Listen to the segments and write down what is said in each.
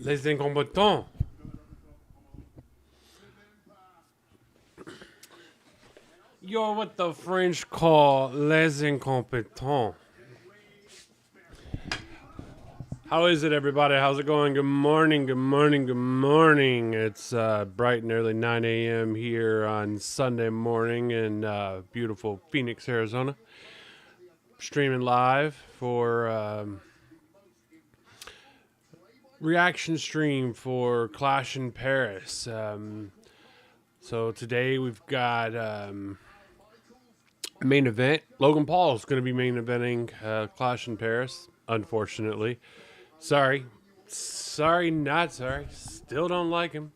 Les incompetents. You're what the French call les incompetents. How is it, everybody? How's it going? Good morning, good morning, good morning. It's bright and early 9 a.m. here on Sunday morning in beautiful Phoenix, Arizona. Streaming live for reaction stream for Clash in Paris. So today we've got main event. Logan Paul is going to be main eventing Clash in Paris, unfortunately. Sorry, not sorry. Still don't like him.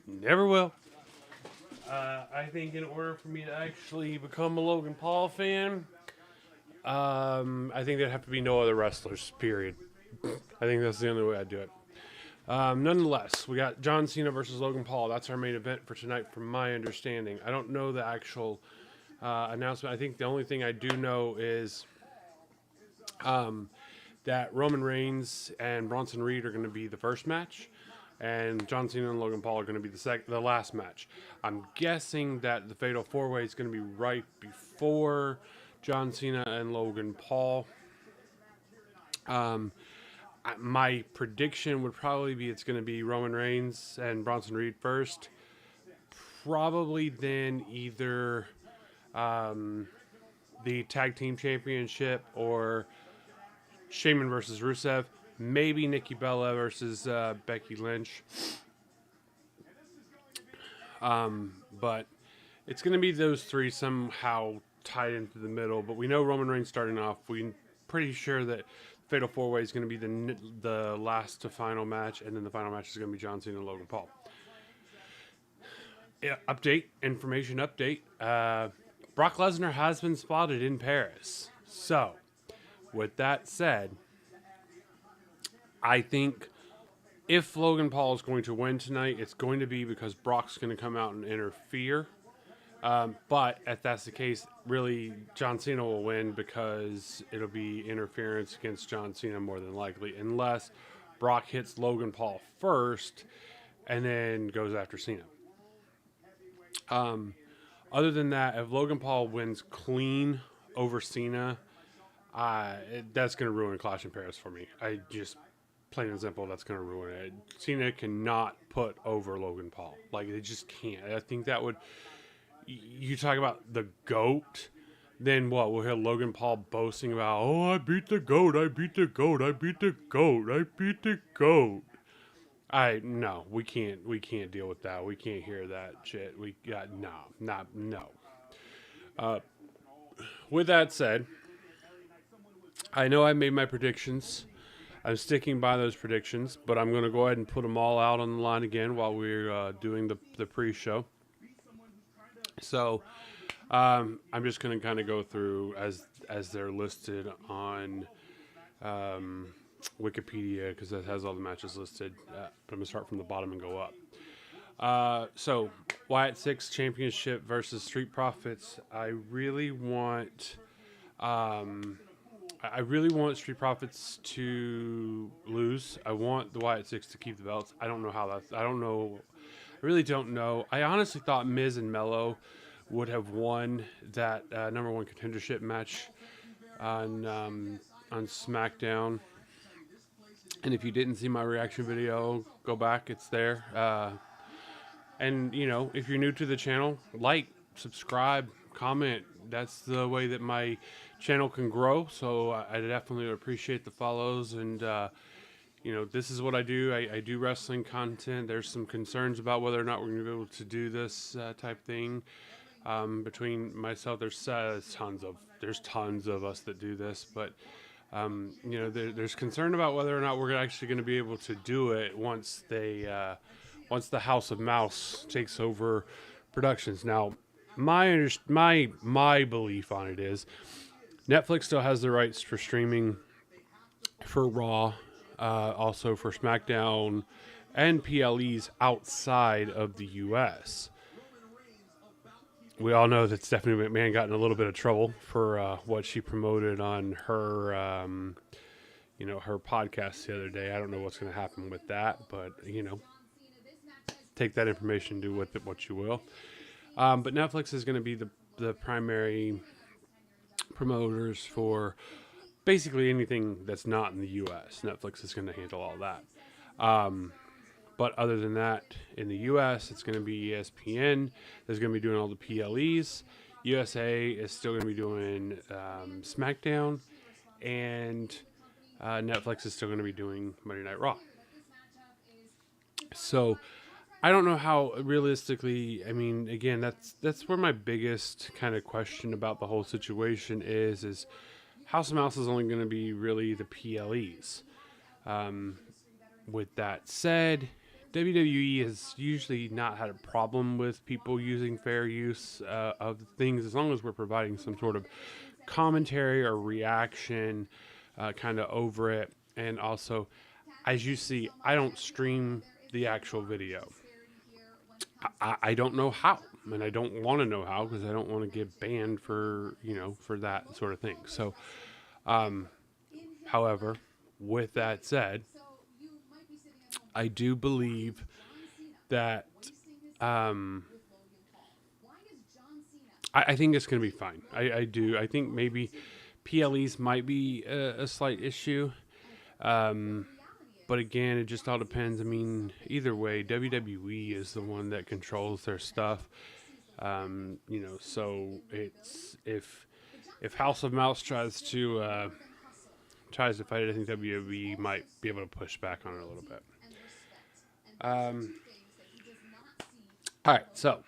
Never will. I think in order for me to actually become a Logan Paul fan, I think there'd have to be no other wrestlers, period. I think that's the only way I'd do it. Nonetheless, we got John Cena versus Logan Paul. That's our main event for tonight, from my understanding. I don't know the actual announcement. I think the only thing I do know is that Roman Reigns and Bronson Reed are going to be the first match, and John Cena and Logan Paul are going to be the last match. I'm guessing that the Fatal 4-Way is going to be right before John Cena and Logan Paul. My prediction would probably be it's going to be Roman Reigns and Bronson Reed first. Probably then either the Tag Team Championship or Shemus versus Rusev. Maybe Nikki Bella versus Becky Lynch. But it's going to be those three somehow tied into the middle. But we know Roman Reigns starting off. We're pretty sure that Fatal 4-Way is going to be the last to final match, and then the final match is going to be John Cena and Logan Paul. Yeah, information update. Brock Lesnar has been spotted in Paris. So, with that said, I think if Logan Paul is going to win tonight, it's going to be because Brock's going to come out and interfere. But if that's the case, really, John Cena will win because it'll be interference against John Cena more than likely, unless Brock hits Logan Paul first and then goes after Cena. Other than that, if Logan Paul wins clean over Cena, that's going to ruin Clash in Paris for me. I just, plain and simple, that's going to ruin it. Cena cannot put over Logan Paul. Like, they just can't. I think that would... You talk about the GOAT, then what? We'll hear Logan Paul boasting about, oh, I beat the GOAT, I beat the GOAT, I beat the GOAT, I beat the GOAT. No, we can't deal with that. We can't hear that shit. No. With that said, I know I made my predictions. I'm sticking by those predictions, but I'm going to go ahead and put them all out on the line again while we're doing the pre-show. So, I'm just going to kind of go through as they're listed on Wikipedia, because that has all the matches listed. But I'm going to start from the bottom and go up. So, Wyatt 6 Championship versus Street Profits. I really want Street Profits to lose. I want the Wyatt 6 to keep the belts. I don't know how that's... I really don't know. I honestly thought Miz and Mello would have won that number one contendership match on SmackDown. And if you didn't see my reaction video, go back. It's there. And, you know, if you're new to the channel, like, subscribe, comment. That's the way that my channel can grow. So I definitely appreciate the follows. And, you know, this is what I do. I do wrestling content. There's some concerns about whether or not we're going to be able to do this type thing. Between myself, there's tons of us that do this, but you know, there's concern about whether or not we're actually going to be able to do it once the House of Mouse takes over productions. Now, my belief on it is Netflix still has the rights for streaming for Raw. Also for SmackDown and PLEs outside of the U.S. We all know that Stephanie McMahon got in a little bit of trouble for what she promoted on her, her podcast the other day. I don't know what's going to happen with that, but take that information, do with it what you will. But Netflix is going to be the primary promoters for basically anything that's not in the U.S. Netflix is going to handle all that. But other than that, in the U.S., it's going to be ESPN. There's going to be doing all the PLEs. USA is still going to be doing SmackDown. And Netflix is still going to be doing Monday Night Raw. So I don't know how realistically, I mean, again, that's where my biggest kind of question about the whole situation is House of Mouse is only going to be really the PLEs. With that said, WWE has usually not had a problem with people using fair use of things as long as we're providing some sort of commentary or reaction kind of over it. And also, as you see, I don't stream the actual video. I don't know how, and I don't want to know how because I don't want to get banned for that sort of thing. So, however, with that said, I do believe that I think it's going to be fine. I do. I think maybe PLEs might be a slight issue. But again, it just all depends. I mean, either way, WWE is the one that controls their stuff. So it's if House of Mouse tries to fight it, I think WWE might be able to push back on it a little bit. All right, so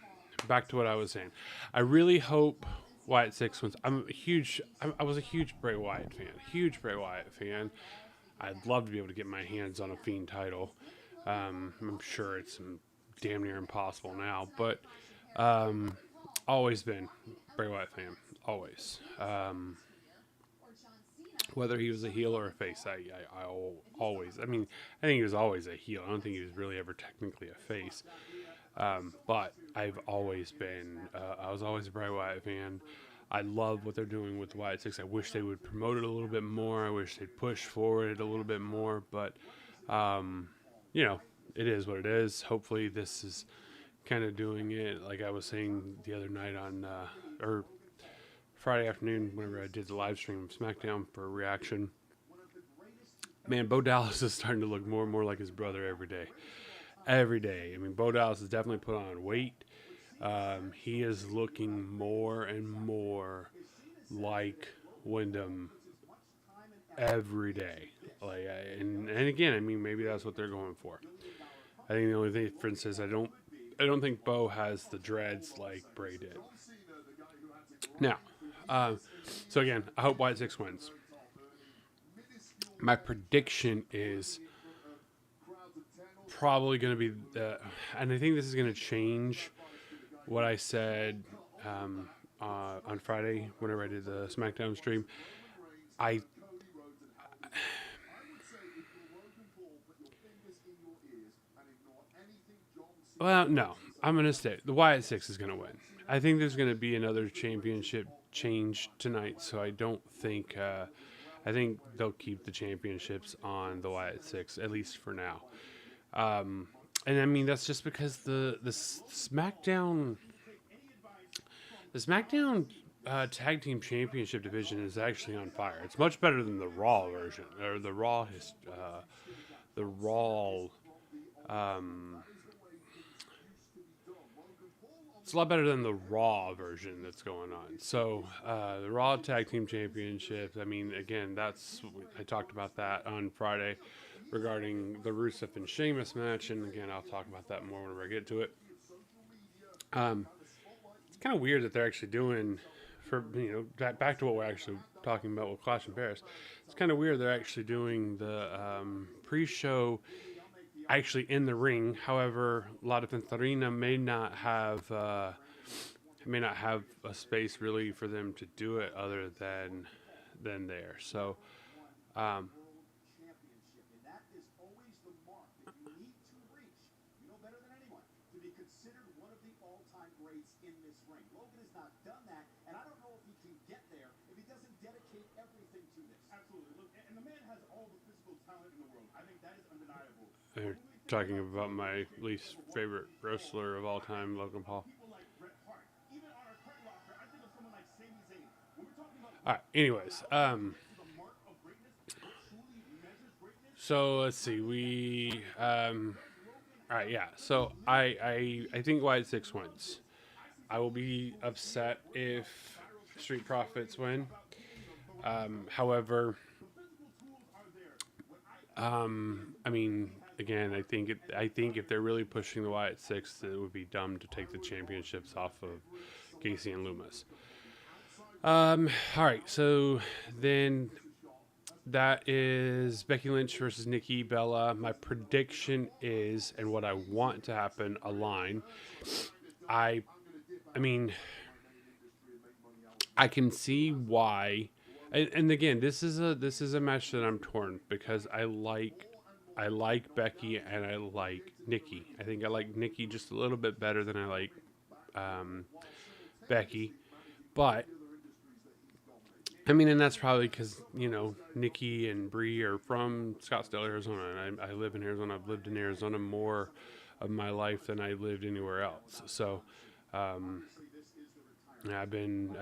back to what I was saying. I really hope Wyatt 6 wins. I was a huge Bray Wyatt fan. I'd love to be able to get my hands on a Fiend title. I'm sure it's damn near impossible now, but always been Bray Wyatt fan. Always. Whether he was a heel or a face, I always. I mean, I think he was always a heel. I don't think he was really ever technically a face. But I've always been. I was always a Bray Wyatt fan. I love what they're doing with Wyatt 6. I wish they would promote it a little bit more. I wish they'd push forward it a little bit more. But, it is what it is. Hopefully this is kind of doing it. Like I was saying the other night or Friday afternoon whenever I did the live stream of SmackDown for a reaction. Man, Bo Dallas is starting to look more and more like his brother every day. Every day. I mean, Bo Dallas has definitely put on weight. He is looking more and more like Wyndham every day. And again, I mean, maybe that's what they're going for. I think the only difference is I don't think Bo has the dreads like Bray did. Now, so again, I hope Wyatt 6 wins. My prediction is probably going to be and I think this is going to change what I said on Friday whenever I did the SmackDown stream. No, I'm going to stay. The Wyatt 6 is going to win. I think there's going to be another championship change tonight, so I don't think I think they'll keep the championships on the Wyatt 6 at least for now. And I mean that's just because the SmackDown Tag Team Championship division is actually on fire. It's much better than the Raw version or the Raw it's a lot better than the Raw version that's going on. So the Raw Tag Team Championship. I mean, again, I talked about that on Friday regarding the Rusev and Shemus match, and again, I'll talk about that more whenever I get to it. It's kind of weird that they're actually doing, back to what we're actually talking about with Clash in Paris. It's kind of weird they're actually doing the pre-show actually in the ring. However, La Defensa Arena may not have a space really for them to do it other than there. So. They're talking about my least favorite wrestler of all time, Logan Paul. All right. Anyways, so let's see. All right. Yeah. So I think Wyatt 6 wins. I will be upset if Street Profits win. However, I mean, again, I think if they're really pushing the Wyatt 6, it would be dumb to take the championships off of Casey and Loomis. All right, so then that is Becky Lynch versus Nikki Bella. My prediction is, and what I want to happen, a line. I mean, I can see why, and again, this is a match that I'm torn because I like Becky and I like Nikki. I think I like Nikki just a little bit better than I like Becky, but I mean, and that's probably because, you know, Nikki and Bree are from Scottsdale, Arizona, and I live in Arizona. I've lived in Arizona more of my life than I lived anywhere else. So, I've been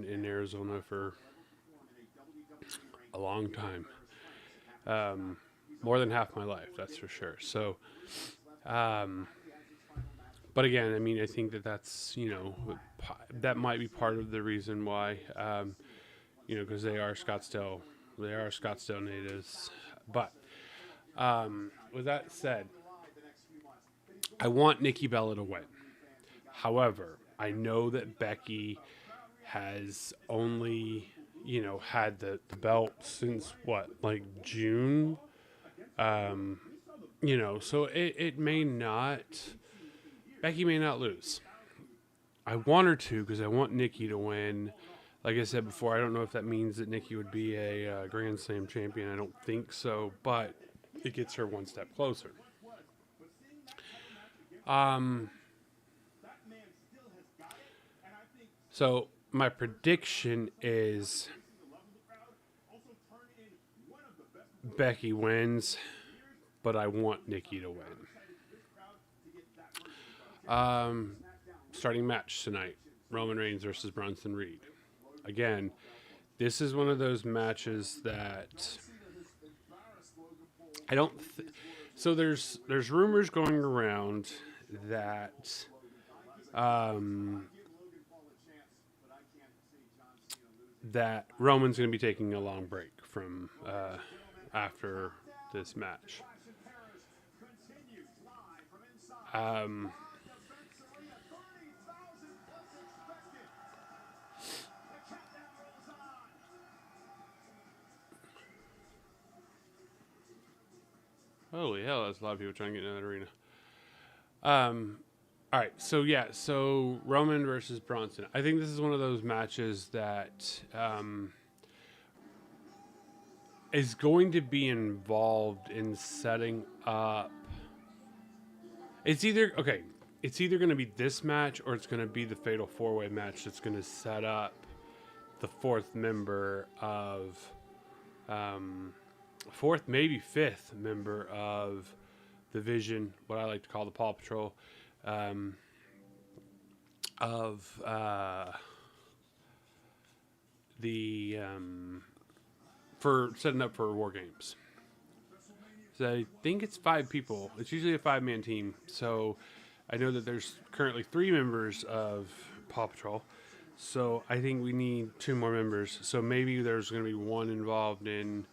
in Arizona for a long time, more than half my life, that's for sure. So, but again, I mean, I think that's, you know, that might be part of the reason why. You know, because they are Scottsdale natives. But with that said, I want Nikki Bella to win. However, I know that Becky has only, you know, had the belt since what, like June? You know, so it may not, Becky may not lose. I want her to because I want Nikki to win. Like I said before, I don't know if that means that Nikki would be a Grand Slam champion. I don't think so, but it gets her one step closer. So my prediction is Becky wins, but I want Nikki to win. Starting match tonight, Roman Reigns versus Bronson Reed. Again, this is one of those matches that I don't. So there's rumors going around that that Roman's going to be taking a long break from after this match. Holy hell, that's a lot of people trying to get in that arena. All right, so yeah, so Roman versus Bronson. I think this is one of those matches that is going to be involved in setting up. It's either going to be this match or it's going to be the Fatal 4-Way match that's going to set up the fourth member of, fourth, maybe fifth member of the Vision, what I like to call the Paw Patrol, for setting up for War Games. So I think it's 5 people. It's usually a 5-man team. So I know that there's currently 3 members of Paw Patrol. So I think we need 2 more members. So maybe there's going to be one involved in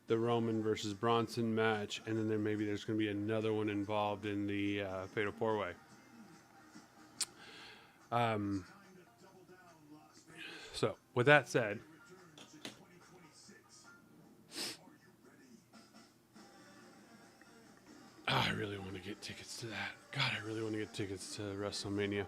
the Roman versus Bronson match, and then there's going to be another one involved in the Fatal 4-Way. So with that said, I really want to get tickets to that. God, I really want to get tickets to WrestleMania.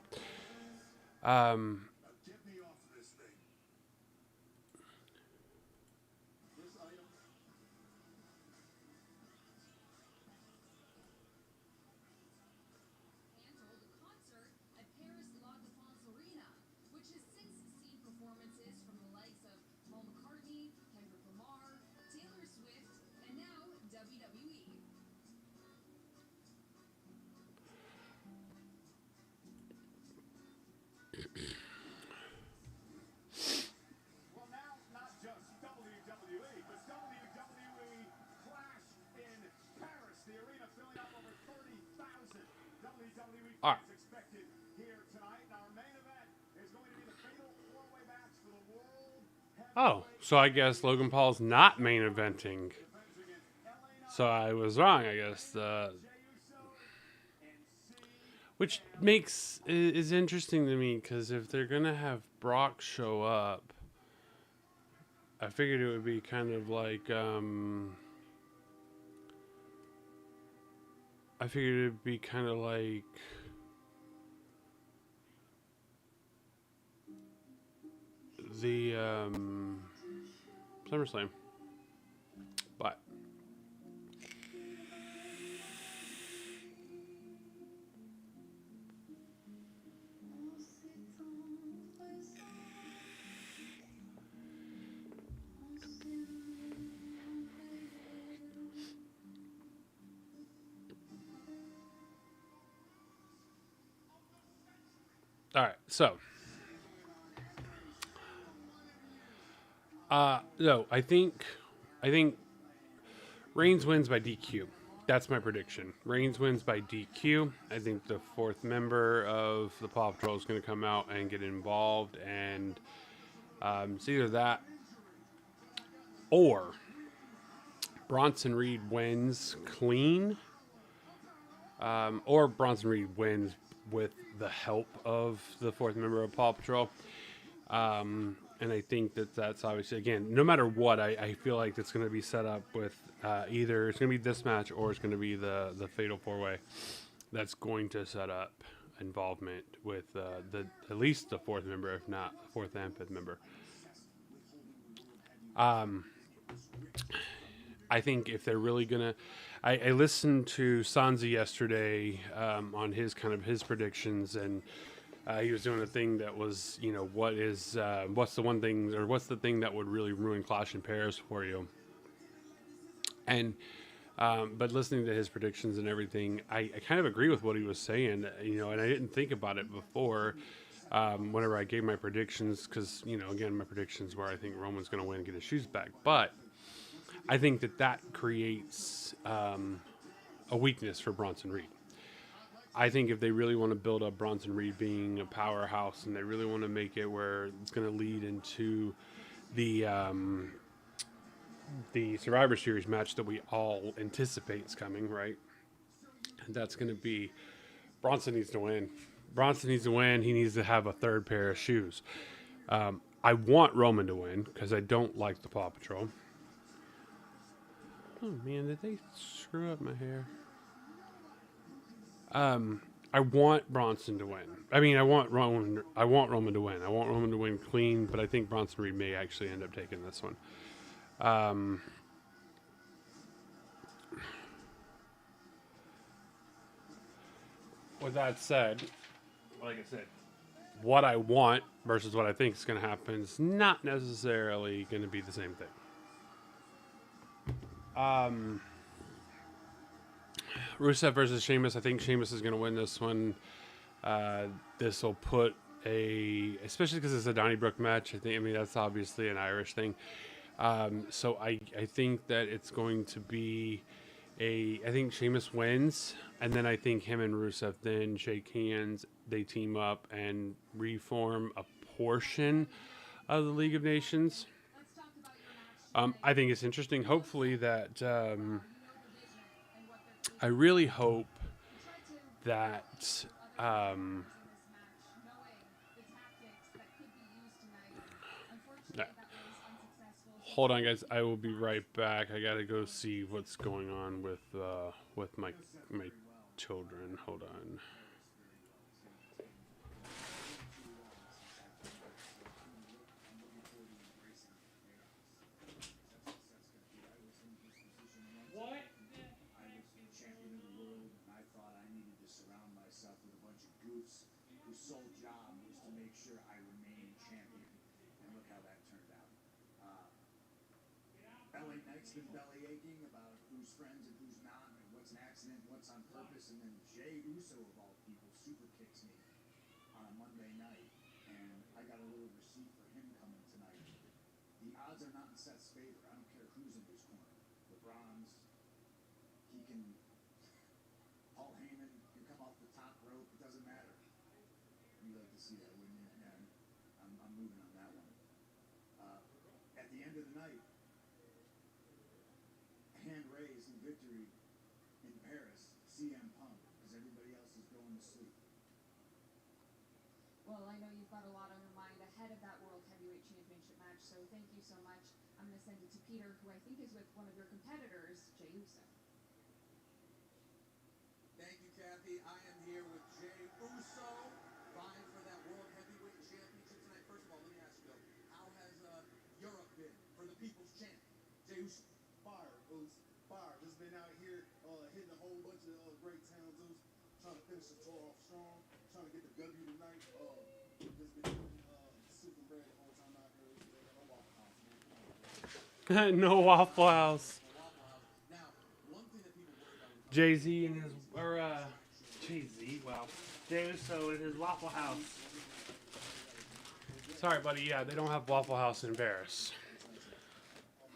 Well, now, not just WWE, but WWE Clash in Paris. The arena filling up over 30,000 WWE All right. fans expected here tonight. And our main event is going to be the fatal four-way match for the World Oh, so I guess Logan Paul's not main eventing. So I was wrong, I guess. Which is interesting to me, because if they're gonna have Brock show up, I figured it would be kind of like the SummerSlam, but all right. So, no, I think Reigns wins by DQ. That's my prediction. Reigns wins by DQ. I think the fourth member of the Paw Patrol is going to come out and get involved, and it's either that or Bronson Reed wins clean, or Bronson Reed wins with the help of the fourth member of Paw Patrol. And I think that's obviously, again, no matter what, I feel like it's going to be set up with either it's going to be this match or it's going to be the Fatal 4-Way that's going to set up involvement with at least the fourth member, if not the fourth and fifth member. I think if they're really going to... I listened to Sansa yesterday on his predictions, and he was doing a thing that was, what's the thing that would really ruin Clash in Paris for you? And, but listening to his predictions and everything, I kind of agree with what he was saying, and I didn't think about it before whenever I gave my predictions, because, again, my predictions were I think Roman's going to win and get his shoes back. But I think that creates a weakness for Bronson Reed. I think if they really want to build up Bronson Reed being a powerhouse, and they really want to make it where it's going to lead into the Survivor Series match that we all anticipate is coming, right? And that's going to be Bronson needs to win. Bronson needs to win. He needs to have a third pair of shoes. I want Roman to win because I don't like the Paw Patrol. Oh man, did they screw up my hair? I want Bronson to win. I mean, I want Roman to win. I want Roman to win clean, but I think Bronson Reed may actually end up taking this one. With that said, like I said, what I want versus what I think is going to happen is not necessarily going to be the same thing. Rusev versus Shemus. I think Shemus is going to win this one. This will put especially because it's a Donnybrook match. I mean, that's obviously an Irish thing. So I think that it's going to be I think Sheamus wins, and then I think him and Rusev then shake hands. They team up and reform a portion of the League of Nations. I think it's interesting. Hopefully that I really hope that hold on, guys. I will be right back. I gotta go see what's going on with my children. Hold on. Sole job was to make sure I remained champion, and look how that turned out. LA Knight's been belly aching about who's friends and who's not, and what's an accident, what's on purpose, and then Jey Uso of all people super kicks me on a Monday night. and I got a little receipt for him coming tonight. The odds are not in Seth's favor. I don't care who's in his corner. LeBron's, he can, Paul Heyman can come off the top rope. It doesn't matter. You like to see that, wouldn't you? Yeah, I'm moving on that one. At the end of the night, hand raised in victory in Paris, CM Punk, because everybody else is going to sleep. Well, I know you've got a lot on your mind ahead of that World Heavyweight Championship match, so thank you so much. I'm going to send it to Peter, who I think is with one of your competitors, Jey Uso. Thank you, Kathy. I am here with Jey Uso, vying for that World Heavyweight Championship tonight. First of all, let me ask you, Bill, how has Europe been for the People's Champ, Jey Uso? Fire, Oos. Fire. Just been out here hitting a whole bunch of great towns, Oos. Trying to finish the tour off strong. Trying to get the W tonight. Just been eating soup and bread the whole time out here. No Waffle House, man. No Waffle House. Now, one thing that people worry about Jay-Z and his, or Jay-Z, wow. Jey Uso in his Waffle House. Sorry, buddy, yeah, they don't have Waffle House in Paris.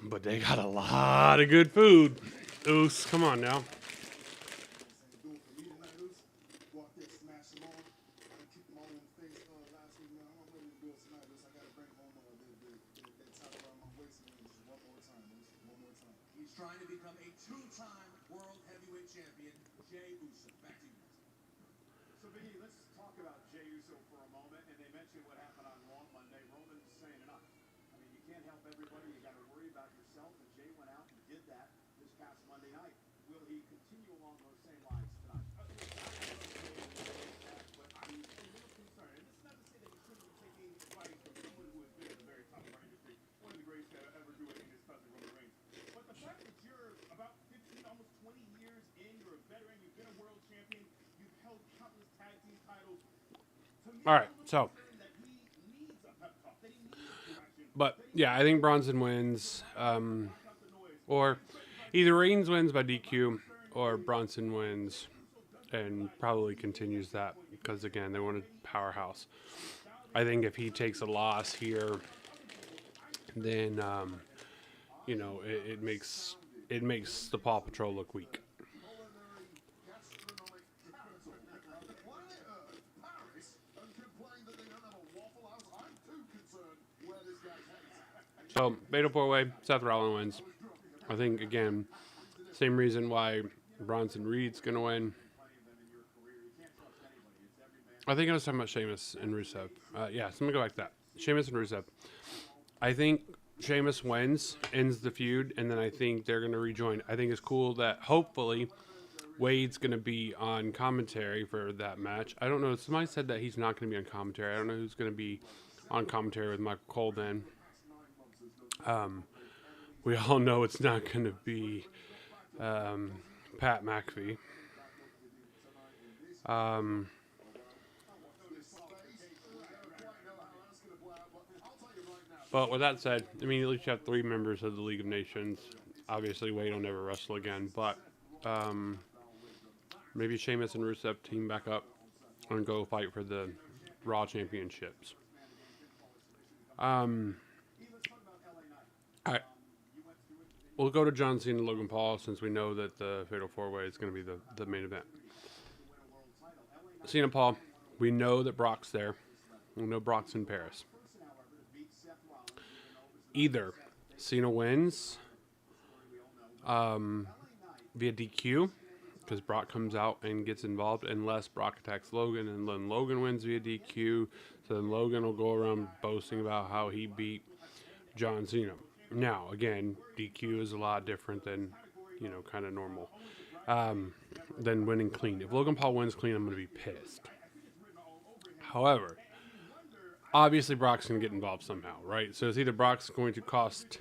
But they got a lot of good food. Oos, come on now. Do it for me tonight, Oos. Go out there, smash them all. I kicked them all in the face last week, man. I'm ready to do it tonight, Oos. I got to bring home that title around my waist, man. Just one more time, Oos. One more time. he's trying to become a two-time World Heavyweight Champion, Jey Uso. Back to you. So, Biggie, let's talk about Jey Uso for a moment. And they mentioned what happened on Raw Monday. Roman's saying enough. I mean, you can't help everybody. You got to worry about yourself. And Jey went out and did that this past Monday night. Will he continue along those same lines tonight? But I'm a little concerned. And this is not to say that he shouldn't be taking advice from someone who has been at the very top of our industry, one of the greatest to ever do it in his cousin, Roman Reigns. But the fact that you're about 15, almost 20 years in, you're a veteran, you've been a world champion, you've held countless tag team titles. To me, All right, I'm a so. little concerned that he needs a pep talk, that he needs direction. But, yeah, I think Bronson wins. Or either Reigns wins by DQ or Bronson wins and probably continues that because, again, they want a powerhouse. I think if he takes a loss here, then, you know, it makes the Paw Patrol look weak. Paris and complain that they don't have a Waffle House. I'm too concerned where this guy's headed. So, Fatal 4-Way, Seth Rollins wins. I think, again, same reason why Bronson Reed's going to win. I think I was talking about Sheamus and Rusev. Yeah, so I'm going to go back to that. Sheamus and Rusev. I think Sheamus wins, ends the feud, and then I think they're going to rejoin. I think it's cool that hopefully Wade's going to be on commentary for that match. I don't know. Somebody said that he's not going to be on commentary. I don't know who's going to be on commentary with Michael Cole then. We all know it's not going to be Pat McAfee. But with that said, I mean, at least you have 3 members of the League of Nations. Obviously, Wade will never wrestle again, but maybe Sheamus and Rusev team back up and go fight for the Raw Championships. All right. We'll go to John Cena and Logan Paul since we know that the Fatal 4-Way is going to be the main event. Cena Paul, we know that Brock's there. We know Brock's in Paris. Either Cena wins via DQ because Brock comes out and gets involved unless Brock attacks Logan, and then Logan wins via DQ. So then Logan will go around boasting about how he beat John Cena. Now, again, DQ is a lot different than, you know, kind of normal than winning clean. If Logan Paul wins clean, I'm going to be pissed. However, obviously Brock's going to get involved somehow, right? So it's either Brock's going to cost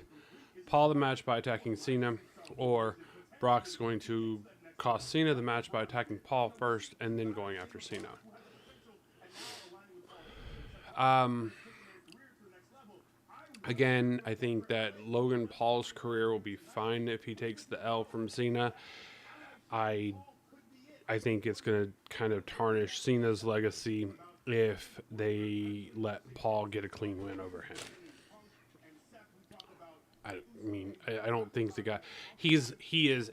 Paul the match by attacking Cena, or Brock's going to cost Cena the match by attacking Paul first and then going after Cena. Again, I think that Logan Paul's career will be fine if he takes the L from Cena. I think it's going to kind of tarnish Cena's legacy if they let Paul get a clean win over him. I mean, I don't think the guy, he is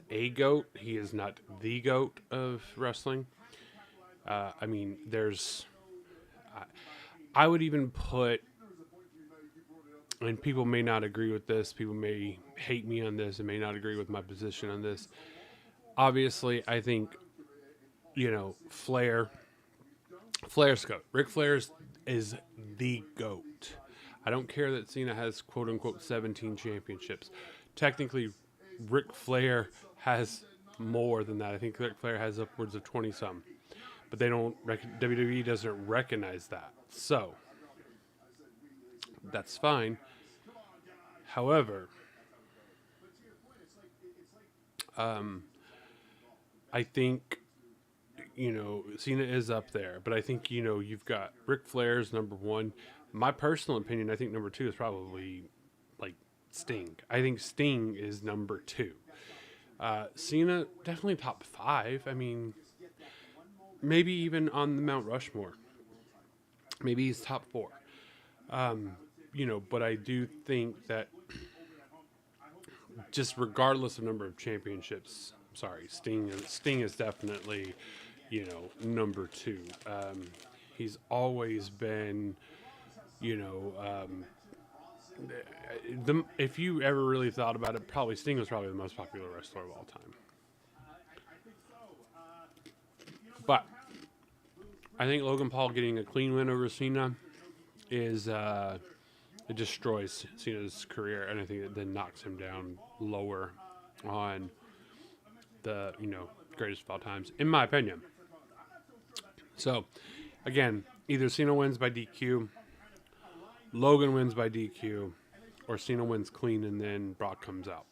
a GOAT. He is not the GOAT of wrestling. I mean, I would even put, and people may not agree with this, people may hate me on this and may not agree with my position on this. Obviously, I think, Flair's GOAT. Ric Flair is the GOAT. I don't care that Cena has quote-unquote 17 championships. Technically, Ric Flair has more than that. I think Ric Flair has upwards of 20-some. But WWE doesn't recognize that. So, that's fine. However, I think, Cena is up there. But I think, you've got Ric Flair's number one. My personal opinion, I think number two is probably, Sting. I think Sting is number two. Cena, definitely top 5. I mean, maybe even on the Mount Rushmore. Maybe he's top 4. But I do think that just regardless of number of championships, Sting is definitely, number 2. He's always been, if you ever really thought about it, probably Sting was probably the most popular wrestler of all time. But I think Logan Paul getting a clean win over Cena is it destroys Cena's career, and I think it then knocks him down lower on the greatest of all times, in my opinion. So, again, either Cena wins by DQ, Logan wins by DQ, or Cena wins clean and then Brock comes out.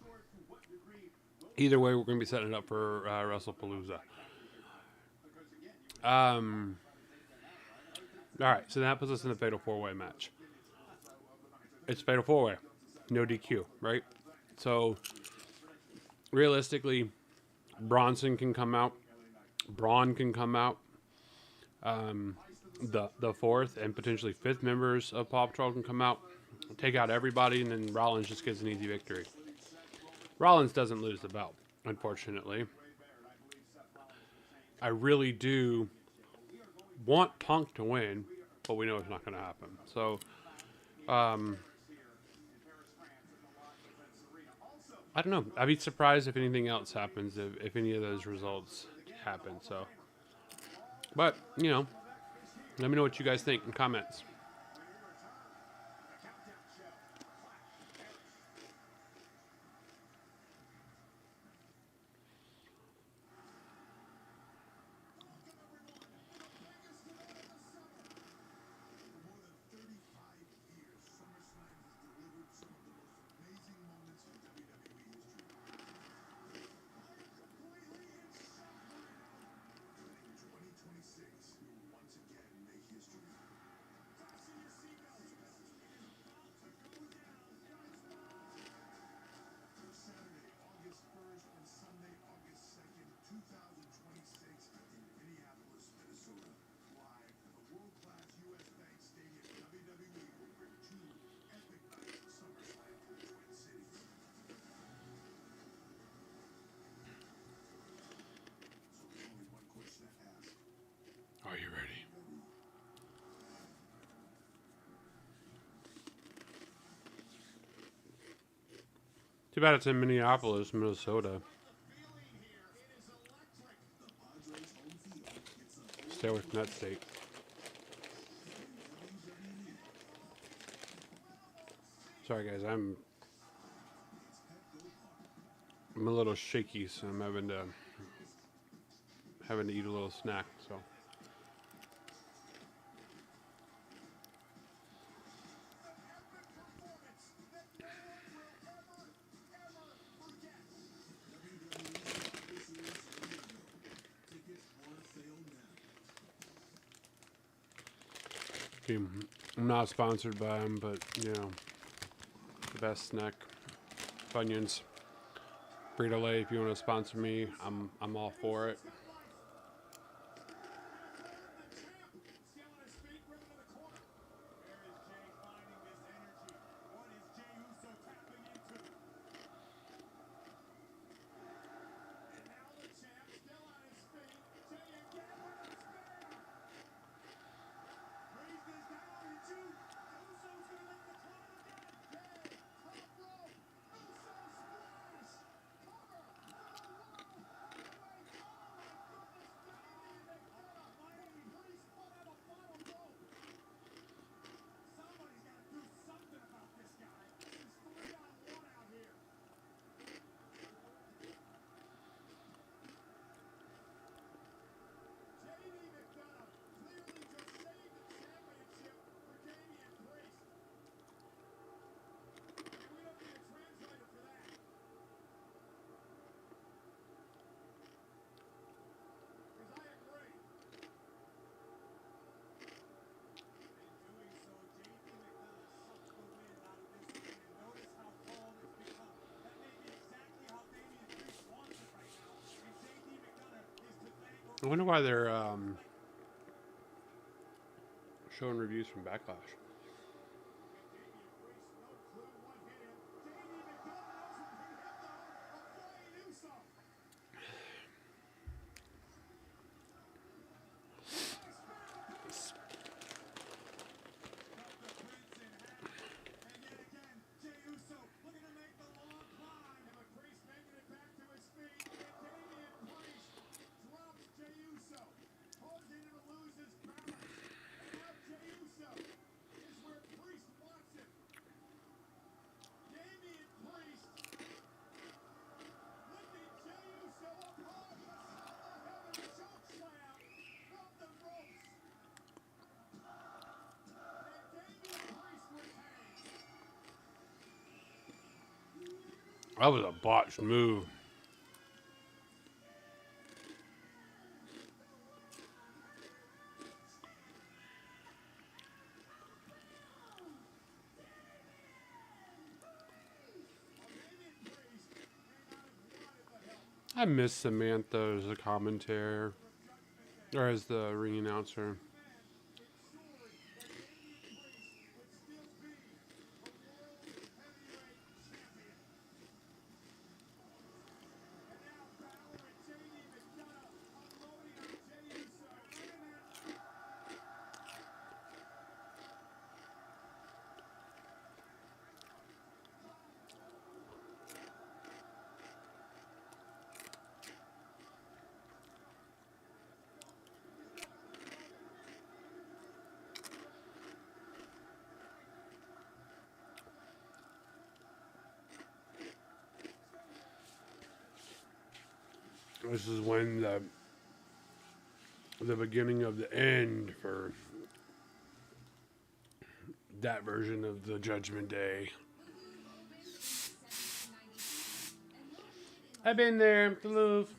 Either way, we're going to be setting it up for WrestlePalooza. All right, so that puts us in the Fatal 4-Way match. It's Fatal 4-Way, no DQ, right? So, realistically, Bronson can come out, Braun can come out. The fourth and potentially fifth members of Paw Patrol can come out, take out everybody, and then Rollins just gets an easy victory. Rollins doesn't lose the belt, unfortunately. I really do want Punk to win, but we know it's not going to happen. So, I don't know. I'd be surprised if anything else happens, if any of those results happen. So, but, let me know what you guys think in comments. Are you ready? Too bad it's in Minneapolis, Minnesota. Stay away from that state. Sorry guys, I'm a little shaky, so I'm having to eat a little snack, so. Okay, I'm not sponsored by them, but the best snack, Funyuns, Frito-Lay. If you want to sponsor me, I'm all for it. I wonder why they're showing reviews from Backlash. That was a botched move. I miss Samantha as a commentator, or as the ring announcer. This is when the beginning of the end for that version of the Judgment Day. I've been there, the Louvre.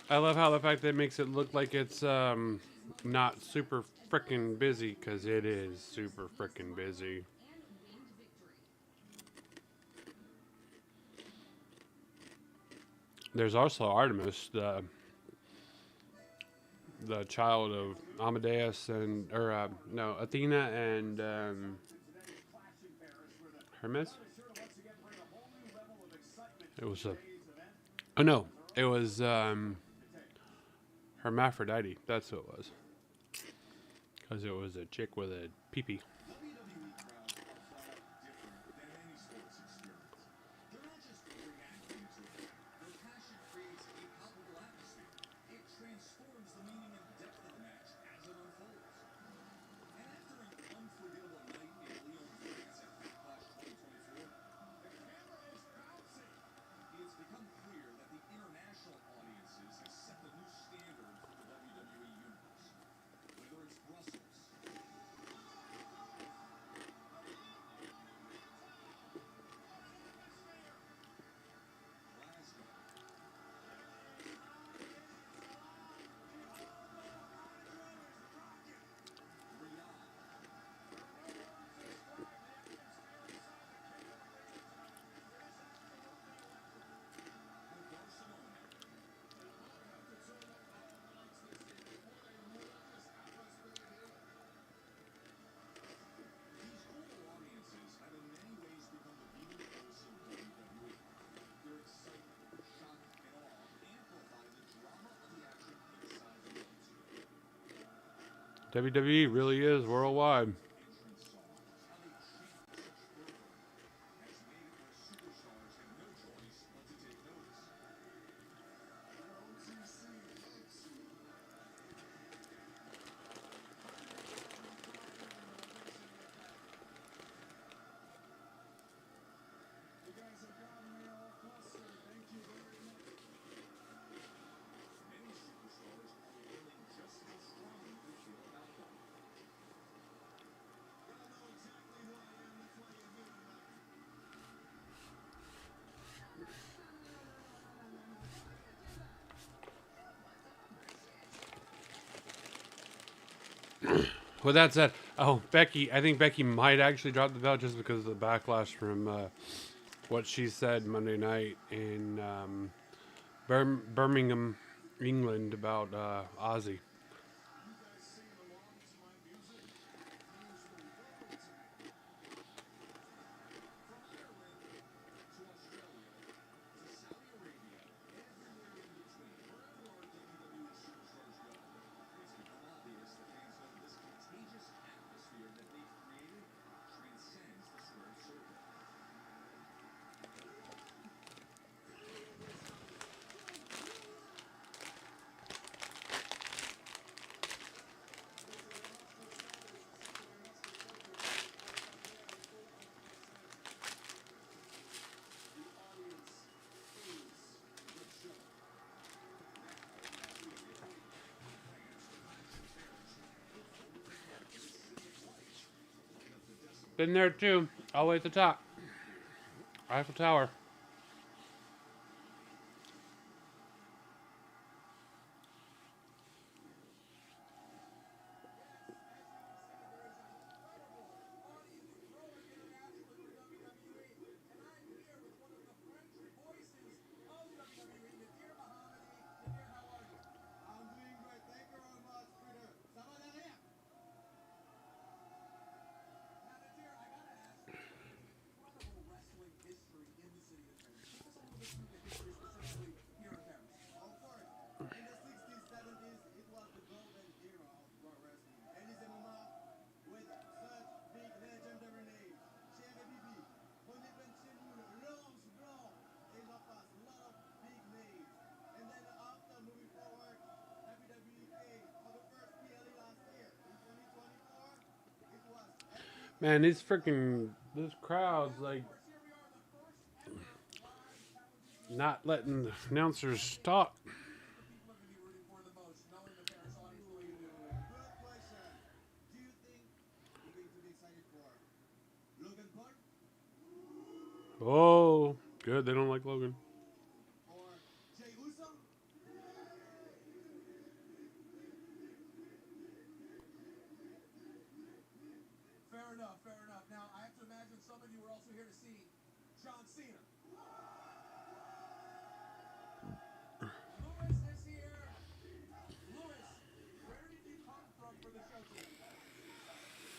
I love how the fact that it makes it look like it's not super frickin' busy, because it is super frickin' busy. There's also Artemis, the child of Amadeus and, no, Athena and Hermes. It was it was Hermaphrodite. That's who it was. Because it was a chick with a pee-pee. WWE really is worldwide. With that said, Becky, I think Becky might actually drop the belt just because of the backlash from what she said Monday night in Birmingham, England about Ozzy. You guys singing along to my music? Here's the world tonight. From Ireland to Australia to Saudi Arabia, everywhere in between, wherever our WWE superstars go, it's become obvious the fans know this contagious atmosphere that they've created transcends the squared circle. The audience is the show. Been there too, all the way at the top. Eiffel Tower. I'm doing great. Thank you very much, Peter. Sabadania. Now, Nadir, I gotta ask, incredible wrestling history in the city of Paris. Take us a little bit through the history, specifically here in Paris. Of course, in the 60s, 70s, it was the golden era of pro wrestling. And it's a moment with such big legendary names. Cher et Bibi, René Benchemoul, Laurence Blanc, et j'en passe. A lot of big names. And then after moving forward, WWE came for the first PLE last year. In 2024, it was epic. Man, these freaking this crowd's like not letting the announcers talk. People are going to be rooting for the most, knowing the Paris audience the way you do. Good question. Do you think we're going to be excited for Logan Paul Oh, good. They don't like Logan. or Jey Uso? Fair enough, fair enough. Now, I have to imagine some of you are also here to see John Cena. Lewis is here. Lewis, where did you come from for the show today? You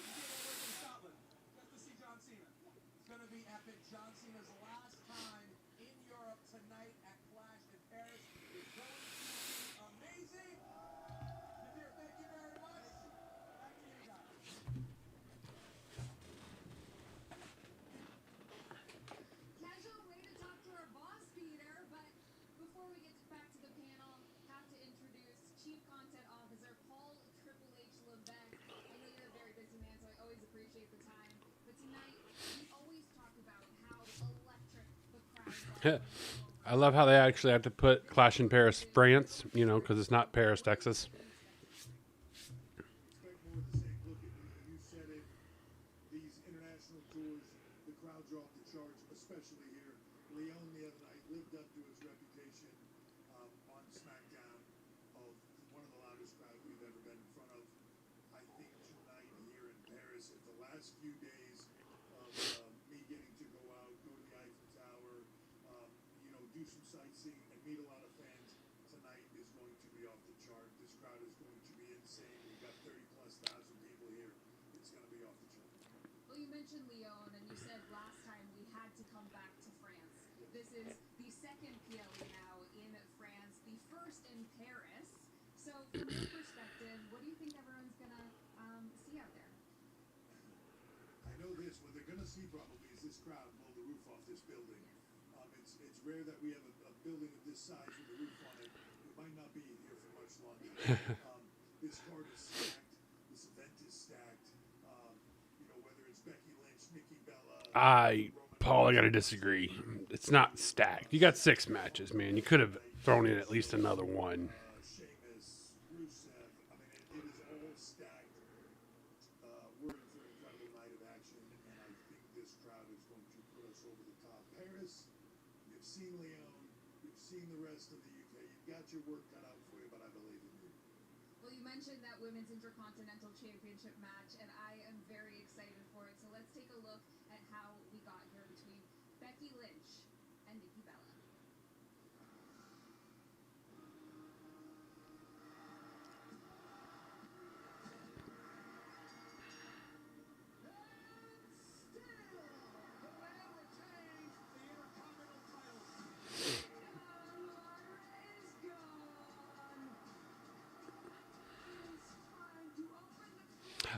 came all the way from Scotland just to see John Cena. It's going to be epic. John Cena's last time in Europe tonight at Clash in Paris is going to be amazing. Nadir, thank you very much. Back to you guys. Casual way to talk to our boss, Peter. But before we get back to the panel, have to introduce Chief Content Officer Paul Triple H Levesque. I know you're a very busy man, so I always appreciate the time. But tonight, we always talk about how electric the crowd was. I love how they actually have to put Clash in Paris, France, you know, because it's not Paris, Texas. Expect more of the same. Look, you said it. These international tours, the crowds are off the charts, especially here. Leon the other night lived up to his reputation on SmackDown of one of the loudest crowds we've ever been in front of. I think tonight here in Paris, if the last few days of me getting to go out, go to the Eiffel Tower, do some sightseeing and meet a lot of fans, tonight is going to be off the chart. This crowd is going to be insane. We've got 30,000+ people here. It's going to be off the chart. Well, you mentioned Lyon, and you said last time we had to come back to France. This is the second PLE now in France, the first in Paris. So, from your perspective, what do you think everyone's gonna see out there? I know this. What they're going to see probably is this crowd blow the roof off this building. It's rare that we have a building of this size with a roof on it. We might not be here for much longer. This card is stacked. This event is stacked. Whether it's Becky Lynch, Nikki Bella. Paul, I gotta disagree. It's not stacked. You got 6 matches, man. You could have thrown in at least another one. Shemus, Rusev. I mean, it is all stacked. We're in for an incredible night of action, and I think this crowd is going to put us over the top. Paris, you've seen Lyon, you've seen the rest of the UK. You've got your work cut out for you, but I believe in you. Well, you mentioned that Women's Intercontinental Championship match, and I am very excited for it. So let's take a look at how we got here between Becky Lynch and Nikki Bella.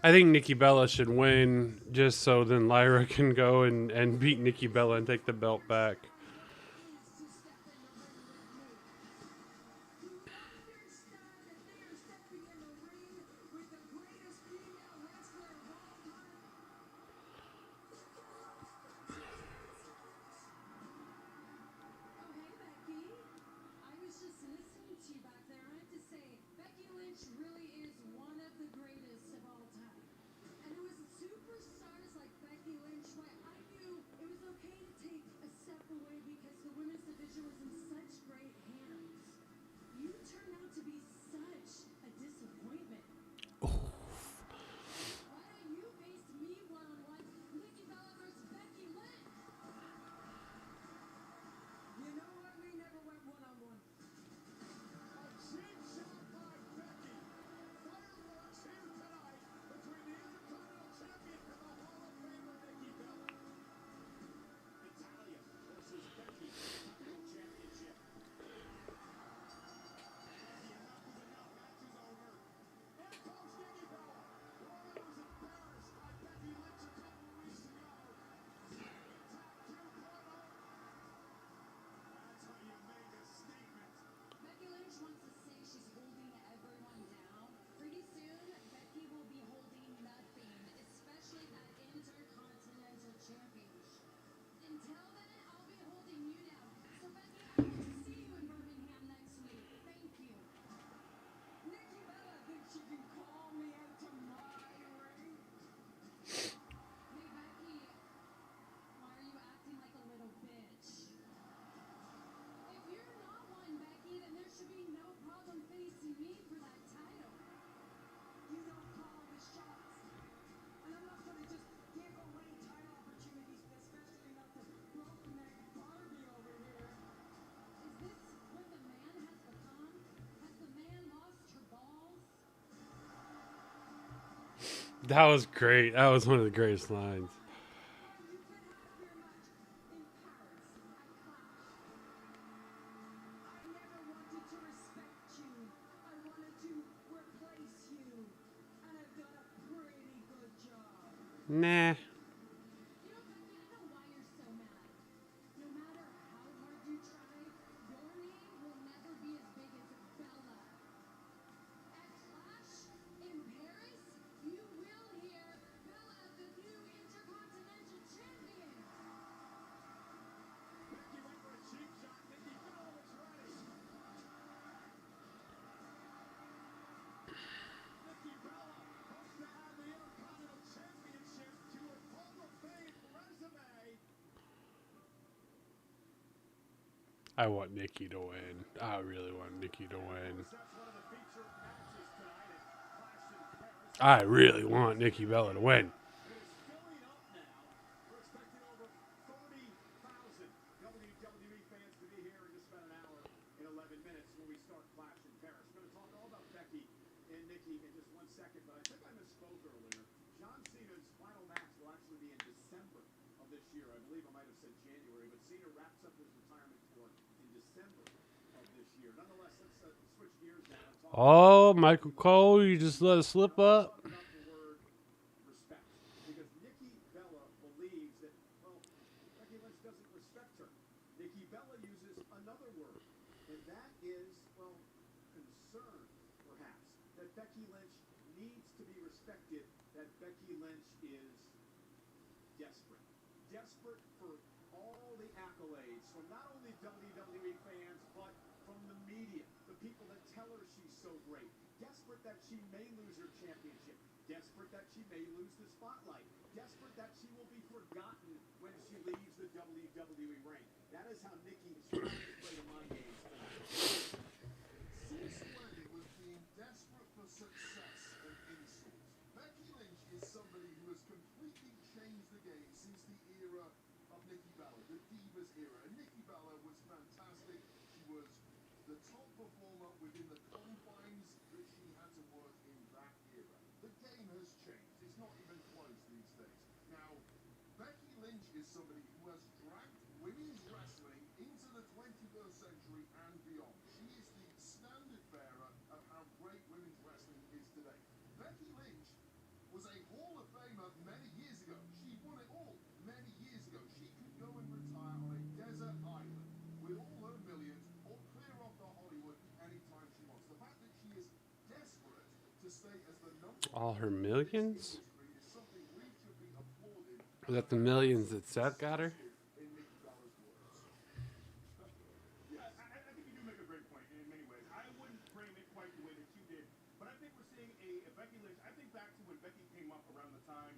I think Nikki Bella should win just so then Lyra can go and beat Nikki Bella and take the belt back. Becky Lynch really is one of the greatest of all time. And it was superstars like Becky Lynch why I knew it was okay to take a step away because the women's division was in such great hands. You turned out to be such a disappointment. Why don't you face me one-on-one? Nikki Bella versus Becky Lynch. You know what? We never went one-on-one. A cheap shot by Becky. Fireworks here tonight between the Intercontinental Champion and the Hall of Famer Nikki Bella. Natalya versus Becky, Intercontinental Championship. Enough is enough. Match is over. Here comes Nikki Bella. The woman who was embarrassed by Becky Lynch a couple of weeks ago. Sneak attack 2.0. That's how you make a statement. Becky Lynch wants to say she's holding everyone down. Pretty soon, Becky will be holding nothing, especially that Intercontinental Championship. Until then, I'll be holding you down. So, Becky, I hope to see you in Birmingham next week. Thank you. Nikki Bella thinks she can call me into my ring. Hey, Becky, why are you acting like a little bitch? If you're not one, Becky, then there should be no problem facing me for that title. You don't call the shots. And I'm not going to just give away title opportunities, especially not to broke neck Barbie over here. Is this what the man has become? Has the man lost her balls? That was great. That was one of the greatest lines. Well, you can have your match in Paris at Clash. I never wanted to respect you. I wanted to replace you. And I've done a pretty good job. Nah. You know, Becky, I know why you're so mad. No matter how hard you try, your name will never be as big as Bella. At Clash in Paris, you will hear Bella, the new Intercontinental Champion. Becky went for a cheap shot. Nikki Bella was ready. Nikki Bella hopes to add the Intercontinental Championship to her Hall of Fame resume. I want Nikki to win. I really want Nikki to win. That's one of the featured matches tonight at Clash in Paris. I really want Nikki Bella to win. It is filling up now. We're expecting over 30,000 WWE fans to be here in just about an hour and 11 minutes when we start Clash in Paris. We're going to talk all about Becky and Nikki in just 1 second, but I think I misspoke earlier. John Cena's final match will actually be in December of this year. I believe I might have said January, but Cena wraps up his retirement tour in December of this year. Nonetheless, let's switch gears now and talk Oh, Michael Cole, you just let it slip up. about the word respect. Because Nikki Bella believes that, well, Becky Lynch doesn't respect her. Nikki Bella uses another word, and that is, well, concern, perhaps, that Becky Lynch needs to be respected, that Becky Lynch is desperate. Desperate for all the accolades from not only WWE fans, but from the media, the people that tell her she's so great. Desperate that she may lose her championship. Desperate that she may lose the spotlight. Desperate that she will be forgotten when she leaves the WWE ring. That is how Nikki is trying to play the mind games tonight. Since when was being desperate for success an insult? Becky Lynch is somebody who has completely changed the game since the era of Nikki Bella, the Divas era. And Nikki Bella was fantastic. She was the top performer within the confines that she had to work in that era. The game has changed. It's not even close these days. Now, Becky Lynch is somebody who has dragged women's wrestling into the 21st century and beyond. She is the standard bearer of how great women's wrestling is today. Becky Lynch was a to stay as the number All her millions? is something we should be applauding Was that the millions that Seth got her? in Nikki Bella's words. I think you do make a great point in many ways. I wouldn't frame it quite the way that you did, but I think we're seeing a Becky Lynch. I think back to when Becky came up around the time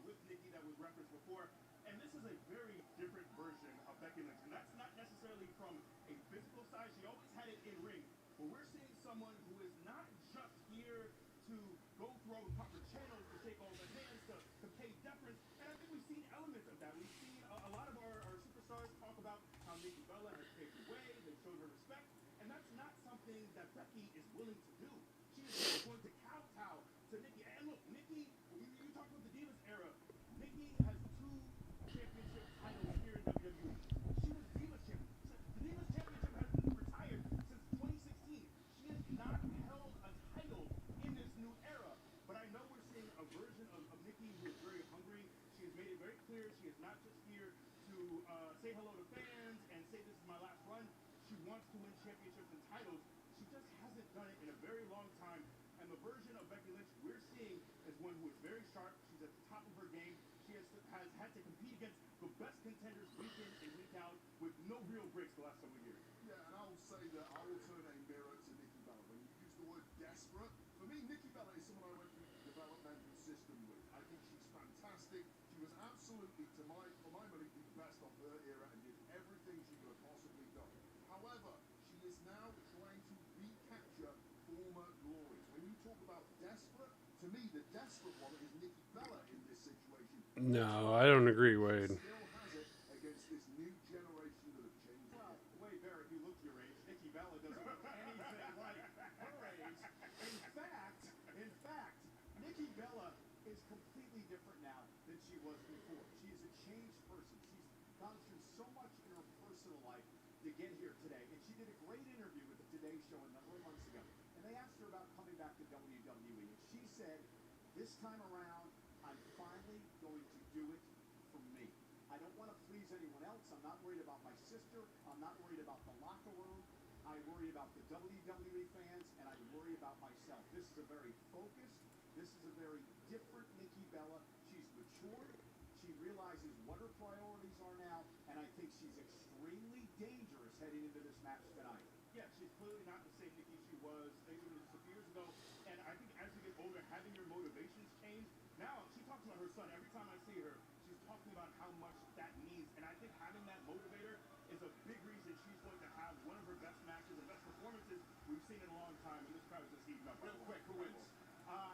with Nikki that was referenced before, and this is a very different version of Becky Lynch, and that's not necessarily from a physical side. She always had it in ring, but we're seeing someone who is not just here to go through all the proper channels, to shake all the hands, to pay deference, and I think we've seen elements of that. We've seen a lot of our superstars talk about how Nikki Bella has paved the way, they showed her respect, and that's not something that Becky is willing to do. She is going to kowtow to Nikki. And look, Nikki, you talked about the Divas era. Nikki has 2 championship titles here in WWE. She was Divas champion. The Divas championship has been retired since 2016. She has not held a title in this new era. But I know we're seeing a version of Nikki who is very hungry. She has made it very clear she is not just here to say hello to fans and say this is my last run. She wants to win championships and titles. She just hasn't done it in a very long time. And the version of Becky Lynch we're seeing is one who is very sharp. She's at the top of her game. She has had to compete against the best contenders week in and week out with no real breaks the last several years. Yeah, and I will say that I will turn a mirror to Nikki Bella. When you use the word desperate, for me, Nikki Bella is someone I went through the developmental system with. I think she's fantastic. She was absolutely, for my money, the best of her era and did everything she could have possibly done. However, she is now trying to recapture former glories. When you talk about desperate, to me, the desperate one is Nikki Bella in this situation. No, I don't agree, Wade. Still has it against this new generation that have changed. Well, Wade Barrett, you look your age. Nikki Bella doesn't look anything like her age. In fact, Nikki Bella is completely different now than she was before. She is a changed person. She's gone through so much in her personal life to get here today. And she did a great interview with the Today Show a number of months ago. And they asked her about coming back to WWE. And she said, this time around, I'm finally going to do it for me. I don't want to please anyone else. I'm not worried about my sister. I'm not worried about the locker room. I worry about the WWE fans, and I worry about myself. This is a very focused, this is a very different Nikki Bella. She's matured. She realizes what her priorities are now, and I think she's extremely dangerous heading into this match tonight. Yeah, she's clearly not the same Nikki she was even just a few years ago. And I think as you get older, having your motivations change. Now, she talks about her son. Every time I see her, she's talking about how much that means. And I think having that motivator is a big reason she's going to have one of her best matches and best performances we've seen in a long time. And this crowd is just heating up. Real quick, who wins? I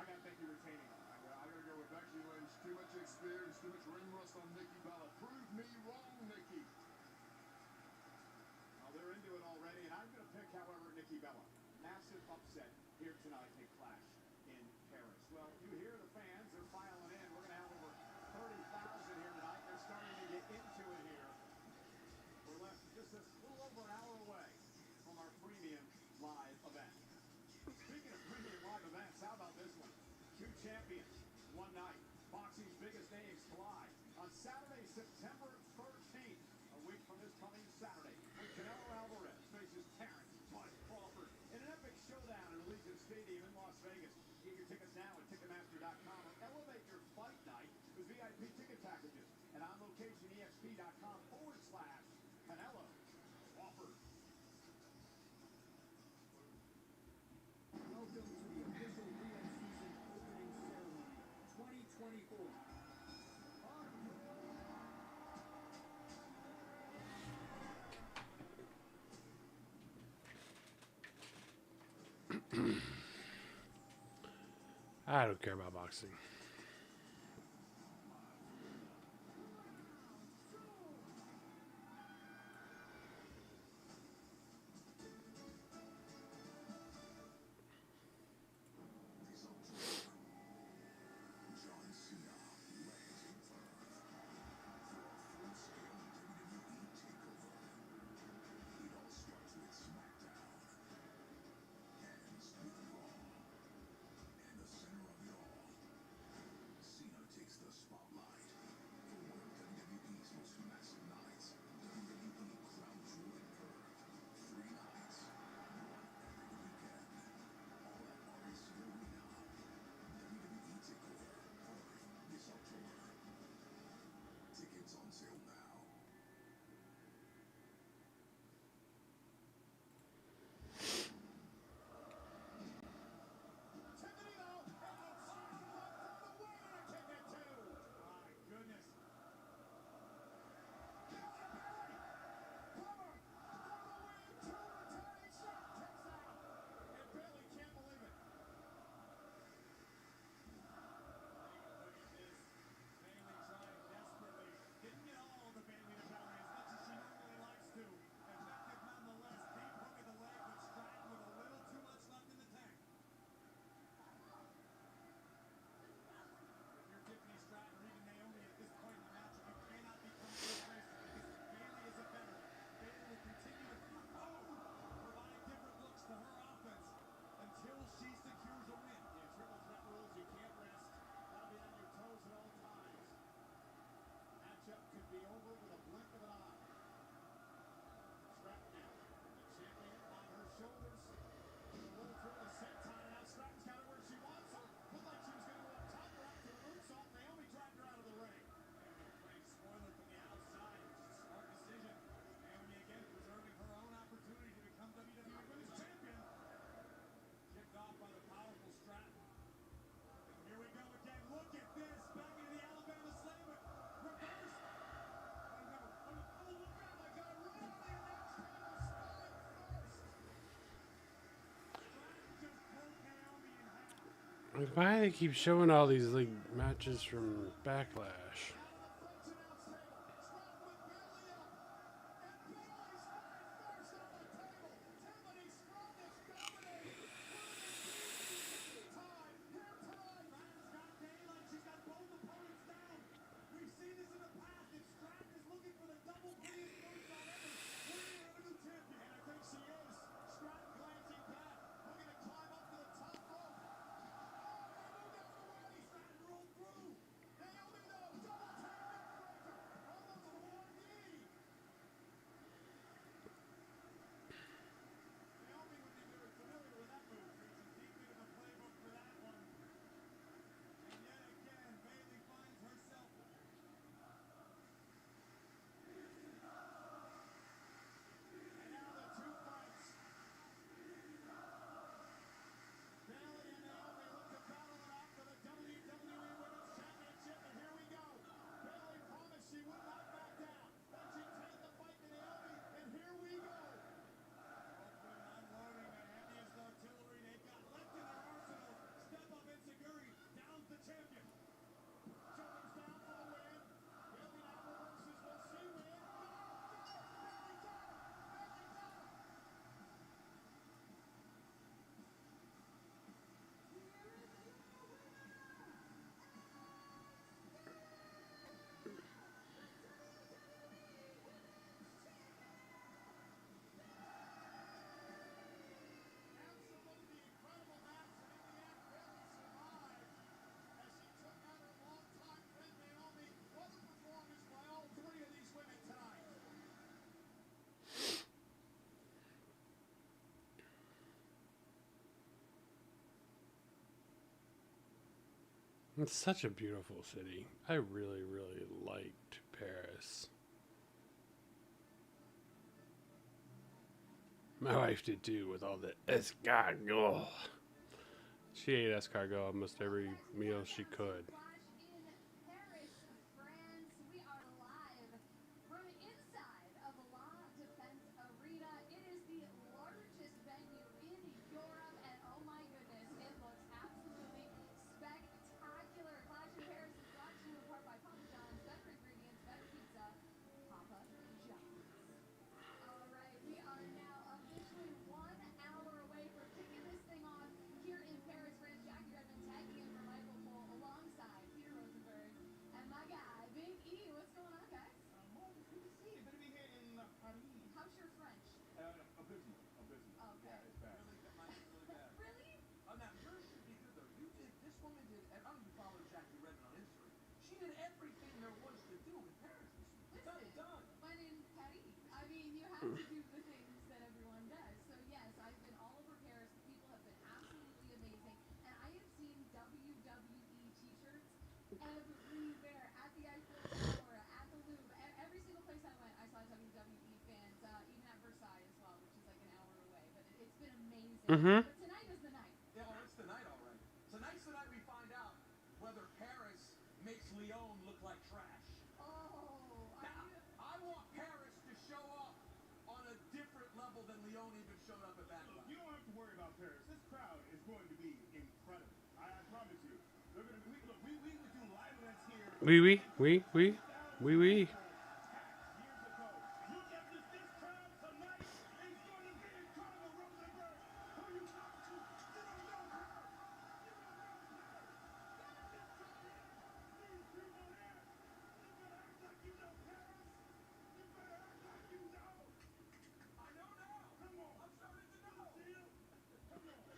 got Becky retaining. I gotta go with Becky Lynch. Too much experience, too much ring rust on Nikki Bella. Prove me wrong, Nikki. Well, they're into it already, and I'm going to pick, however, Nikki Bella. Massive upset here tonight in Clash in Paris. Well, you hear the fans, they're filing in. We're going to have over 30,000 here tonight. They're starting to get into it here. We're left just a little over an hour away from our premium live event. Speaking of premium live events, how about this one? 2 champions, one night. Boxing's biggest names collide on Saturday, September 13th, a week from this coming Saturday, when Canelo Alvarez faces Terrence Bud Crawford in an epic showdown at Allegiant Stadium in Las Vegas. Get your tickets now at Ticketmaster.com or elevate your fight night with VIP ticket packages and on location EXP.com/Canelo Crawford. Welcome to the official Rio season opening ceremony 2024. I don't care about boxing. John Cena lands in Perth for a full-scale WWE takeover. It all starts with SmackDown, ends with Raw, and the center of it all, Why do they keep showing all these like matches from Backlash? It's such a beautiful city. I really, really liked Paris. My wife did too, with all the escargot. She ate escargot almost every meal she could. Flash in Paris, France. We are live from inside of La Defense Arena. It is the largest venue in Europe, and oh my goodness, it looks absolutely spectacular. Flash in Paris is brought to you in part by Papa John's, better ingredients, better pizza. Papa John's. All right, we are now officially 1 hour away from kicking this thing off here in Paris, France. Jackie Redmond tagging in for Michael Cole alongside Peter Rosenberg and my guy, Big E. What's going on, guys? Well, it's good to see you. Good to be here in Paris. How's your French? Abysmal. Okay. Yeah, it's bad. Really, mine's really bad. Really? Now yours should be good though. You did. This woman did. I don't even follow Jackie Redmond on Instagram. She did everything there was to do in Paris this week. Done. But in Paris, I mean, you have to do the things that everyone does. So yes, I've been all over Paris. The people have been absolutely amazing, and I have seen WWE T-shirts everywhere at the Eiffel Tower, at the Louvre, every single place I went. I saw WWE fans, even at Versailles as well, which is like an hour away. But it's been amazing. Mm-hmm. But tonight is the night. Yeah, well, it's the night, all right. Tonight's the night we find out whether Paris makes Lyon look like trash. Oh, Now, I want Paris to show up on a different level than Lyon even showed up at Backlash. You don't have to worry about Paris. This crowd is going to be incredible. I promise you. They're going to be. Look, we would do live events here. Oui. Years ago. Look at this crowd tonight. It's going to be incredible, Rosenberg. Who you talk to? You don't know her. These people here. You better act like you know Paris. You better act like you know. I know now. Come on. I'm starting to know. See you? Come on.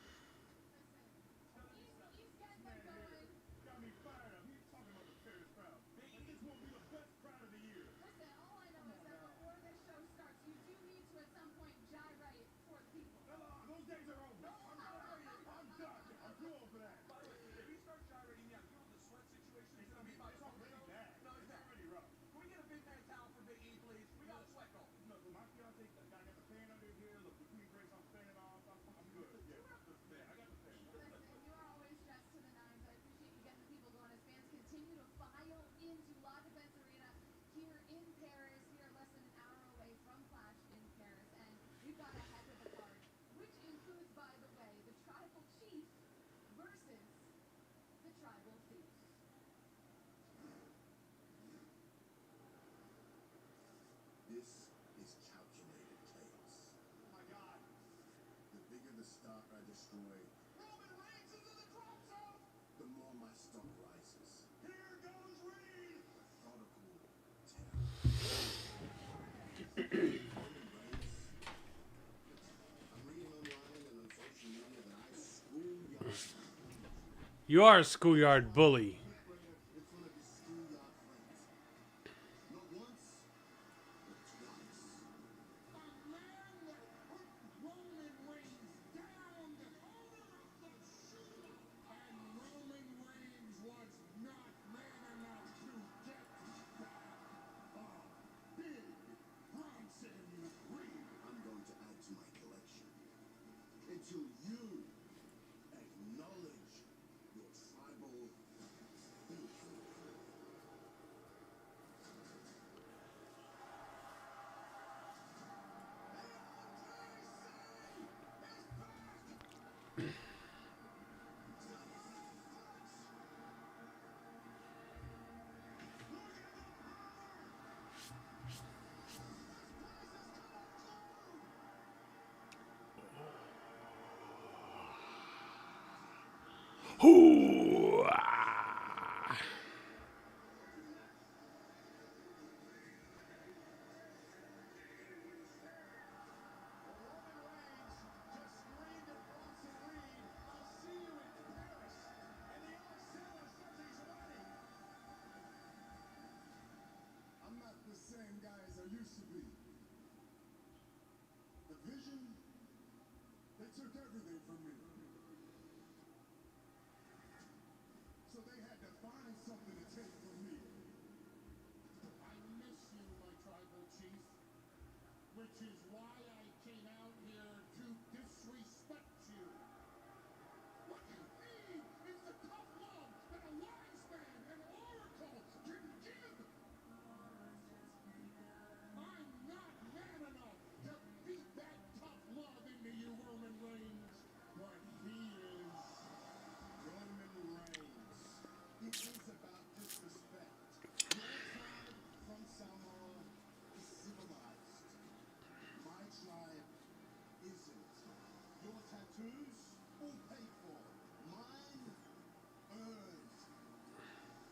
He's getting Man them here going. got me fired up. He's talking about the Paris crowd. And this won't be the best crowd of the year. Listen, all I know is that before this show starts, you do need to at some point gyrate for the people. Those days are over. I'm done. I'm too old for that. By the way, if he starts gyrating now, you know the sweat situation is going to be by It's already bad. No, it's bad. already rough. Can we get a big man towel for Big E, please? We got a sweat going. Look, my fiance got the fan under here. Look, between breaks, I'm fanning off. I'm good. Yeah, I got the fan. Listen, you are always dressed to the nines. I appreciate you getting the people going as fans continue to file into La Defense Arena here in Paris. We are less than an hour away from Flash in Paris, and we've got a heck of a card, which includes, by the way, the Tribal Chief versus destroy, Roman Reigns is in the drop zone. the more my stock rises. Here goes Reigns. Methodical terror. Roman Reigns. I'm reading online and on social media that I schoolyard You are a schoolyard bully. in front of his schoolyard friends. Not once, but twice. A man that put Roman Reigns down, the owner of the Sheena. And Roman Reigns was not man enough to get back up. Big Bronson Reed. I'm going to add to my collection until you acknowledge your tribal thief. Hoo! I'm not the same guy as I used to be. The vision, they took everything from me. So they had to find something to take from me. I miss you, my tribal chief, which is why I came out here to disrespect you. What you need is the tough love that a wise man, an oracle, can give. I'm not man enough to beat that tough love into you, Roman Reigns, but he is. Roman Reigns. It is about disrespect. Your tribe from Samoa is civilized. My tribe isn't. Your tattoos, all paid for. Mine, earned.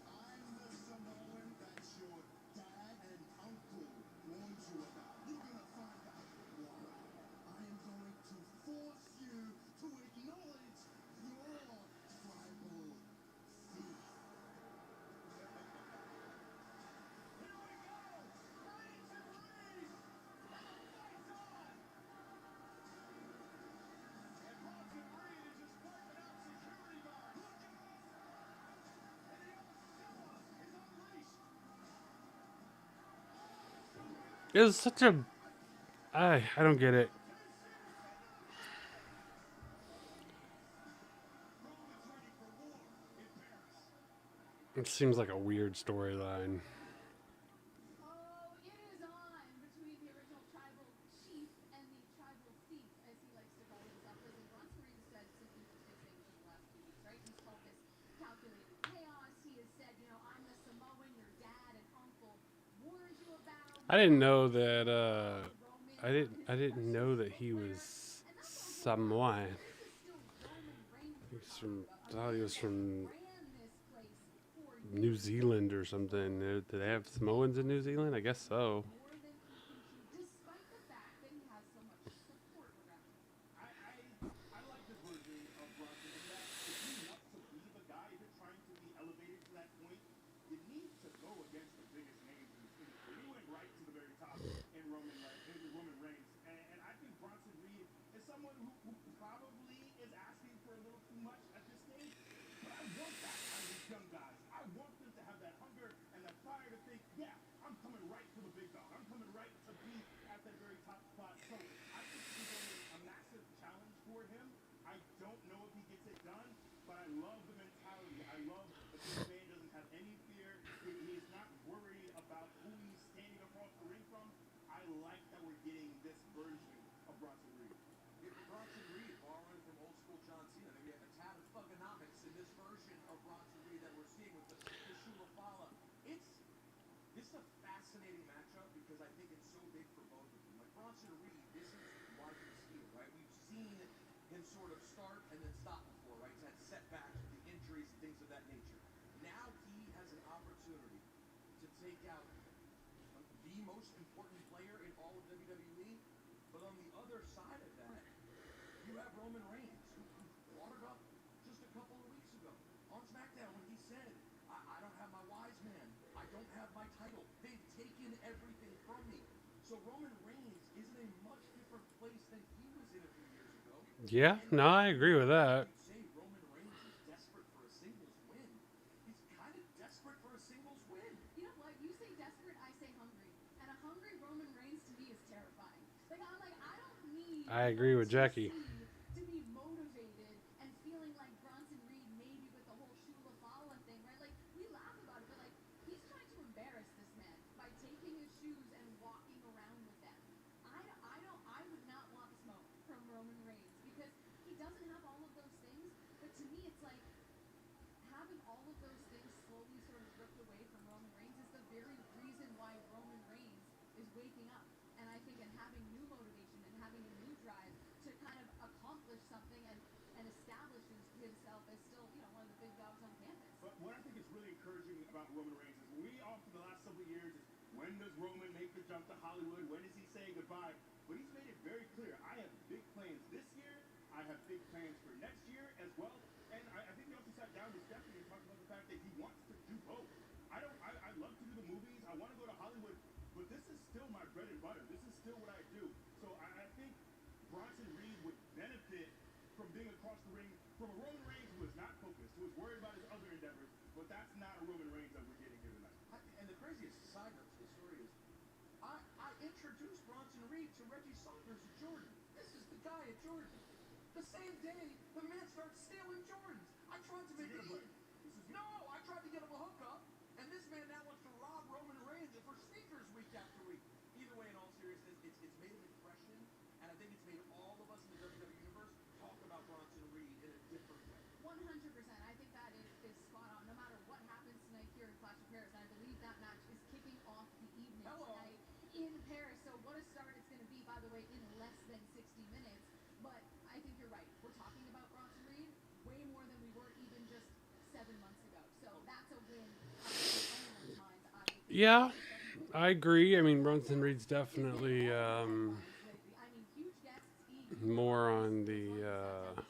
I'm the Samoan that your dad and uncle warned you about. You're gonna find out why. I am going to force you to acknowledge your tribal thief. It was such a. I don't get it. It seems like a weird storyline. Oh, it is on between the original tribal chief and the tribal thief, as he likes to call himself. Listen, Bronson Reed has said some interesting things in the last few weeks, right? He's called this calculated chaos. He has said, you know, I'm the Samoan your dad and uncle warned you about. I didn't know that. Roman I didn't know that he was Samoan. This is still Roman Reigns. He's from. I thought he was from Ran this place for New Zealand or something. Do they have Samoans in New Zealand? I guess so. more than he can chew, despite the fact that he has so much support around him. I like this version of Bronson in that if you want to be the guy, if you're trying to be elevated to that point, you need to go against the biggest names in this industry. He went right to the very top in Roman Reigns. And I think Bronson Reed is someone who probably is asking for a little too much at this stage. But I want that out of these young guys. I want them to have that hunger and that fire to think, yeah, I'm coming right for the big dog. I'm coming right to be at that very top spot. So I think this is a massive challenge for him. I don't know if he gets it done, but I love the mentality. I love that this man doesn't have any fear. He's not worried about who he's standing across the ring from. I like that we're getting this version of Bronson Reed. Bronson Reed borrowing from old school John Cena. Maybe a tad of thugonomics in this version of Bronson Reed that we're seeing with the Shula Fala. This is a fascinating matchup because I think it's so big for both of them. Like Bronson Reed, this is Martin Steele, right? We've seen him can sort of start and then stop before, right? He's had setbacks with the injuries and things of that nature. Now he has an opportunity to take out the most important player in all of WWE. But on the other side of that, you have Roman Reigns, who brought it up just a couple of weeks ago on SmackDown when he said, I don't have my wise man. I don't have my title. They've taken everything from me. So Roman Reigns is in a much different place than he was in a few years ago. Yeah, no, I agree with that. You'd say Roman Reigns is desperate for a singles win. He's kind of desperate for a singles win. You know what? You say desperate, I say hungry. And a hungry Roman Reigns to me is terrifying. Like, I'm like, I don't need I agree with Jackie. to be motivated and feeling like Bronson Reed maybe with the whole Shula Fala thing, right? Like, we laugh about it, but like, he's trying to embarrass this man by taking his shoes and walking around with them. I would not want smoke from Roman Reigns because he doesn't have all of those things. But to me, it's like having all of those things slowly sort of ripped away from Roman Reigns is the very reason why Roman Reigns is waking up. And I think in having new motivation and having a new drive to kind of accomplish something and establish himself as still, one of the big dogs on campus. But what I think is really encouraging about Roman Reigns is we often the last several years is when does Roman make the jump to Hollywood? When does he say goodbye? But he's made it very clear. I have big plans this year. I have big plans for next year as well. And I think he also sat down with Stephanie and talked about the fact that he wants to do both. I love to do the movies. I want to go to Hollywood. But this is still my bread and butter. This is still what I do. So I think Bronson Reed would benefit from being across the ring from a Roman Reigns who is not focused, who is worried about his other endeavors. But that's not a Roman Reigns that we're getting here tonight. And the craziest side note to the story is I introduced Bronson Reed to Reggie Saunders at Jordan. This is the guy at Jordan. The same day, the man starts stealing Jordans. I tried to make it No, I tried to get him a hookup, and this man now wants to rob Roman Reigns for sneakers week after week. Either way, in all seriousness, it's made an impression, and I think it's made all of us in the WWE universe talk about Bronson Reed in a different way. 100%. I think that is spot on. No matter what happens tonight here in Clash of Paris, and I believe that match is kicking off the evening tonight in Paris. So what a start it's going to be, by the way, in less than 60 minutes. But I think you're right. We're talking about Bronson Reed way more than we were even just 7 months ago. So that's a win on anyone's minds, I would think. Yeah, I agree. I mean, Bronson Reed's definitely I mean, huge guests each. more on the.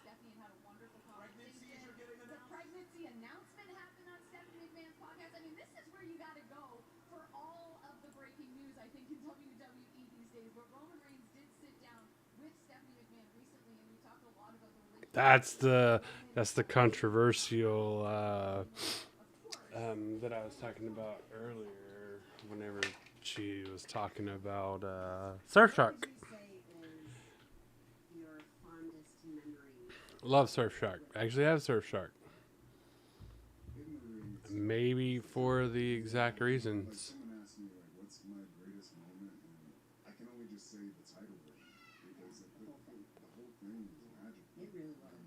Stephanie had a wonderful conversation. The pregnancy announcement happened on Stephanie McMahon's podcast. I mean, this is where you got to go for all of the breaking news, I think, in WWE these days. But Roman Reigns did sit down with Stephanie McMahon recently, and we talked a lot about the relationship. That's the controversial that I was talking about earlier. Whenever she was talking about Surfshark. What would you say is your fondest memory? Love Surfshark. Actually, I have Surfshark. In the ring, Maybe for the exact like reasons. someone asked me, like, what's my greatest moment, and I can only just say the title reign, because the whole thing was magical. It really was.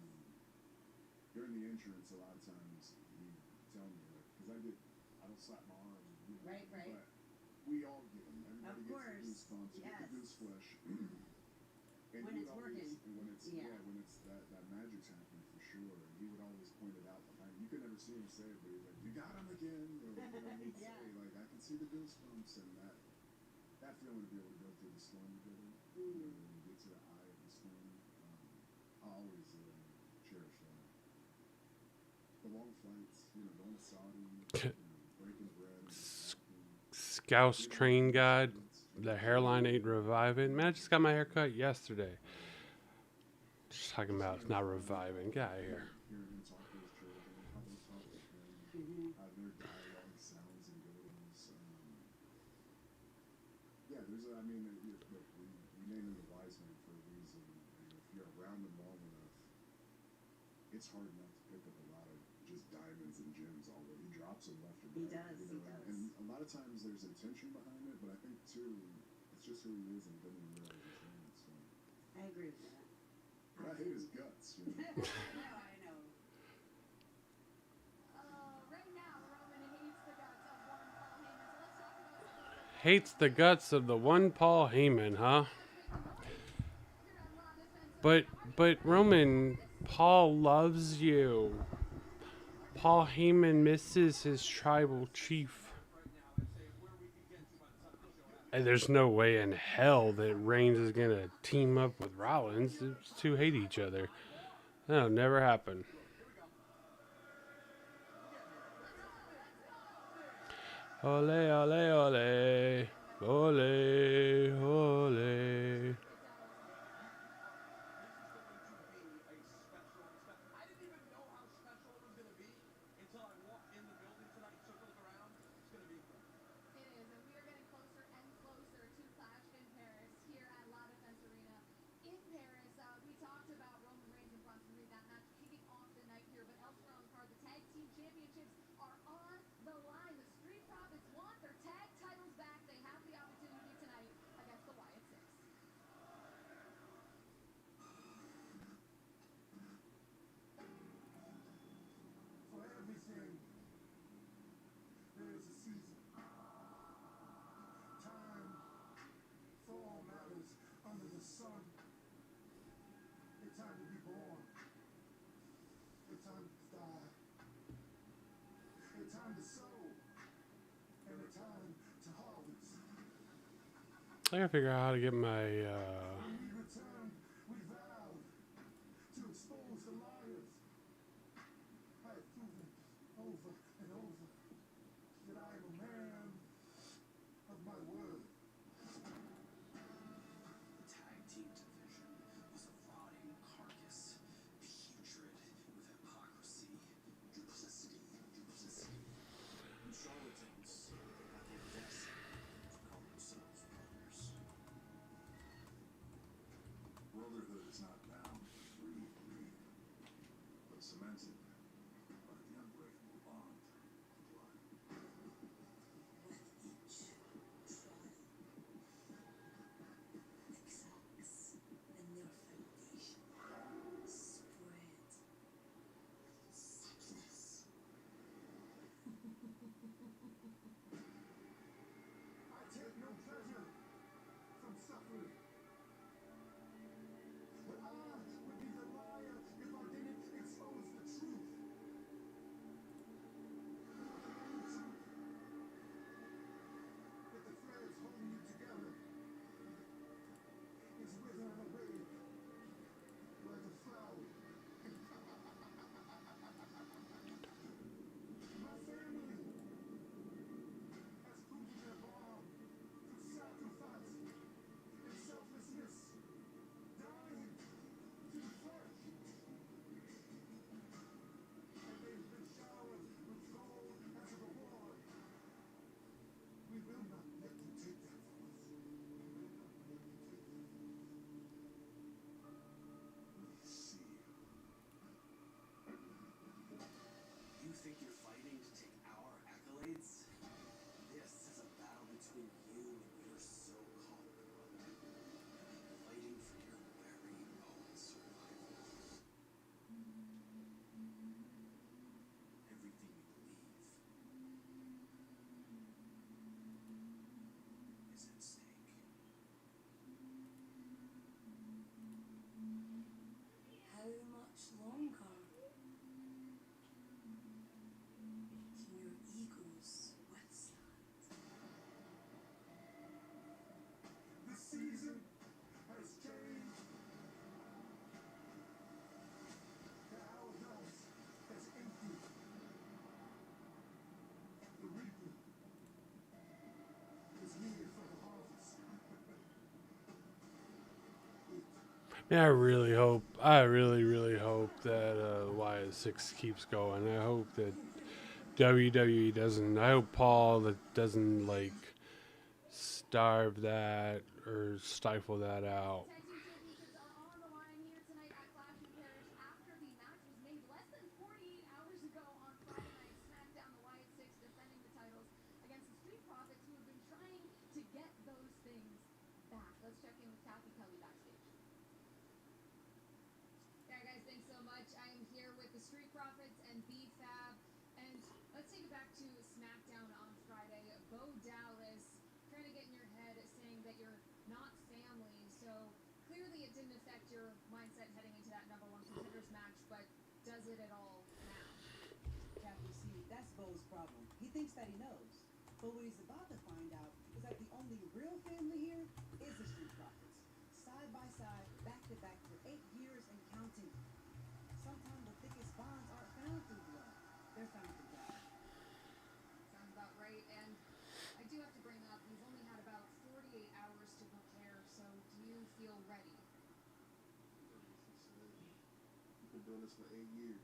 During the entrance, a lot of times he'd tell me, like, because I don't slap my arm, Right. but we all get them. Everybody Of gets course, the goosebumps, you get the yes. goose flesh. And When he it's would always, working. when it's Yeah. when it's that magic's happening for sure. And he would always point it out behind. You could never see him say it, but he's like, "You got him again." Or whatever he'd Yeah. say, like, "I can see the goosebumps," and that feeling to be able to go through the storm together, Mm. and get to the eye of the storm. I always cherish that. The long flights, going to Saudi, breaking bread. Scouse Train Guide. The hairline ain't reviving. Man, I just got my hair cut yesterday. Just talking about it's not reviving. Get out of here. Hearing him talk to his children, how they talk with him, how their dialogue sounds and goes. Yeah, look, we name him the wise man for a reason. And if you're around him long enough, it's hard not to pick up a lot of just diamonds and gems, although he drops them left and He right. does, he does. And a lot of times there's intention behind it, but I think, too, it's just who he is and doesn't even realize his name. So. I agree with that. But I hate his guts, I know. Right now, Roman hates the guts of one Paul Heyman. So let's talk about Hates the guts of the one Paul Heyman, huh? here on Raw Defense But Roman, Paul loves you. Paul Heyman misses his tribal chief. And there's no way in hell that Reigns is going to team up with Rollins. These two hate each other. That'll never happen. Ole, ole, ole. Ole, ole. I didn't even know how special it was going to be until I walked in the building tonight and took a look around. It's going to be incredible. It is, and we are getting closer and closer to Clash in Paris here at La Defense Arena in Paris. We talked about Roman Reigns and Braun Strowman, that match kicking off the night here, but elsewhere on the card, the tag team championships are on the line. The Street Profits want their tag titles back. They have the opportunity tonight against the Wyatt Six. For everything, there is a season. Time for all matters under the sun. A time to be born. A time to die. A time to sow. And a time to harvest. I gotta figure out how to get my. When we return, we vow to expose the liars. I have proven over and over that I am a man of my word. The tag team division was a rotting carcass, putrid with hypocrisy, duplicity. And charlatans had the audacity to call themselves brothers. Brotherhood is not bound to free greed, but cemented by the unbreakable bond of blood. With each trial, exacts a new foundation, spread sickness. I take no pleasure from suffering. But I would be the liar if I didn't expose the truth. That the threads holding you together is withering away like a flower. My family has proven their bond through sacrifice and selflessness, dying to the flesh. And they've been showered with gold as a reward. We will not let them take that from us. We see. You think you're fighting to take our accolades? This is a battle between you and your so-called brother. Fighting for your very own survival. Everything you believe is at stake. How much longer can your egos withstand? The season has changed. The hourglass has emptied. The reaper is needed for the harvest. Man, I really hope that Wyatt 6 keeps going. I hope that WWE doesn't. I hope Paul that doesn't like starve that or stifle that out. Tag team championships are on the line here tonight at Clash in Paris after the match was made less than 48 hours ago on Friday night. SmackDown, the Wyatt Six defending the titles against the Street Profits, who have been trying to get those things back. Let's check in with Kathy Kelly backstage. Yeah, guys, thanks so much. I am here with the Street Profits and B-Fab. And let's take it back to SmackDown on Friday. Bo Dallas trying to get in your head saying that you're not family. So clearly it didn't affect your mindset Bo's problem. He thinks that he knows. But what he's about to find out is that the only real family here is the Street Profits. Side by side, back to back for 8 years and counting. Sometimes the thickest bonds aren't found through blood. They're found through God. Sounds about right. And I do have to bring up, he's only had about 48 hours to prepare, so do you feel ready? You've been doing this for 8 years.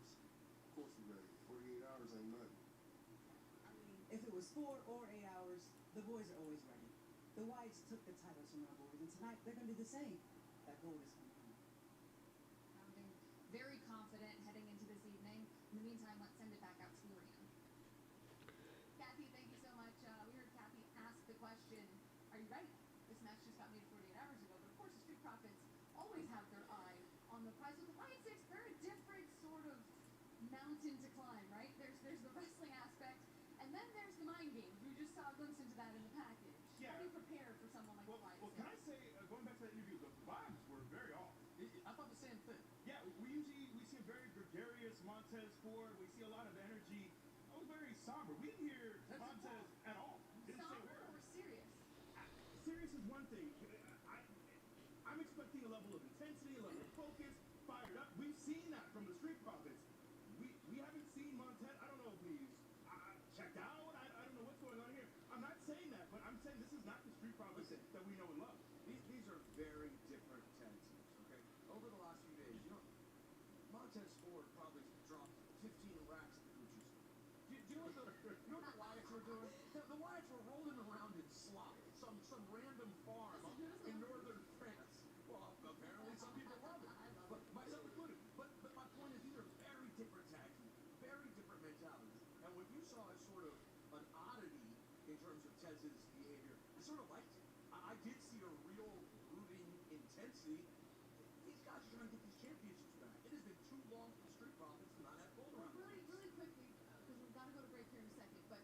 Of course we're ready. 48 hours ain't nothing. I mean, if it was 4 or 8 hours, the boys are always ready. The Wyatts took the titles from our boys, and tonight they're going to do the same. That gold is coming home. Sounding very confident heading into this evening. In the meantime, let's send it back out to Lorian. Kathy, thank you so much. We heard Kathy ask the question, are you ready? This match just got made 48 hours ago, but of course the Street Profits always have their eye on the prize. With the Wyatt Six, they're a different sort of mountain to climb, right? There's the wrestling aspect, and then there's the mind games. We just saw a glimpse into that in the package. Yeah. How do you prepare for someone like the Wyatt Well, Six? can I say, going back to that interview, the vibes were very off. I thought the same thing. Yeah, we see a very gregarious Montez Ford. We see a lot of energy. It was very somber. We didn't hear Montez at all. Didn't say a Somber word. or serious? Serious is one thing. I'm expecting a level of intensity, a level of focus, fired up. We've seen that from the Street Profits. We haven't seen Montez. I don't know if he's checked out. I don't know what's going on here. I'm not saying that, but I'm saying this is not the Street Profits that we know and love. These are very different tag teams, okay? Over the last few days, Montez Ford probably dropped 15 racks at the Gucci store. Do you know what the Wyatts were doing? The Wyatts were rolling around in slop, some random farm up in northern France. Well, apparently some people love it, but myself included. But my point is, these are very different tag teams, very different mentalities. And what you saw as sort of an oddity in terms of Tez's behavior, I sort of liked it. I did see a real brooding intensity. These guys are trying to get these championships back. It has been too long for the Street Profits to not have gold Well, around. really quickly, because we've got to go to break here in a second, but,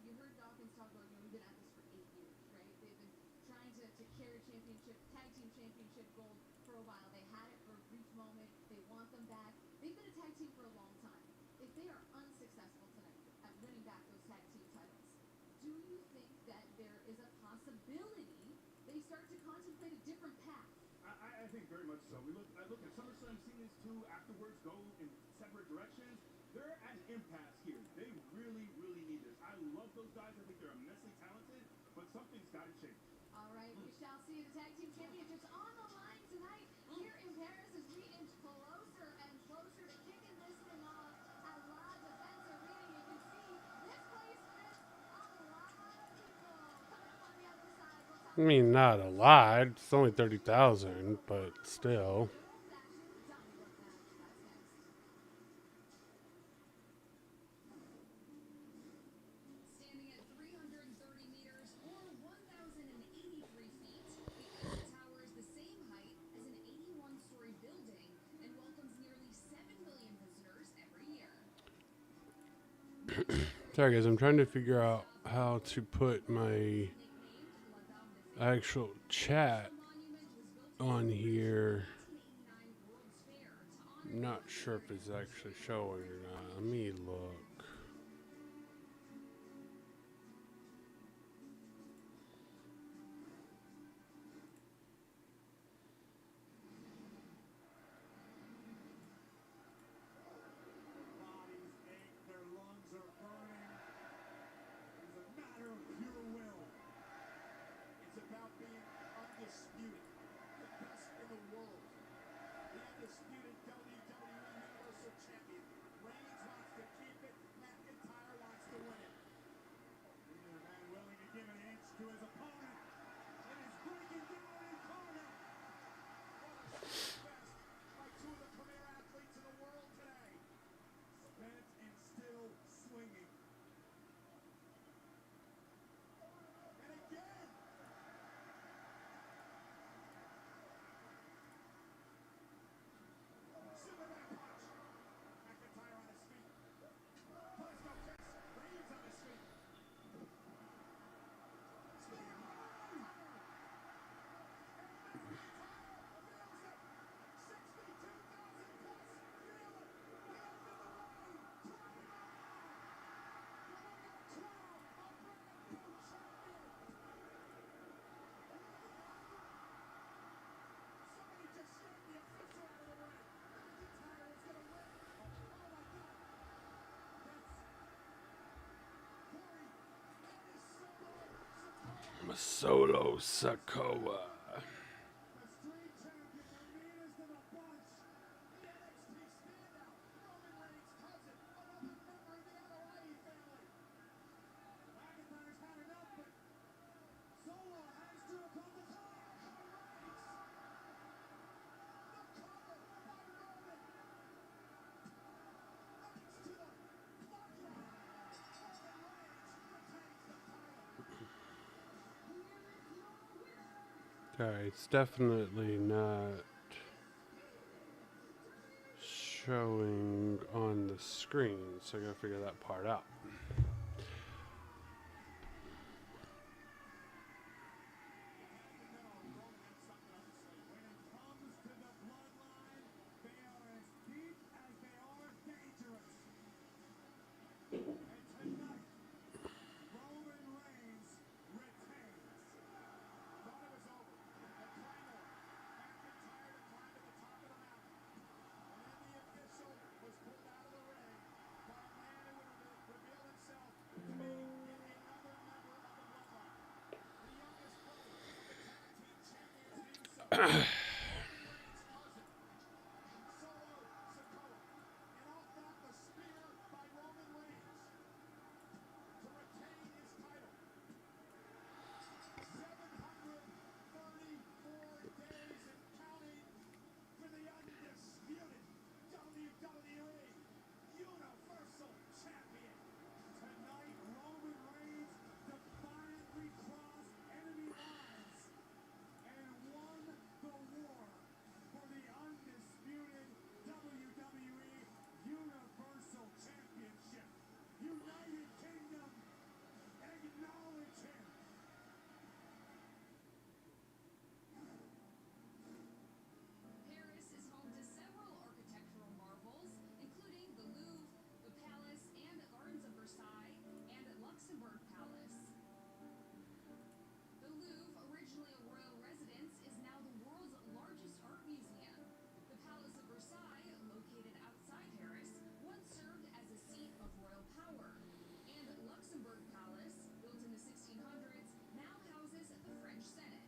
you heard Dawkins talk about, we've been at this for 8 years, right? They've been trying to carry tag team championship gold for a while. They had it for a brief moment. They want them back. They've been a tag team for a long time. If they are unsuccessful tonight at winning back those tag team titles, do you think that there is a possibility they start to contemplate a different path? I think very much so. I look at SummerSlam, seen these two afterwards go in separate directions. They're at an impasse here. They really, really need this. I love those guys. I think they're immensely talented, but something's got to change. All right, we shall see the tag team championships on the line tonight here in Paris as we inch closer and closer to kicking this thing off at La Defense Arena. You can see this place fits a lot of people. Coming up on the other side, we'll talk I mean, not a lot. It's only 30,000, but still. Donnybrook match. That's next. Standing at 330 meters or 1,083 feet, the Eiffel Tower is the same height as an 81-story building and welcomes nearly 7 million visitors every year. Sorry, guys. I'm trying to figure out how to put my actual chat on here. I'm not sure if it's actually showing or not. Let me look. Bodies ache, their lungs are burning. It is a matter of pure will. It's about being undisputed, the best in the world. The undisputed WWE Universal Champion. Reigns wants to keep it, Solo Sikoa. The street champion, the meanest of the bunch. The NXT standout, Roman Reigns' cousin, another member of the Alloy family. McIntyre's had enough, but Solo has to come to top. The cover by Roman. Reigns to the bloodline. Roman Reigns retains the title. Alright, it's definitely not showing on the screen, so I gotta figure that part out. When it comes to the bloodline, they are as deep as they are dangerous. And tonight, Roman Reigns retains. Thought it was over. The Claymore. McIntyre to climb to the top of the mountain. And then the official was pulled out of the ring by a man who would reveal himself to be yet another member of the bloodline. The youngest brother of the tag team champions, the Usos. Roman Reigns' cousin, Solo Sikoa. And off got the spear by Roman Reigns to retain his title. 734 days and counting for the undisputed WWE Universal Champion. Tonight, Roman Reigns defiantly crossed enemy lines and won the war for the undisputed WWE Universal Championship. United Kingdom, acknowledge him. Paris is home to several architectural marvels, including the Louvre, the Palace and Gardens of Versailles, and Luxembourg Palace. The Louvre, originally a royal residence, is now the world's largest art museum. The Palace of Versailles, located outside Paris, once served as a seat of royal power. And Luxembourg Palace, built in the 1600s, now houses the French Senate.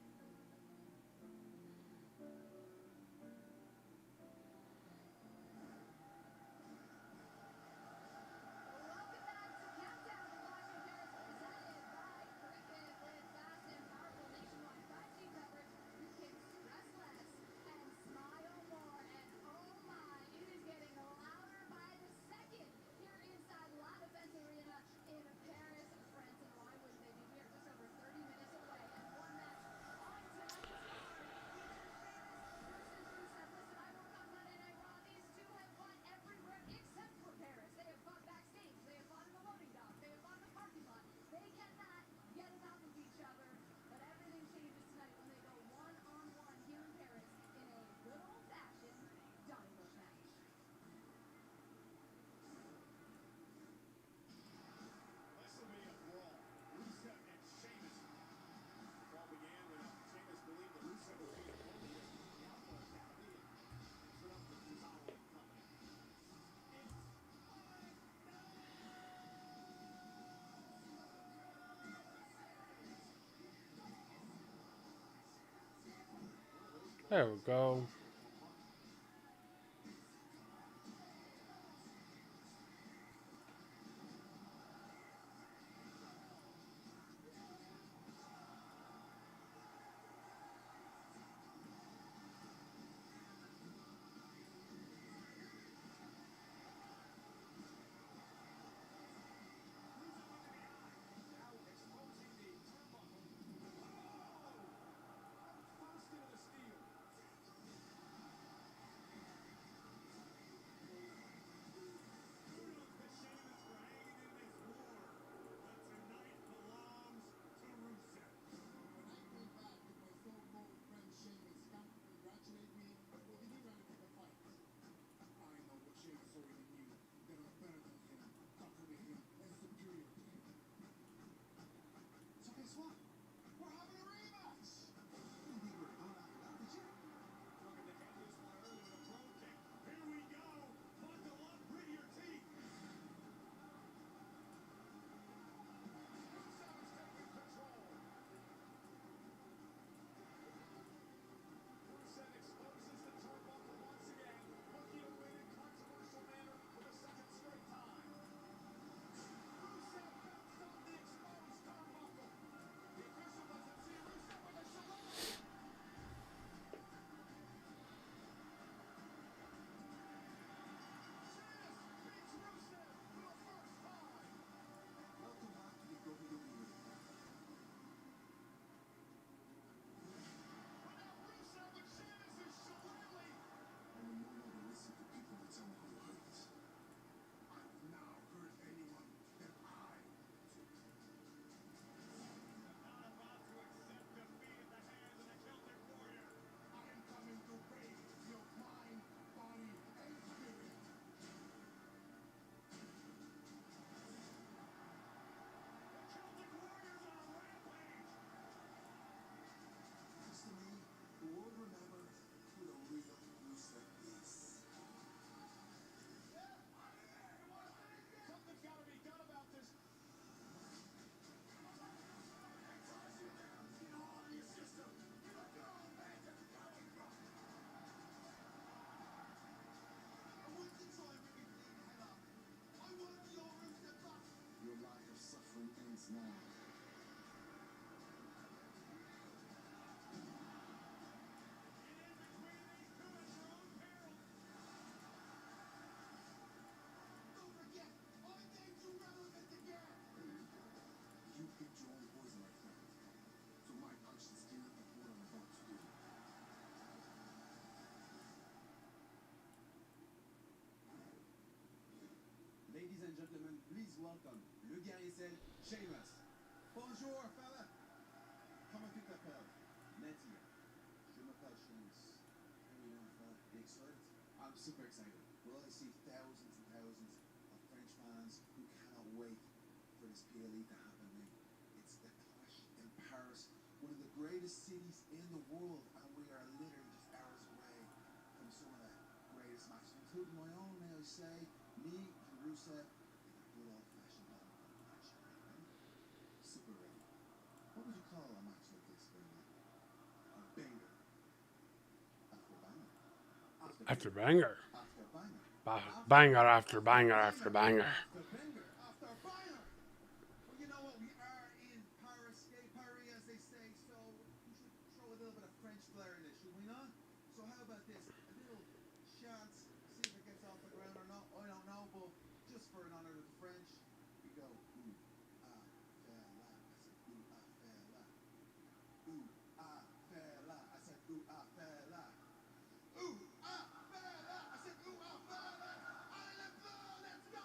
Welcome back to Countdown to Watch in Paris, presented by Cricket. With fast and powerful nationwide 5G coverage, you can stress less and smile more. And oh my, it is getting louder by the second here inside La Defense Arena in Paris, France. And why wouldn't they be? We are just over 30 minutes away, and one match on tonight's card features Sheamus versus Rusev. Listen, I woke up Monday Night Raw. These two have fought everywhere except for Paris. They have fought backstage. They have fought in the loading dock. They have fought in the parking lot. They cannot get enough of each other. But everything changes tonight when they go one-on-one here in Paris in a good old-fashioned Donnybrook match. WrestleMania Brawl, Rusev and Sheamus. The brawl began when Sheamus believed that Rusev would be an opponent with the Outlaw Academy and stood up for Cesaro and company. There we go. Now exposing the turnbuckle. Oh! First into the steel. now. Don't forget, our names are relevant again. You picked your own poison, my friend. So my actions can affect what I'm about to do. Ladies and gentlemen, please welcome le guerrier sel, Shemus. Bonjour, fella. Comment tu t'appelles? Nadia. Je m'appelle Shemus. How you doing, fella? You excited? I'm super excited. Well, I see thousands and thousands of French fans who cannot wait for this PLE to happen, mate. It's the Clash in Paris, one of the greatest cities in the world, and we are literally just hours away from some of the greatest matches, including my own, may I say, me and Rusev in a good old-fashioned Donnybrook match. Super ready. What would you call a match like this, Banger? A banger. After banger. After banger. After banger. Banger after banger after banger. The banger after banger. Well, you know what? We are in Paris, gay Paris, as they say, so we should throw a little bit of French flair in it, should we not? So how about this? A little chance, see if it gets off the ground or not. I don't know, but just for an honor of the French, we go ooh, ah, fella. I said ooh, ah, fella. Ooh, ah, fella. I said ooh, ah, fella. Ooh, ah, fella. I said ooh, ah, fella. Allez, les bleus, let's go,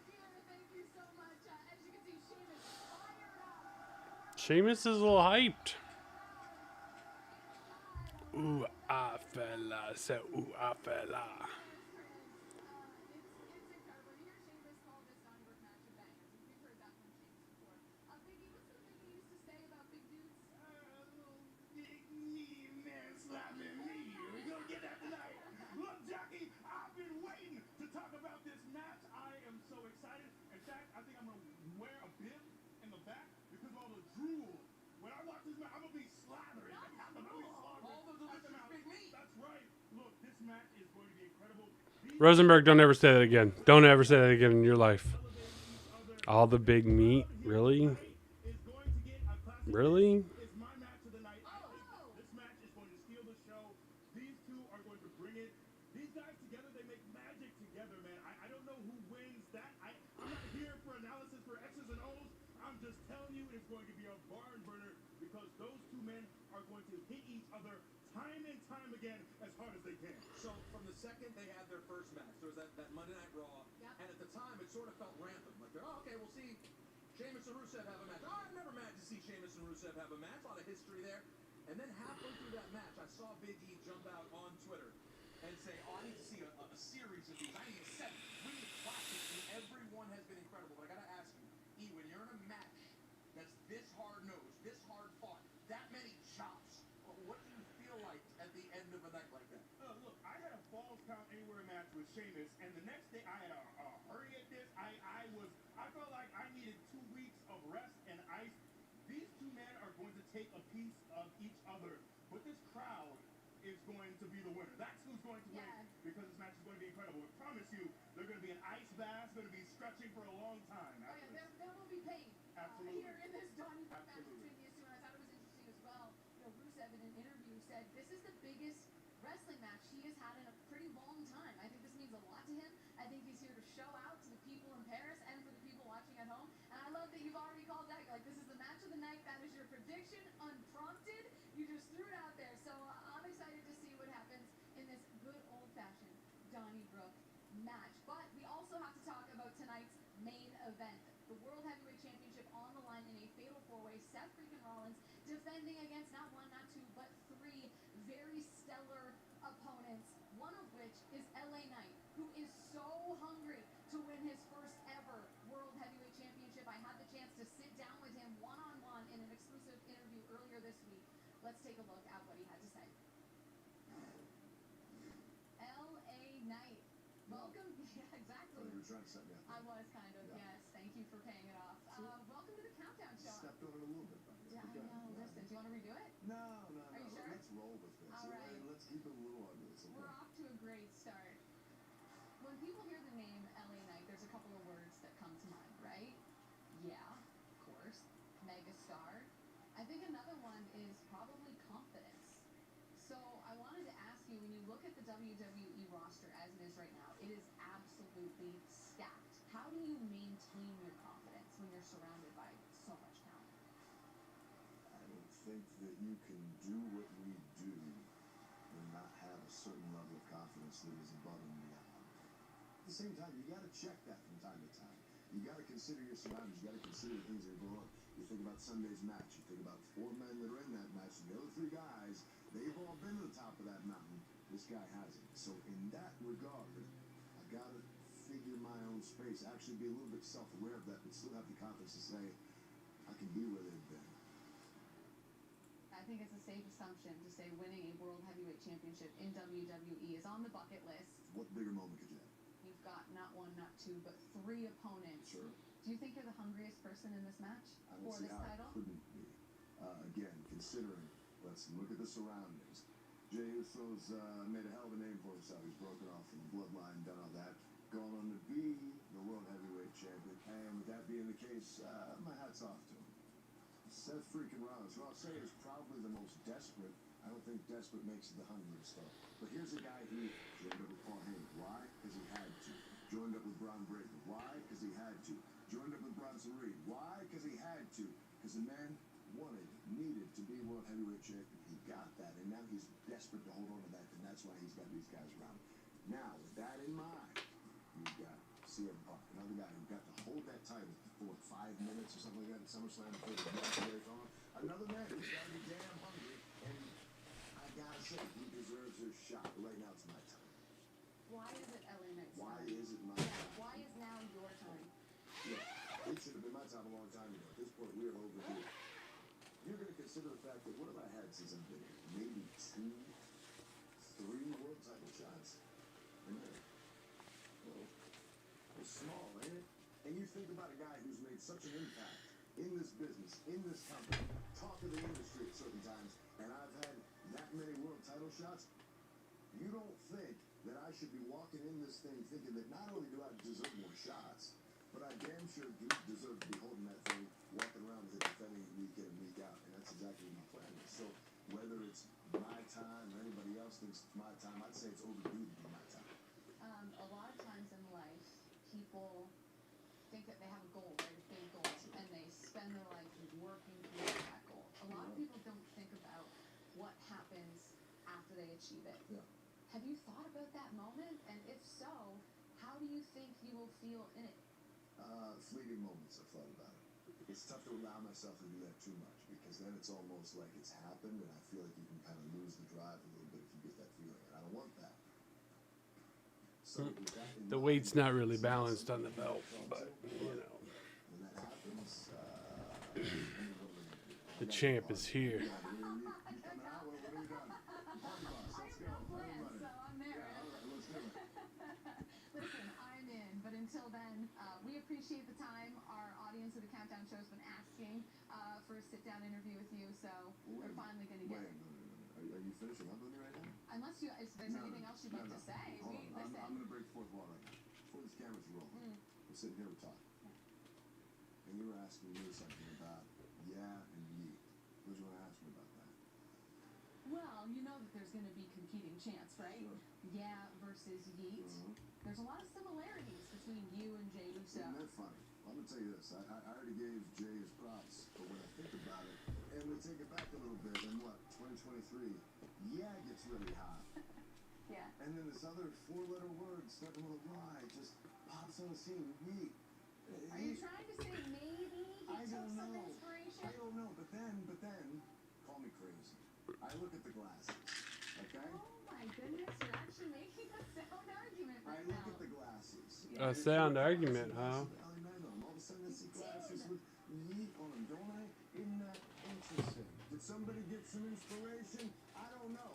Peter, thank you so much. As you can see, Sheamus fired up. Sheamus is a little hyped. Ooh, ah, fella. Say, ooh, ah, fella. It's incredible. You hear Sheamus call this Donnybrook match a banger. We've heard that from Sheamus before. Biggie, what's something you used to say about big dudes? Big mean man slapping me. We're gonna get that tonight. Look, Jackie, I've been waiting to talk about this match. I am so excited. In fact, I think I'm gonna wear a bib in the back because of all the drool. When I watch this match, I'm gonna be slathering. I'm gonna be slathering. All the at the delicious mouth. big meat. That's right. Look, this match is going to be incredible. These Rosenberg, don't ever say that again. Don't ever say that again in your life. elevating each other. All the big meat, really? Is going to get a classic. Really? It's my match of the night. I think this match is going to steal the show. These two are going to bring it. These guys together, they make magic together, man. I don't know who wins that. I'm not here for analysis for X's and O's. I'm just telling you it's going to be a barn burner because those two men are going to hit each other time and time again as hard as they can. So from the second they had their first match, there was that Monday Night Raw, and at the time it sort of felt random. Like, oh, okay, we'll see Sheamus and Rusev have a match. Oh, I'm never mad to see Sheamus and Rusev have a match. A lot of history there. And then halfway through that match, I saw Big E jump out on Twitter and say, oh, I need to see a series of these. I need a set. We need classics, and everyone has been incredible. But I got to ask you, E, when you're in a match that's this hard-nosed, this hard-fought, that many chops, what do you feel like at the end of a night like that? Look, I had a Falls Count Anywhere match with Sheamus, and the next day I had a hurry at this. I felt like I needed 2 weeks of rest and ice. These two men are going to take a piece of each other, but this crowd is going to be the winner. That's who's going to win because this match is going to be incredible. I promise you, they're going to be an ice bath, going to be stretching for a long time. Oh yeah, there will be pain Absolutely. here in this Donnybrook match Absolutely. between these two, and I thought it was interesting as well. Rusev in an interview said this is the biggest wrestling match he has had in a pretty long time. I think this means a lot to him. I think he's here to show out to the people in Paris and for the people watching at home. And I love that you've already called that. Like, this is the match of the night. That is your prediction, unprompted. You just threw it out there. So I'm excited to see what happens in this good old-fashioned Donnybrook match. But we also have to talk about tonight's main event. The World Heavyweight Championship on the line in a fatal four-way. Seth freaking Rollins defending against not one, not two, but three very stellar opponents. One of which is LA Knight, who is so hungry to win his first ever World Heavyweight Championship. I had the chance to sit down with him one-on-one in an exclusive interview earlier this week. Let's take a look at what he had to say. LA Knight, welcome. Yeah, exactly. You were trying to set me up. I was kind of, yes. Thank you for paying it off. Welcome to the Countdown Show. Stepped on it a little bit, but Yeah, I know. Listen, do you want to redo it? No. Are you sure? Let's roll with this. All right. Let's keep it a little under this. We're off to a great start. when people hear the name LA Knight, there's a couple of words that come to mind, right? Yeah, of course. Megastar. I think another one is probably confidence. So I wanted to ask you, when you look at the WWE roster as it is right now, it is absolutely stacked. How do you maintain your confidence when you're surrounded by so much talent? I don't think that you can do what we do and not have a certain level of confidence that is above and beyond. At the same time, you got to check that from time to time. You got to consider your surroundings. You got to consider the things that are going on. You think about Sunday's match. You think about 4 men that are in that match. The other 3 guys, they've all been to the top of that mountain. This guy hasn't. So in that regard, I got to figure my own space. Actually be a little bit self-aware of that, but still have the confidence to say, I can be where they've been. I think it's a safe assumption to say winning a World Heavyweight Championship in WWE is on the bucket list. What bigger moment could you have? You've got not 1, not 2, but 3 opponents. Sure. Do you think you're the hungriest person in this match I don't for see this how title? it couldn't be. Again, considering, let's look at the surroundings. Jey Uso's made a hell of a name for himself. He's broken off from the bloodline, done all that. Gone on to be the World Heavyweight Champion. And with that being the case, my hat's off to him. Seth freaking Rollins, who I'll say is probably the most desperate. I don't think desperate makes it the hungriest, though. But here's a guy who joined up with Paul Heyman. Why? Because he had to. Joined up with Braun Breaker. Why? Because he had to. Joined up with Bronson Reed. Why? Because he had to. Because the man wanted, needed to be World Heavyweight Champion. He got that, and now he's desperate to hold on to that, and that's why he's got these guys around him. Now, with that in mind, you've got CM Punk, another guy who got to hold that title for 5 minutes or something like that at SummerSlam before the match carries on. Another man who's got to be damn hungry, and I gotta say, he deserves his shot. Right now, it's my time. Why is it LA Knight's Why time? is it my Yeah, time? why is now your time? Yeah, it should have been my time a long time ago. At this point, we are overdue. You're going to consider the fact that what have I had since I've been here? Maybe 2, 3 world title shots. And well, it's small, ain't it? And you think about a guy who's made such an impact in this business, in this company, talk of the industry at certain times, and I've had that many world title shots. You don't think that I should be walking in this thing thinking that not only do I deserve more shots, but I damn sure do deserve to be holding that thing, walking around with it, defending it week in and week out, and that's exactly what my plan is. So whether it's my time or anybody else thinks it's my time, I'd say it's overdue to be my time. A lot of times in life, people think that they have a goal, right? A big goal, and they spend their life working towards that goal. A lot of people don't think about what happens after they achieve it. Yeah. Have you thought about that moment? And if so, how do you think you will feel in it? Fleeting moments, I've thought about it. It's tough to allow myself to do that too much, because then it's almost like it's happened, and I feel like you can kind of lose the drive a little bit if you get that feeling, and I don't want that. So with that in The mind, weight's not really balanced on the belt, but you know, when that happens, the champ is here. You coming out? What are we doing? Party boss, let's go. Plans, Everybody. so I'm there. Yeah, all right, let's do it. Listen, I'm in, but until then, we appreciate the time. Our audience of the Countdown Show has been asking for a sit-down interview with you, so we're finally going to get it. Are you finishing up with me right now? Unless if there's anything else you'd like to say. Hold on. Listen. I'm going to break fourth wall right now. Before this camera's rolling, we're sitting here, we're talking. And you were asking me something about yeah and yeet. What do you want to ask me about that? Well, you know that there's going to be competing chants, right? Sure. Yeah versus yeet. There's a lot of similarities between you and Jey Uso. Isn't that funny? Well, I'm going to tell you this. I already gave Jay his props, but when I think about it, and we take it back a little bit, and what, 2023, yeah gets really hot. Yeah. And then this other 4-letter word starting with a Y just pops on the scene. Yeet. Are you trying to say maybe he I took don't some know. inspiration? I don't know. But then, call me crazy. I look at the glasses, okay? Oh my goodness, you're actually making a sound argument I right look now. at the glasses. A sound argument, huh? All of a sudden, I see glasses with yeet on them, don't I? Isn't that interesting? Did somebody get some inspiration? I don't know.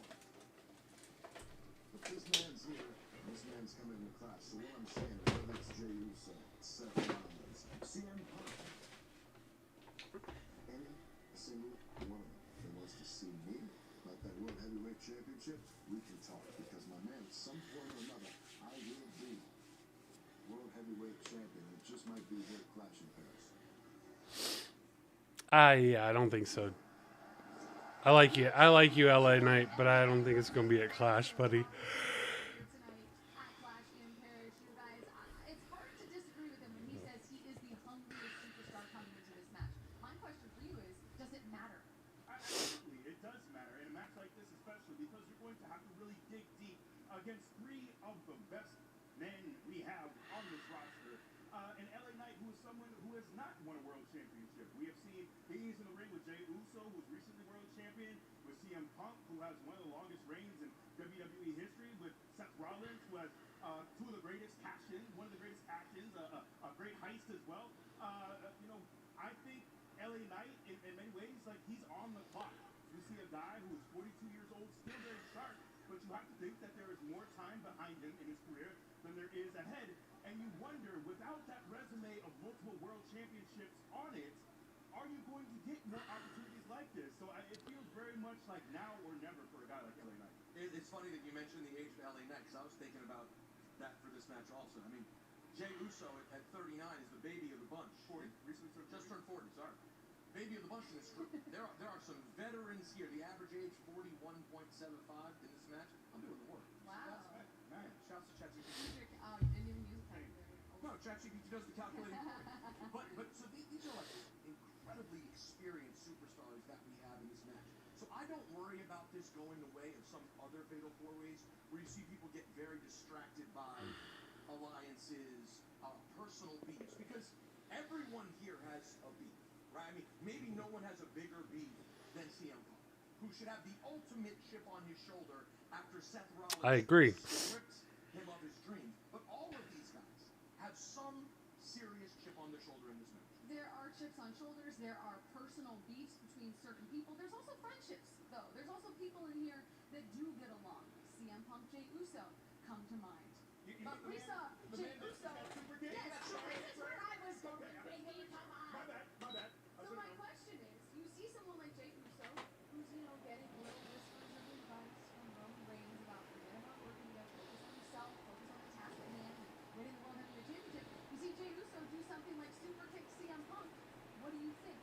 But this man's here, and this man's coming in the class. So what I'm saying, whether it's Jey Uso, Seth Rollins, CM Punk, any single one of them that wants to see me like that World Heavyweight Championship, we can talk. Because my man, at some point or another, I will be heavyweight champion. It just might be their clash in Paris. Yeah, I don't think so. I like you, LA Knight, but I don't think it's gonna be a Clash, buddy. Tonight at Clash in Paris, you guys, it's hard to disagree with him when he says he is the hungriest superstar coming into this match. My question for you is, does it matter? Absolutely, it does matter in a match like this, especially because you're going to have to really dig deep against three of the best men we have on this roster. And LA Knight, who is someone who has not won a world championship. We have seen he's in the ring with Jey Uso, who's recently world champion, with CM Punk, who has one of the longest reigns in WWE history, with Seth Rollins, who has two of the greatest cash-ins, one of the greatest cash-ins, a great heist as well. I think LA Knight, in many ways, like he's on the clock. You see a guy who is 42 years old, still very sharp, but you have to think that there is more time behind him in his career than there is ahead. And you wonder, without that resume of multiple world championships on it, are you going to get more opportunities like this? So it feels very much like now or never for a guy like LA Knight. It's funny that you mentioned the age of LA Knight, because I was thinking about that for this match also. I mean, Jey Uso at 39 is the baby of the bunch. 40, recently turned Just turned 40, sorry. Baby of the bunch in this group. There are some veterans here. The average age 41.75 in this match. I'm doing the work. Wow. Man, shouts to ChatGPT. Oh, you didn't even use a calculator. No, ChatGPT does the calculating for you. But so these are like incredibly experienced superstars that we have in this match. So I don't worry about this going the way of some other Fatal 4-Ways where you see people get very distracted by alliances, personal beefs, because everyone here has a beef, right? I mean, maybe no one has a bigger beef than CM Punk, who should have the ultimate chip on his shoulder after Seth Rollins I agree. stripped him of his dreams. But all of these guys have some serious chip on their shoulder in this match. There are chips on shoulders. There are personal beefs between certain people. There's also friendships, though. There's also people in here that do get along. CM Punk, Jey Uso come to mind. But we saw Jey Uso. Yes, this is where I was going. Baby, come on. My bad. So my question is, you see someone like Jey Uso, who's, getting little whispers of advice from Roman Reigns about forget about working together, focus on yourself, focus on the task at hand, and winning the World Heavyweight Championship. You see Jey Uso do something like super kick CM Punk. What do you think?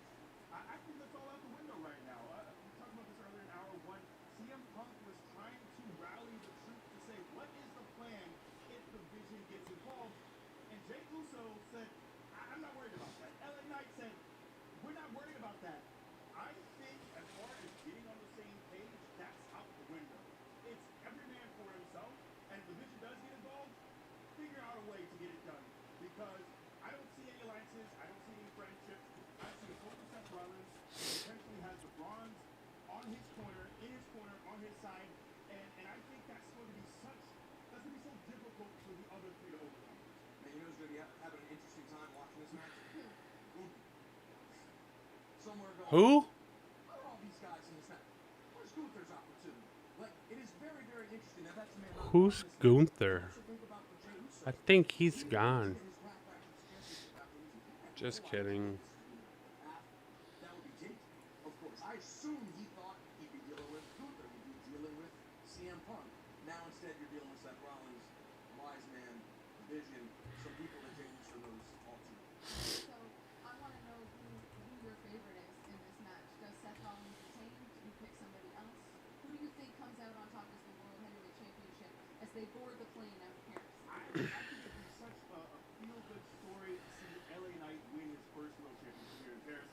I think that's all out the window right now. We talked about this earlier in hour one. CM Punk was trying to rally the troops to say, what is the plan if the Vision gets involved? And Jey Uso said, I'm not worried about that. LA Knight said, we're not worried about that. I think as far as getting on the same page, that's out the window. It's every man for himself, and if the Vision does get involved, figure out a way to get it done. Because I don't see any alliances, I don't see any friendships. I see a total Seth Rollins who potentially has the bronze on his corner, in his corner, on his side, and I think that's going to be so difficult for the other three to overcome. Man, you know who's going to be having an interesting time watching this match? Somewhere going. Who? What are all these guys in this match? Where's Gunther's opportunity? Like, it is very, very interesting. Now, that's a man not Who's on this match. Gunther? Also think about what Jey Uso I think he's did gone. in his Raw Factions Championship after losing. Just kidding. That would be Jake, of course. I assume he thought he'd be dealing with Gunther, he'd be dealing with CM Punk. Now instead you're dealing with Seth Rollins, Wise Man, Vision, some people that Jey Uso knows all too well. So I want to know who your favorite is in this match. Does Seth Rollins retain? Do you pick somebody else? Who do you think comes out on top as the World Heavyweight Championship as they board the plane out of Paris? I think it'd be such a feel-good story to see LA Knight win his first world championship here in Paris.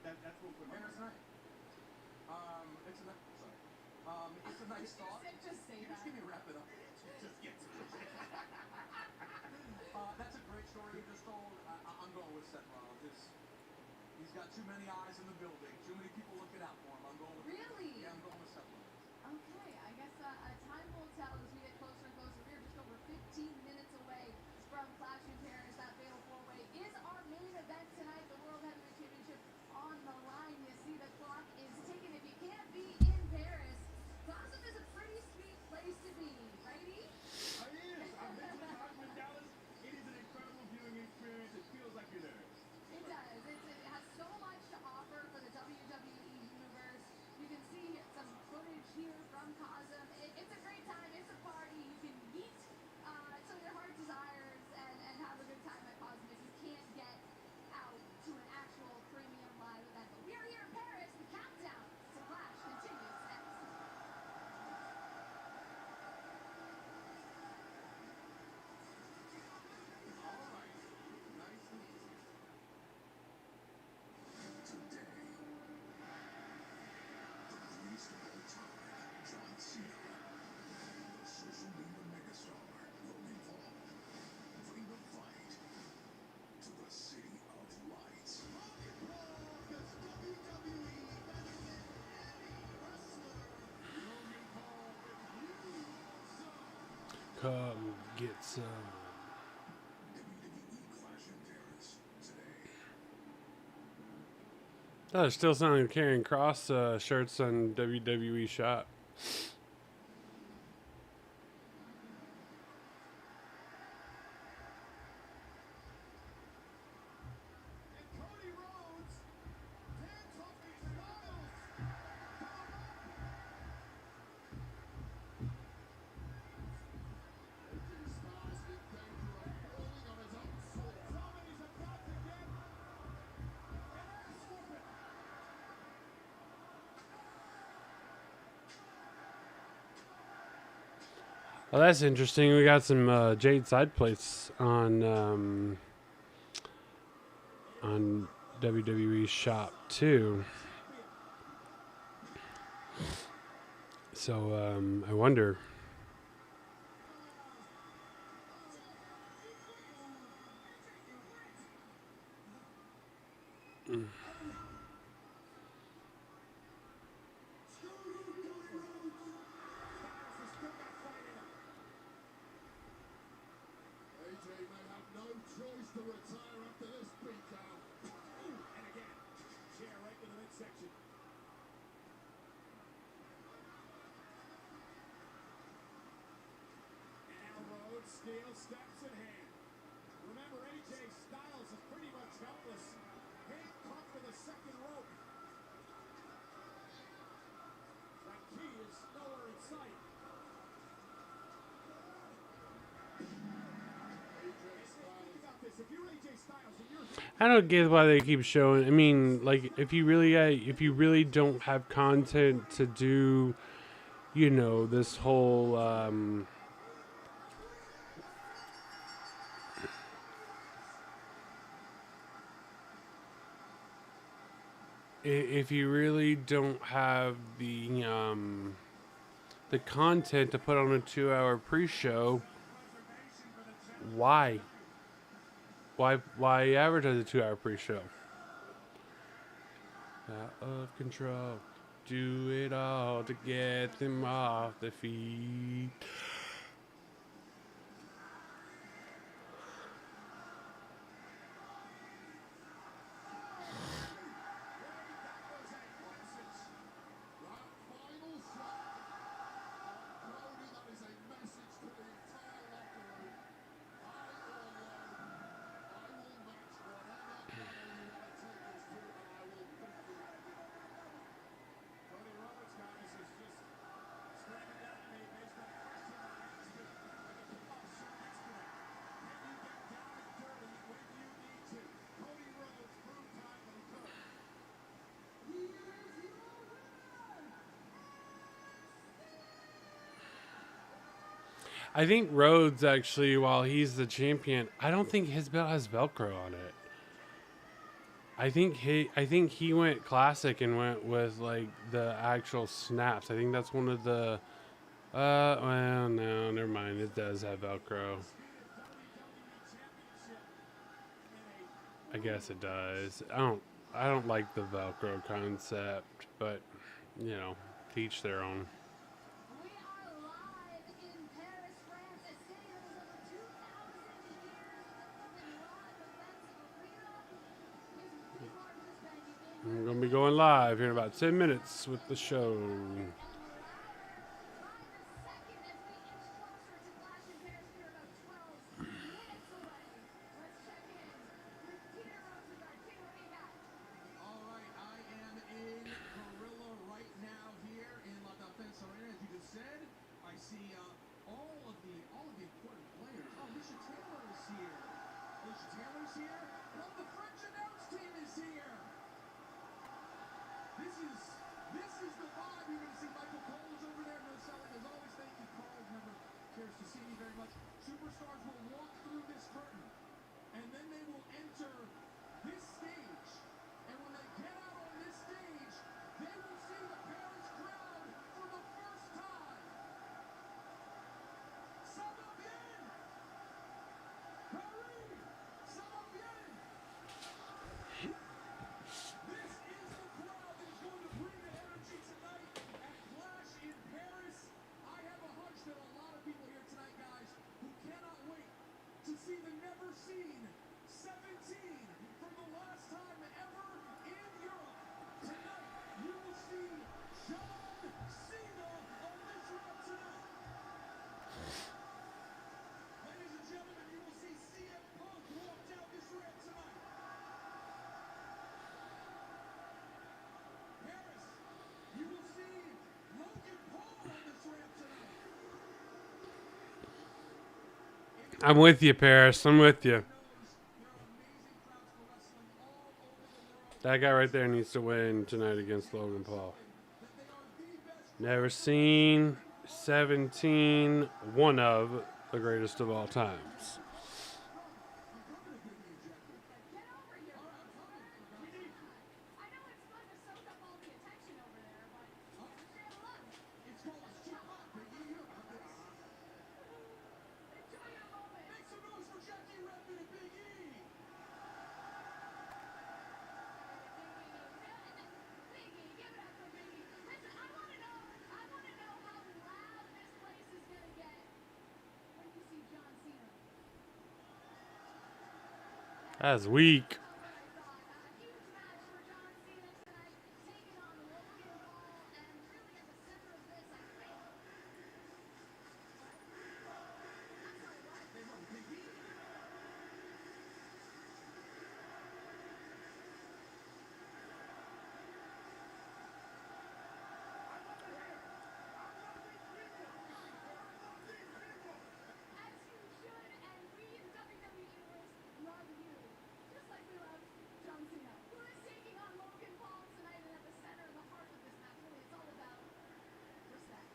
That's what we're Paris night. It's a nice. Sorry. It's a nice thought. Just say You that. just give me a wrap it up. Just get to it. That's a great story you just told. I'm going with Seth Rollins. He's got too many eyes in the building. Too many people looking out for him. I'm going with Really? Yeah, I'm going with Seth Rollins. Okay, I guess time will tell as we get closer and closer. We're just over 15 minutes away from Clash in Paris. That fatal four-way is our main event tonight. The World Heavyweight Championship on the line. You see the clock is ticking. If you can't be in Paris, Gotham is a pretty sweet place to be, righty? It is. I've been to the Gotham in Dallas. It is an incredible viewing experience. It feels like you're there. It does. It has so much to offer for the WWE universe. You can Come get some. WWE Clash in Paris today. Oh, they're still selling Karrion Kross shirts on WWE Shop. And Cody Rhodes, dance off these styles. Styles in danger of falling on his own sword. Somebody's about to get an ass whooping. Well, that's interesting. We got some Jade side plates on WWE Shop too. So I wonder. AJ may have no choice to retire after this beatdown. Ooh, and again, chair right to the midsection. And now Rhodes, steel steps in hand. Remember, AJ Styles is pretty much helpless. Handcuffed to the second rope. That key is nowhere in sight. Think about this. If you're AJ Styles and you're I don't get why they keep showing. I mean, like if you really don't have content to do, you know, this whole if you really don't have the content to put on a 2-hour pre-show, why advertise a 2-hour pre-show? Out of control, do it all to get them off their feet. Final shot. Cody, that is a message to the entire locker room. High or low, I will match whatever level you want to take this to, and I will beat you. Cody Rhodes, guys, is just screaming down at me based on a question I asked him. Like a officer next to him. Can you get down and dirty when you need to? Cody Rhodes proved time that he could. I think Rhodes actually, while he's the champion, I don't think his belt has Velcro on it. I think he went classic and went with like the actual snaps. I think that's one of the. Well, no, never mind. It does have Velcro. I guess it does. I don't like the Velcro concept, but you know, to each their own. We are live in Paris, France, a city that was over 2,000 years in live events arena. It's really hard for this venue. I'm gonna be going live here in about 10 minutes with the show. All right, I am in Gorilla right now here in La Defense Arena. As you just said, I see all of the important players. Oh, Alicia Taylor is here. Alicia Taylor's here. Well, the French announce team is here. This is the vibe. You're going to see Michael Cole's over there. No selling as always. Thank you, Cole. Never cares to see me very much. Superstars will walk through this curtain, and then they will enter this stage. And when they get out on this stage, they will see the Paris crowd for the first time. Ça va bien? Paris! Ça va bien? This is the crowd that is going to bring the energy tonight at I'm with you, Paris. I'm with you. That guy right there needs to win tonight against Logan Paul. Never seen 17, one of the greatest of all times. Get over here, Roseman. I know it's fun to soak up all the attention over there, but stand alone. Enjoy your moment. Make some noise for Jackie Redmond and Big E. Biggie, give it up for Biggie. Listen, I want to know how loud this place is going to get when you see John Cena. That's weak. Huge match for John Cena tonight, taking on Logan Paul, and really at the center of this, I think. As you should, and we in the WWE universe love you, just like we love John Cena. Who is taking on Logan Paul tonight, and at the center and the heart of this match, really, it's all about respect.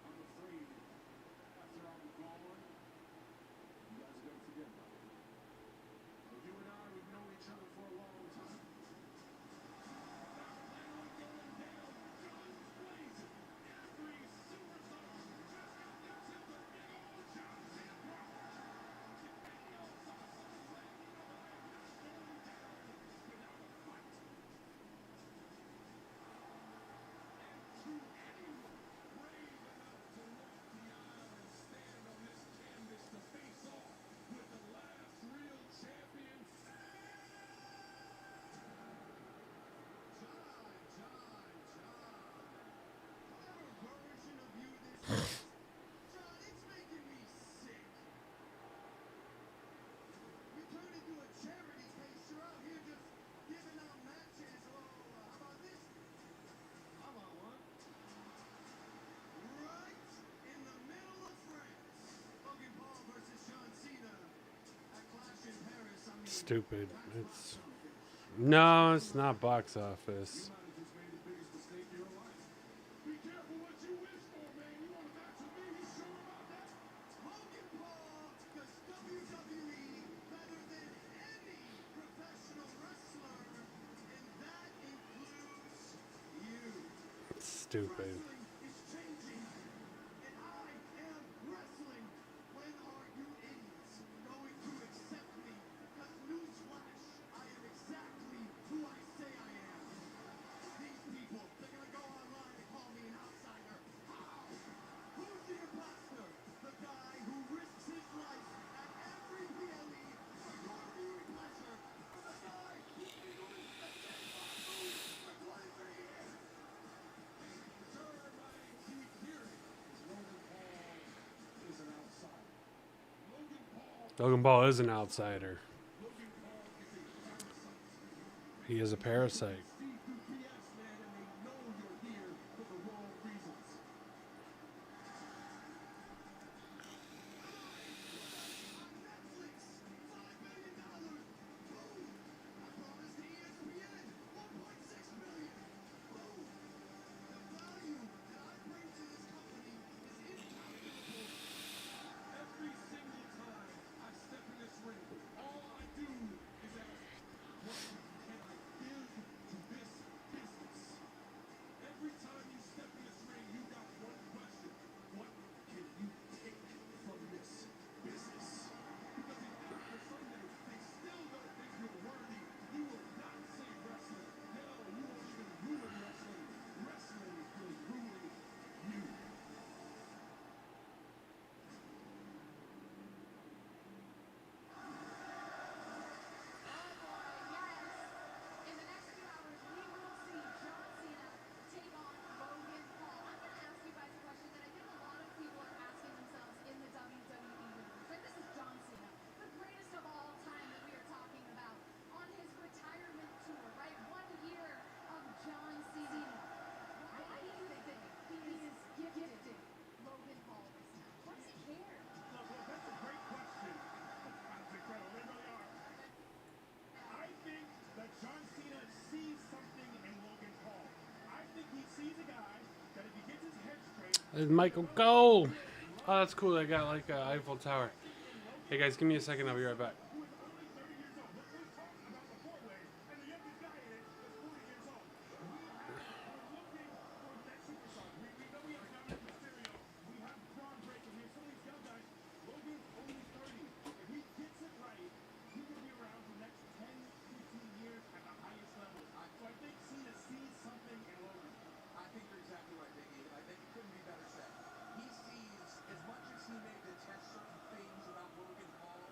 I'm afraid after I'm gone, you guys are gonna forget about me. But you and I, we've known each other for a long time. Stupid. No, it's not box office. Be careful what you wish for, man. You want to match with me? You sure about that? Logan Paul, does WWE better than any professional wrestler, and that includes you. Stupid. Wrestling is changing, and I am wrestling. When are you idiots going to accept me? Because newsflash, I am exactly who I say I am. These people, they're gonna go online and call me an outsider. How? Who's the imposter? The guy who risks his life at every PLE for your viewing pleasure. Or the guy who's been doing the same move for 23 years. Sure, everybody keep hearing. Logan Paul is an outsider. Logan Paul is an outsider. He is a parasite. Steve do BS, man, and they know you're here for the wrong reasons. Netflix, $5 million. Boom. I promised ESPN $1.6 million. Boom. The value that I bring to this company is incalculable. Every single time I step in this ring, all I do is ask, what can I give to There's Michael Cole. Oh, that's cool. They got like an Eiffel Tower. Hey guys, give me a second. I'll be right back. I think you're exactly right, Biggie. I think it couldn't be better said. He sees, as much as he may detest certain things about Logan Paul,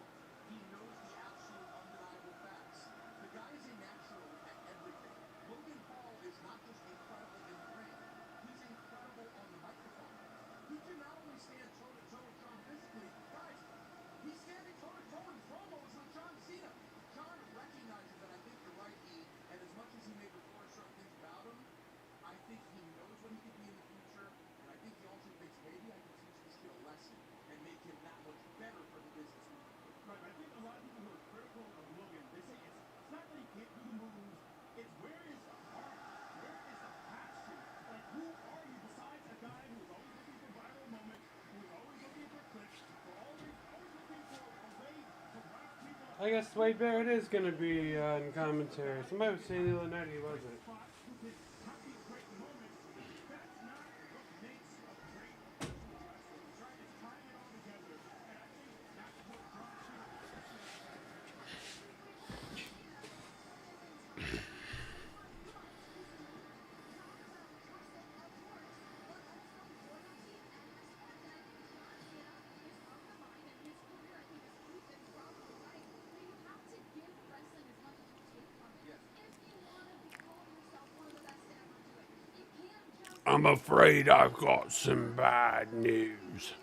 he knows the absolute undeniable facts. The guy is a natural at everything. Logan Paul is not just incredible in the ring, he's incredible on the microphone. He can not only stand toe-to-toe with John physically, guys, he's standing toe-to-toe in promos with John Cena. John recognizes that. I think you're right, E, and as much as he may record certain things about him, I think he knows what he could be in the future, and I think he also thinks maybe I can teach this kid a lesson and make him that much better for the business moving forward. Right, I think a lot of people who are critical of Logan, they say it's not that he can't do the moves, it's where is the heart, where is the passion? Like, who are you besides a guy who is always looking for viral moments, who is always looking for clicks, for always looking for a way to rock people up? I guess Wade Barrett is going to be in commentary. Somebody was saying the other night he wasn't. With his happy, great moments, that's not what makes a great professional wrestler. It's right, it's tying it all together, and I think that's what John Cena I'm afraid I've got some bad news.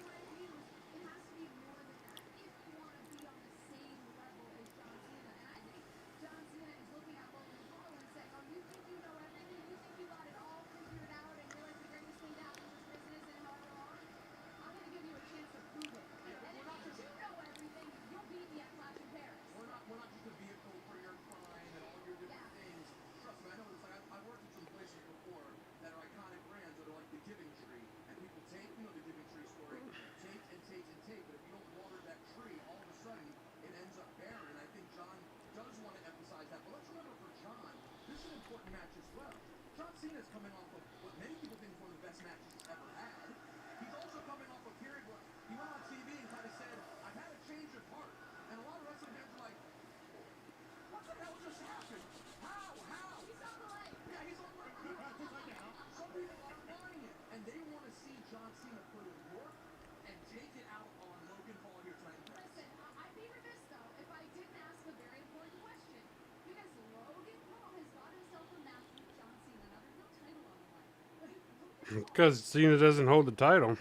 We're not just a vehicle for your crime and all your different things. Trust me, I know it's like I've worked at some places before that are iconic brands that are like the Giving Tree, and people take, you know, the Giving Tree story, take and take and take, but if you don't water that tree, all of a sudden it ends up barren. I think John does want to emphasize that, but let's remember for John, this is an important match as well. John Cena is coming off of what many people think is one of the best matches he's ever had. He's also coming off a period where he went on TV and kind of said, I've had a change of heart. And a lot of wrestling fans are like, what the hell just happened? How? Yeah, he's on the line. Some people aren't buying it, and they want to see John Cena put in work and take it out on Logan Paul here tonight. Listen, I'd be remiss though if I didn't ask a very important question. Because Logan Paul has got himself a match with John Cena. Now there's no title on the line. Because Cena doesn't hold the title.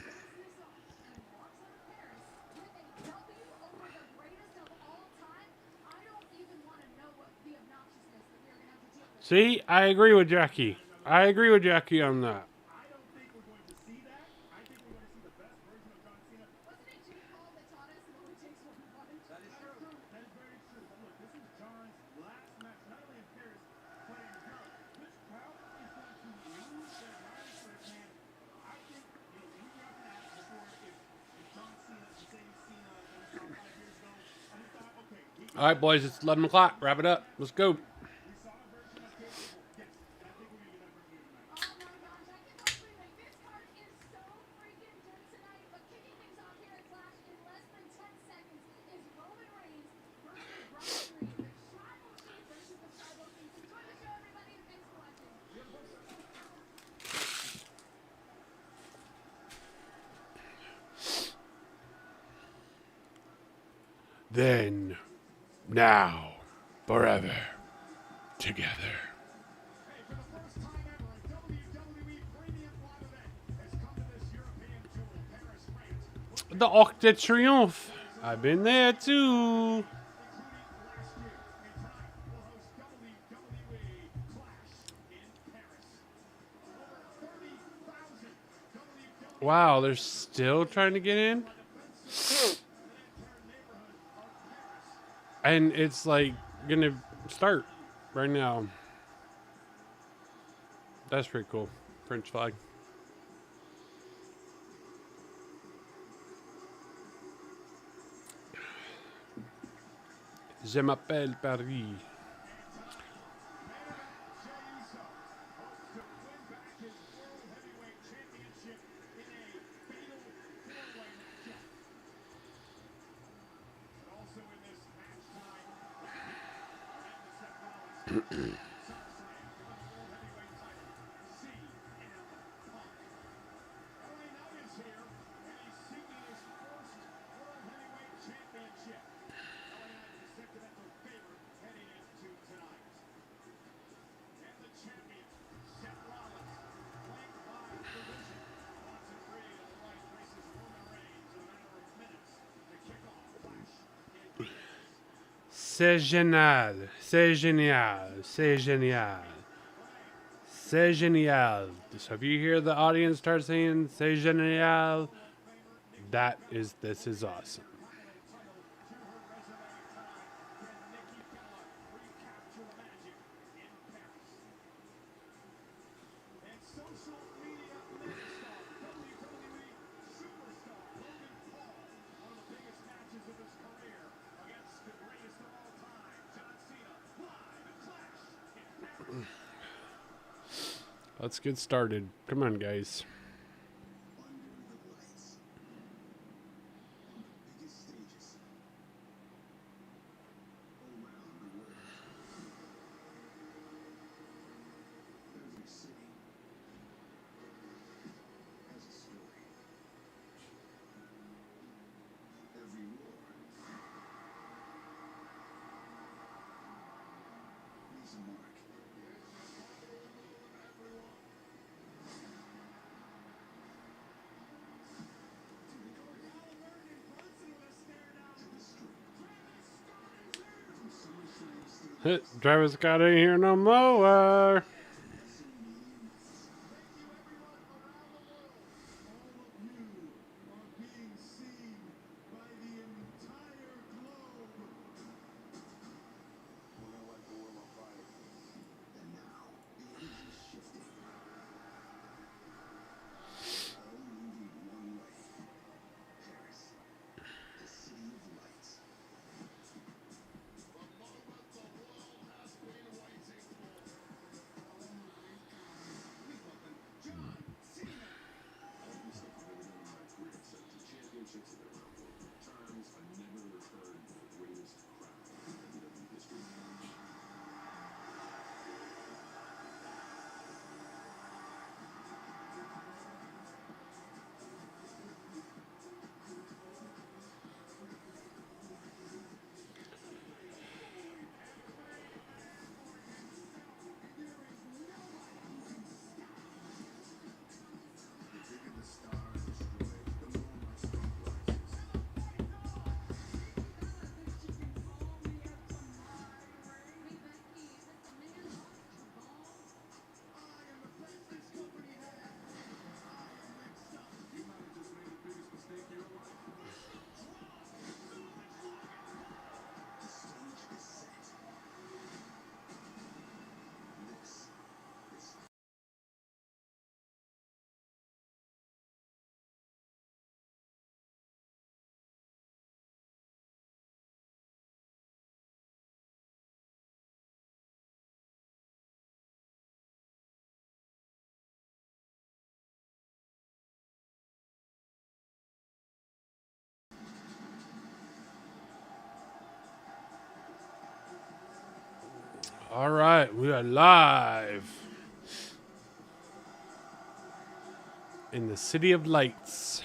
See, I agree with Jackie. I agree with Jackie on that. I don't think we're going to see that. I think we're going to see the best version of John Cena. Wasn't it Jake Paul that taught us it only takes one punch? That is true. That is very true. But look, this is John's last match, not only in Paris, but in Europe. This crowd is going to lose their minds for this man. I think, you know, we were up and asked before if John Cena, the same Cena that we saw 5 years ago, and we thought, okay, All right, boys, it's 11 o'clock. Wrap it up. Let's go. we saw a version of Cable. Yes, and I think we're going to get that version here tonight. Oh my gosh, I cannot believe it. This card is so freaking good tonight. But kicking things off here at Clash in less than 10 seconds is Roman Reigns versus Brian Reed. The Tribal Chief versus the Tribal Chief. Enjoy the show, everybody, and thanks for watching. Then, now, forever, together. Hey, for the first time ever, a WWE premium live event has come to this European jewel, Paris, France. The Arc de Triomphe. I've been there too. Including last year. And tonight we'll host WWE Clash in Paris. Over 30,000 WWE Wow, they're still trying to get in? And it's like gonna start right now. That's pretty cool. French flag. Je m'appelle Paris. C'est génial, c'est génial, c'est génial, c'est génial. So if you hear the audience start saying "c'est génial," this is awesome. Let's get started. Come on, guys. Under the lights. On the biggest stages. Around the world. Every city has a story. Every war leaves a mark. Travis Scott ain't here no more. All right, we are live in the City of Lights.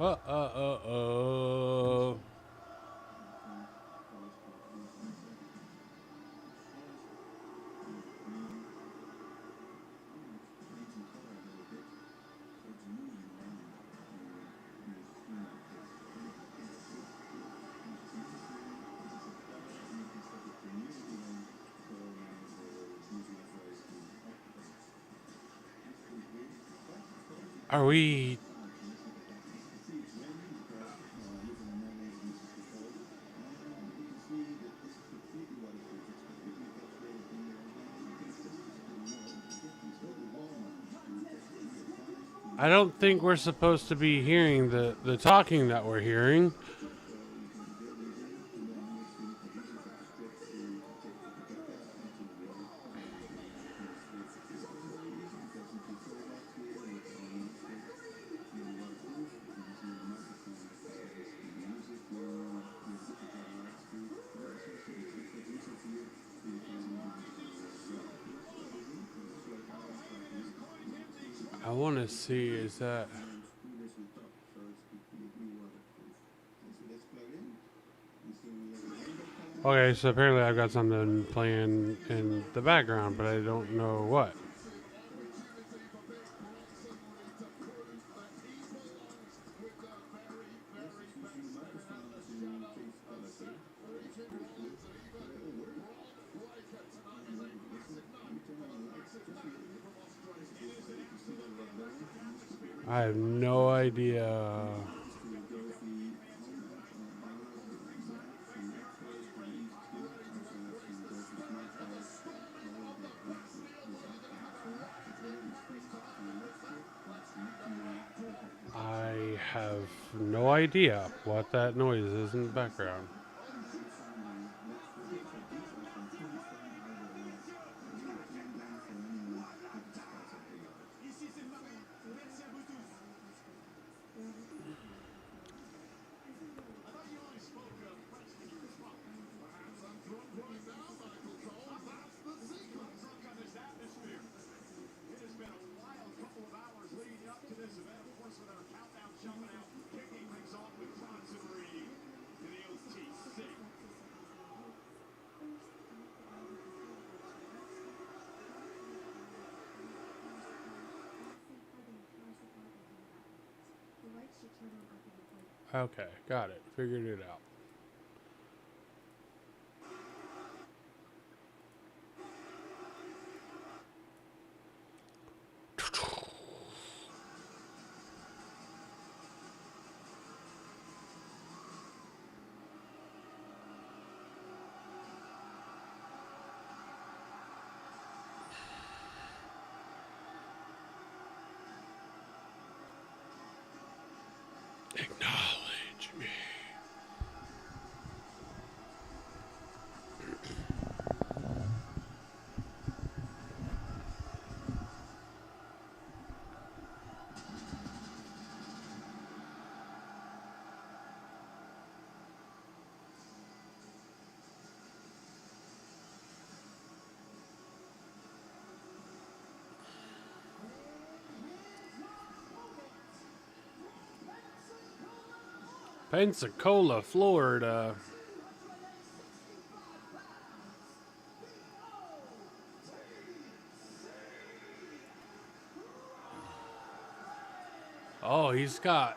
Uh-oh. Are we? I don't think we're supposed to be hearing the talking that we're hearing. I want to see, is that... Okay, so apparently I've got something playing in the background, but I don't know what. I have no idea. I have no idea what that noise is in the background. Okay, got it. Figured it out. Acknowledge me. Pensacola, Florida. Oh, he's got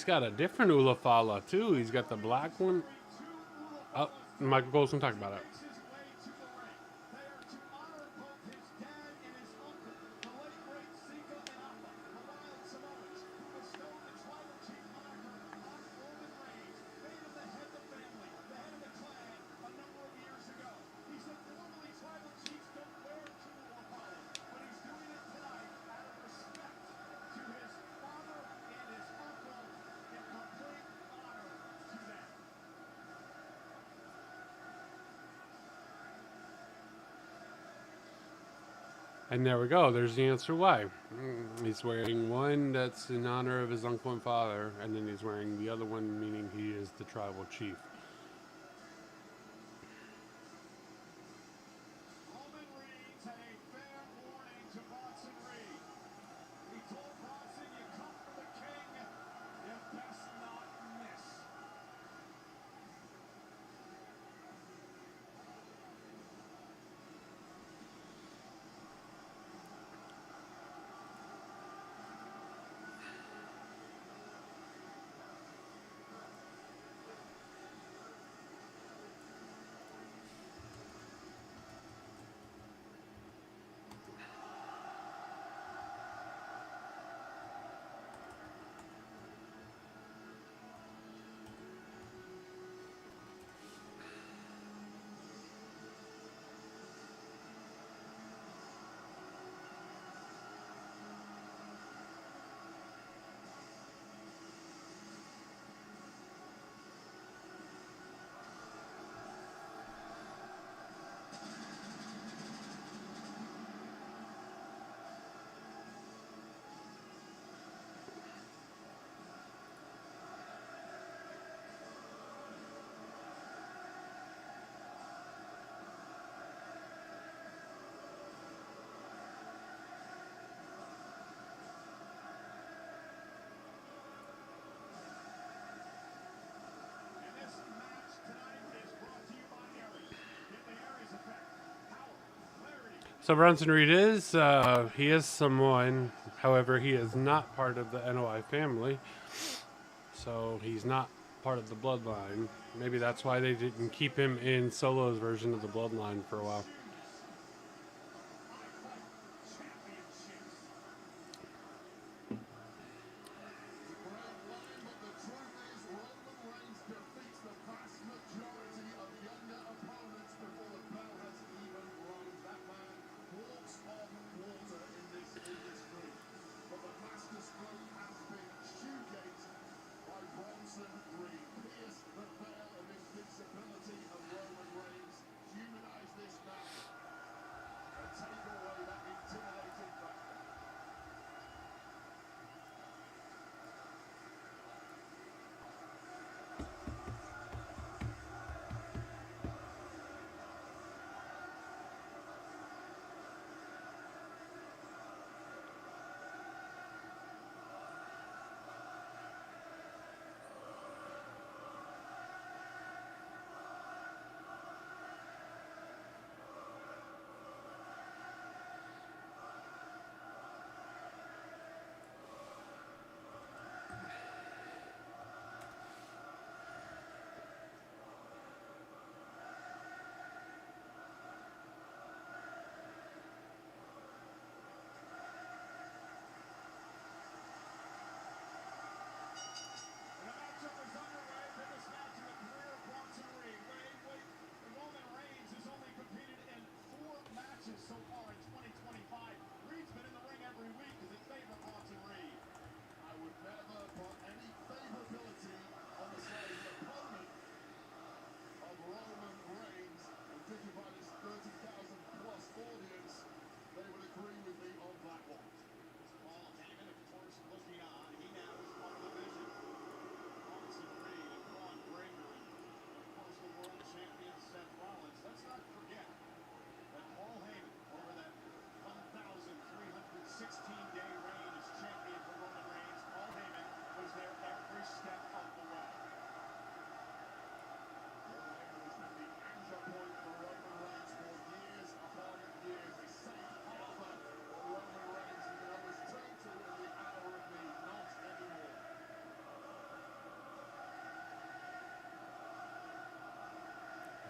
a different Ulafala too. He's got the black one. Oh, Michael Colson talked about it. And there we go. There's the answer why. He's wearing one that's in honor of his uncle and father, and then he's wearing the other one, meaning he is the tribal chief. So Bronson Reed is he is Samoan. However, he is not part of the NOI family, so he's not part of the bloodline. Maybe that's why they didn't keep him in Solo's version of the bloodline for a while.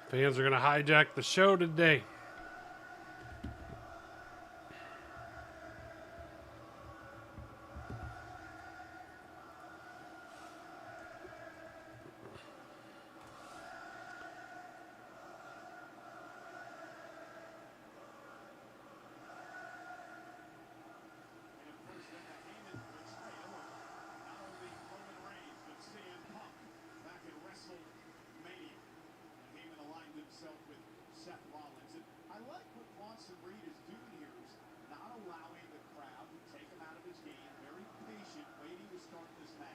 Fans are going to hijack the show today. With Seth Rollins. And I like what Bronson Reed is doing here is not allowing the crowd to take him out of his game. Very patient, waiting to start this match.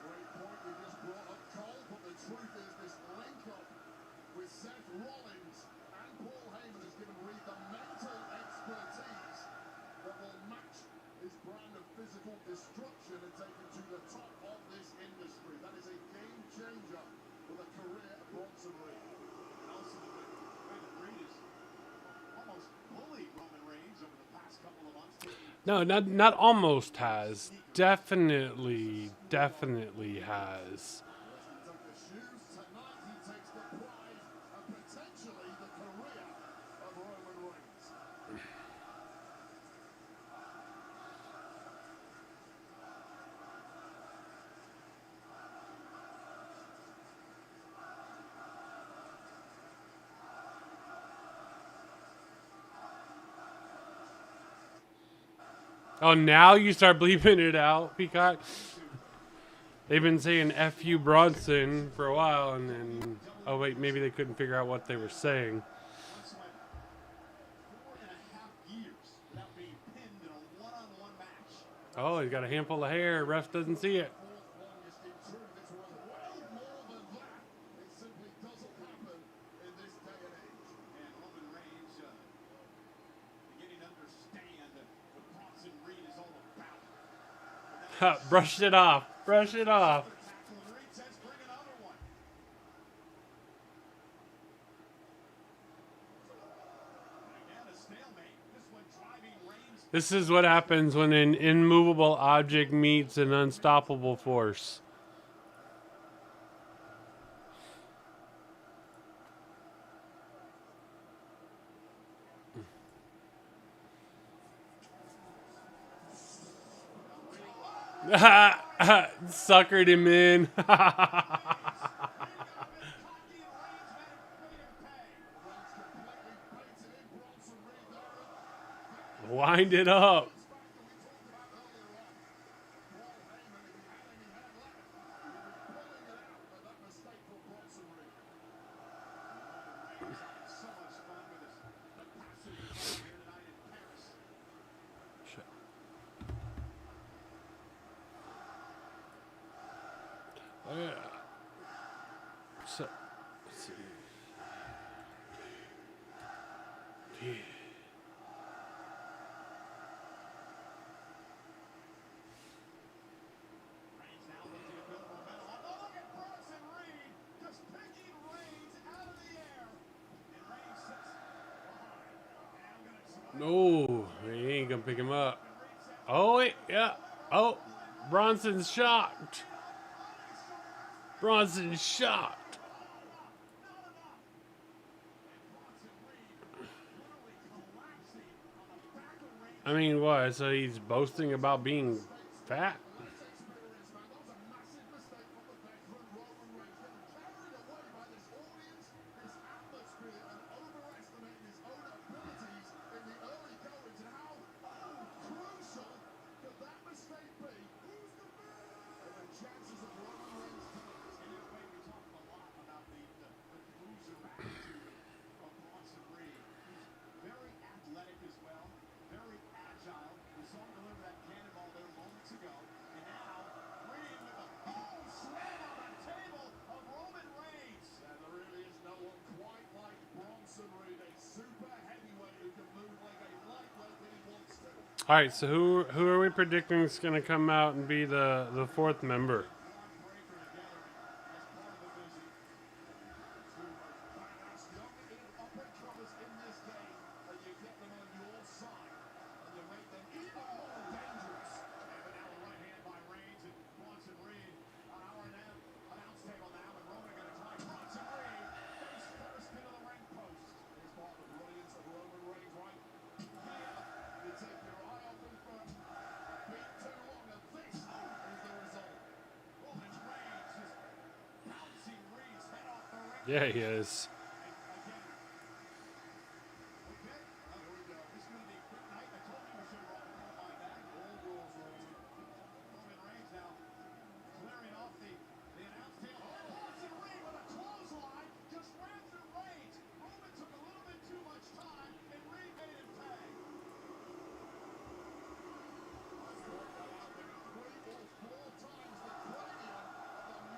Great point you just brought up, Cole, but the truth is this link-up with Seth Rollins and Paul Heyman has given Reed the mental expertise that will match his brand of physical destruction and take him to the top of this industry. That is a game changer for the career of Bronson Reed. And also the way that Reed has almost bullied Roman Reigns over the past couple of months. No, not almost has. Definitely has. He took the shoes. Tonight he takes the prize and potentially the career of Roman Reigns. Oh, now you start bleeping it out, Peacock? They've been saying F you Bronson for a while, and then, oh wait, maybe they couldn't figure out what they were saying. Bronson went 4.5 years without being pinned in a one-on-one match. Oh, he's got a handful of hair. Ref doesn't see it. Longest in truth, this was way more than that. It simply doesn't happen in this day and age. And Roman Reigns Brushed it off. Brush it off. Tackle and Reed says bring another one. And again, a stalemate. This one driving Reigns. This is what happens when an immovable object meets an unstoppable force. Suckered him in. Wind it up. So, let's see. Yeah. Reigns now looking to build momentum. Oh, look at Bronson Reed just picking Reigns out of the air. And Reigns sits behind. And I'm gonna try. No, he ain't gonna pick him up. Oh, wait, yeah. Oh, Bronson's shocked. Bronson's shocked. I mean, what? So he's boasting about being fat? All right, so who are we predicting is going to come out and be the fourth member? Yeah, he is.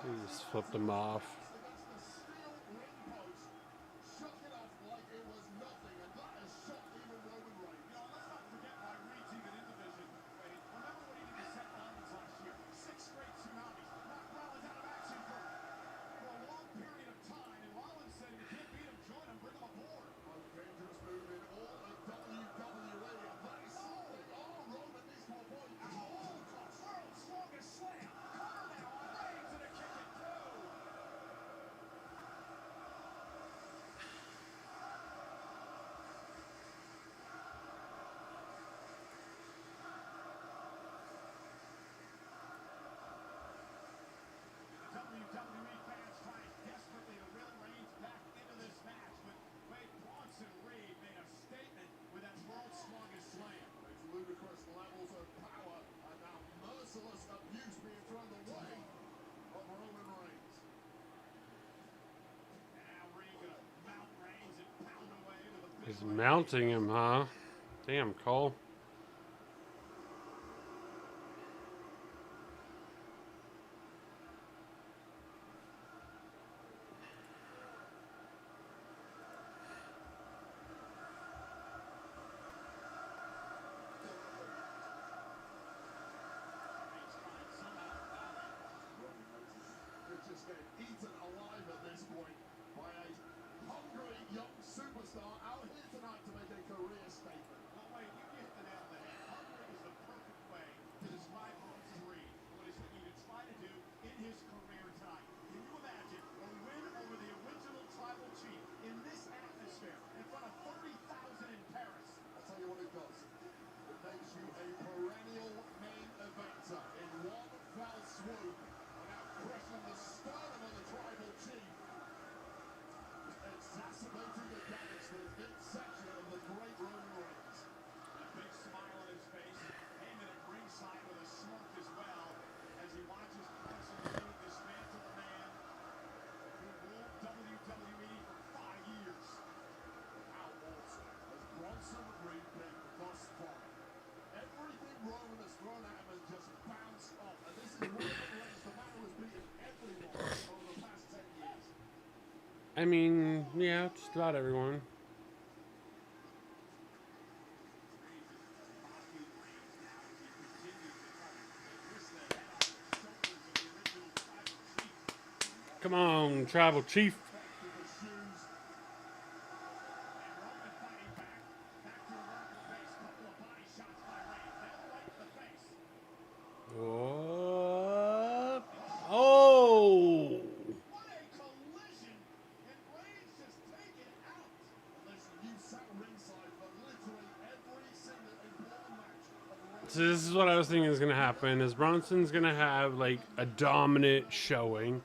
He just flipped him off. WWE fans trying desperately to reel Reigns back into this match, but Wade Bronson Reed made a statement with that world's strongest slam. There's ludicrous levels of power and now merciless abuse being thrown the way of Roman Reigns. And now Reed gonna mount Reigns and pound away with a big He's right mounting him, huh? Damn, Cole. I mean, yeah, just about everyone. Come on, Tribal Chief. What? Oh! What a collision! And Reigns just take it out. Listen, you sat ringside for literally every single important match of the So this is what I was thinking is gonna happen. Is Bronson's gonna have like a dominant showing,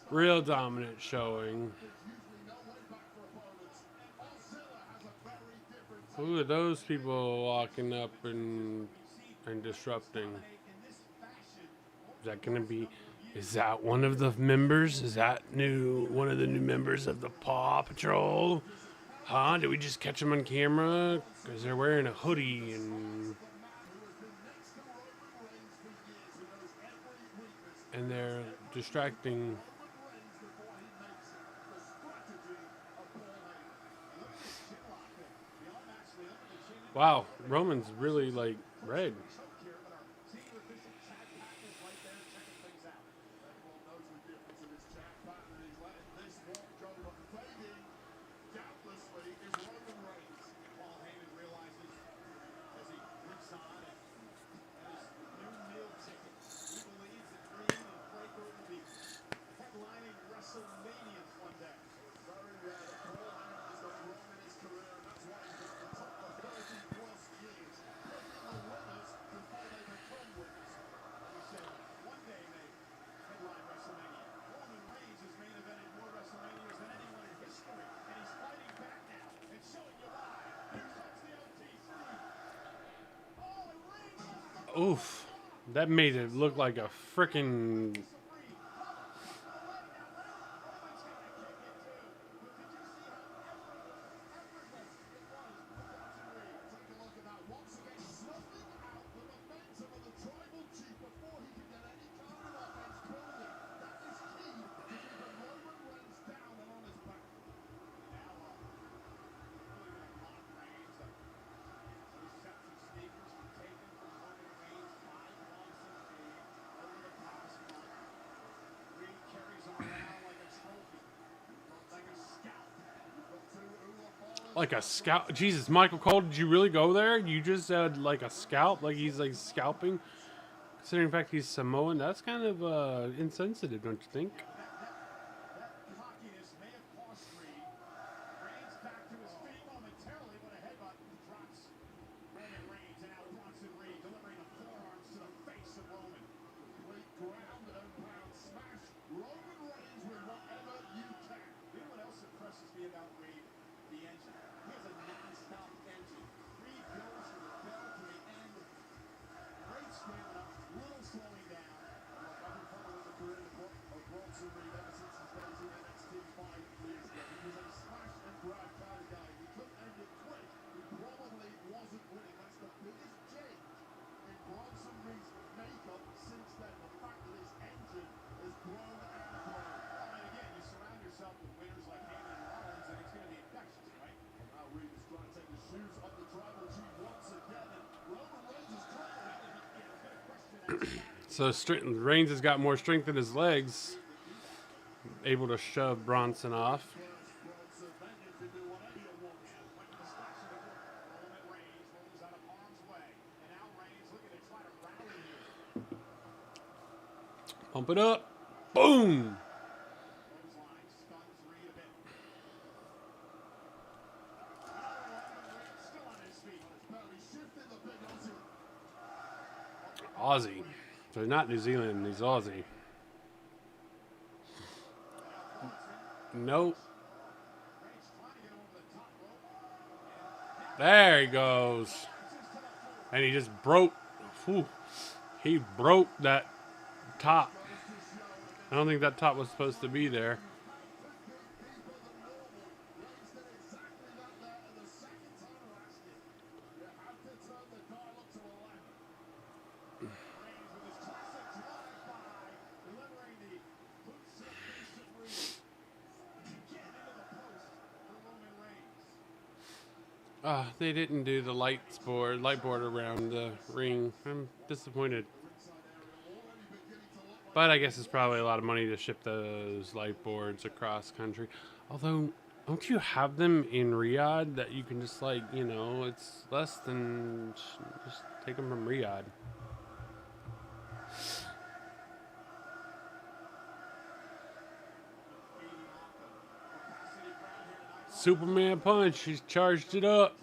real dominant showing. Who are those people walking up and disrupting? Is that gonna be? Is that one of the members? Is that one of the new members of the Paw Patrol? Huh? Did we just catch them on camera? Because they're wearing a hoodie and they're distracting. Wow, Roman's really like red. Oof, that made it look like a freaking. Like a scalp. Jesus, Michael Cole, did you really go there? You just said like a scalp, like he's like scalping. Considering the fact he's Samoan, that's kind of insensitive, don't you think? So Reigns has got more strength in his legs, able to shove Bronson off. Pump it up. Boom. Aussie. So he's not New Zealand, he's Aussie. Nope. There he goes. And he just broke. Whew, he broke that top. I don't think that top was supposed to be there. They didn't do the light board around the ring. I'm disappointed. But I guess it's probably a lot of money to ship those light boards across country. Although, don't you have them in Riyadh that you can just like, you know, it's less than just take them from Riyadh. Superman punch. He's charged it up.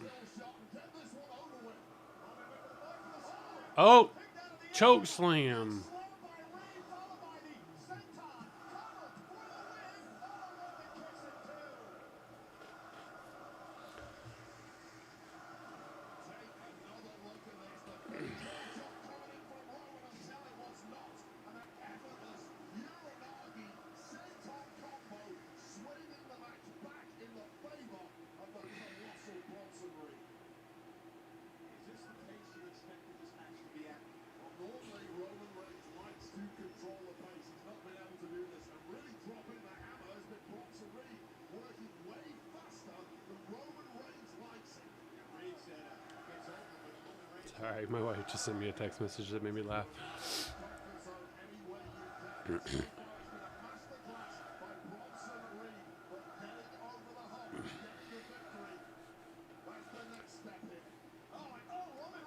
Oh, choke slam. Sorry, my wife just sent me a text message that made me laugh.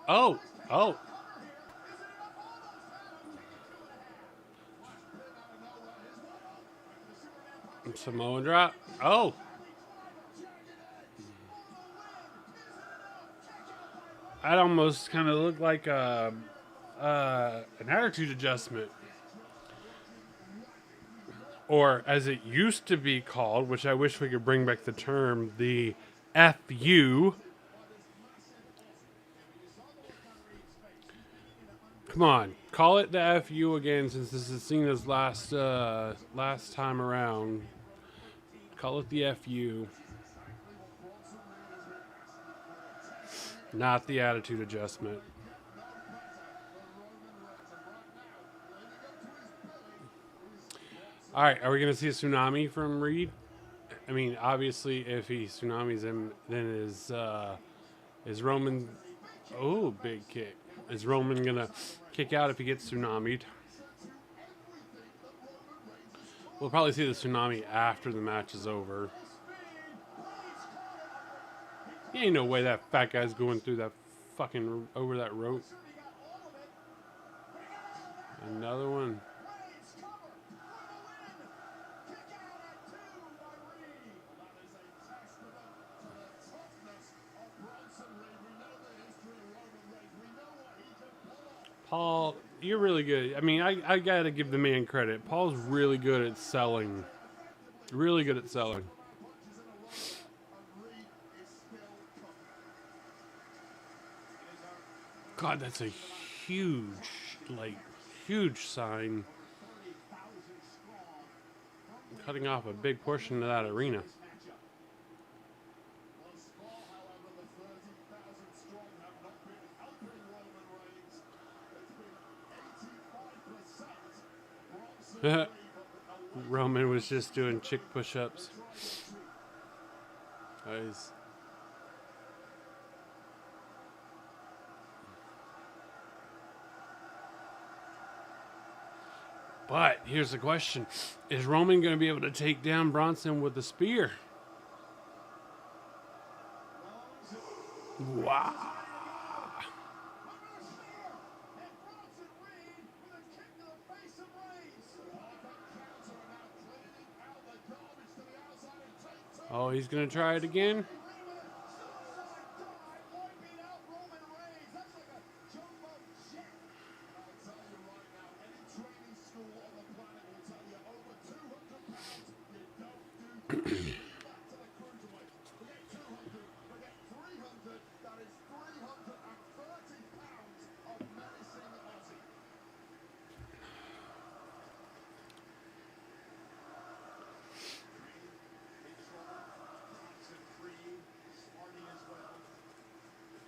Oh, oh. Samoan drop. Oh. That almost kind of looked like an attitude adjustment. Or as it used to be called, which I wish we could bring back the term, the FU. Come on, call it the FU again, since this is Cena's last time around. Call it the FU. Not the attitude adjustment. All right, are we going to see a tsunami from Reed? I mean, obviously, if he tsunamis him, then is Roman... Oh, big kick. Is Roman going to kick out if he gets tsunamied? We'll probably see the tsunami after the match is over. Ain't no way that fat guy's going through that fucking over that rope. Another one. Paul, you're really good. I mean, I gotta give the man credit. Paul's really good at selling. Really good at selling. God, that's a huge, huge sign. Cutting off a big portion of that arena. Roman was just doing chick push-ups. Nice. But here's the question. Is Roman going to be able to take down Bronson with the spear? Wow. Oh, he's going to try it again?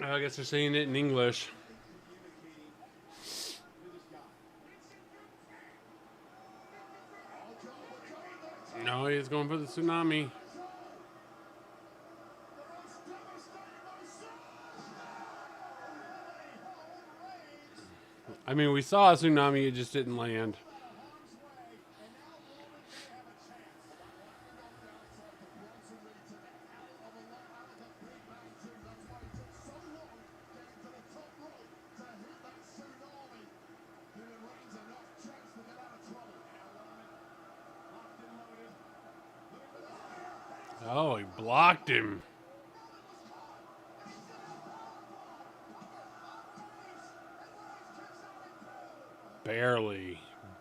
I guess they're saying it in English. No, he's going for the tsunami. I mean, we saw a tsunami, it just didn't land. Oh, he blocked him.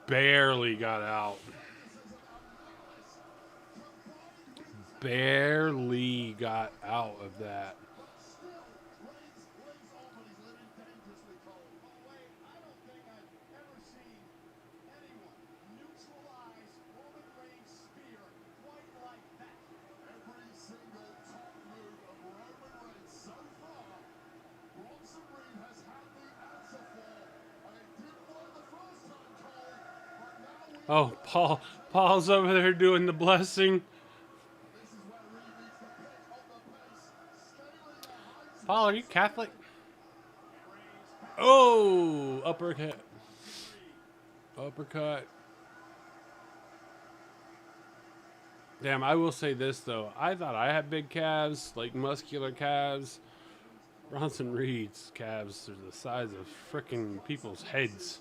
Barely got out. Barely got out of that. Oh, Paul's over there doing the blessing. Paul, are you Catholic? Oh, uppercut. Uppercut. Damn, I will say this though. I thought I had big calves, like muscular calves. Bronson Reed's calves are the size of frickin' people's heads.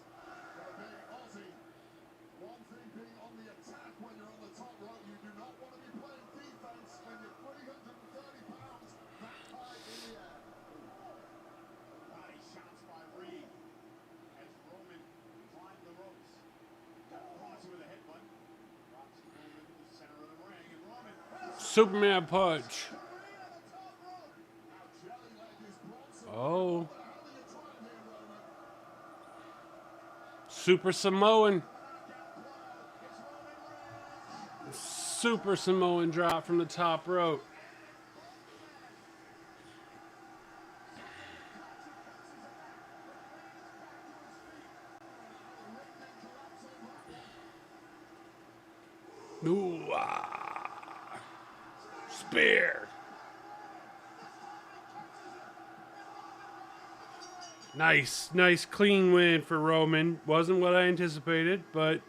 Superman punch. Oh. Super Samoan. Super Samoan drop from the top rope. Ooh, spear. Nice clean win for Roman. Wasn't what I anticipated, but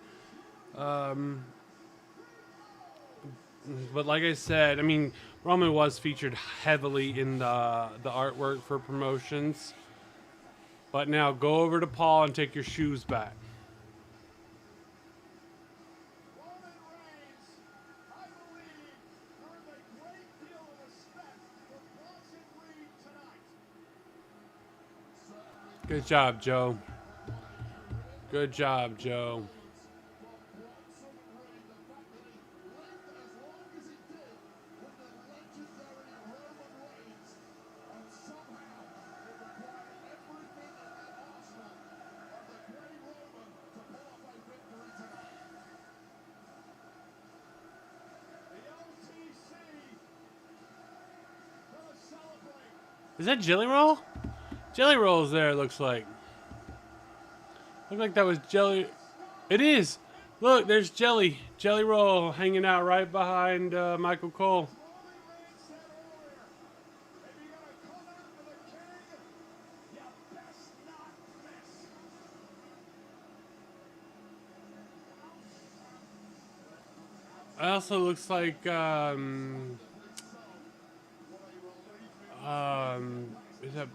like I said, I mean, Roman was featured heavily in the artwork for promotions. But now go over to Paul and take your shoes back. Good job, Joe. Good job, Joe. Is that Jelly Roll? Jelly Roll's there, it looks like. Looked like that was Jelly. It is. Look, there's Jelly. Jelly Roll hanging out right behind Michael Cole. It also looks like is that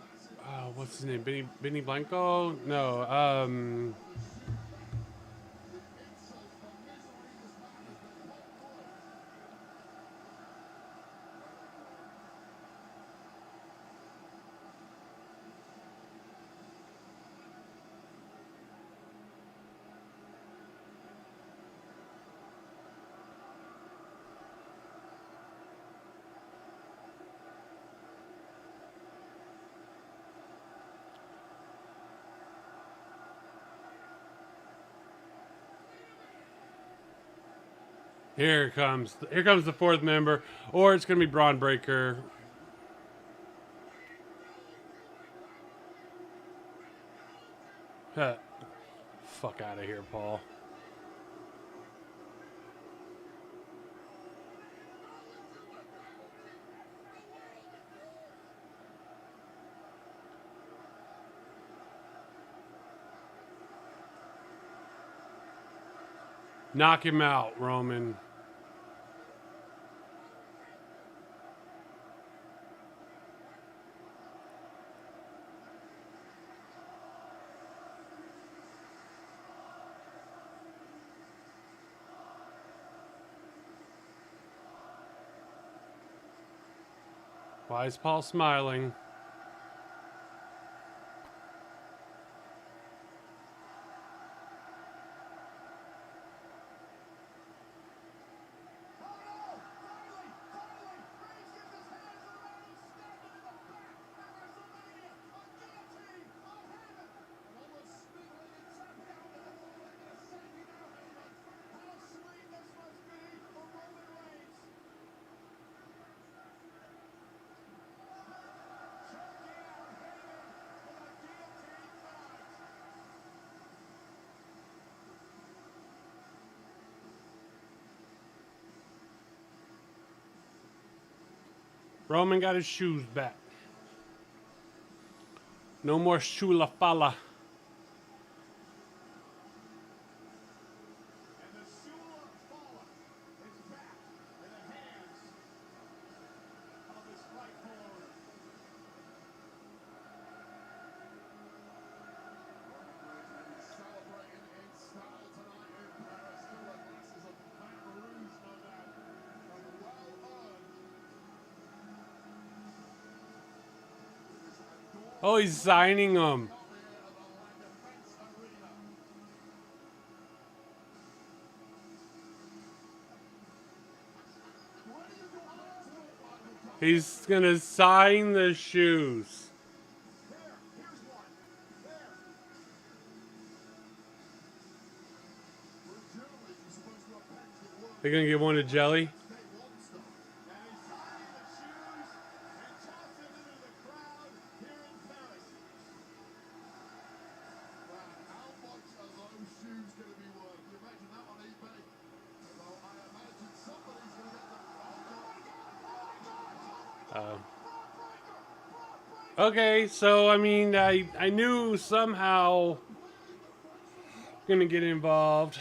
what's his name? Benny Blanco? No. Here comes the fourth member, or it's gonna be Braun Breaker. Fuck out of here, Paul. Knock him out, Roman. Why is Paul smiling? Roman got his shoes back. No more shula fala. And the Shula Fala is back in the hands of his rightful owner. Celebrating in style tonight in Paris. Still the glasses of Baton Rouge, no doubt. And well earned. Oh, he's signing them. Come here at the La Defense Arena. He's gonna sign the shoes. Here's one. There. For Germany, you're supposed to have packed it well. They're gonna give one to Jelly. They want stuff. And he's signing the shoes and tossing them into the crowd here in Paris. Wow, how much are those shoes going to be worth? Can you imagine that on eBay? Well, I imagine somebody's going to get them. Okay, so I mean, I knew somehow gonna get involved.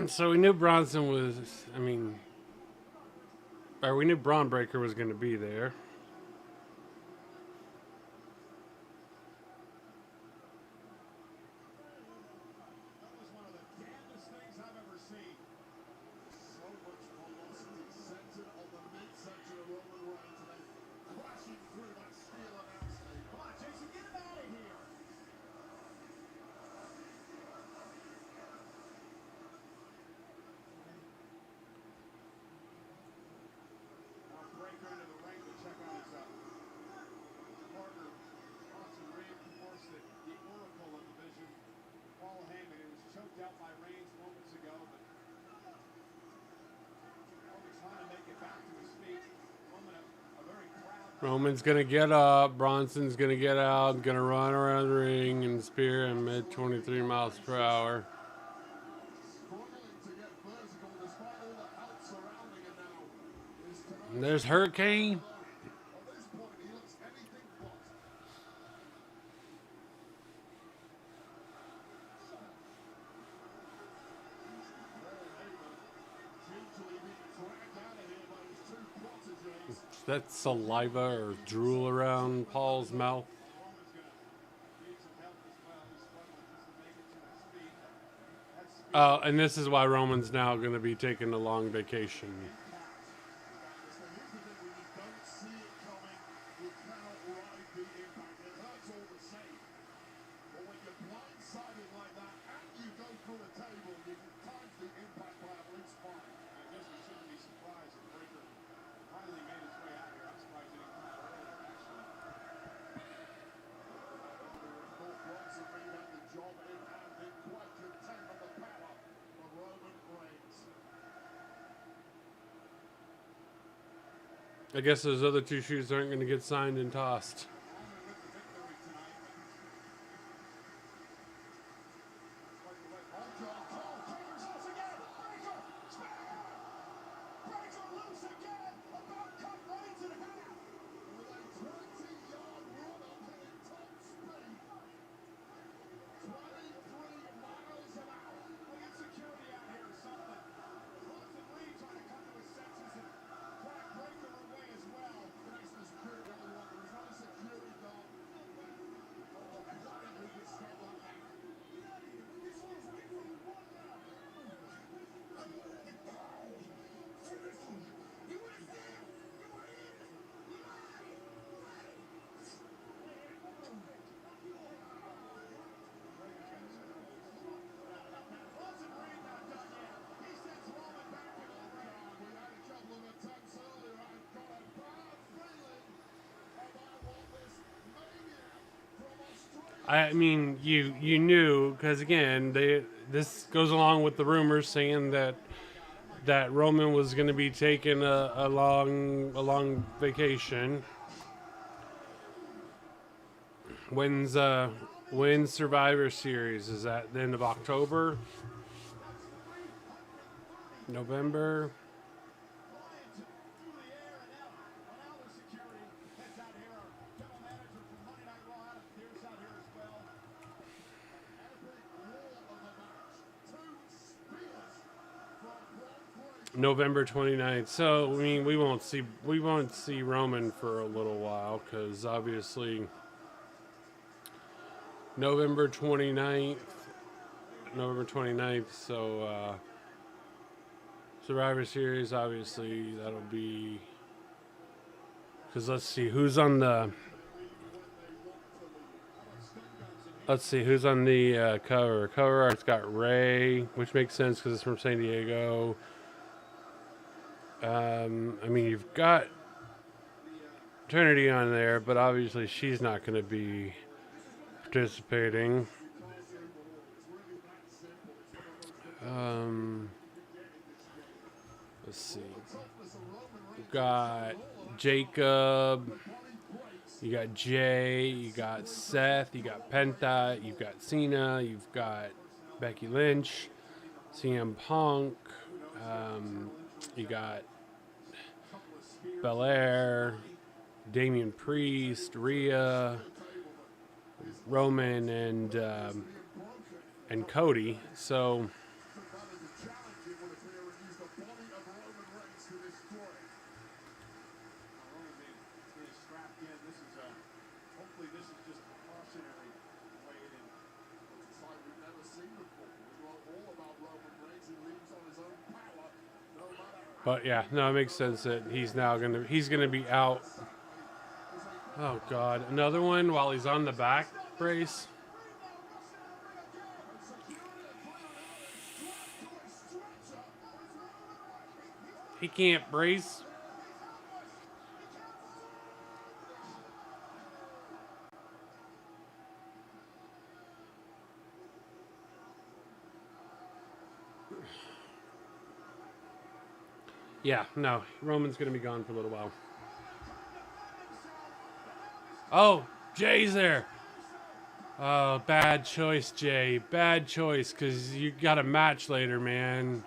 So we knew Bronson was, I mean, or we knew Braun Breaker was going to be there. That was one of the damnedest things I've ever seen. So much velocity centered on the midsection of Roman Reigns, and then crashing through that steel announce table. Come on, Jason, get him out of here. Now Breaker into the ring to check on his partner. Bronson reinforced the oracle of the division. Paul Heyman, who was choked out by Reigns moments ago, but Roman's trying to make it back to his feet. Roman, a very proud Roman's going to get up. Bronson's going to get out, going to run around the ring and spear him at 23 miles per hour. Struggling to get vertical despite all the help surrounding him now. Is tonight. And there's Hurricane. At this point, he looks anything but. Gingerly being dragged out of here by his two proteges. Is that saliva or drool around Paul's mouth? Roman's going to need some help as well. He's struggling just to make it to his feet. That's speed. Oh, and this is why Roman's now going to be taking a long vacation. So here's the thing, when you don't see it coming, you cannot ride the impact. It hurts all the same. But when you're blindsided like that and you go through a table, you can times the impact by at least 5. I guess we shouldn't be surprised if Breaker finally made his way out here. I'm surprised he didn't come out earlier, actually. I guess those other two shoes aren't going to get signed and tossed. I mean, you knew because again, this goes along with the rumors saying that Roman was going to be taking a long vacation. When's Survivor Series? Is that the end of October? November? November 29th. So I mean, we won't see Roman for a little while because obviously November 29th. So Survivor Series, obviously that'll be because let's see who's on the cover. Cover art's got Ray, which makes sense because it's from San Diego. I mean, you've got Trinity on there, but obviously she's not going to be participating. Let's see. You've got Jacob, you got Jay, you got Seth, you got Penta, you've got Cena, you've got Becky Lynch, CM Punk, you got Belair, Damian Priest, Rhea, Roman, and Cody. So but yeah, no, it makes sense that he's gonna be out. Oh God, another one while he's on the back brace. He can't brace. Yeah, no, Roman's going to be gone for a little while. Oh, Jay's there. Oh, bad choice, Jay. Bad choice, because you got a match later, man.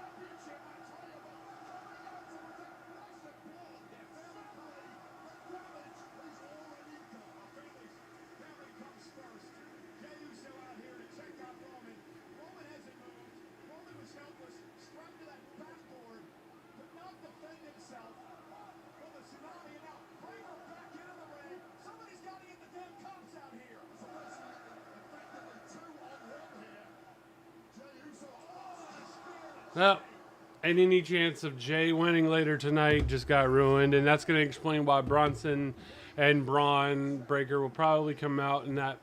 Well, and any chance of Jay winning later tonight just got ruined, and that's going to explain why Bronson and Braun Breaker will probably come out in that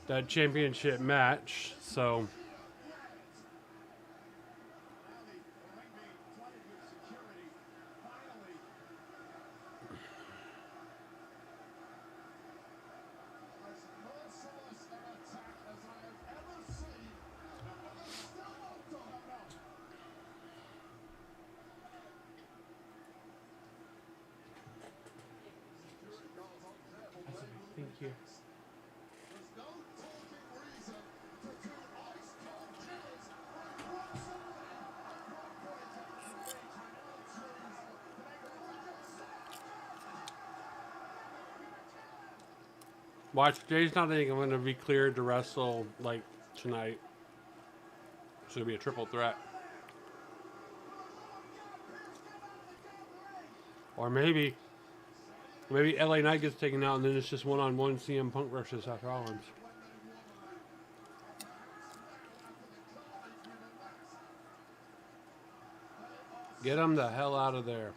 that championship match. So. you. There's no talking reason to do ice cold chillers like Russell Lee and Rob Breaker. Watch, Jay's not even going to be cleared to wrestle like tonight. It's going to be a triple threat. Or maybe LA Knight gets taken out and then it's just one-on-one CM Punk versus Seth Rollins. Get him the hell out of there.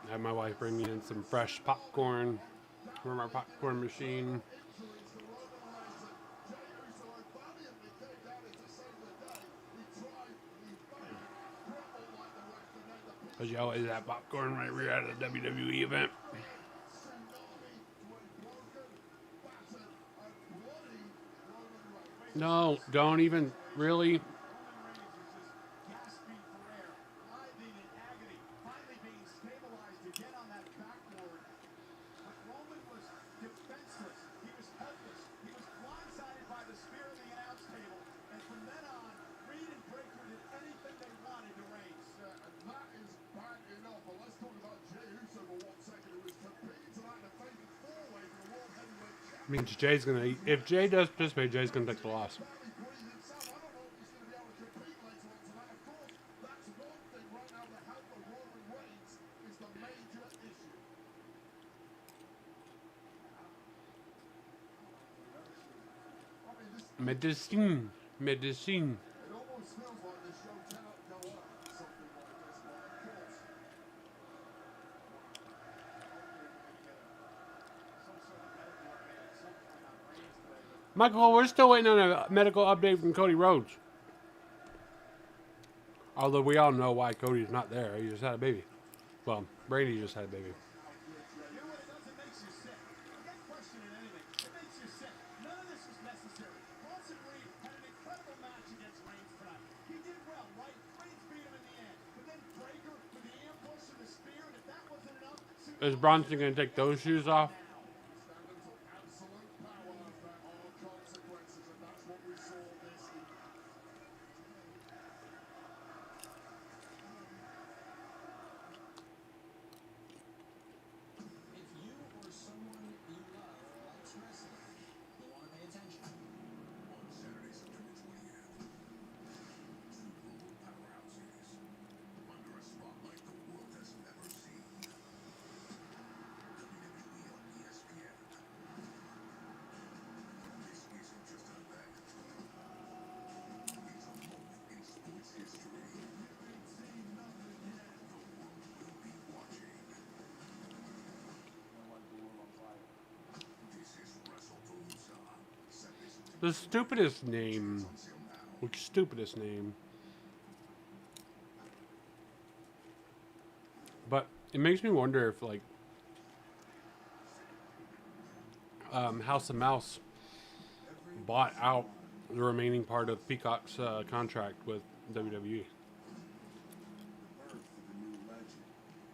I had my wife bring me in some fresh popcorn from our popcorn machine. Because you always have popcorn right here at a WWE event. No, don't even. Really? Means Jay's gonna eat. If Jay does participate, Jay's gonna take the loss. Medicine. Medicine. It almost feels like the show cannot go on something like this, but of course. Michael, we're still waiting on a medical update from Cody Rhodes. Although we all know why Cody's not there. He just had a baby. Well, Brady just had a baby. Is Bronson going to take those shoes off? The stupidest name. Which stupidest name. But it makes me wonder if, like, House of Mouse bought out the remaining part of Peacock's contract with WWE.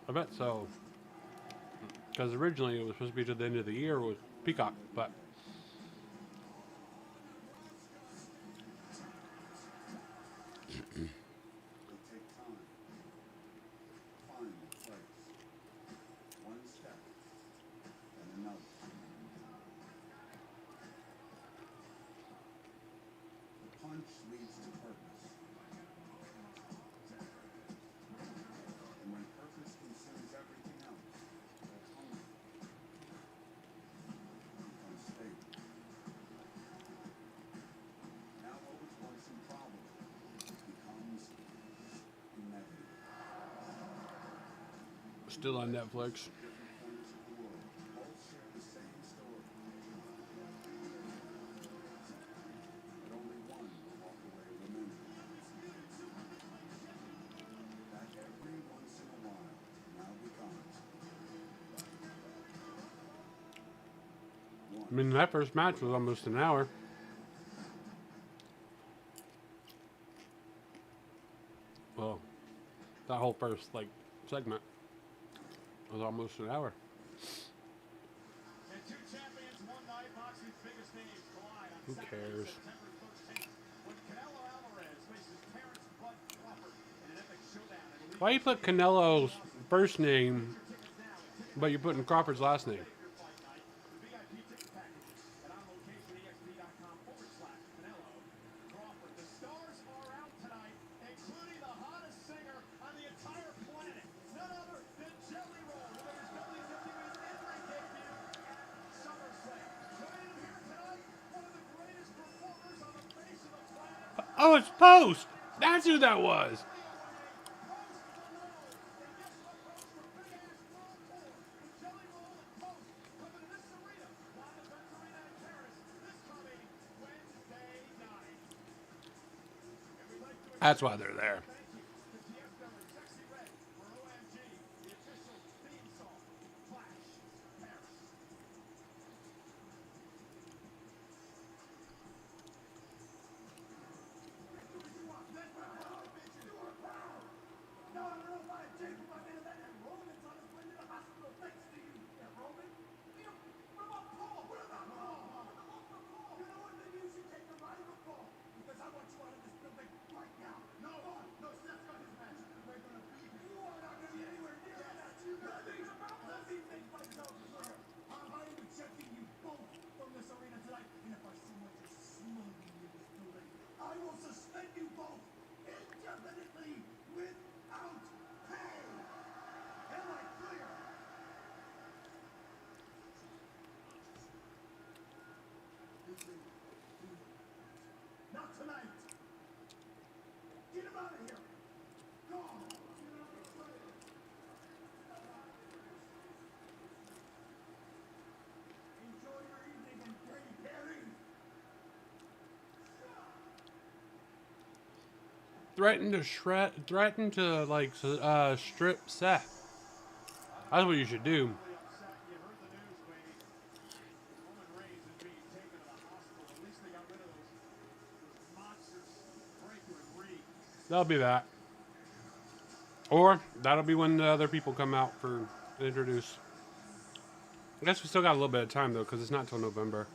I bet so. Because originally it was supposed to be to the end of the year with Peacock, but still on Netflix. I mean, that first match was almost an hour. Well, that whole first segment was almost an hour. And two champions one night, boxing's biggest names collide on Who Saturday, cares? September 13th, when Canelo Alvarez faces Terrence Bud Crawford in an epic showdown. And Why you put Canelo's first name, but you're putting Crawford's last name? your fight night, the VIP ticket packages at on location exp.com/Canelo Crawford. The stars are out tonight, including the hottest singer on the entire planet, none other than Jelly Roll, who made his WWE in-ring debut at SummerSlam. Joining him here tonight, one of the greatest performers on the face of the planet. Oh, it's Post. That's who that was. That's why they're there. Not tonight. Get him out of here. Go. Enjoy your evening and Katy Perry. Threatened to strip Seth. That's what you should do. Upset. You heard the news, lady. Roman Reigns is being taken to the hospital. At least they got rid of those monsters, Breaker and Reed. That'll be that. Or that'll be when the other people come out for introduce. I guess we still got a little bit of time though, because it's not till November.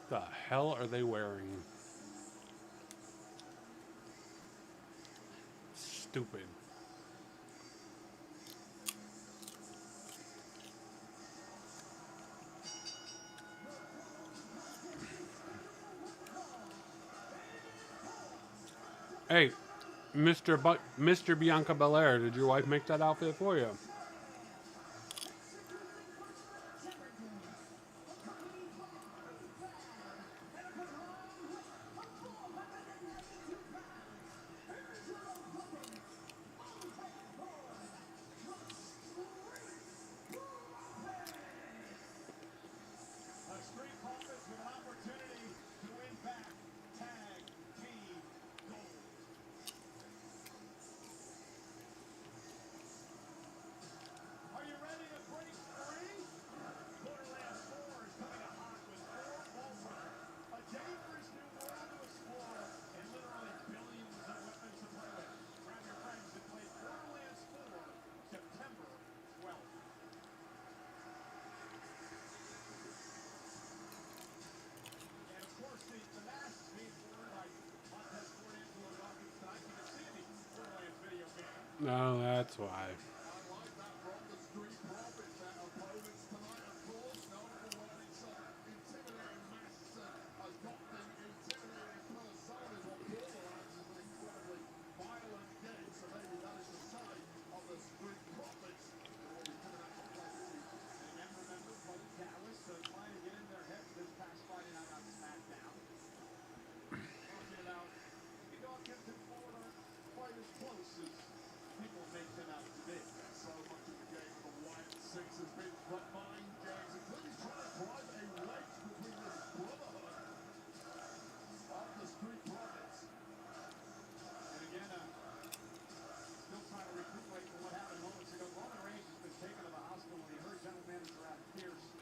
The hell are they wearing? Stupid. Hey, Mr. Bianca Belair, did your wife make that outfit for you? A Street Profits with an opportunity to win back tag team gold. Are you ready to break free? Borderlands 4 is coming to hot with 4 Walter. A dangerous new world to explore and literally billions of weapons to play with. Grab your friends and play Borderlands 4 September 12th. And of course, the mask is being worn by Montez Ford and Angelo Dawkins tonight. You can see the Borderlands video game. No, that's why. I like that from the Street Profits. Their opponents tonight, of course, known for wearing some intimidating masks and adopting intimidating personas. What Borderlands is an incredibly violent game, so maybe that is the side of the Street Profits. And again, remember, Buddy Dallas trying to get in their heads this past Friday night on SmackDown. Talking about the Dawkins and Ford aren't quite as close as people make them out to be.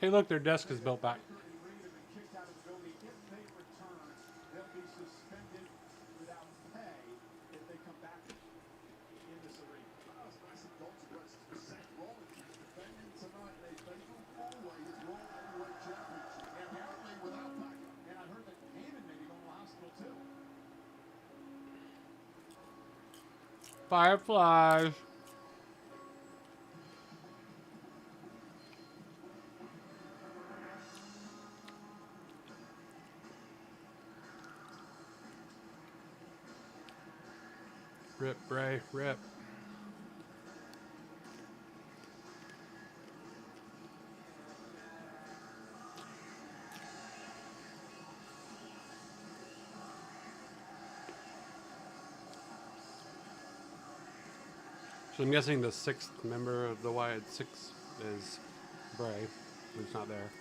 Hey, look, their desk is built back. Baker and Reed have been kicked out of the building. If they return, they'll be suspended without pay if they come back in this arena. That was massive consequences for Seth Rollins, who's defending tonight in a fatal four-way his World Heavyweight Championship. Apparently without backup. And I heard that Heyman may be going to the hospital too. Fireflies. Rip, Bray, rip. So I'm guessing the 6th member of the Wyatt 6 is Bray, who's not there.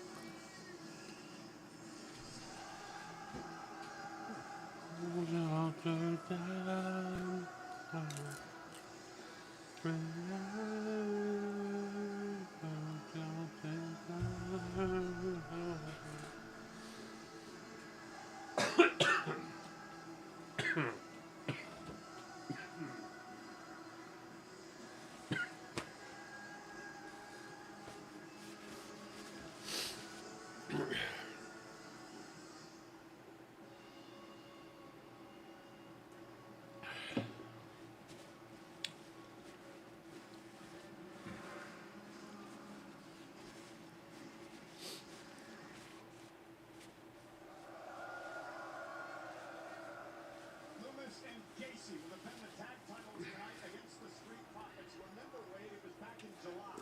Loomis and Gacy will defend the tag titles tonight against the Street Profits. Remember, Wade, it was back in July.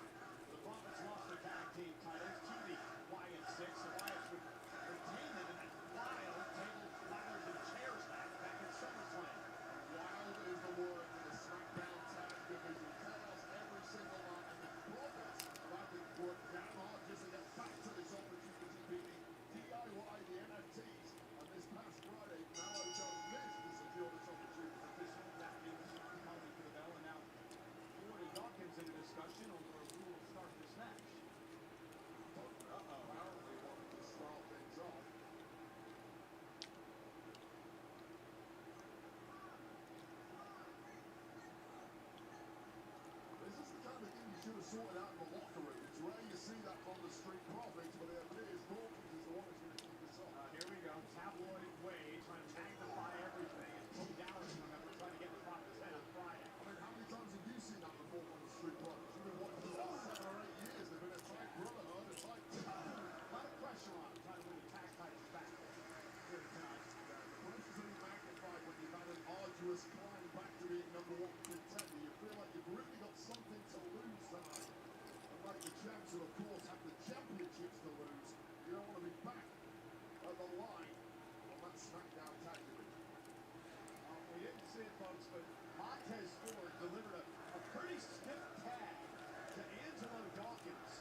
The Profits lost the tag team titles to the Wyatt 6. The Wyatts would retain them in that wild table, ladders, and chairs match back at SummerSlam. Wild is the word for the SmackDown Tag Division. Chaos every single night, and the Profits have had to work damn hard just to get back to this opportunity, beating DIY, the NFTs, and this past Friday, now Miz to secure this opportunity. That is calling for the bell, and now Ford and Dawkins in a discussion over who will start this match. Apparently wanted to start things off. This is the kind of thing you should have sorted out in the locker room. It's rare you see that from the Street Profits, but it appears Dawkins is the one who's going to keep this up. Here we go. Tabloid Wade trying to magnify everything. And Tony Dallas, remember, trying to get the Profits head on Friday. I mean, how many times have you seen that before from the Street Profits? You've been watching for the last 7 or 8 years. They've been a tag brotherhood, a tag team. A lot of pressure on him, trying to win the tag titles back here tonight. The pressure's only magnified when you've had an arduous climb back to being #1 contender. You feel like you've really got something to lose tonight. Unlike the champs who, of course, have the championships to lose, you don't want to be back at the line on that SmackDown Tag Division. We didn't see it, folks, but Montez Ford delivered a pretty stiff tag to Angelo Dawkins.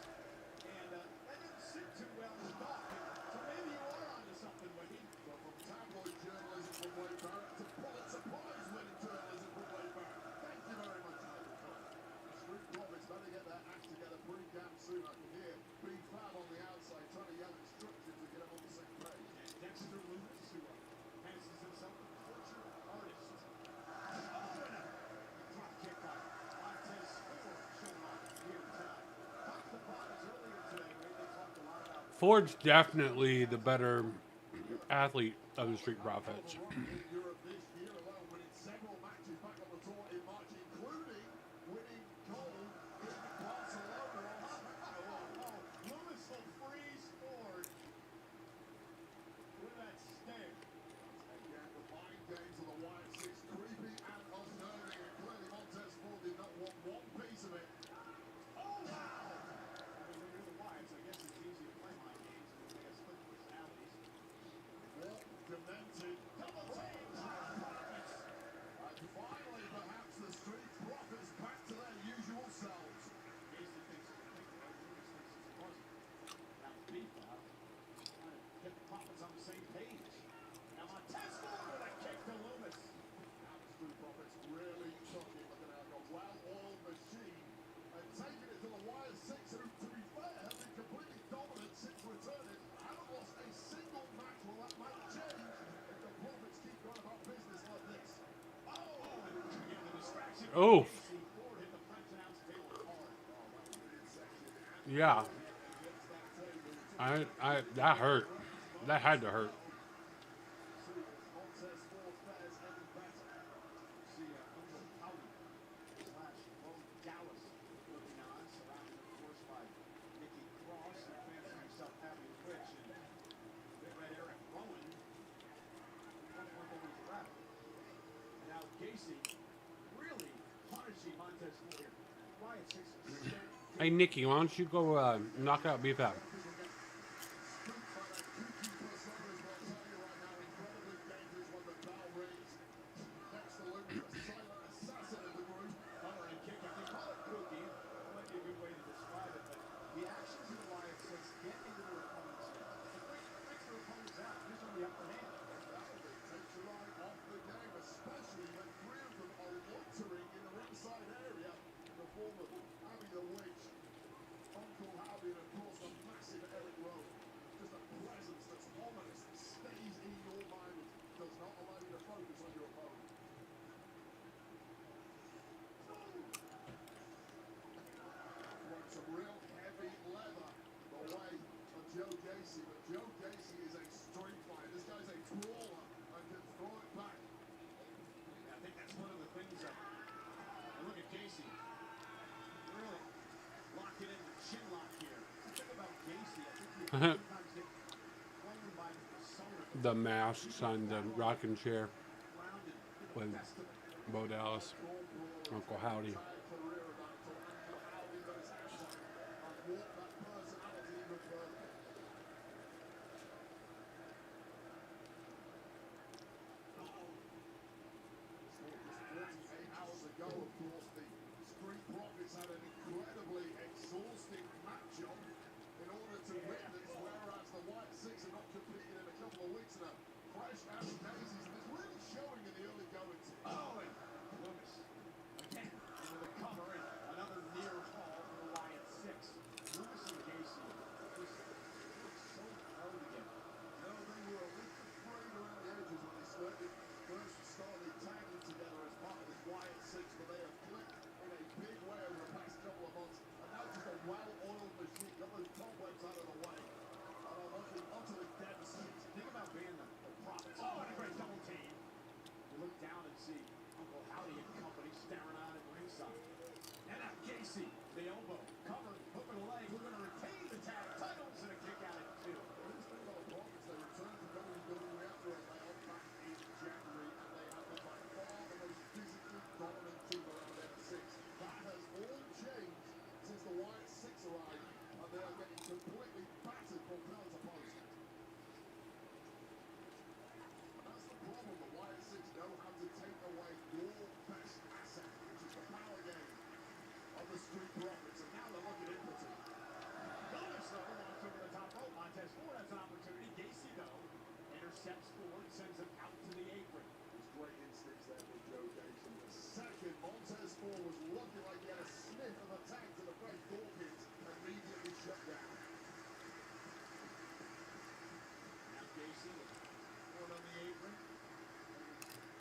And that didn't sit too well with Dawkins. So maybe you are onto something, Wade. So from tabloid journalism from Wade Barrett to Pulitzer Prize-winning journalism from Wade Barrett. Thank you very much, Michael Cole. The Street Profits better get their act together pretty damn soon. I can hear Big Fab on the outside trying to yell instructions to get them on the same page. And Dexter Loomis, who fancies himself a torture artist. Oh, and a drop kick by Montez Ford showing off here tonight. Talked to the Profits earlier today, Wade. They talked a lot about Ford's definitely the better athlete of the Street Profits. In Europe this year alone, winning several matches back on the tour in March, including winning gold in Barcelona. Loomis will freeze Ford with that stare. Again, the mind games of the Wyatt 6 creepy and unnerving, and clearly Montez Ford did not want one piece of it. Oh, wow! I mean, when you're the Wyatts, I guess it's easy to play mind games and they have split personalities. What demented double team Oh. Yeah. That hurt. That had to hurt. Montez Ford fares any better. See Uncle Tody / Dallas looking on, surrounded of course by Nikki Cross and fancy himself having Lynch and Big Red Eric Rowan. Always around. And now Gacy really punishing Montez Ford here. Wyatt 6 Hey, Nikki, why don't you go knock out Beef Out? Joe Gacy, but Joe Gacy is a street fighter. This guy's a brawler and can throw it back. I think that's one of the things that, look at Gacy, really locking in the chin lock here. The thing about Gacy, I think you sometimes get blown by the persona. The masks on the rocking chair with Bo Dallas, Uncle Howdy.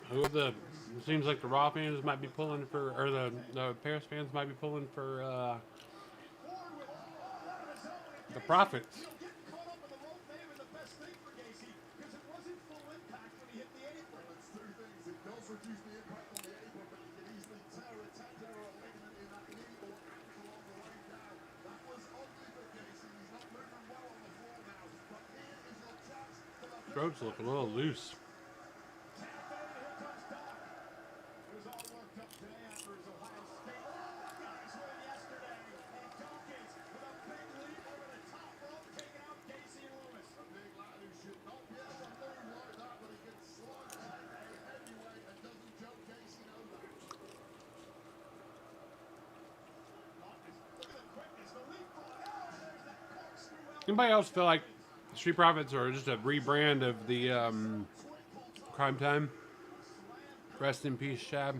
Who the? It seems like the Raw fans might be pulling for, or the Paris fans might be pulling for the Profits. Throat's looking a little loose. Anybody else feel like Street Profits are just a rebrand of the Crime Time? Rest in peace, Shab.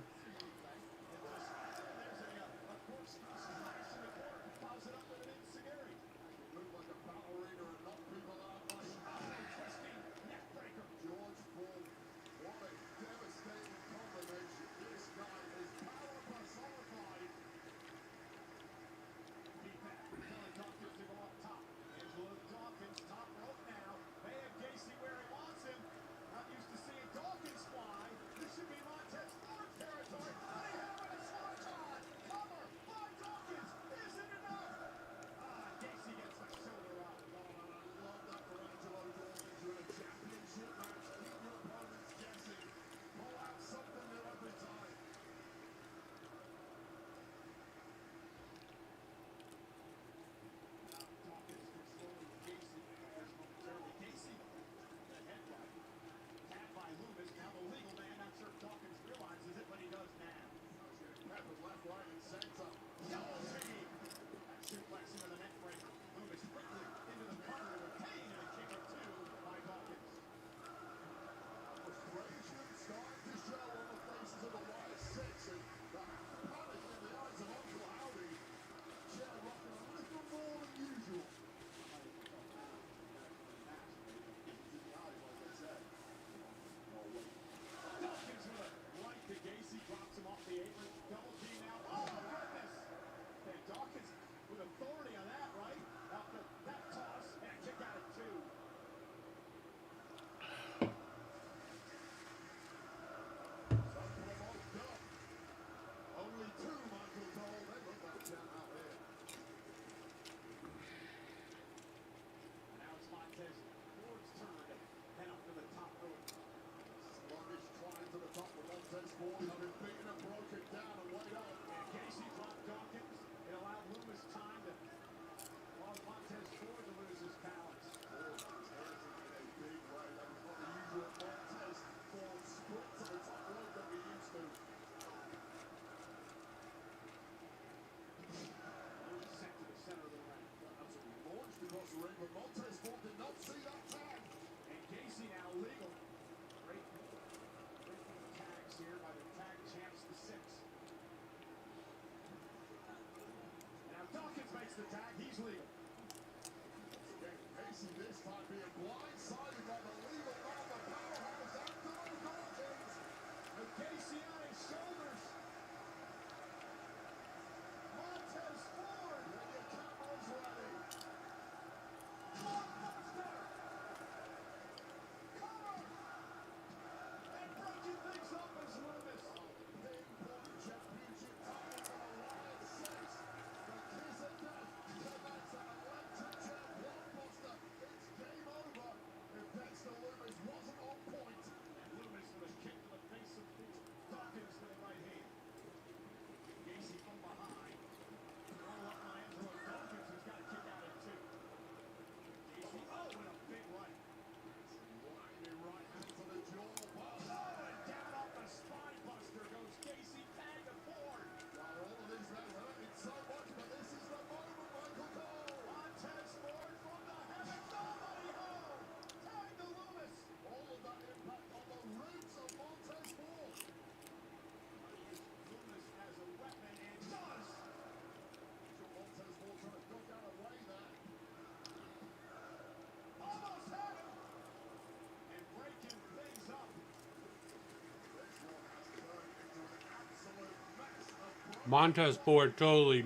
Montez Ford totally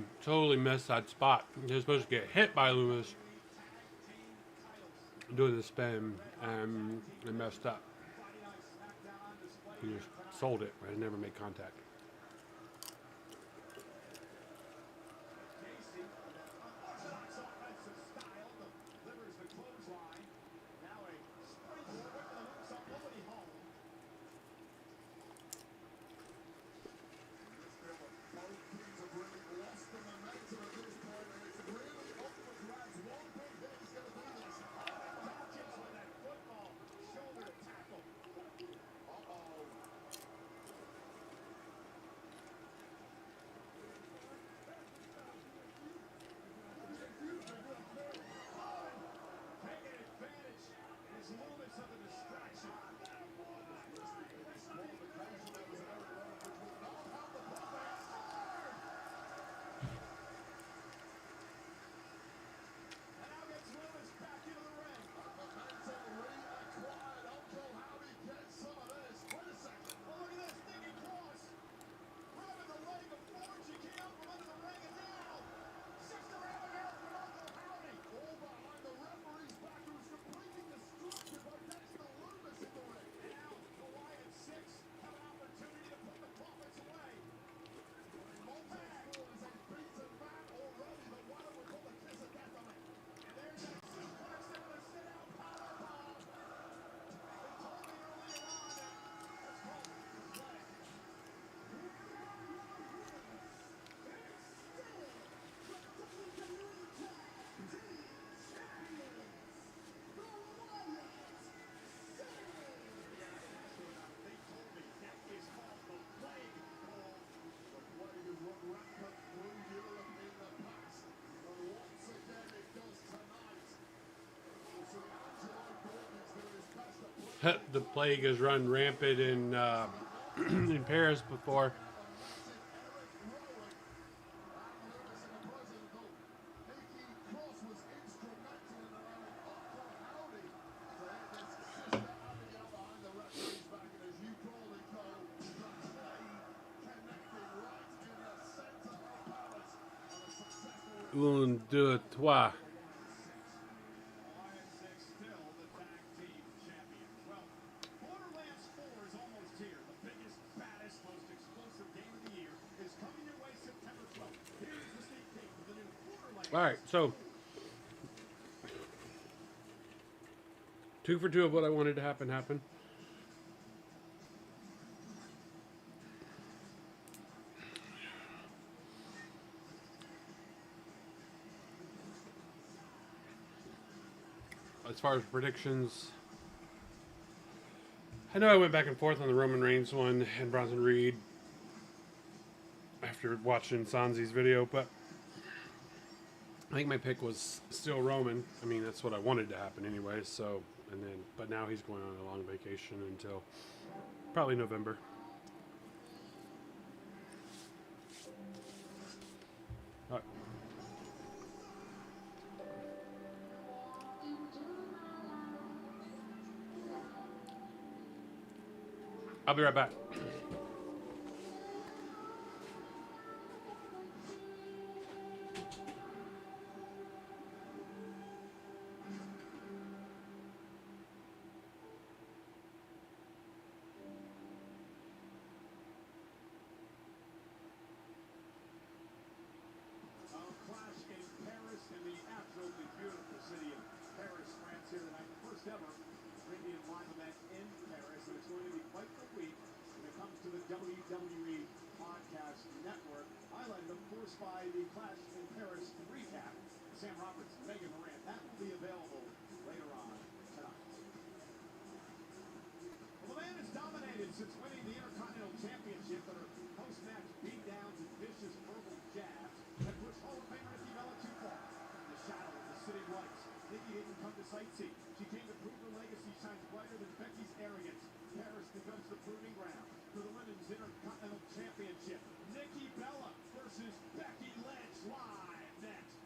missed that spot. He was supposed to get hit by Loomis doing the spin, and they messed up. He just sold it, but it never made contact. The plague has run rampant in in Paris before. Un, deux, trois. All right, so 2 for 2 of what I wanted to happen happened. As far as predictions, I know I went back and forth on the Roman Reigns one and Bronson Reed after watching Sanzi's video, but I think my pick was still Roman. I mean, that's what I wanted to happen anyway. So, but now he's going on a long vacation until probably November. All right. I'll be right back. WWE Podcast Network, highlighted, of course, by the Clash in Paris recap. Sam Roberts, Megan Moran. That will be available later on tonight. Well, the man has dominated since winning the Intercontinental Championship, but her post-match beatdowns and vicious verbal jabs have pushed Hall of Famer Nikki Bella too far. In the shadow of the city lights, Nikki didn't come to sightsee. She came to prove her legacy shines brighter than Becky's arrogance. Paris becomes the proving ground for the Women's Intercontinental Championship. Nikki Bella versus Becky Lynch, live next.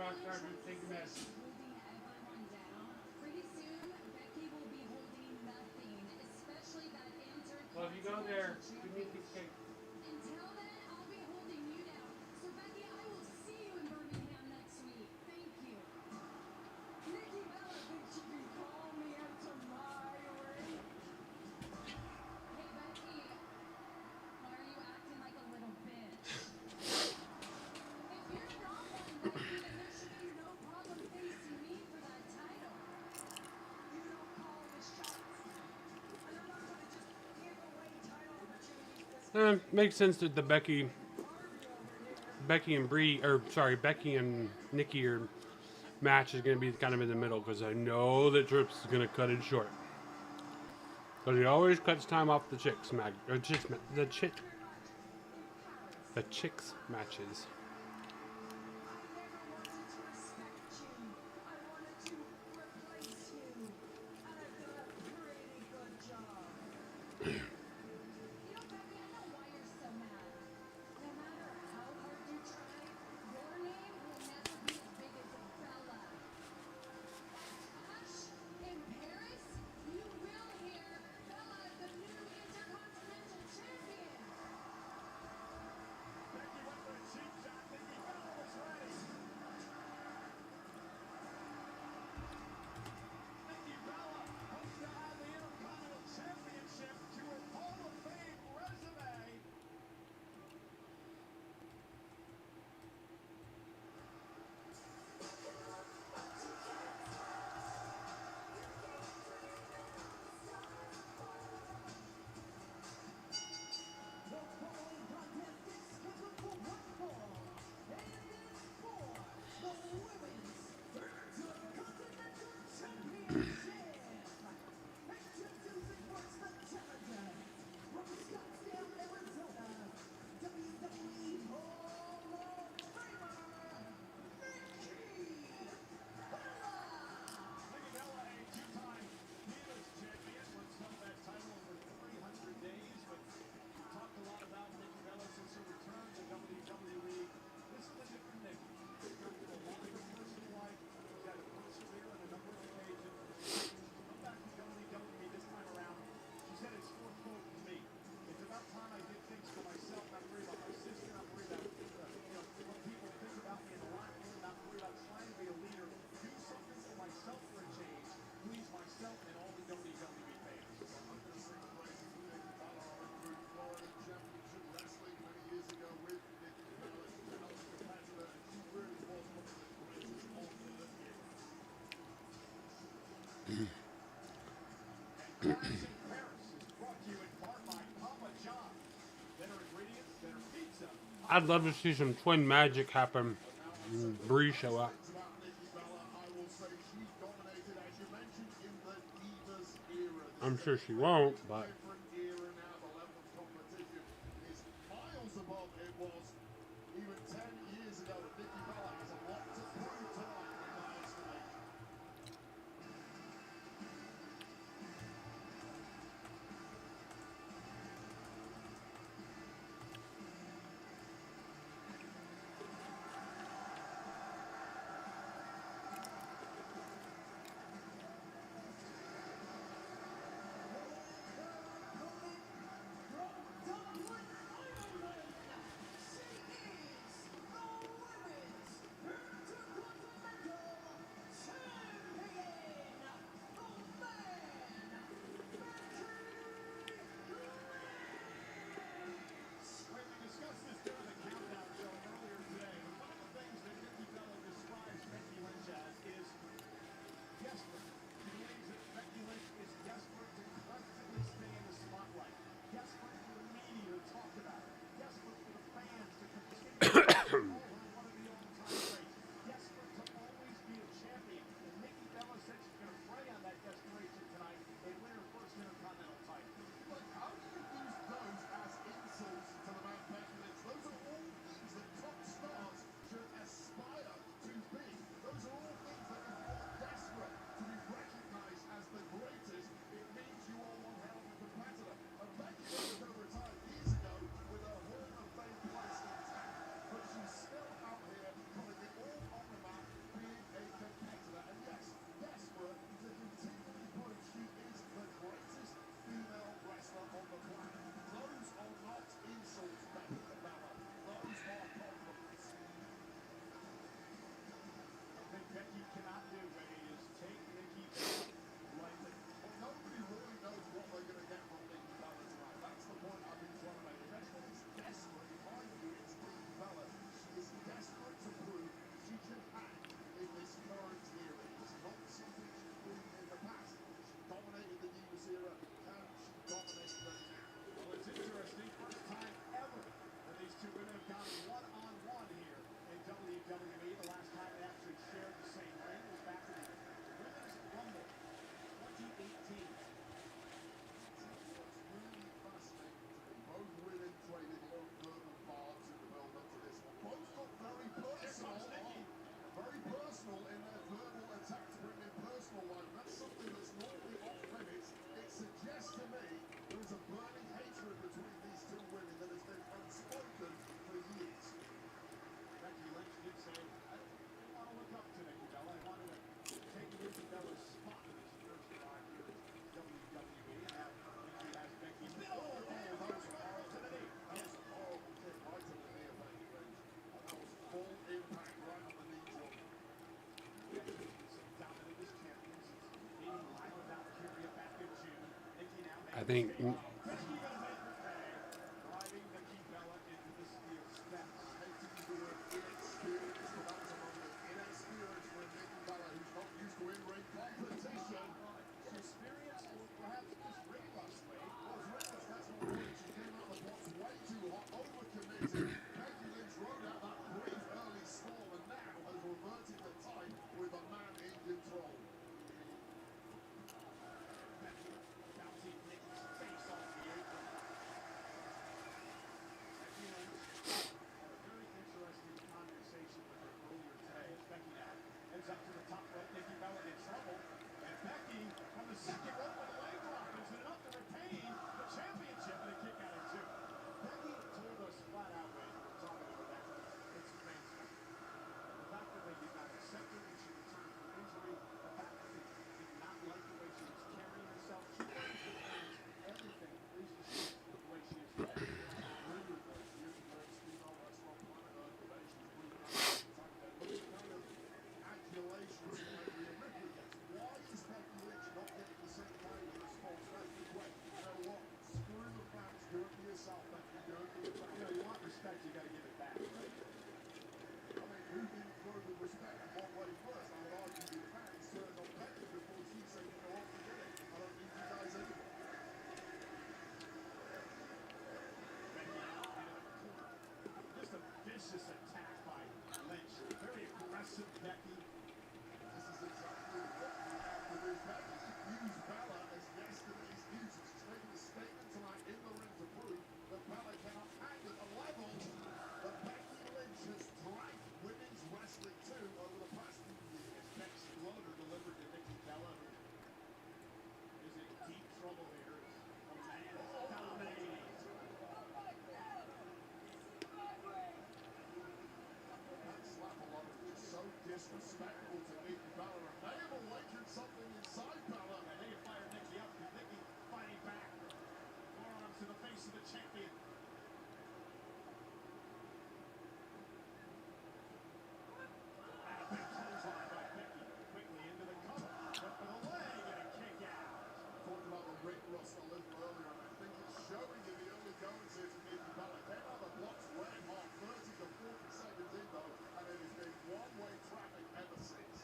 Rockstar, dude. Thank you, man. She's holding everyone down. Pretty soon, Becky will be holding nothing, especially that Well, if you go there, Intercontinental give me a piece of Championship. cake. Until then, I'll be holding you down. So, Becky, I will see you in Birmingham next week. Thank you. Nikki Bella thinks she can call me into my ring. Hey, Becky, why are you acting like a little bitch? If you're not one, Becky, then there should be no problem facing me for that title. You don't call the shots. And I'm not gonna just give away title opportunities this Makes sense that the Becky and Brie, or sorry, Becky and Nikki match is going to be kind of in the middle because I know that Trips is going to cut it short. Because he always cuts time off the chicks matches. I never wanted to respect you. I wanted to replace you. And I've done a pretty good job. You know, Becky, I know why you're so mad. No matter how hard you try, your name will never be as big as Bella. Ash, in Paris, you will hear Bella, the new Intercontinental Champion. Becky went for a cheap shot, thinking Bella was ready. Nikki Bella hopes to add the Intercontinental Championship to her Hall of Fame resume. The following contest is scheduled for one fall, and it's for the Women's Intercontinental Championship. Introducing first the challenger from Scottsdale, Arizona, WWE Hall of Famer, Nikki Bella. Nikki Bella, a two-time Divas champion, once held that title over 300 days, but talked a lot about Nikki Bella since her return to WWE. This is a different Nikki. She's got a lot of her personal life. She's had to persevere on a number of occasions. She's come back to WWE this time around. She said it's fourfold to me. It's about time I did things for myself, not worry about my sister, not worry about what people think about me in the locker room, not worry about trying to be a leader. Do something for myself for a change. Please myself and all the WWE fans. I'm going to sing the praises of Nikki Bella, our through Florida Championship Wrestling many years ago with Nikki Bella. She's a hell of a competitor, and she really was one of the greatest on earth here. Class in Paris is brought to you in part by Papa John. Better ingredients, better pizza. I'd love to see some twin magic happen. And Brie show up. About Nikki Bella, I will say she dominated, as you mentioned, in the Divas era. I'm sure she won't, but Different era now. The level of competition is miles above it was even 10 years ago. Nikki Bella has a lot to prove tonight, in my estimation. think Becky gonna make her pay, driving Nikki Bella into the steel steps. I hate to use the word inexperienced, but that was a moment of inexperience for Nikki Bella, who's not used to in-ring competition. Experience or perhaps just ring rust, Wade. Well, it's reckless, that's not right. She came out of the box way too hot, overcommitted. Becky Lynch rode out that brief early stall and now has reverted the tide with a man in control. Becky bouncing Nikki's face off the apron. Becky Lynch had a very interesting conversation with her earlier today as Becky now heads up to the top rope. Nikki Bella in trouble. And Becky on the second rope with a leg drop. Is it enough to retain the championship and a kick out at 2? Becky told us flat out, Wade, we were talking to her, that it's fans. The fact that they did not accept her when she returned from injury, the fact that they did not like the way she was carrying herself, she brings the fans everything, at least to see the way she is today. You know, you want respect, you got to give it back, right? Just a vicious attack by Lynch. Very aggressive Becky. This is exactly what we have to do. Becky used Bella as yesterday's news. She's making a statement tonight in the ring to prove that Bella cannot hang at a level that Becky Lynch has dragged women's wrestling to over the past few years. Next floater delivered to Nikki Bella, who is in deep trouble here. A man dominating. That slap alone is just so disrespectful to Nikki Bella, and they have awakened something inside Bella. And they fire Nikki up because Nikki fighting back. Forearms to the face of the champion. And a big clothesline by Becky. Quickly into the cover. But for the leg and a kick out. Talked about the ring rust a little earlier, and I think it's showing you the early goings here to Nikki Bella. Came out of the blocks red hot, 30 to 40 seconds in though, and it has been one-way traffic ever since.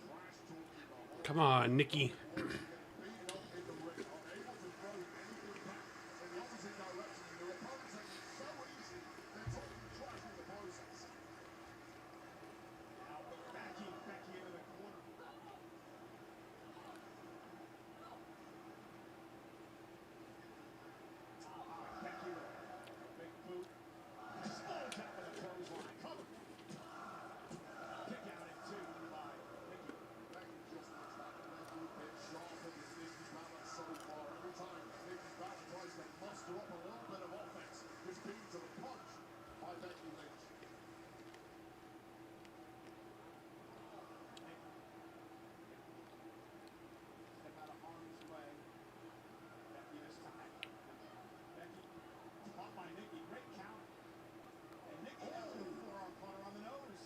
Trash talking the whole come on, Nikki. beaten up in the ring, unable to throw anything back in the opposite direction. And their opponents make it so easy, they're talking trash in the process. Now backing Becky into the corner. Becky with a big boot. Explodes out with a clothesline. Cover. Kick out at 2 by Nikki. Becky just looks like a little bit sharper than Nikki Bella so far. Every time Nikki Bella tries to muster up a little bit of offense, it's being to the punch by Becky Lynch. Step out of harm's way. Becky this time. Becky caught by Nikki. Great counter. And Nikki now with a forearm corner on the nose.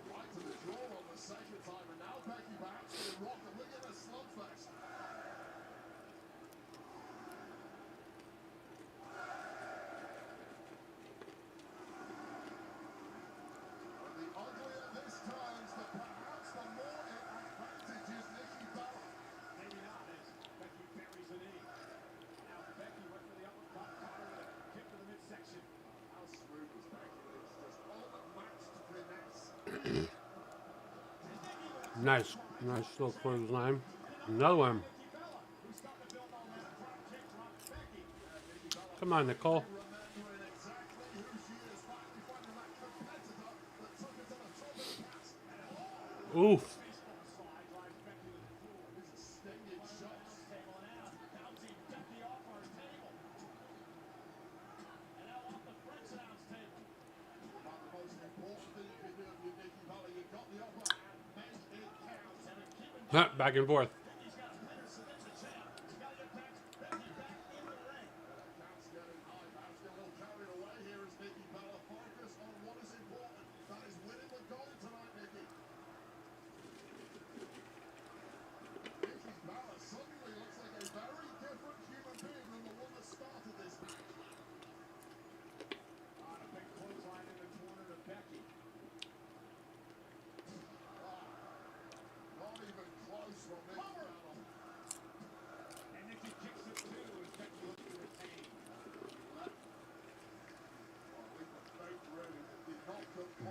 Right to the draw on the second time, and now Becky back to the rock, and look at the slugfest. And the uglier this turns, perhaps the more it advantages Nikki Bella. Maybe not as Becky buries the knee. Now Becky went for the uppercut. Caught her with a kick to the midsection. How smooth is Becky Lynch? Just unmatched finesse. Nice little clothesline. Another one. Nikki Bella, who started to build on that drop kick, dropped Becky. Nikki Bella Come on, Nicole. remembering exactly who she is, finally finding that competitor that took her to the top of the pass. Oof. Baseball slide drives Becky to the floor. These are stinging shots. Table and out. Bouncing Becky off our table. And now off the French announce table. But the most important thing you can do if you're Nikki Bella, you've got the upper hand, make it count. And a keeping Back and forth. Becky's got a winner, so that's a champ. She's got to get Becky back in the ring. Count's getting high, perhaps get a little carried away here as Nikki Bella focus on what is important. That is winning the gold tonight, Nikki.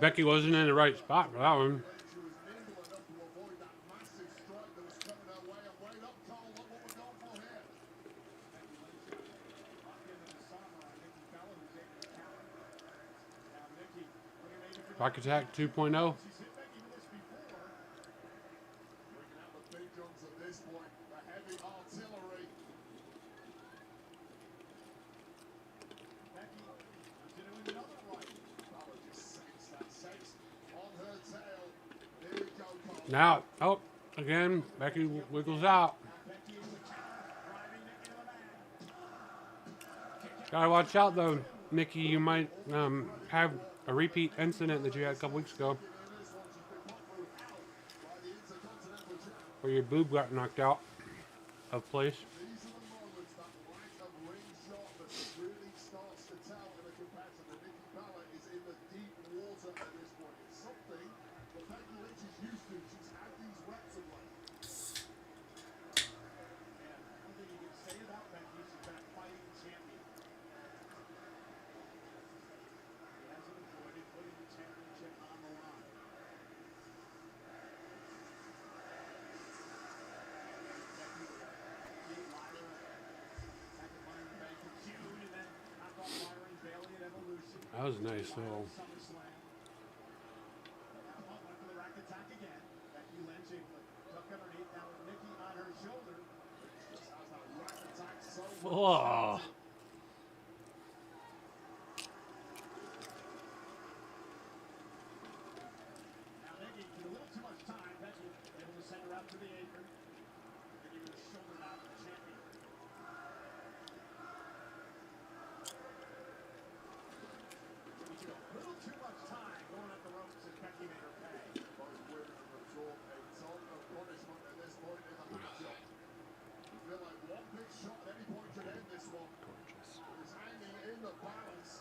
Becky wasn't in the right spot for that one. She was nimble enough to avoid that massive strike that was coming her way. And wait up, Cole, look what we're going for here. Rock Attack 2.0. She's hit Becky with this before. Bringing out the big guns at this point, the heavy artillery. Becky continuing another right. Bella just sense that sense on her tail. Here we go, Cole. Now, oh, again, Becky wiggles out. Becky is the counter, driving Nikki to the mat. Gotta watch out though, Nikki. You might have a repeat incident that you had a couple weeks ago, where your boob got knocked out of place. These are the moments that lack of ring sharpness really starts to tell in a comparison. And Nikki Bella is in the deep water at this point. It's something that Becky Lynch is used to. She's had these reps of late. And one thing you can say about Becky, she's been a fighting champion. She hasn't avoided putting the championship on the line. Becky beat Lyra, second Money in the Bank in June, and then knocked off Byron Bailey at Evolution. That was nice little. SummerSlam. Now went for the rack attack again. Becky Lynch took underneath. Now with Nikki on her shoulder. Just has that rack attack so Oh, Now Nikki with a little too much time. Becky able to send her out to the apron. Nikki with a shoulder knot to the champion. Nikki took a little too much time going at the ropes and Becky made her pay. both women have absorbed a ton of punishment at this point in the matchup. You feel like one big shot at any point could end this one. It's hanging in the balance.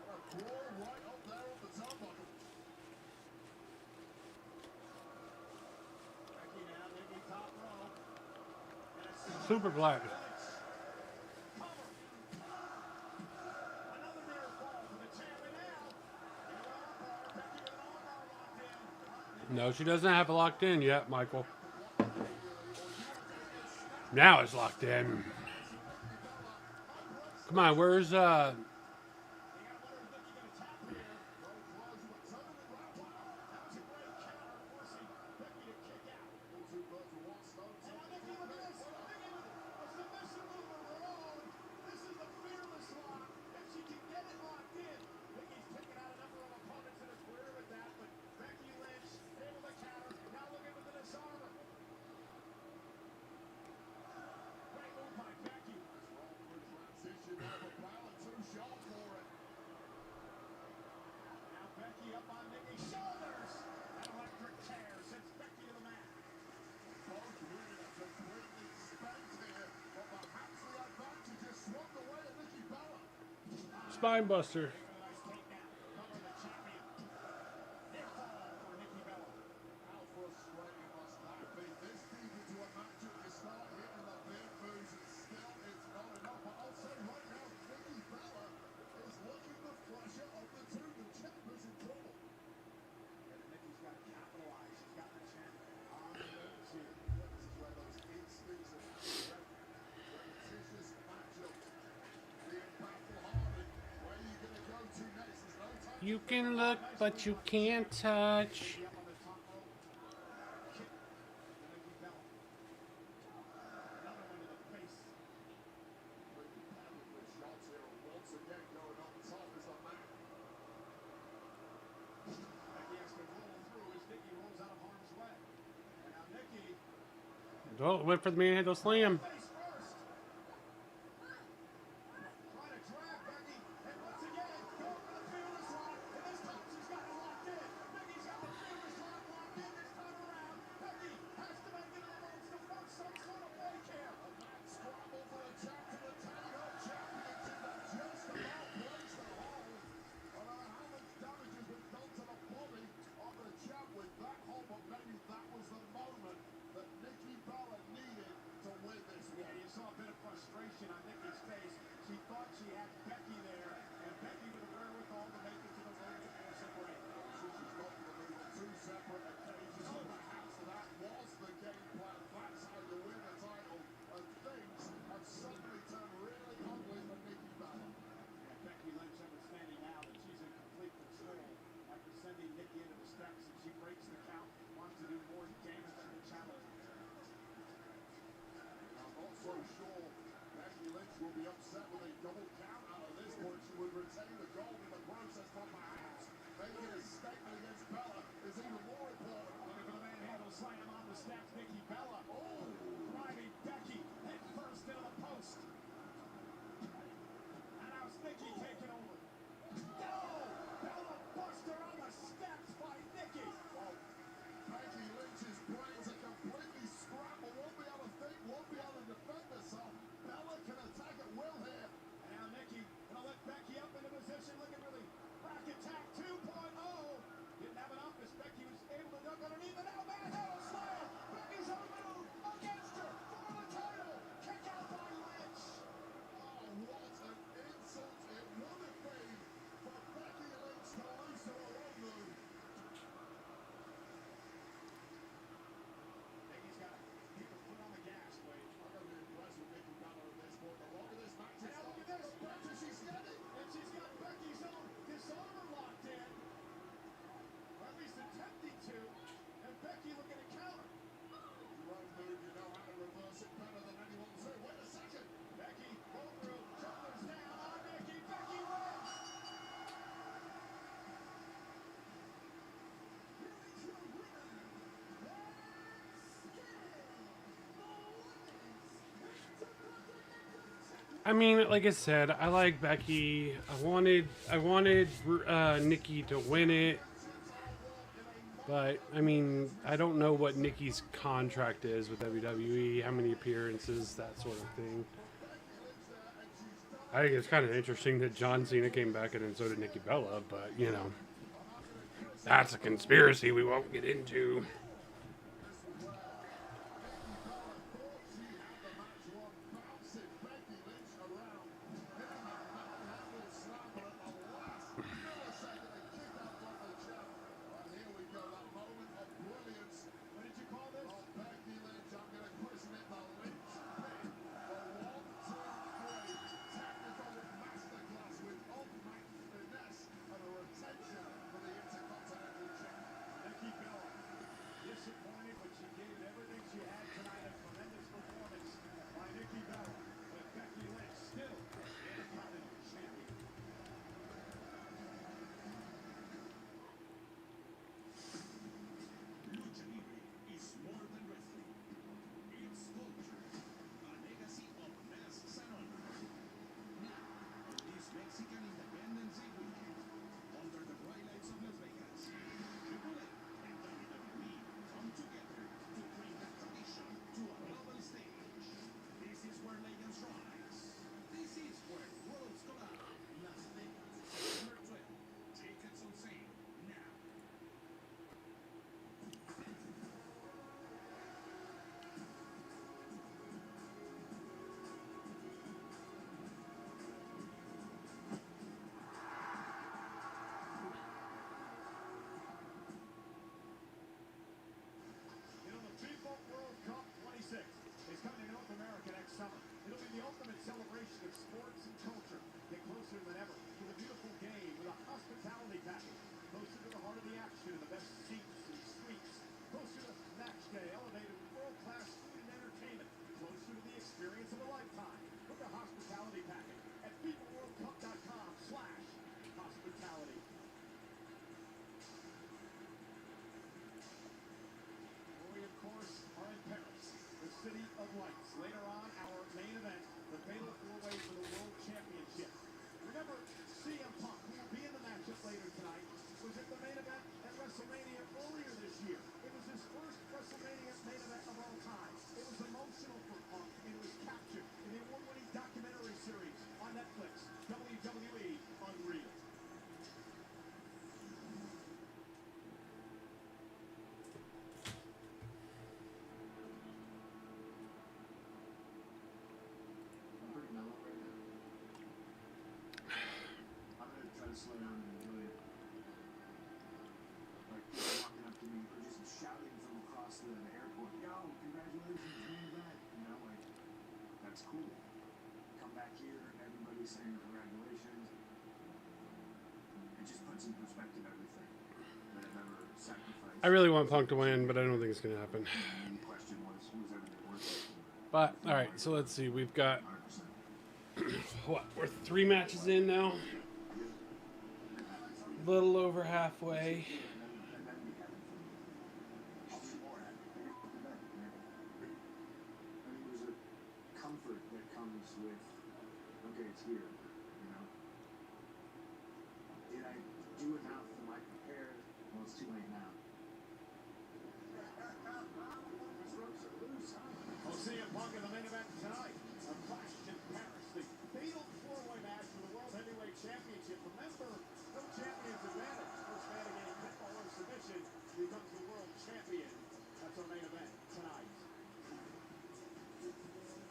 And a brawl right up there on the turnbuckle. Becky now, Nikki top row. And a super black. cover. Another near fall for the champion now. In an armbar, Becky with an armbar locked in. No, she doesn't have it locked in yet, Michael. Now it's locked in. Come on, where's They got one of Nikki gonna tap here. That was a great counter, forcing Becky to kick out. Two birds with one stone. And now Nikki with this. Nikki with a submission move of her own. This is the fearless lock. If she can get it locked in. Nikki's taken out a number of opponents in her career with that, but Becky Lynch able to counter. Now looking with the disarmer. Great move by Becky. Transition there for Bella, too sharp for it. Now Becky up on Nikki's shoulders. An electric tear sends Becky to the mat. Both women are completely spent here, but perhaps the advantage is swapped away at Nikki Bella. Spine Buster? A nice takedown. Cover the champion. Near fall for Nikki Bella. How frustrating must that be? This deep into a matchup, you start hitting the big moves, and still it's not enough. But I'll say right now, Nikki Bella is looking the fresher of the two. The champ is in trouble. And Nikki's got to capitalize. She's got the champ on the ropes here. This is where those instincts of repetitious matchups being battle-hardened. Where are you going to go to next? There's no time. You can look, but you can't touch. Up on the top rope. Kick to Nikki Bella. Another one to the face. Nikki Bella with shots here, and once again going on top is the man. Becky has to roll through as Nikki rolls out of harm's way. And now Nikki. Oh, went for the manhandle slam. Face first. Trying to drag Becky. And once again, going for the fearless lock. And this time she's got it locked in. Becky's got the fearless lock locked in this time around. Becky has to make it almost to force some sort of break here. A mad scramble for the champ to retain her championship that just about breaks the hold. I don't know how much damage has been done to the body of the champ with that hold, but maybe that was the moment that Nikki Bella needed to win this one. I mean, like I said, I like Becky. I wanted Nikki to win it, but I mean, I don't know what Nikki's contract is with WWE, how many appearances, that sort of thing. I think it's kind of interesting that John Cena came back and then so did Nikki Bella, but you know, that's a conspiracy we won't get into. Disappointed, but she gave it everything she had tonight. A tremendous performance by Nikki Bella. But Becky Lynch still Intercontinental champion. Lucha Libre is more than wrestling. It's culture. A legacy of mass sound. Now, on this Mexican Independence Day weekend, under the bright lights of Las Vegas, Triple H and WWE come together to bring the tradition to a global stage. This is where legends rise. This is where worlds collide. Las Vegas, September 12th. Tickets on sale now. You know, the FIFA World Cup 26 is coming to North America next summer. It'll be the ultimate celebration of sports and culture. Get closer than ever to the beautiful game with a hospitality package. Closer to the heart of the action and the best seats and suites. Closer to match day, elevated with world-class food and entertainment. Closer to the experience of a lifetime. Book a hospitality package at FIFAWorldCup.com/hospitality. We, of course, are in Paris, the city of lights. Later on, our main event, the fatal four-way for the World Championship. Remember, CM Punk, who will be in the matchup later tonight, was at the main event at WrestleMania earlier this year. It was his first WrestleMania main event of all time. It was emotional for Punk, and it was captured in the award-winning documentary series on Netflix, WWE Unreal. I'm pretty mellow right now. I'm gonna try to slow down and enjoy it. Like people walking up to me or just shouting from across the airport, "Yo, congratulations, man, back!" You know, like that's cool. Come back here, everybody's saying congratulations. It just puts in perspective everything that I've ever sacrificed. I really want Punk to win, but I don't think it's going to happen. And the question was everything worth it? But, alright, so let's see. We've got, 100%. what, we're 3 matches in now? A little over halfway. And then we have it for me. I'll be more happy. I mean, there's a comfort that comes with, okay, it's here, you know? Did I do enough? Am I prepared? Well, it's too late now. We'll see CM Punk in the main event tonight. A clash in Paris. The fatal four-way match for the World Heavyweight Championship. Remember, no champion's advantage. First man to get a pinfall or submission becomes the world champion. That's our main event tonight.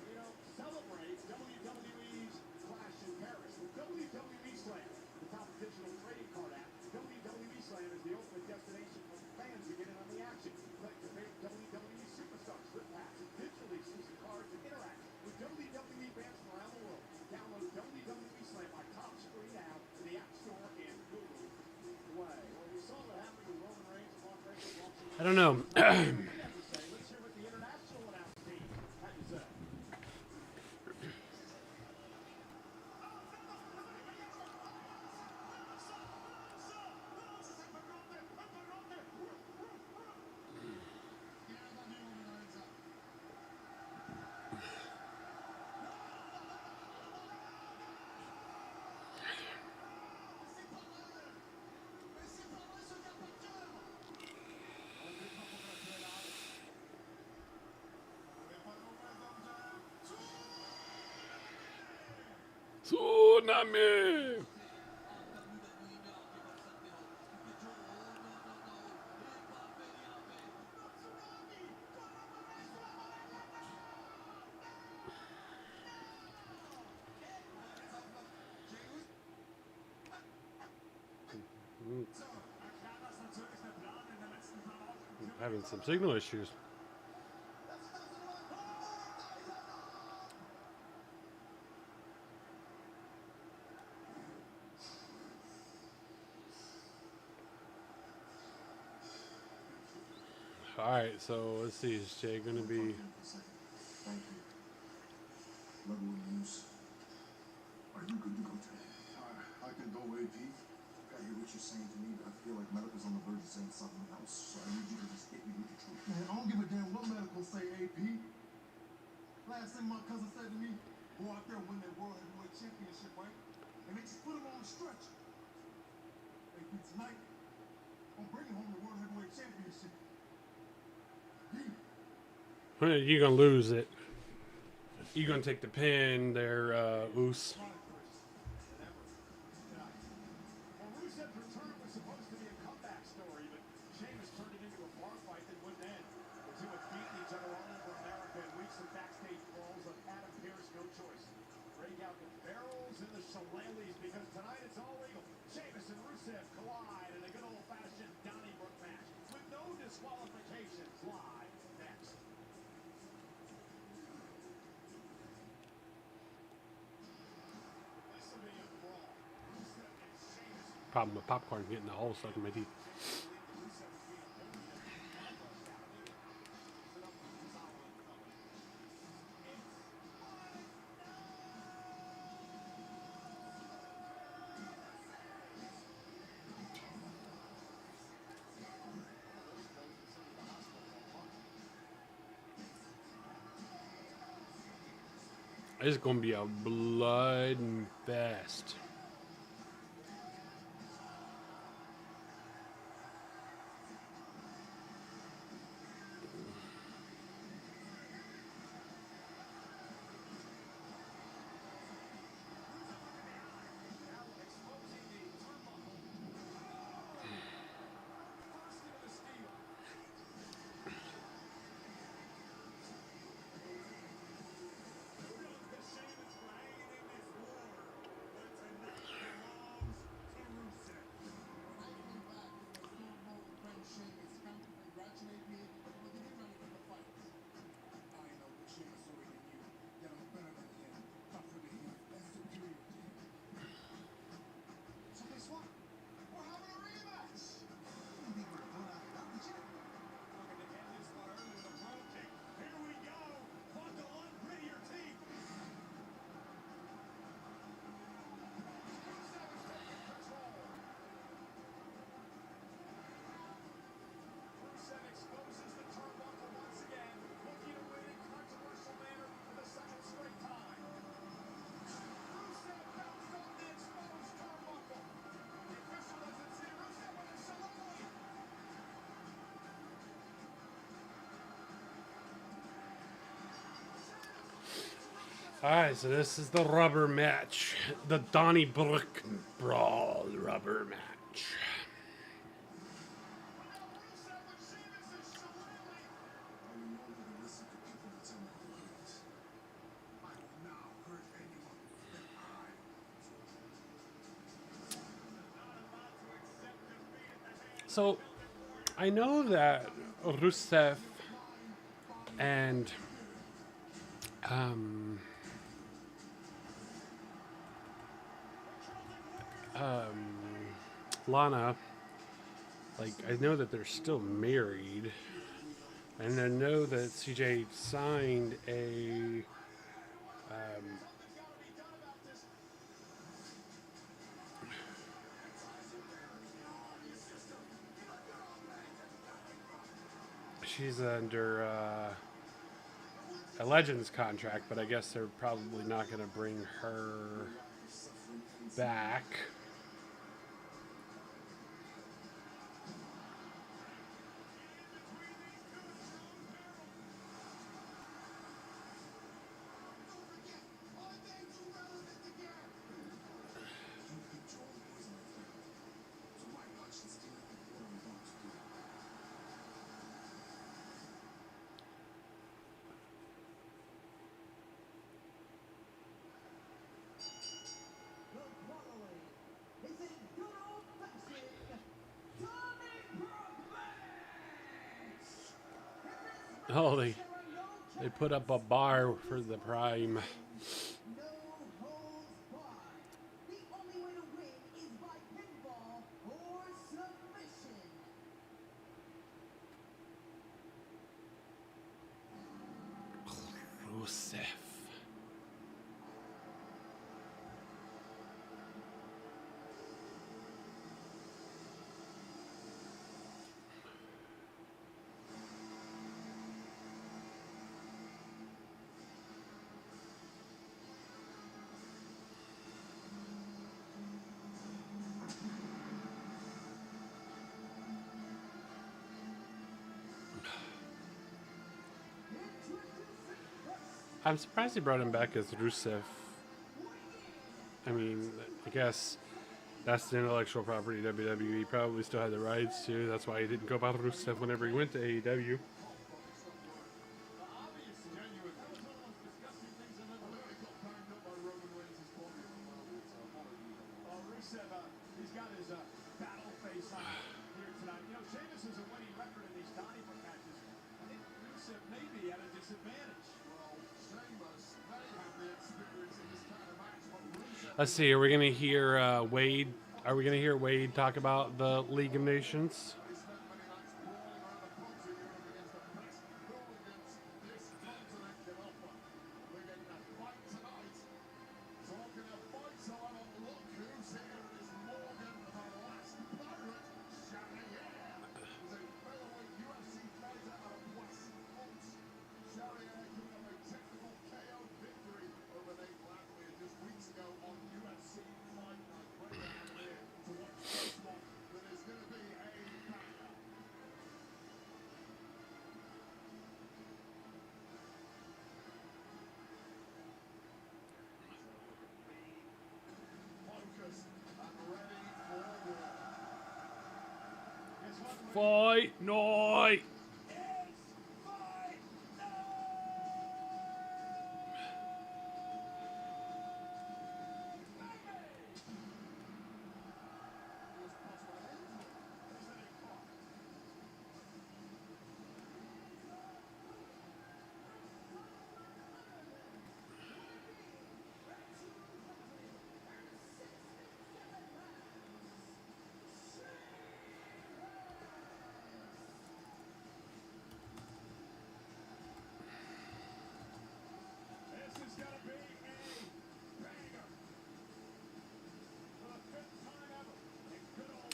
You know, celebrate WWE's clash in Paris with WWE Slam, the top digital trading card app. WWE Slam is the ultimate destination for fans to get in on the action. Click your favorite WWE superstars, flip packs, and digitally exclusive cards and interact with WWE fans from around the world. Download WWE Slam by Topps free now in the App Store and Google Play. Well, we saw what happened to Roman Reigns and Mark Reigns. I don't know. Let's hear what the international announce team had to say. Tsunami. Having some signal issues. All right, so let's see. Is Jay going to be? Thank you. Level of use. Are you good to go today? I can go, AP. I hear what you're saying to me, but I feel like medical's on the verge of saying something else. So I need you to just hit me with the truth. Man, I don't give a damn what medical say, AP. Last thing my cousin said to me, go out there and win that World Heavyweight Championship, right? And they just put him on the stretch. AP, tonight, I'm bringing home the World Heavyweight Championship. You're gonna lose it. You're gonna take the pin there, Oos. Well, Rusev's return was supposed to be a comeback story, but Sheamus turned it into a bar fight that wouldn't end. The two have beaten each other all over America in weeks of backstage brawls of Adam Pearce, no choice. Break out the barrels and the shillelaghs because tonight it's all legal. Sheamus and Rusev collide in a good old-fashioned Donnybrook match with no disqualifications. Live next. This will be a brawl. Rusev and Sheamus. Problem with popcorn getting the hole stuck in my teeth. It's gonna be a blood fest. Alright, so this is the rubber match. The Donnybrook Brawl rubber match. So, I know that Rusev and Lana, like, I know that they're still married, and I know that CJ signed a she's under a Legends contract, but I guess they're probably not going to bring her back. Oh, they put up a bar for the Prime. No holds barred. The only way to win is by pinfall or submission. Rusev. I'm surprised they brought him back as Rusev. I mean, I guess that's the intellectual property WWE probably still had the rights to. That's why he didn't go by Rusev whenever he went to AEW. Rusev, he's got his battle face on here tonight. You know, Shemus has a winning record in these Donnybrook matches. I think Rusev may be at a disadvantage. Well, Sheamus, they have the experience in this kind of match, but Rusev Let's see. Are we gonna hear Wade? Are we gonna hear Wade talk about the League of Nations? they spent many nights brawling around the country Europe against the best hooligans this continent can offer. We're getting a fight tonight. Talking of fights, however, look who's here. It is Morgan, the last pirate, Charriere. He's a featherweight UFC fighter out of West Front. Charriere coming off a technical KO victory over Nate Landwehr just weeks ago on UFC Fight Night. Great to have him here to watch this one. That is going to be a banger. Focused and ready for war. Fight night. This is going to be a banger. For the 5th time ever. A good old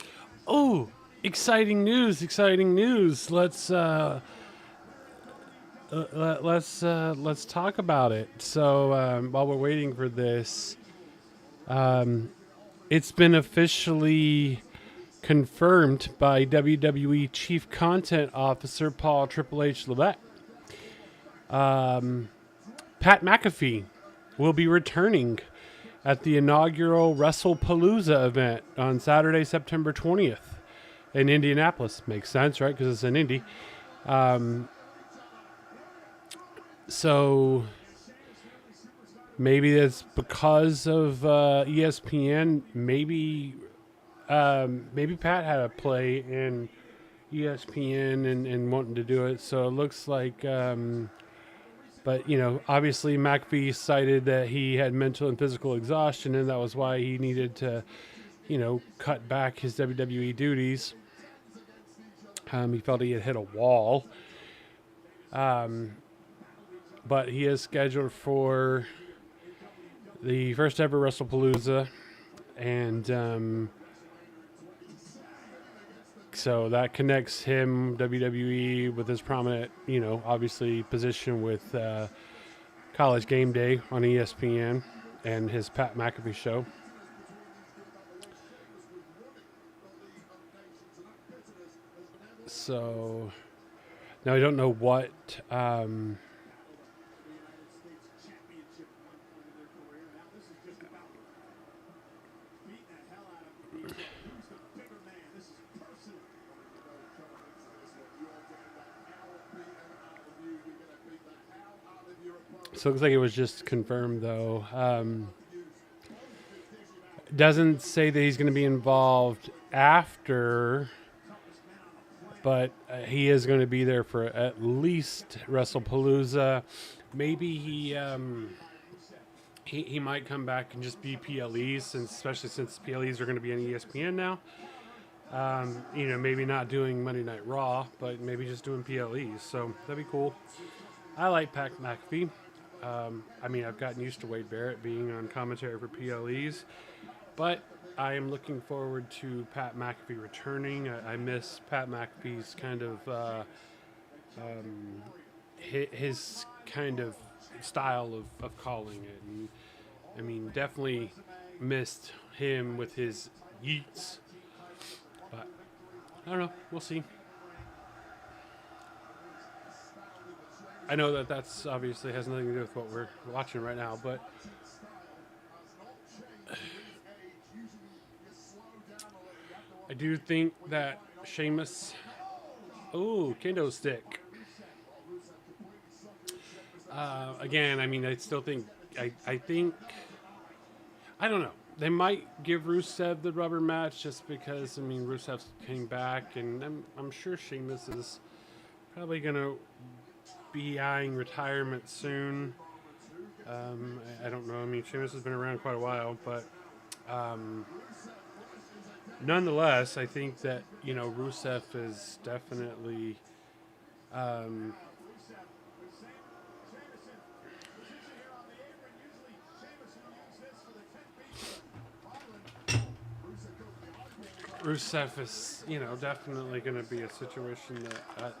Oh, exciting news! Exciting news! Let's talk about it. So while we're waiting for this, it's been officially confirmed by WWE Chief Content Officer Paul Triple H Levesque. Pat McAfee will be returning at the inaugural WrestlePalooza event on Saturday, September 20th in Indianapolis. Makes sense, right? Because it's in Indy. So maybe it's because of ESPN. Maybe Pat had a play in ESPN and wanting to do it. So it looks like, but you know, obviously McAfee cited that he had mental and physical exhaustion, and that was why he needed to, you know, cut back his WWE duties. He felt he had hit a wall. But he is scheduled for the first ever WrestlePalooza, and so that connects him, WWE, with his prominent, you know, obviously position with College Game Day on ESPN and his Pat McAfee show. So now I don't know what championship at one point in their career. Now this is just about beating the hell out of people. Who's the bigger man? This is personal. So it looks like it was just confirmed, though. Doesn't say that he's going to be involved after but he is going to be there for at least WrestlePalooza. Maybe he might come back and just be PLEs, since, especially since PLEs are going to be on ESPN now. Maybe not doing Monday Night Raw, but maybe just doing PLEs. So that'd be cool. I like Pat McAfee. I've gotten used to Wade Barrett being on commentary for PLEs, but I am looking forward to Pat McAfee returning. I miss Pat McAfee's kind of his kind of style of calling it. And definitely missed him with his yeets. But I don't know. We'll see. I know that that's obviously has nothing to do with what we're watching right now, but I do think that Sheamus. Oh, kendo stick. Again, I still think. I think. I don't know. They might give Rusev the rubber match just because, Rusev came back, and I'm sure Sheamus is probably going to be eyeing retirement soon. I don't know. Sheamus has been around quite a while, but nonetheless, I think that, Rusev is definitely Rusev is, definitely going to be a situation that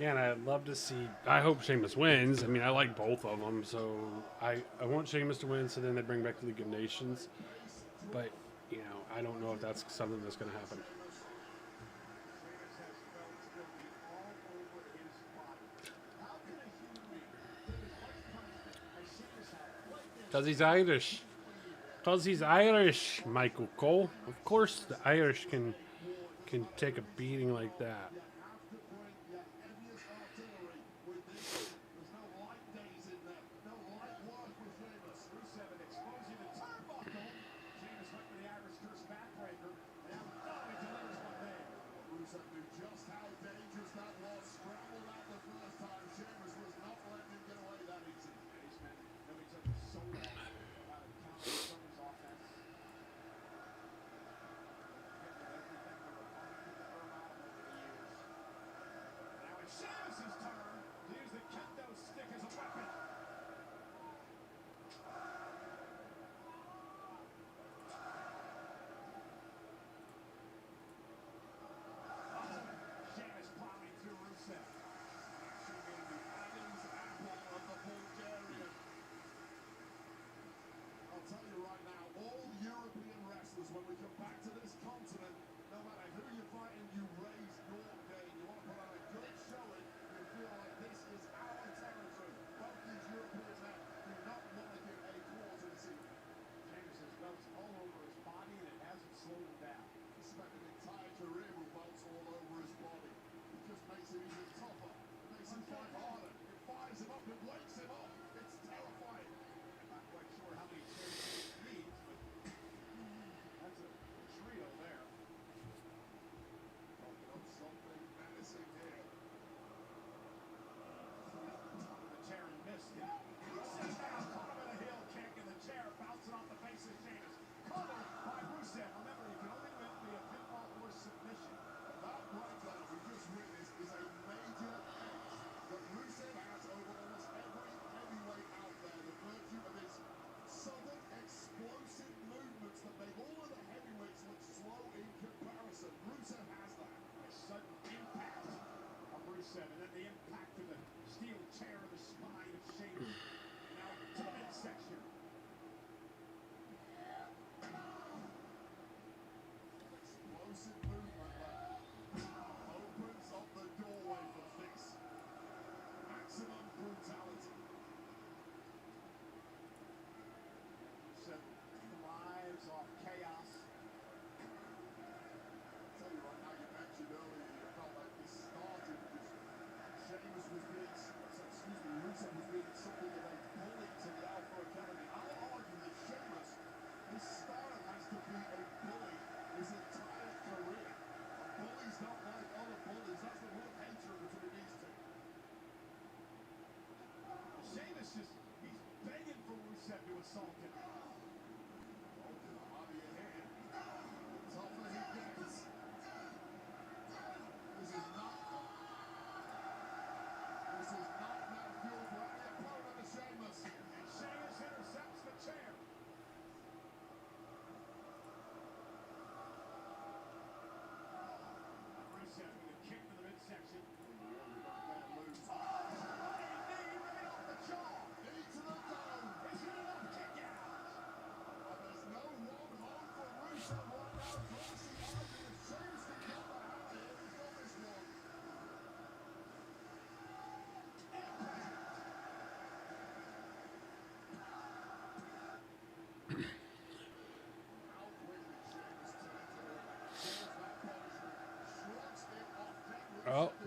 I'd love to see. I hope Sheamus wins. I like both of them, so I want Sheamus to win, so then they bring back the League of Nations. But, I don't know if that's something that's going to happen. Because he's Irish. Because he's Irish, Michael Cole. Of course the Irish can take a beating like that.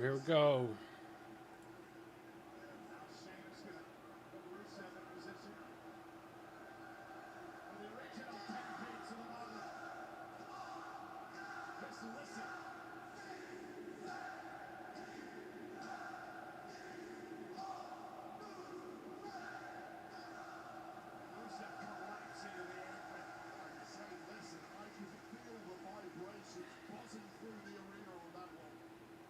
Here we go. Now Sheamus gonna put Rusev in position. For the original 10 beats of the moment. Just listen. Rusev collapsing in the apron. Say, listen, I can feel the vibrations buzzing through the arena on that one.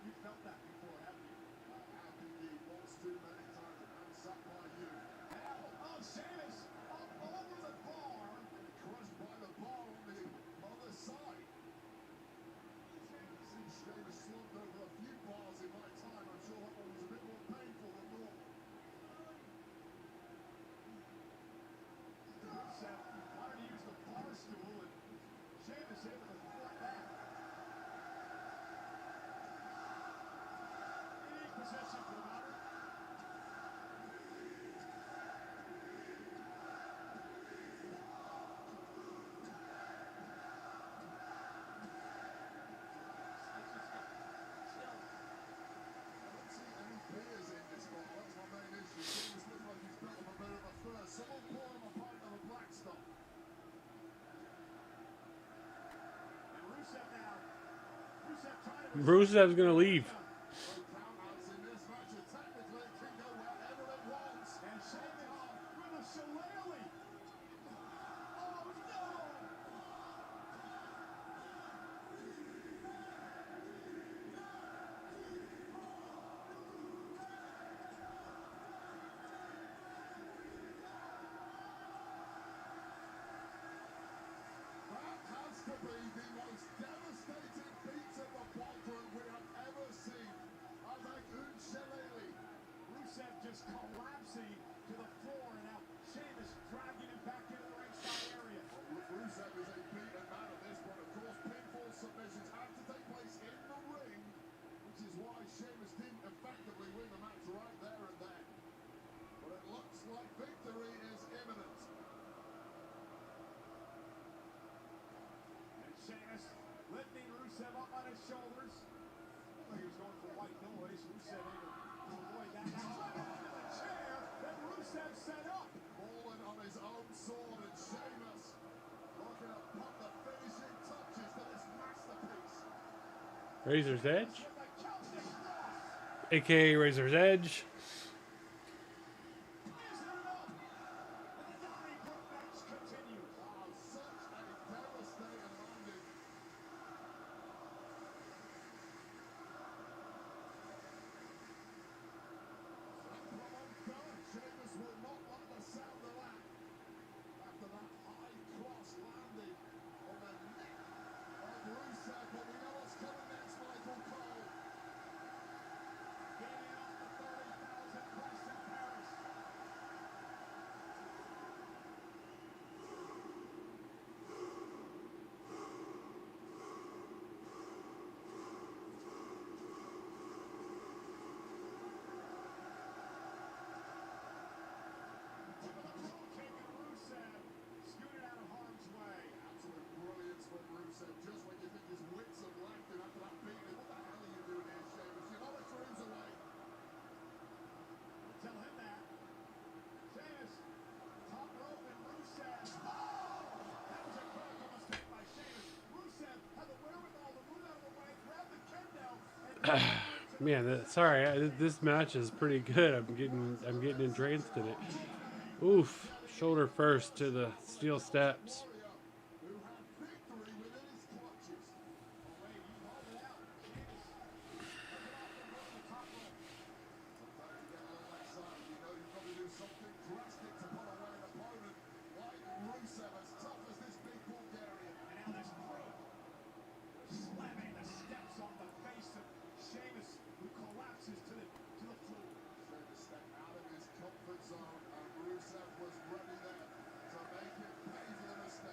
You felt that before, haven't you? I have indeed lost too many times, and I'm sat by you. Oh, Sheamus up over the bar. Crushed by the bar on the other side. Sheamus slumped over a few bars in my time. I'm sure that one was a bit more painful than normal. Rusev wanted to use the bar stool, and Sheamus able to thwart that. In possession for the moment. I don't see any beers in this spot. That's my main issue. Sheamus looks like he's built up a bit of a thirst. Someone pour him a pint of the black stuff. And Rusev now. Rusev trying to... Rusev's gonna leave. No countouts in this match, and technically it can go wherever it wants. And Sheamus with a shillelagh. Oh, no! That has to be the most devastating beat of the ballroom we have ever seen. Avec une shillelagh. Rusev just collapsing to the floor, and now Sheamus dragging him back into the ringside area. Rusev is a beaten man at this point. Of course, pinfall submissions have to take place in the ring, which is why Sheamus didn't effectively win the match right there and then. But it looks like victory is imminent. And Sheamus lifting Rusev up on his shoulders. Well, he was going for white noise. Rusev able to avoid that. Now right onto the chair that Rusev set up. Falling on his own sword, and Sheamus looking to put the finishing touches to this masterpiece. Razor's Edge, With the Celtic Cross. aka Razor's Edge. Is it enough? And the Donnybrook match continues. Wow, such a devastating landing. Sheamus will not like the sound of that. After that high cross landing on the neck of Rusev, but we know what's coming next, Michael Cole. Gaining off the 30,000 press in Paris. Tip of the pro kick, and Rusev scooted out of harm's way. Absolute brilliance from Rusev, just when you think his wits have left him after that beating. What the hell are you doing here, Sheamus? You know it's Rusev. Tell him that. Sheamus, top rope, and Rusev. Oh! That was a critical mistake by Sheamus. Rusev had the wherewithal to move out of the way, grab the kendo, and Man, this match is pretty good. I'm getting entranced in it. Oof! Shoulder first to the steel steps. Warrior who had victory within his clutches. away. You called it out. Sheamus looking off the rope, the top rope. Sometimes you get a little excited. You know you've got to do something drastic to put away an opponent like Rusev, as tough as this big Bulgarian. And now this rope slamming the steps on the face of Sheamus, who collapses to the floor. Sheamus stepped out of his comfort zone, and Rusev was ready there to make him pay for the mistake.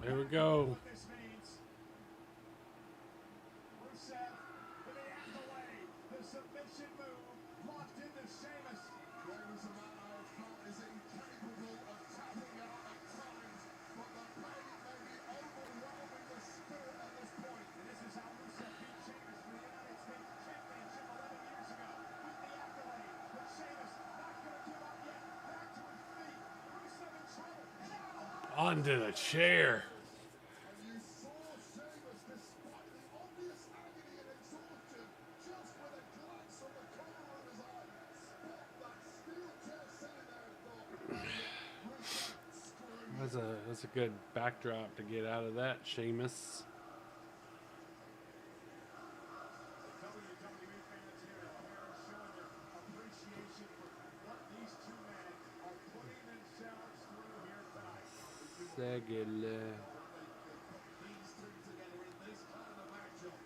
Here we go. What this means. Rusev with the accolade. The submission move locked into Sheamus. There is a man I have felt is incapable of tapping out at times, but the pain may be overwhelming the spirit at this point. And this is how Rusev beat Sheamus for the United States Championship 11 years ago with the accolade. But Sheamus not going to give up yet. Back to his feet. Rusev in trouble. Now. Onto the chair. And you saw Sheamus, despite the obvious agony and exhaustion, just with a glance from the corner of his eye, spot that steel chair sitting there and thought, Rusev, screw you. That's a good backdrop to get out of that, Sheamus. WWE fans here at Harris showing their appreciation for what these two men are putting themselves through here tonight. Segala. These two together in this kind of matchup,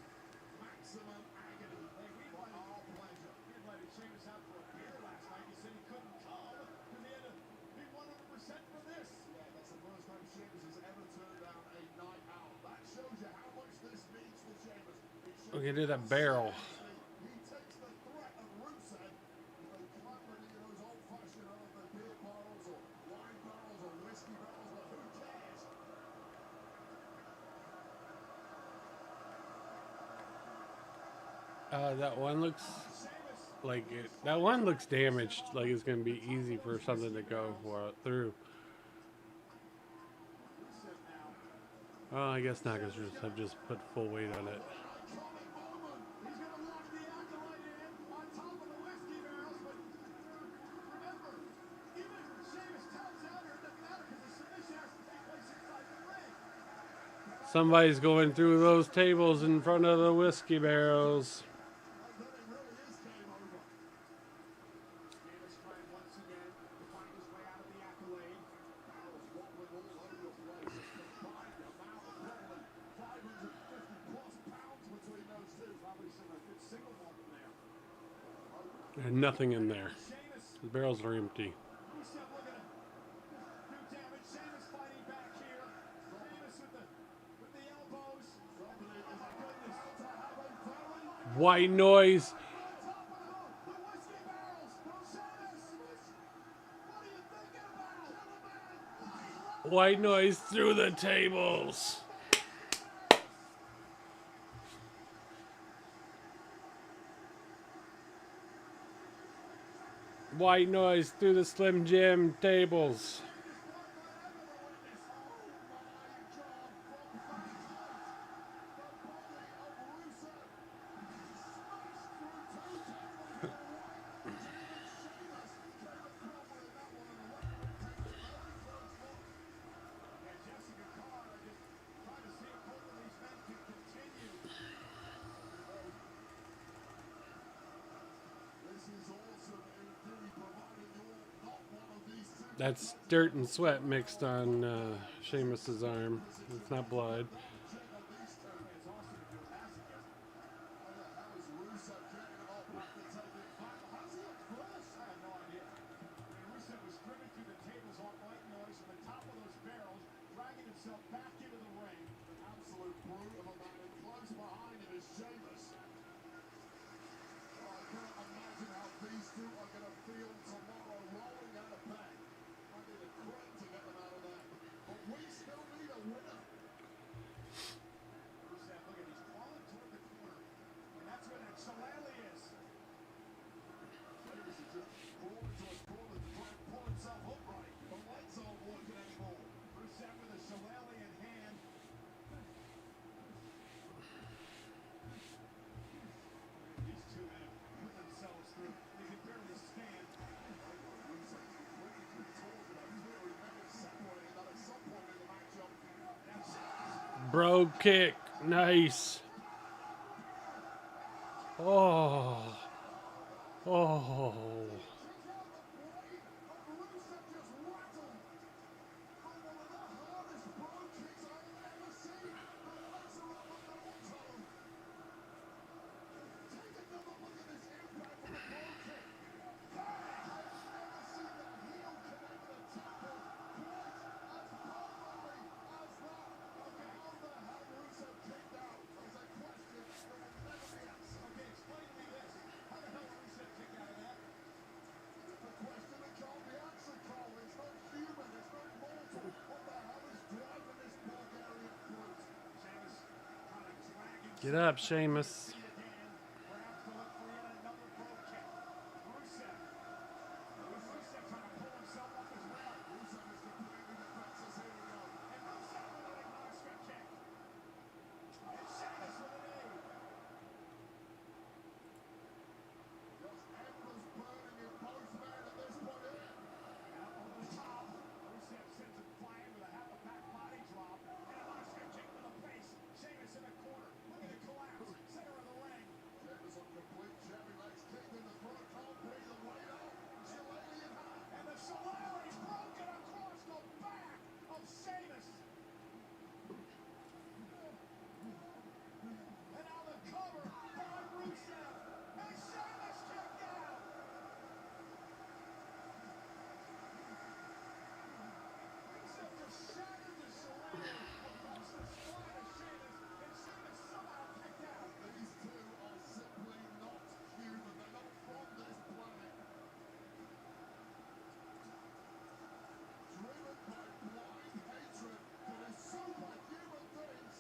maximum agony for our pleasure. He invited Sheamus out for a beer last night. He said he couldn't come because he had to be 100% for this. Yeah, that's the first time Sheamus has ever turned down a night out. That shows you how much this means to Sheamus. It shows Look into you that how barrel. seriously he takes the threat of Rusev, clambering into those old-fashioned either beer barrels or wine barrels or whiskey barrels, but who cares? That one looks like it. That one looks damaged. Like it's gonna be easy for something to go through. Oh, I guess not, because I've just put full weight on it. He's going to lock the accolade in on top of the whiskey barrels, but remember, even Sheamus tells Elder it doesn't matter because the submission has to take place inside the ring. Somebody's going through those tables in front of the whiskey barrels. And then it really is game over. Sheamus trying once again to find his way out of the accolade. Barrels wobbling all over the place. Combined amount of probably 550 plus pounds between those two. Probably some a good single moment there. There's nothing in there. Sheamus, The barrels are empty. Rusev looking to do damage. Sheamus fighting back here. Sheamus with the elbows. Oh my goodness. White noise. The whiskey barrels. Sheamus. What are you thinking about? White noise through the tables. White noise through the Slim Jim tables. And Jessica Carr just trying to see if both of these men can continue. This is awesome in theory, provided you're not one of these two. That's dirt and sweat mixed on Sheamus's arm. It's not blood. It's awesome to do it. How is Rusev getting it all back to take it back? How's he at first? I have no idea. I mean, Rusev was driven through the tables on white noise from the top of those barrels, dragging himself back into the ring. An absolute brute of a man, and close behind him is Sheamus. I can't imagine how these two are going to feel tomorrow rolling out of bed. I need a crate to get them out of there. But we still need a winner. Rusev, look at, he's crawling toward the corner. And that's where that shillelagh is. Sheamus is just crawling to a corner to try and pull himself upright. The legs aren't working anymore. Rusev with a shillelagh in hand. These two men have put themselves through. They can barely stand. Rusev completely controlled it. He's really never separated that at some point in the matchup. Bro kick. Nice. Oh. Oh. Get up, Sheamus. Perhaps to look for yet another brogue kick. Rusev. Rusev trying to pull himself off his rail. Rusev is completely defenseless. Here we go. And Rusev with an acknowledgement kick. And Sheamus with an knee. Just embers burning in both men at this point here. Out over the top. Rusev sends it flying with a half a back body drop. And a monster kick to the face. Sheamus in the corner. Look at the collapse. Center of the ring. Sheamus on complete jamming legs, kicked in the throat, can't breathe and laid out. Shillelagh in hand. And the Shillelagh broken across the back of Sheamus. And now the cover by Rusev. And Sheamus kicked out. Rusev just shattered the Shillelagh across the spine of Sheamus. And Sheamus somehow kicked out. These two are simply not human. They're not from this planet. Driven by blind hatred for these superhuman things.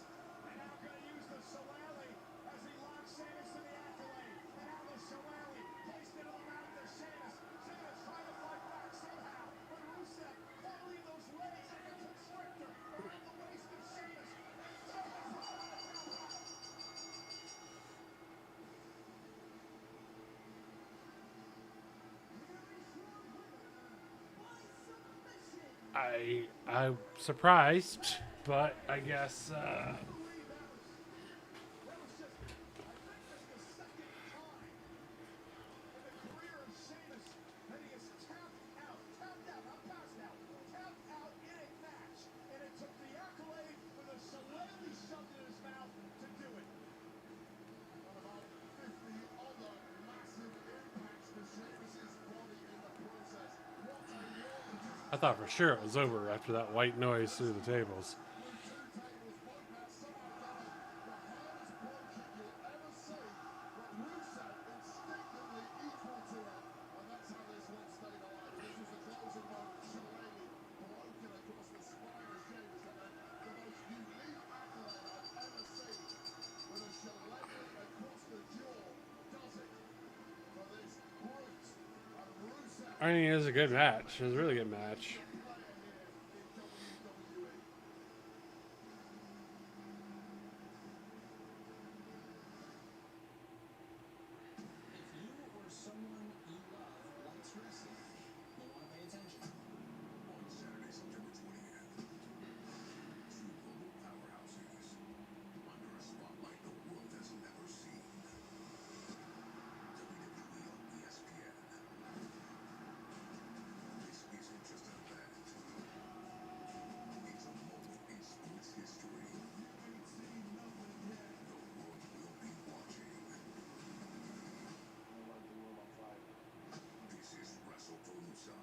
They're now going to use the Shillelagh as he locks Sheamus in the accolade. And now the Shillelagh placed into the mouth of Sheamus. Sheamus trying to fight back somehow. But Rusev following those legs like a constrictor around the waist of Sheamus. And Sheamus right on the tap out. I'm surprised, but I guess That was just, I think that's the second time in the career of Sheamus that he has tapped out, not passed out, tapped out in a match. And it took the accolade with a Shillelagh shoved in his mouth to do it. And about 50 other massive impacts to Sheamus's body in the process. What a war. I thought for sure it was over after that white noise through the tables. I mean, it was a good match. It was a really good match. If you or someone you love likes wrestling, you'll want to pay attention. On Saturday, September 20th, two global powerhouses under a spotlight the world has never seen. WWE on ESPN. This isn't just an event. It's a moment in sports history. You ain't seen nothing yet. The world will be watching. This is WrestlePalooza,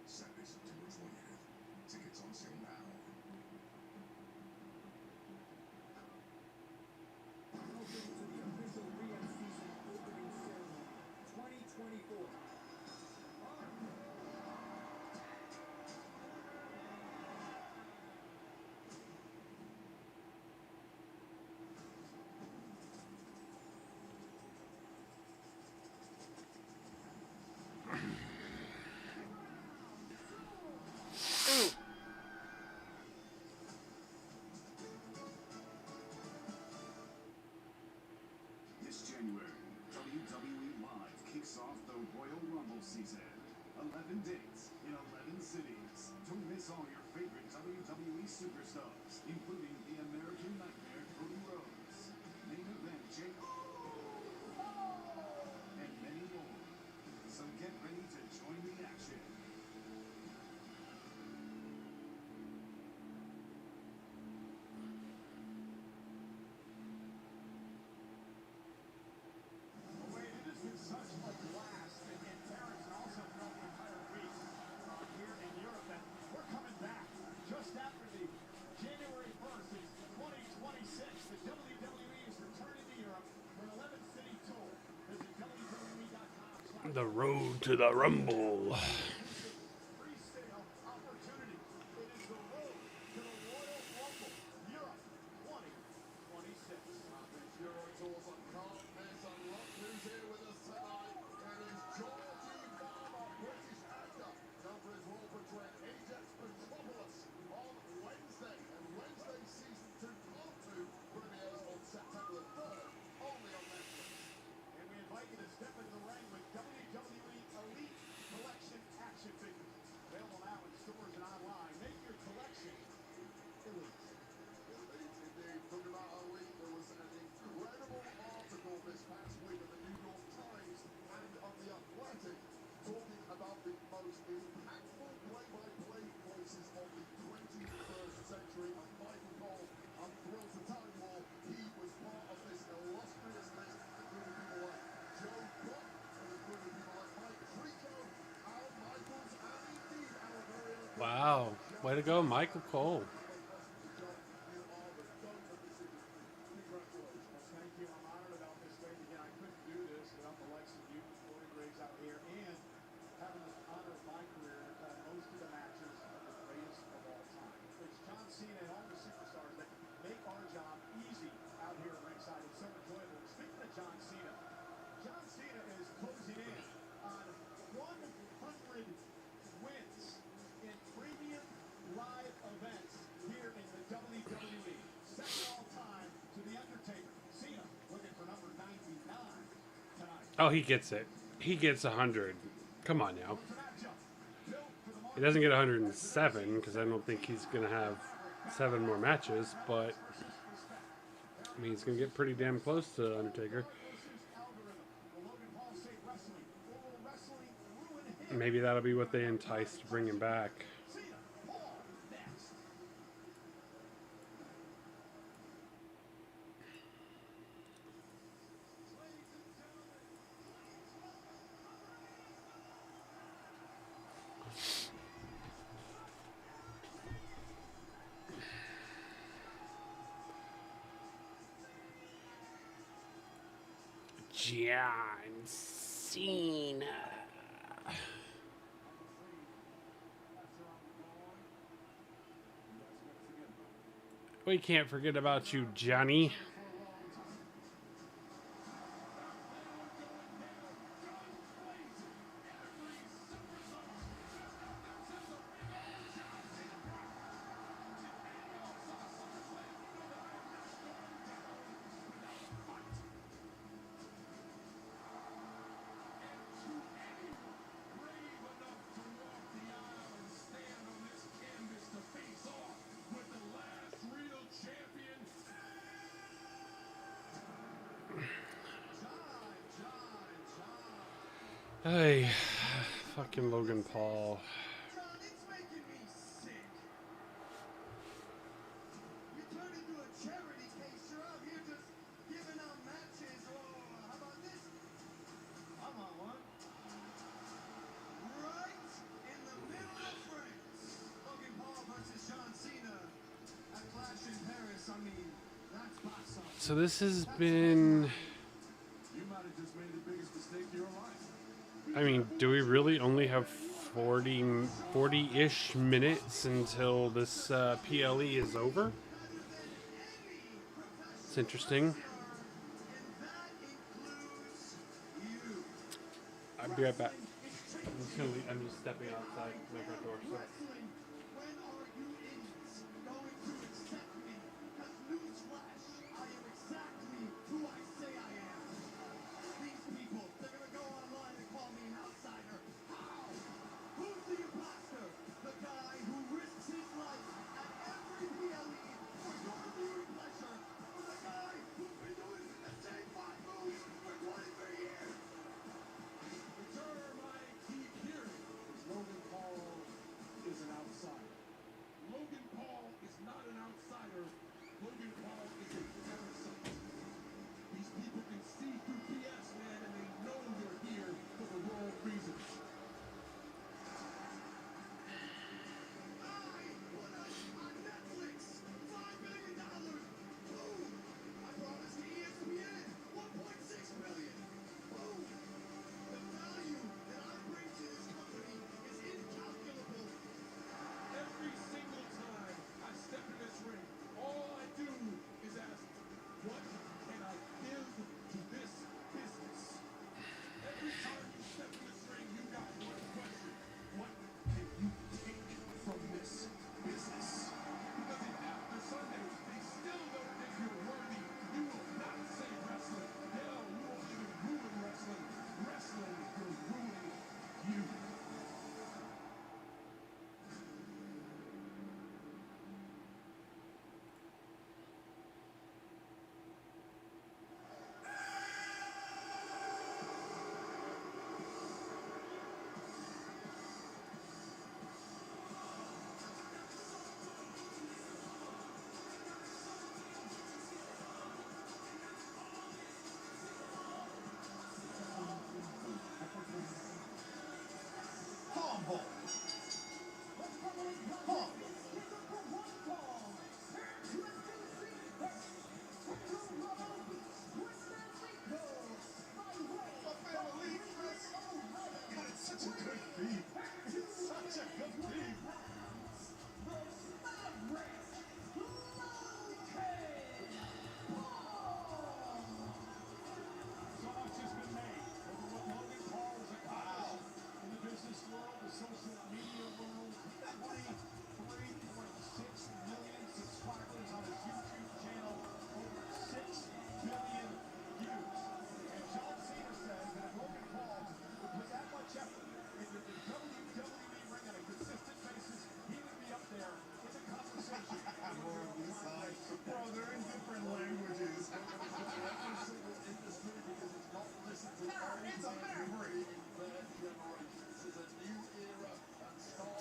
Saturday, September 20th. Tickets on sale now. Welcome to the official Riyadh season opening ceremony 2024. This January, WWE Live kicks off the Royal Rumble season. 11 dates in 11 cities. Don't miss all your favorite WWE superstars, including the American Nightmare Cody Rhodes, main event Jake, and many more. So get ready to join the action. Wait, it has been such a blast, and Terrence and also throughout the entire week here in Europe, and we're coming back just after the January 1st. It's 2026. The WWE is returning to Europe for an 11-city tour. Visit WWE.com/. The road to the Rumble. Pre-sale opportunity. It is the road to the Royal Rumble, Europe 2026. It's your Wow. Way to go, Michael Cole. Thank you. I'm honored about this stage again. I couldn't do this without the likes of you, Corey Graves out here, and having the honor of my career to call most of the matches of the greatest of all time. It's John Cena and all the superstars that make our job easy out here at ringside and so enjoyable. Speaking of John Cena is closing in on 100 wins in premium live events here in the WWE. Second all time to The Undertaker. Cena looking for number 99 tonight. Oh, he gets it. He gets 100. Come on now. It's a matchup built for the He doesn't get 107 because I don't think he's going to have 7 more matches, but I mean, he's going to get pretty damn close to Undertaker. Maybe that'll be what they entice to bring him back. John Cena. We can't forget about you, Johnny. Hey, fucking Logan Paul. John, it's making me sick. You turn into a charity case. You're out here just giving out matches. Oh, how about this? I'm on one. Right in the middle of France. Logan Paul versus John Cena at Clash in Paris. I mean, that's box office. So this has been... You might have just made the biggest mistake of your life. I mean, do we really only have 40-ish minutes until this PLE is over? It's interesting. I'll be right back. I'm just stepping outside my front door. So. Wrestling, when are you idiots going to accept me? 'Cause newsflash, I am exactly who I say I am. These people, they're gonna go online and call me an outsider. How? Who's the imposter? The guy who risks his life at every PLE for your viewing pleasure, or the guy who's been doing the same 5 moves for 23 years? The term I keep hearing is Logan Paul is an outsider. Logan Paul is not an outsider. Logan Paul is a parasite. These people can see through BS, man, and they know you're here for the wrong reasons. I put us on Netflix. $5 million. Boom. I promised to ESPN $1.6 billion. Boom. The value that I bring to this company is incalculable. Every single time I step in this ring, all I do is ask, what can I give to this business? Every time you step in this ring, you got one question. What can you take from this business? Because if after Sunday, they still don't think you're worthy, you will not save wrestling. Hell, you won't even ruin wrestling. Wrestling will ruin you. Humble.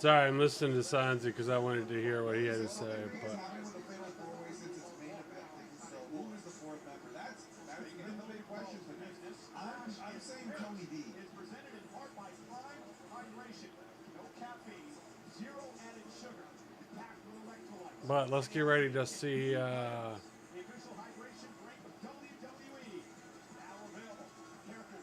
Sorry, I'm listening to Sanzi because I wanted to hear what he had to say. But Happening with the fatal four-way since it's main eventing. So who is the fourth member? That's been the big question for me. I'm saying Tony D. Is presented in part by Prime Hydration. No caffeine, zero added sugar, packed with electrolytes. but let's get ready to see. The official hydration drink of WWE. Now available. Careful.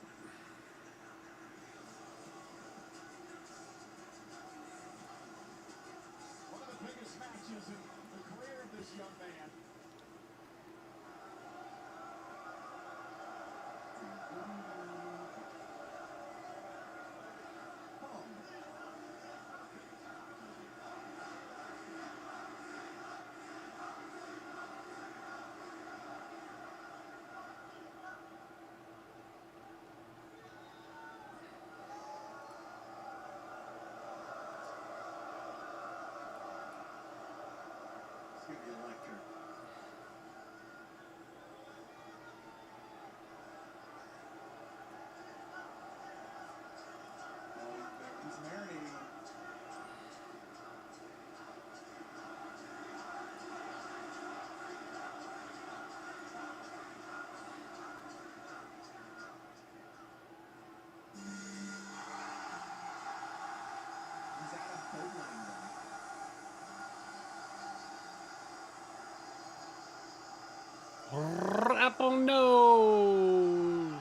One of the biggest matches in the career of this young man. It's gonna be electric. Oh, he's marinating. He's out of boat lane though. Apple nose.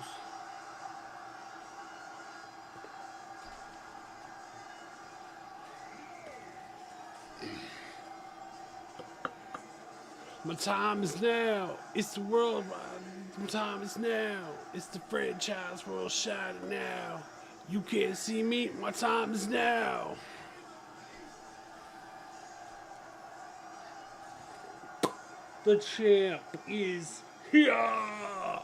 My time is now. It's the world. My time is now. It's the franchise world shining now. You can't see me. My time is now. The champ is here. I'm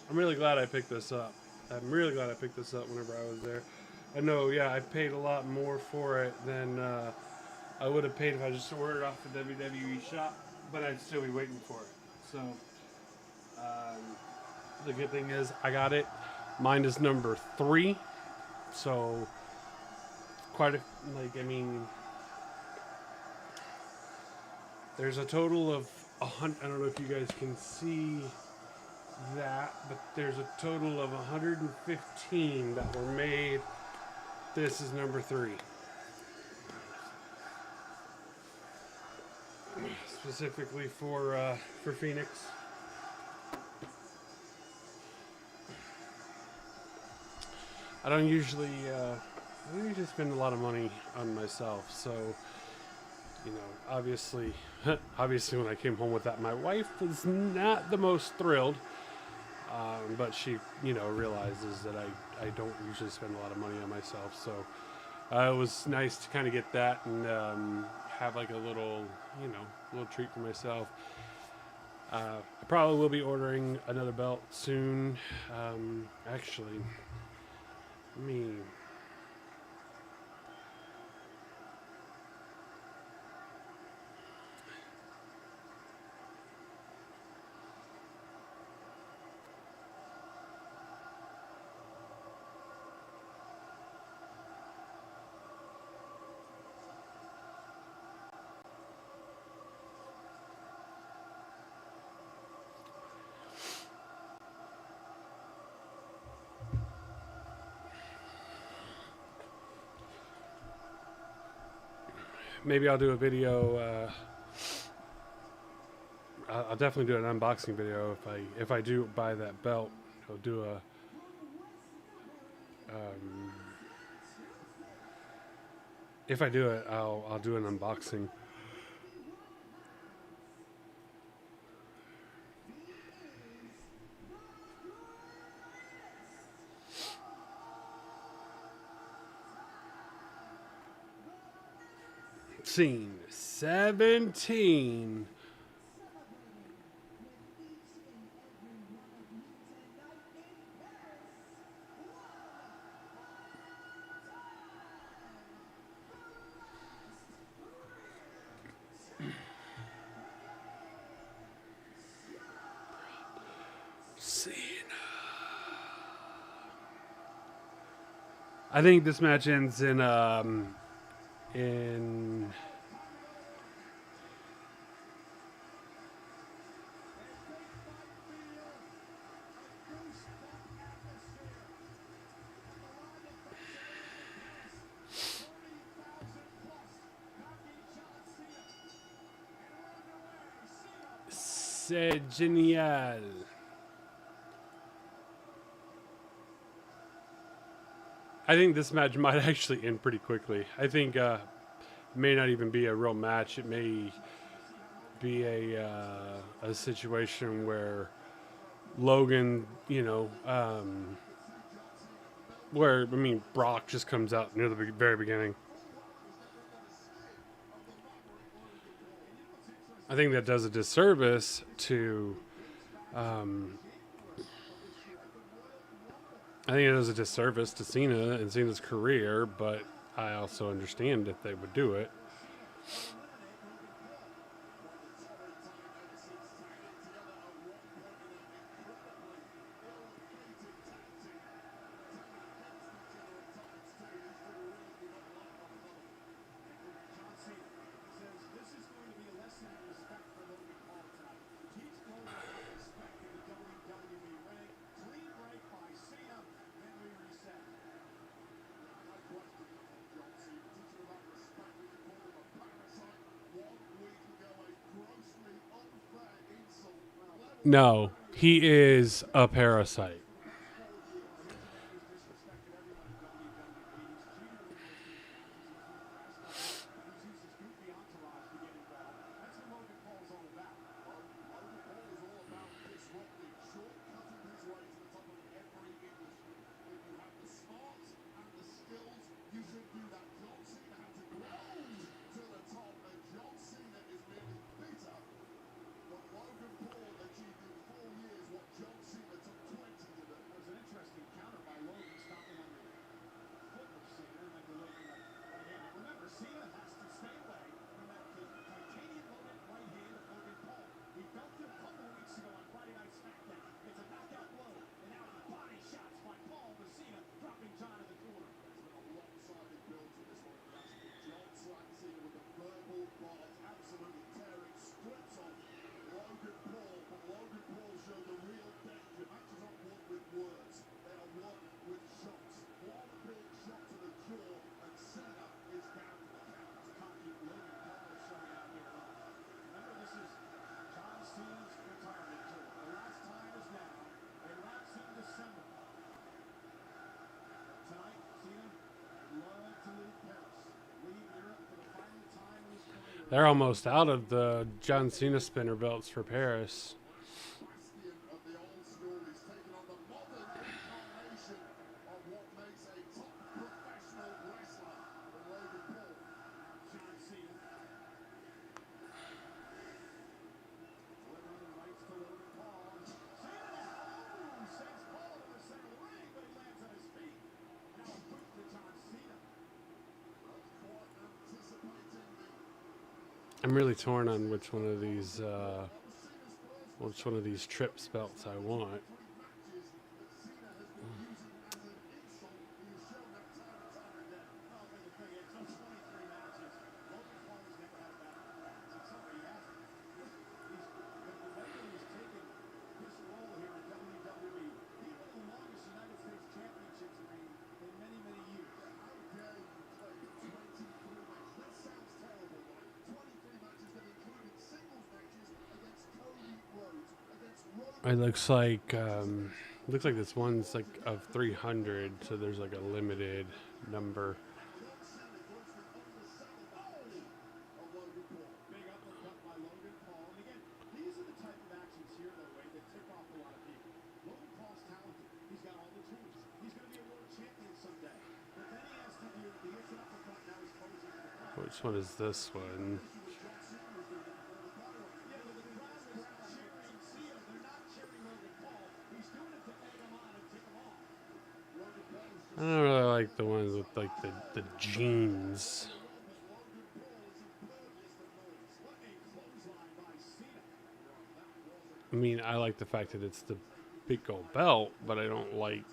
really glad I picked this up. I'm really glad I picked this up whenever I was there. I know, yeah, I paid a lot more for it than I would have paid if I just ordered off the WWE shop, but I'd still be waiting for it. So, the good thing is I got it. Mine is number 3. So, quite a, like, I mean, there's a total of 100, I don't know if you guys can see that, but there's a total of 115 that were made. This is number 3. Specifically for Phoenix. I don't usually spend a lot of money on myself, so you know, obviously when I came home with that, my wife was not the most thrilled, but she, you know, realizes that I don't usually spend a lot of money on myself, so it was nice to kind of get that and have like a little, you know, little treat for myself. I probably will be ordering another belt soon. Actually, let me. Maybe I'll do a video. I'll definitely do an unboxing video if I do buy that belt. I'll do a if I do it, I'll do an unboxing. Scene 17. I think this match ends in C'est génial. I think this match might actually end pretty quickly. I think it may not even be a real match. It may be a situation where Logan, where Brock just comes out near the very beginning. I think that does a disservice to. I think it does a disservice to Cena and Cena's career, but I also understand if they would do it. No, he is a parasite. They're almost out of the John Cena spinner belts for Paris. I'm really torn on which one of these trips belts I want. It looks like this one's like of 300, so there's like a limited number. Which one is this one? I don't really like the ones with like the jeans. I mean, I like the fact that it's the big gold belt, but I don't like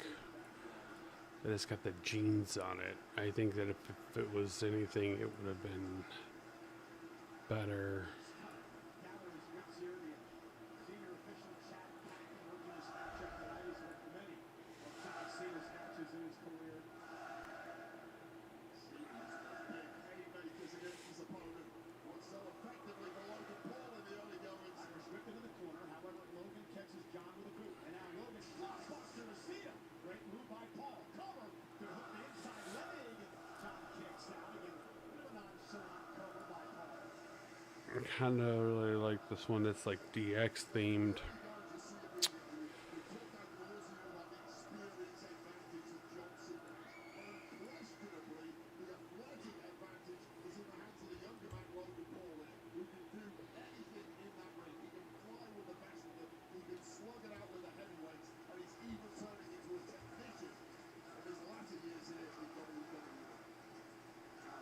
that it's got the jeans on it. I think that if it was anything, it would have been better. Galleries with Syria. Senior official Chad Patton working this matchup tonight is with many of John Cena's matches in his career. Big haymakers against his opponent. What's so effectively the Logan Paul in the early goings. Restricted to the corner, however, Logan catches John with a boot. And now Logan blockbuster to Cena. Great move by Paul. Cover. Good hook the inside leg. John kicks out again. Bit of a nonchalant cover by Paul. I kind of really like this one that's like DX themed.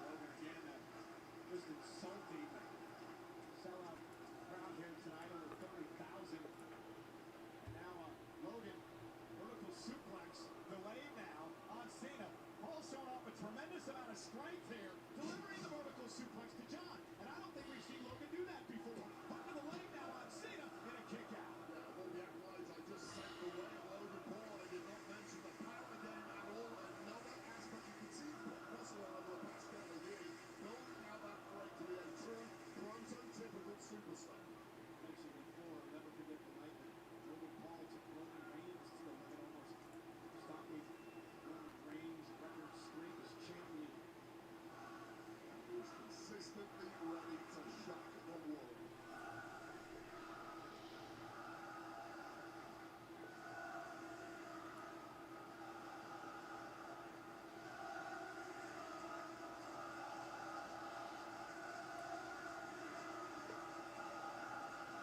Logan again, just insulting. Sellout crowd here tonight, over 30,000. And now Logan, vertical suplex, delayed now on Cena. Paul showing off a tremendous amount of strength here, delivering the vertical suplex to John. And I don't think we've seen Logan do that before. Hook to the leg now on Cena, and a kick out. Mentioned before, I'll never forget the night that Logan Paul took Roman Reigns to 11, almost stopping Roman Reigns' record streak as champion. Consistently ready to shock the world.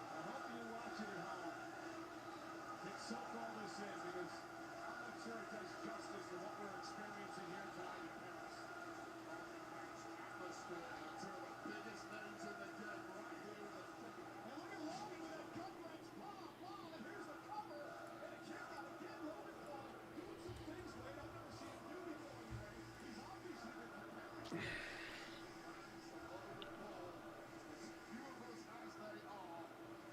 I hope you watch it at home. Can soak all this in because I'm not sure it does justice to what we're experiencing here tonight in Paris. Atmosphere and two of the biggest names in the game right here in the thick of it. And look at Logan with that gut wrench. Wow, and here's the cover. And a kick out again. Logan Paul doing some things late. I've never seen him do before in the ring. He's obviously been preparing. Few of us as they are,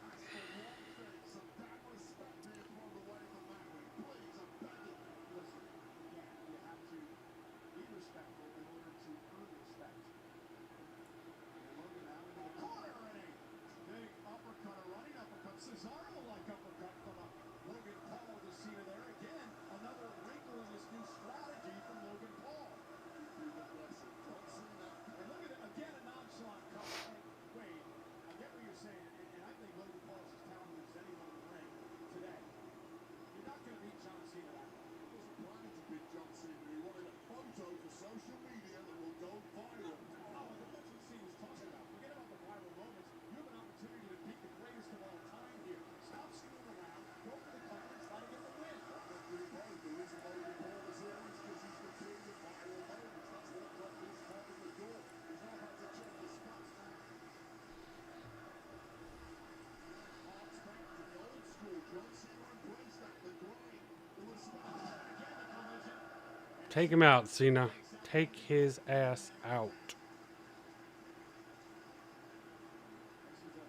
ask for one thing, some damn respect being thrown away from that ring. Please, I'm begging. Listen, yeah, you have to be respectful in order to earn respect. And Logan now into the corner already. Big uppercut, a running uppercut. Cesaro-like uppercut from Logan Paul to Cena there. Again, another wrinkle in this new strategy from Logan Paul. And look at it, again, a nonchalant cover. Hey, Wade, I get what you're saying, and I think Logan Paul is as talented as anyone in the ring today. You're not going to beat John Cena that way. He wasn't planning to beat John Cena. He wanted a photo for social media that will go viral. Oh, and that's what Cena's talking about. Forget about the viral moments. You have an opportunity to beat the greatest of all time here. Stop screwing around. Go for the cover and try to get the win. The reason Logan Paul is here is because he's the king of viral moments. That's what got this foot in the door. He's now had to check his spots. Harks back to the old school. John Cena embraced that, the grind, the respect. Again, the collision. Take him out, Cena. Take his ass out. This is a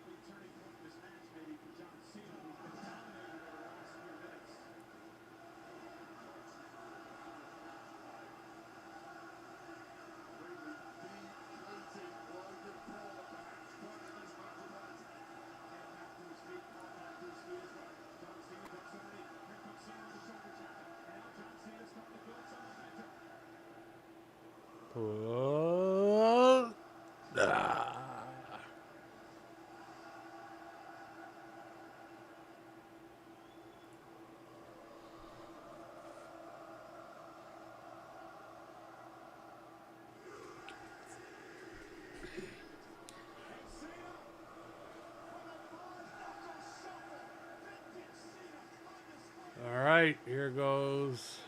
big turning point in this match, maybe, for John Cena, who's been dominating over the last few minutes. Really deflating Logan Paul at perhaps point in this match of ours. Get back to his feet, Paul back to his feet as well. John Cena ducks underneath. Here comes Cena with the shoulder check. And now John Cena's starting to build some momentum. All right, here goes.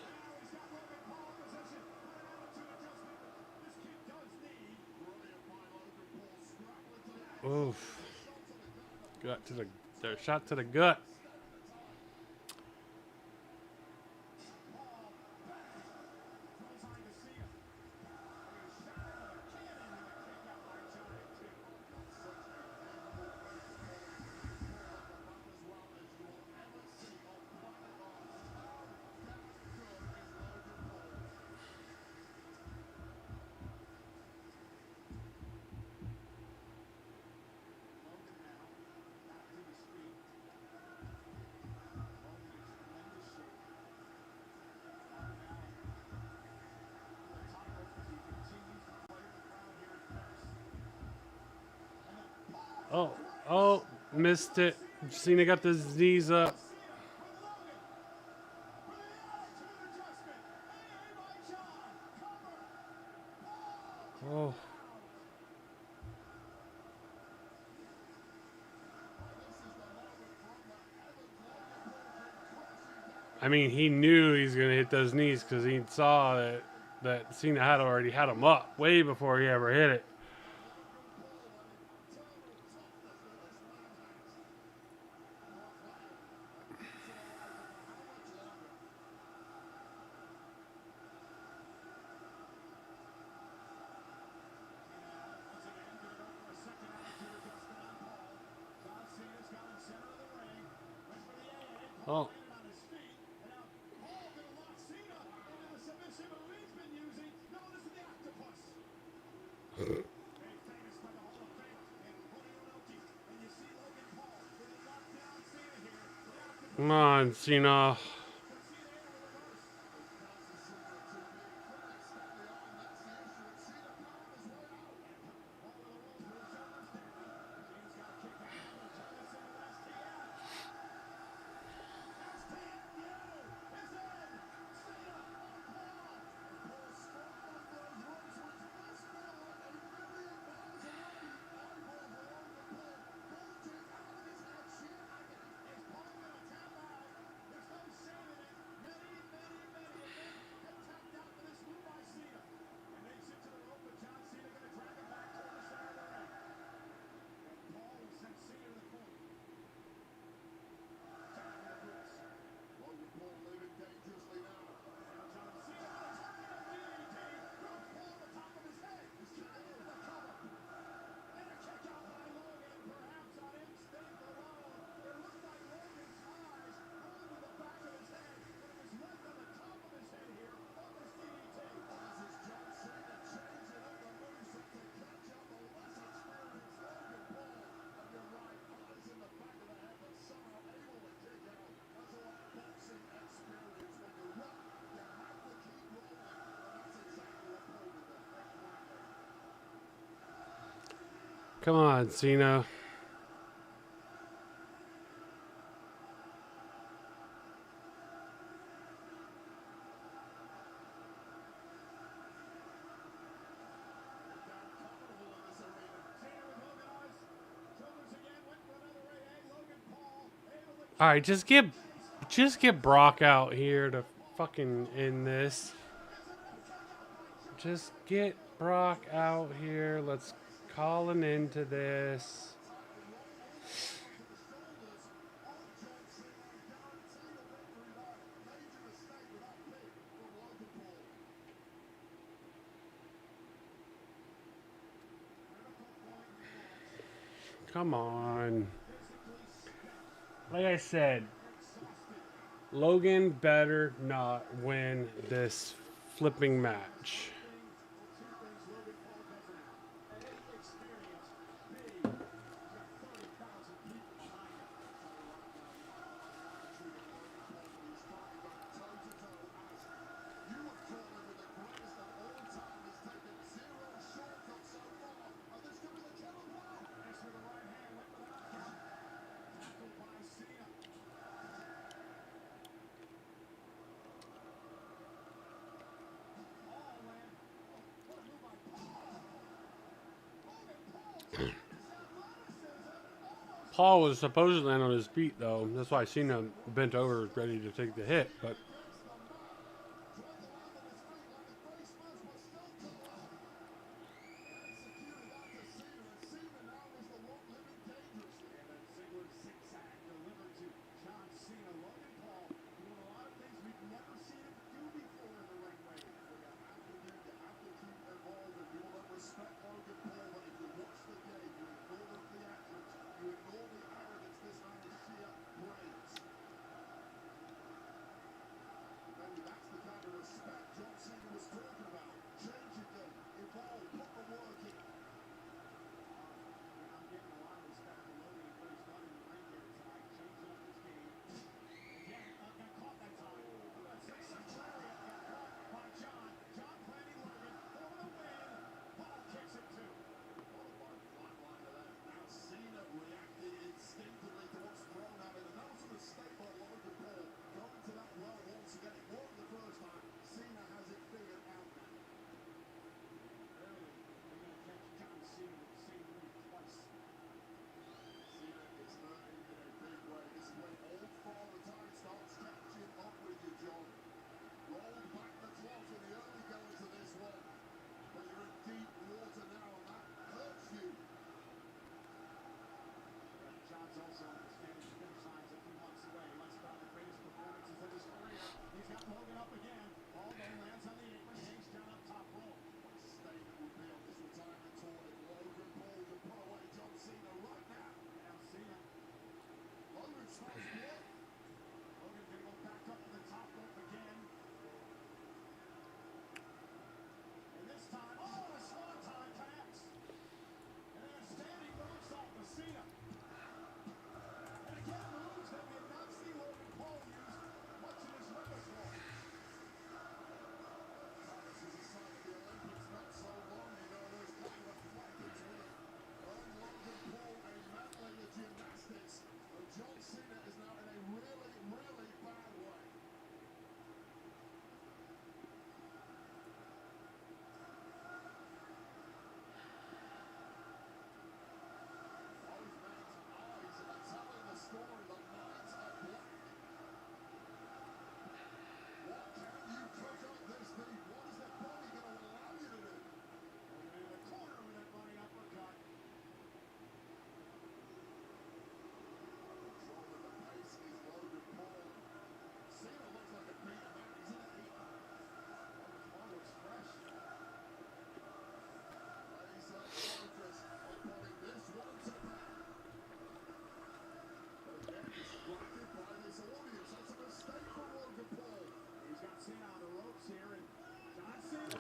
Oof. Gut to the shot to the gut. Oh, oh, missed it. Cena got his knees up. Oh. I mean, he knew he was going to hit those knees because he saw that Cena had already had him up way before he ever hit it. Oh. Come on, Cena. Come on, Cena. All right, just get Brock out here to fucking end this. Just get Brock out here. Let's call an end to this. Come on. Like I said, Logan better not win this flipping match. Paul was supposed to land on his feet, though. That's why Cena bent over, ready to take the hit. But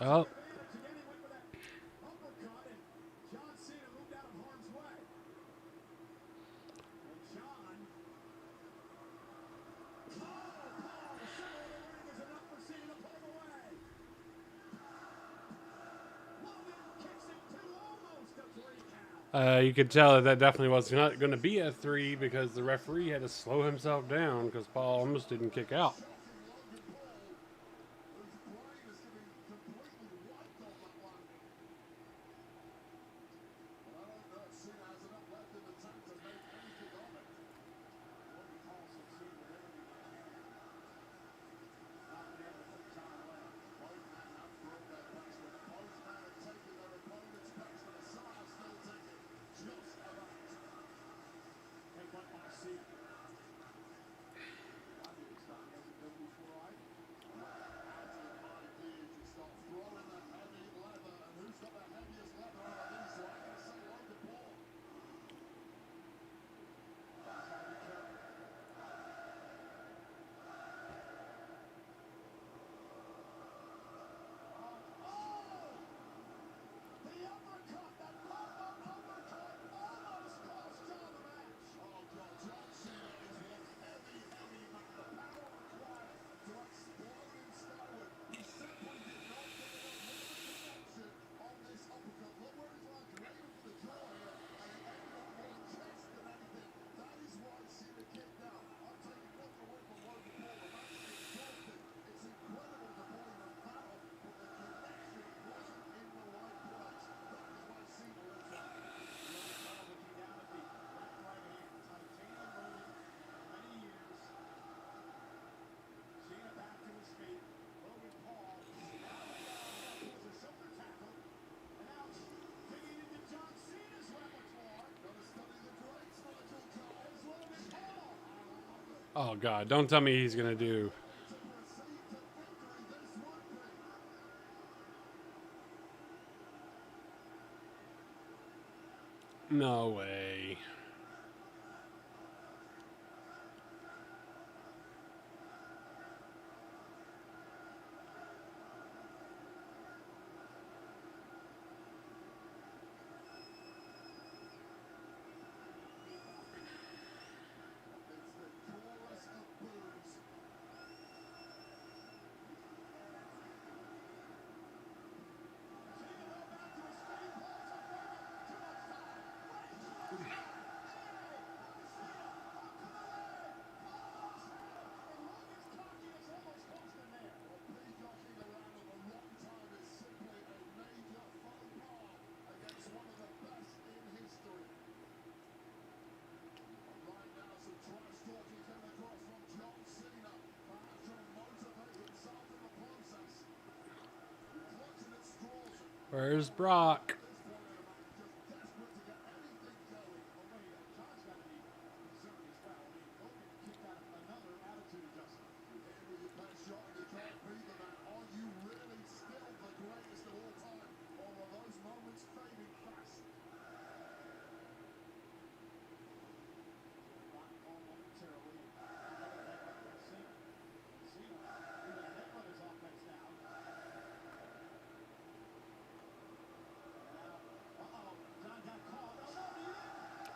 Oh, Again, he went for that uppercut, and John Cena moved out of harm's way. And John. Oh, Paul, center of the ring is enough for Cena to pull him away. Logan kicks it to almost a 3 count. you could tell that that definitely was not going to be a 3 because the referee had to slow himself down because Paul almost didn't kick out. Oh, God. Don't tell me he's going to do. No way. Where's Brock?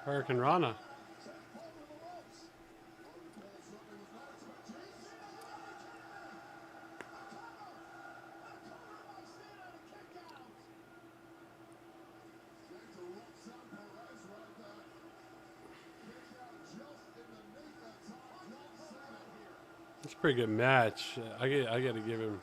Hurricane Rana. It's a pretty good match. I got to give him.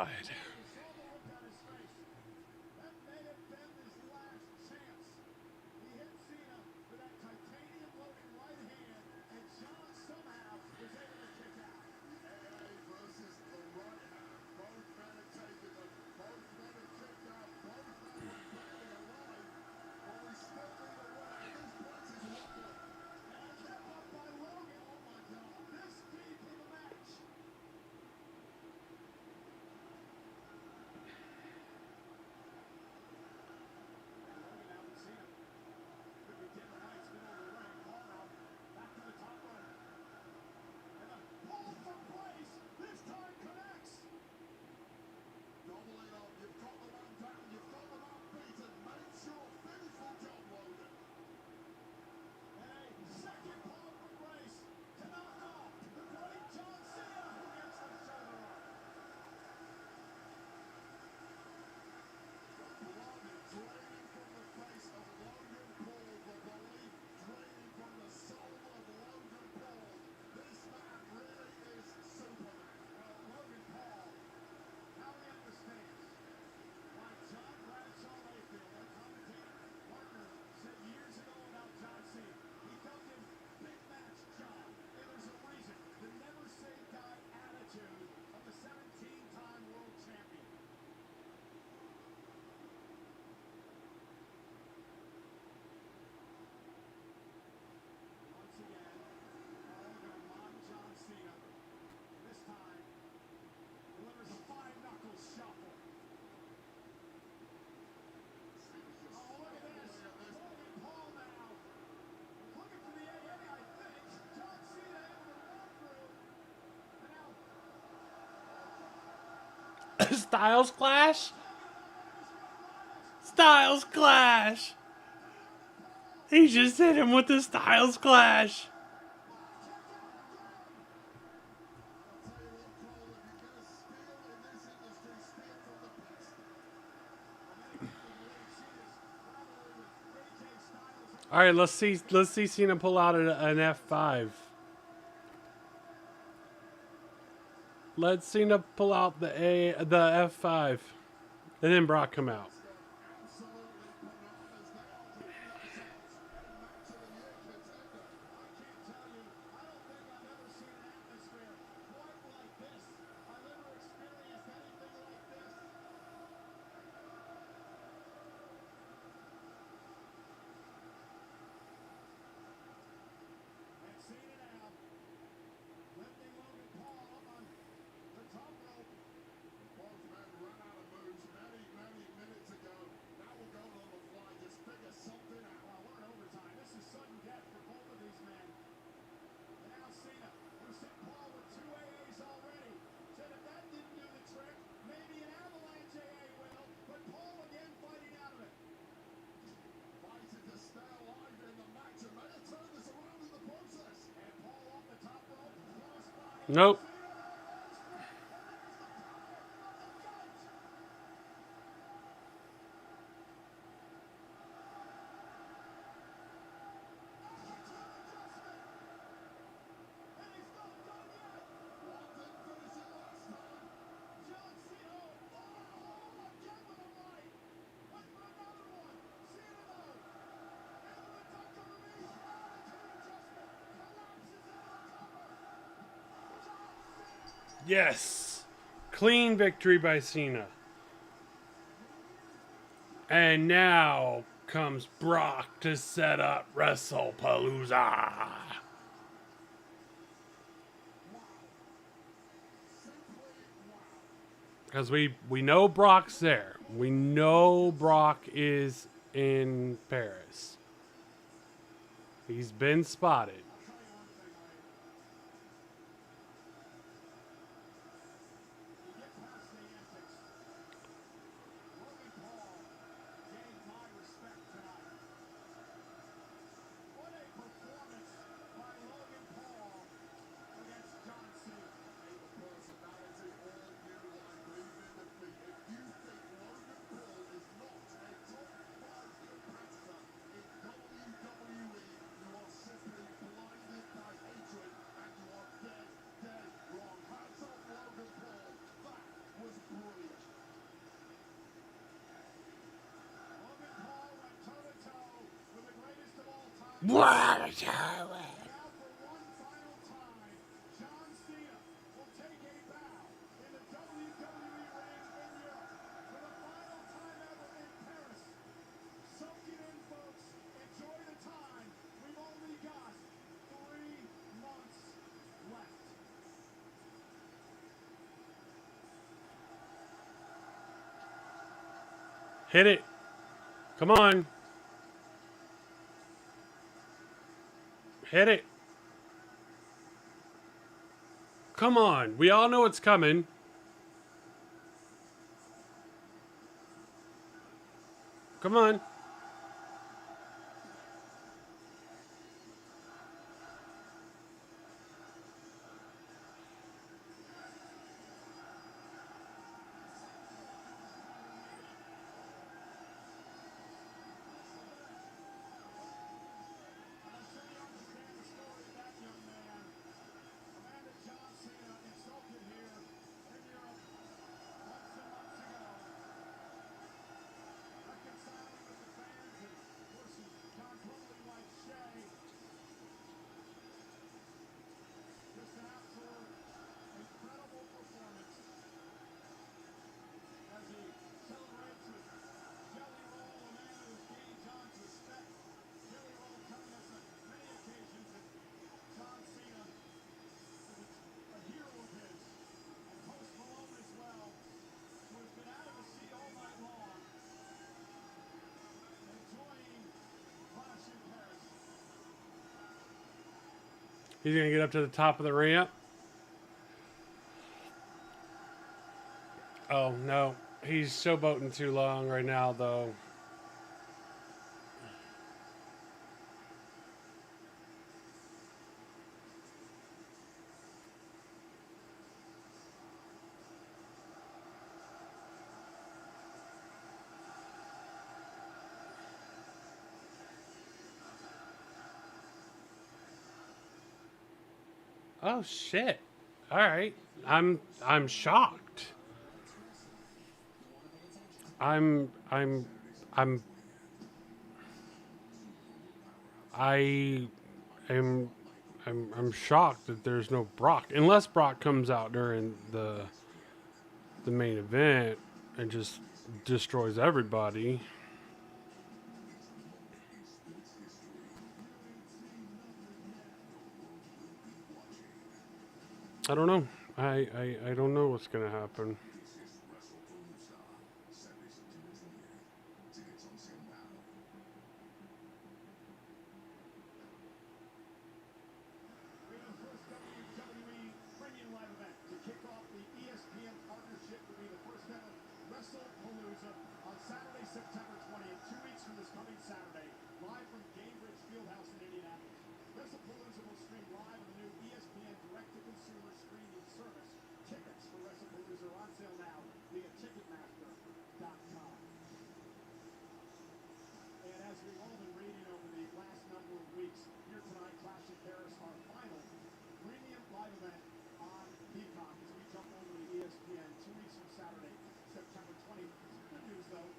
God. That may have been his last chance. He hit Cena with that titanium-loaded right hand, and John somehow was able to kick out. AA versus the right hand. Both men are taking them. Both men are kicked out. Both men are barely alive. But we still need a winner. This place is wobbling. And a tap up by Logan. Oh my God. This deep in the match. Logan out with Cena. Could be dead heights, middle of the ring. Paul now back to the top rope. And the pull from place. This time connects. Doubling up. You've got the man down. You've got the man beaten. Make sure. Finish the job, Logan. And a second pull from Grace to knock off the great John Cena, who gets the shoulder up. The blood draining from the face of Logan Paul. The belief draining from the soul of Logan Paul. This man really is Superman. Well, Logan Paul now he understands why John Bradshaw Layfield, their commentating partner, said years ago about John Cena. He dubbed him Big Match John. And there's a reason. The never say die attitude of the 17-time world champion. Once again, Paul gonna mock John Cena. This time, delivers a five-knuckle shuffle. Oh, look at this. Logan Paul now. Looking for the AA, I think. John Cena able to run through. And now, Styles Clash? Styles Clash! He just hit him with the Styles Clash! I'll tell you what, Cole, if you're going to steal in this industry, steal from the best. Alright, let's see Cena pull out an F5. Let Cena pull out the F5. And then Brock come out. Absolutely bananas. They are putting themselves a match of the year contender. I can't tell you, I don't think I've ever seen an atmosphere quite like this. I've never experienced anything like this. And Cena now, lifting Logan Paul up on the top rope. Both men ran out of moves many, many minutes ago. Now we're going on the fly. Just figure something out. Wow, we're in overtime. This is sudden death for both of these men. And now Cena, who sent Paul with 2 AAs already, said if that didn't do the trick, maybe an avalanche AA will. But Paul again fighting out of it. Fighting to stay alive in the match and may have turned this around in the process. And Paul off the top rope, crossbody. Nope. And he's not done yet. One didn't finish it last time. John Cena, oh, again with a right. Went for another one. Cena though, able to duck underneath. Attitude adjustment, collapses into the cover. John Cena. Yes. Clean victory by Cena. And now comes Brock to set up WrestlePalooza. Because we know Brock's there. We know Brock is in Paris. He's been spotted. I'll tell you one thing, Wyatt. You get past the antics. Logan Paul gained my respect tonight. What a performance by Logan Paul against John Cena. Personality, all you like, leave in the feet. If you think Logan Paul is not a top 5 competitor in WWE, you are simply blind. What? Now for one final time, John Cena will take a bow in the WWE ring in Europe for the final time ever in Paris. Soak it in, folks. Enjoy the time. We've only got 3 months left. Hit it. Come on. Hit it. Come on. We all know it's coming. Come on. He's going to get up to the top of the ramp. Oh, no. He's showboating too long right now, though. Oh, shit. All right. I'm shocked. I'm shocked that there's no Brock, unless Brock comes out during the main event and just destroys everybody. I don't know. I don't know what's gonna happen. WWE Premium Live event to kick off the ESPN partnership will be the first ever WrestlePalooza on Saturday, September 20th, 2 weeks from this coming Saturday, live from Gainbridge Fieldhouse in Indianapolis. WrestlePalooza will stream live on the new ESPN direct-to-consumer streaming service. Tickets for WrestlePalooza are on sale now via Ticketmaster.com. And as we've all been reading over the last number of weeks, here tonight, Clash in Paris, our final premium live event on Peacock as we jump over to ESPN 2 weeks from Saturday, September 20th. Some good news though,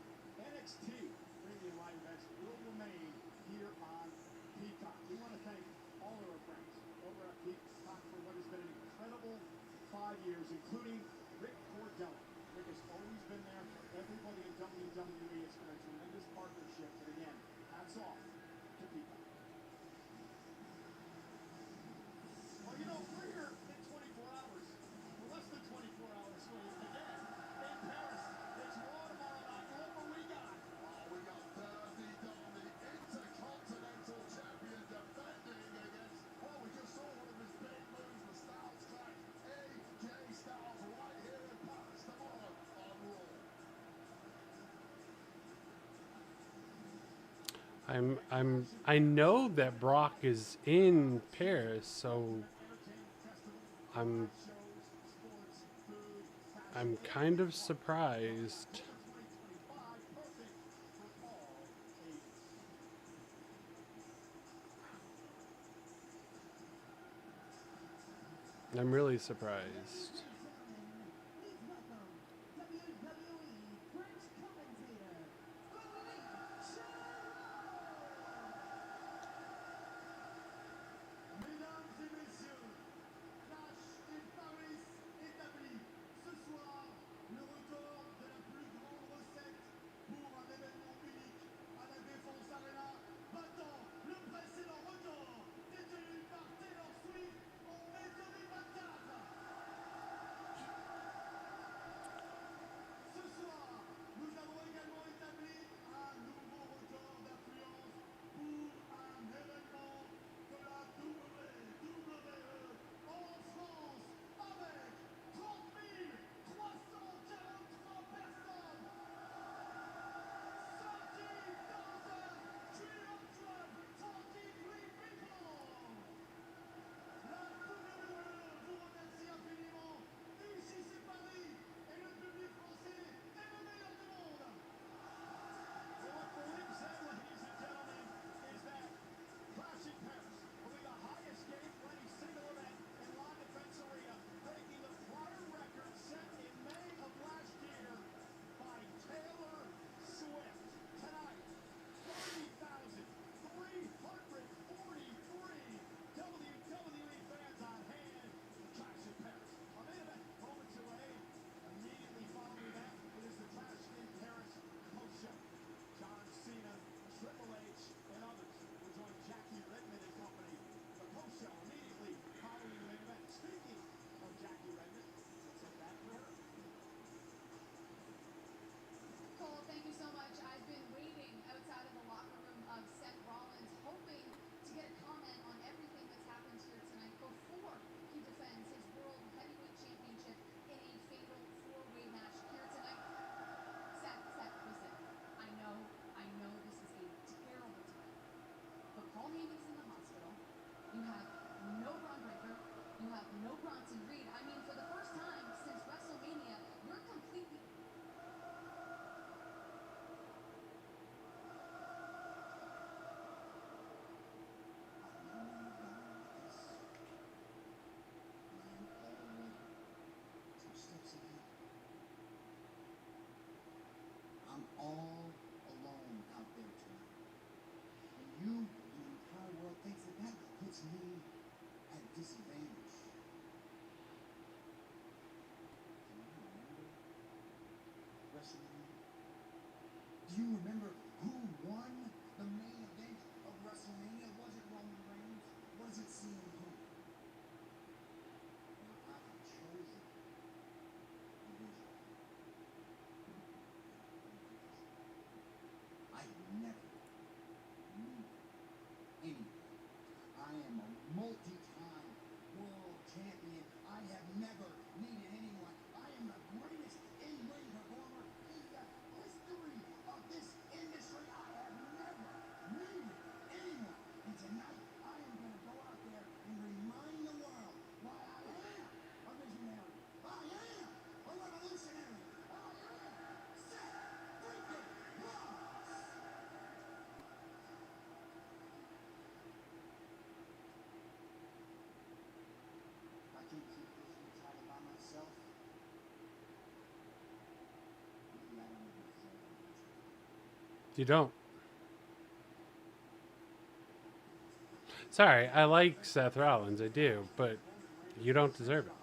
NXT premium live events will remain here on Peacock. We want to thank all of our friends over at Peacock for what has been an incredible 5 years, including Rick Cordella. Rick has always been there for everybody in WWE. It's been a tremendous partnership, and again, hats off to Peacock. Well, you know, we're here in 24 hours, or less than 24 hours, so again, in Paris, it's Raw tomorrow night. Look what we got. Oh, we got Dirty Dom, the Intercontinental Champion, defending against, oh, we just saw one of his big moves, the Styles Clash, AJ Styles, right here in Paris tomorrow on Raw. I know that Brock is in Paris, so I'm kind of surprised. I'm really surprised. Please welcome WWE French commentator, Lynch. Do you remember who won the main event of WrestleMania? Was it Roman Reigns? Was it CM Punk? Now, I have chosen division. I never need anyone. I am a multi-time world champion. I have never needed anyone. I am the greatest in-ring performer in the history of this industry. I have never needed anyone. And tonight, I am going to go out there and remind the world why I am a visionary. I am a revolutionary. I am Seth freaking Rollins. I can keep this title by myself. Maybe I don't even deserve it. You don't. Sorry, I like Seth Rollins, I do, but you don't deserve it.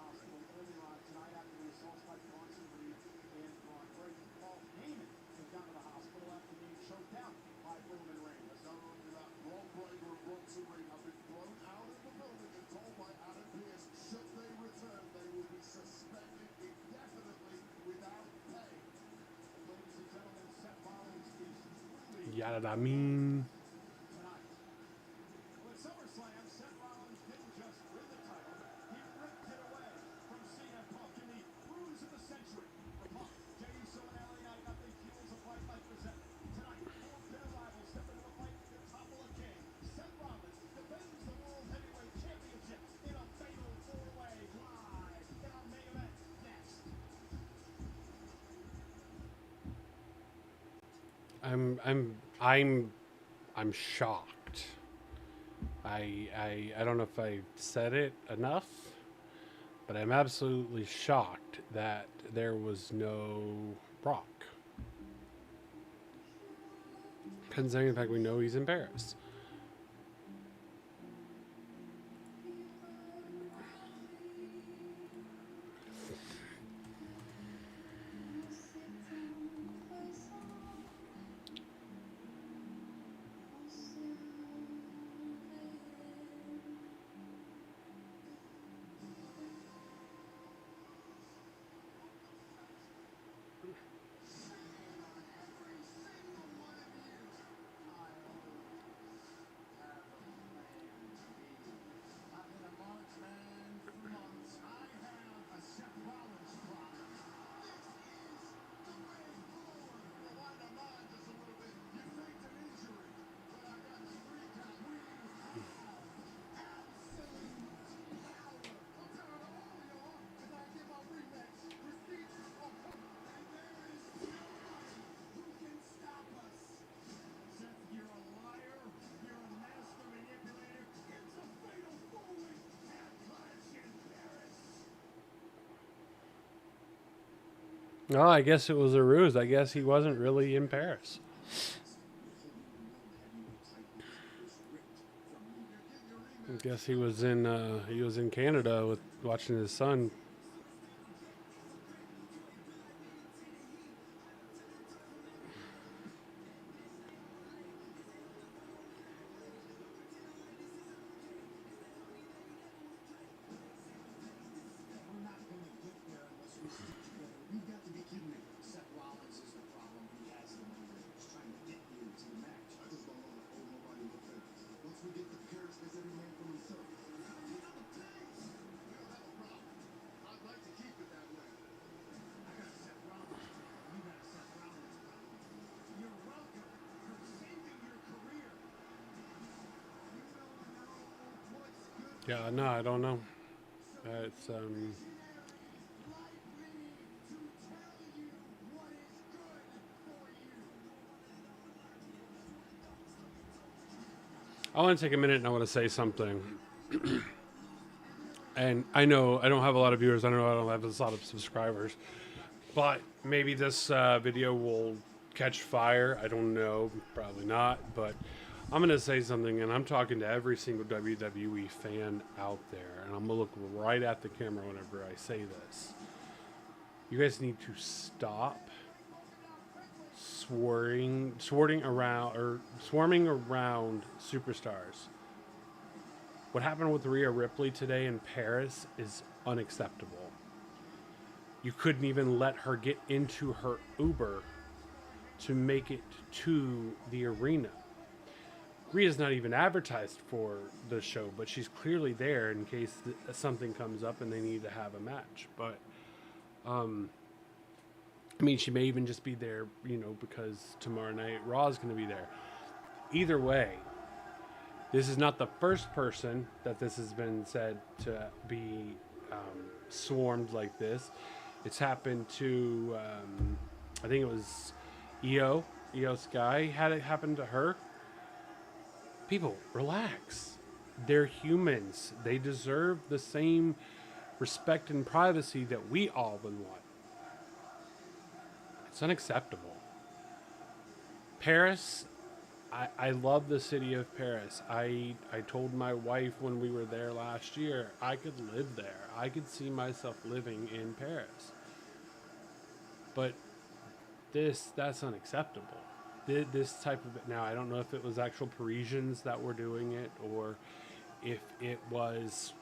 Earlier on tonight, after the assaults by Bronson Reed and Braun Breaker, Paul Heyman has gone to the hospital after being choked out by Roman Reigns. As not only that, Braun Breaker and Bronson Reed have been thrown out of the building and told by Adam Pearce, should they return, they will be suspended indefinitely without pay. Ladies and gentlemen, Seth Rollins is truly Yada da mean. tonight. Well, at SummerSlam, Seth Rollins didn't just win the title, he ripped it away from Cena and Punk in the Bruise of the Century. For Punk, Jey Uso and LA Knight, nothing fuels a fight like resentment. Tonight, four bitter rivals step into the fight to topple a king. Seth Rollins defends the World Heavyweight Championship in a fatal four-way live in our main event next. I'm shocked. I don't know if I said it enough, but I'm absolutely shocked that there was no Brock. Considering the fact we know he's in Paris. I've been a march man for months. I have a Seth Rollins problem. This is the way forward. Well, why not mine just a little bit? You faked an injury, but I got the 3 count. We have absolute power. I'm telling them all of y'all, because I get my rematch. Receipts are coming. And there is nobody who can stop us. Seth, you're a liar. You're a master manipulator. It's a fatal four-way at Clash in Paris. Oh, I guess it was a ruse. I guess he wasn't really in Paris. I guess he was in Canada with watching his son. We're not going to get there unless we stick together. You've got to be kidding me. Seth Rollins is the problem. He has the money. He's trying to get you to the match. I just don't want to hold nobody in the fence. Once we get to Paris, there's every man for himself. You don't have a problem. I'd like to keep it that way. I got a Seth Rollins problem. You got a Seth Rollins problem. You're welcome for saving your career. You don't know what's good. Yeah, no, I don't know. It's Life we need to tell you what is good for you. I want to take a minute and I want to say something. And I know I don't have a lot of viewers. I know I don't have a lot of subscribers. But maybe this video will catch fire. I don't know. Probably not. But I'm going to say something, and I'm talking to every single WWE fan out there. And I'm going to look right at the camera whenever I say this. You guys need to stop swarming around superstars. What happened with Rhea Ripley today in Paris is unacceptable. You couldn't even let her get into her Uber to make it to the arena. Rhea's not even advertised for the show, but she's clearly there in case something comes up and they need to have a match. But, I mean, she may even just be there, because tomorrow night Raw is going to be there. Either way, this is not the first person that this has been said to be swarmed like this. It's happened to, I think it was Io Sky, had it happen to her. People, relax. They're humans. They deserve the same respect and privacy that we all would want. It's unacceptable. Paris, I love the city of Paris. I told my wife when we were there last year, I could live there. I could see myself living in Paris. But that's unacceptable. This type of, now I don't know if it was actual Parisians that were doing it or if it was,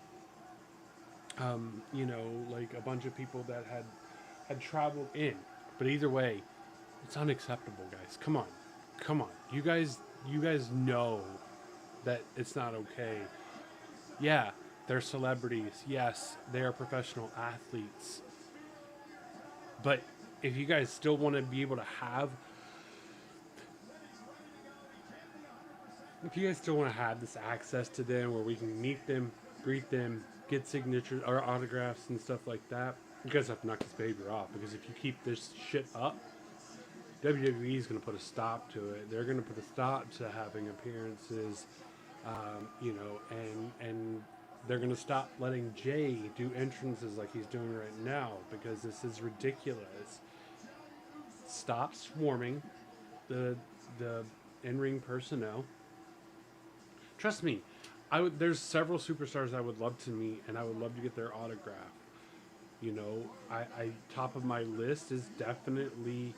like a bunch of people that had traveled in. But either way, it's unacceptable, guys. Come on. You guys know that it's not okay. Yeah, they're celebrities. Yes, they are professional athletes. But if you guys still want to be able to have, this access to them where we can meet them, greet them, get signatures or autographs and stuff like that, you guys have to knock this behavior off, because if you keep this shit up, WWE is going to put a stop to it. They're going to put a stop to having appearances, and they're going to stop letting Jay do entrances like he's doing right now, because this is ridiculous. Stop swarming the in-ring personnel. Trust me, there's several superstars I would love to meet, and I would love to get their autograph. Top of my list is definitely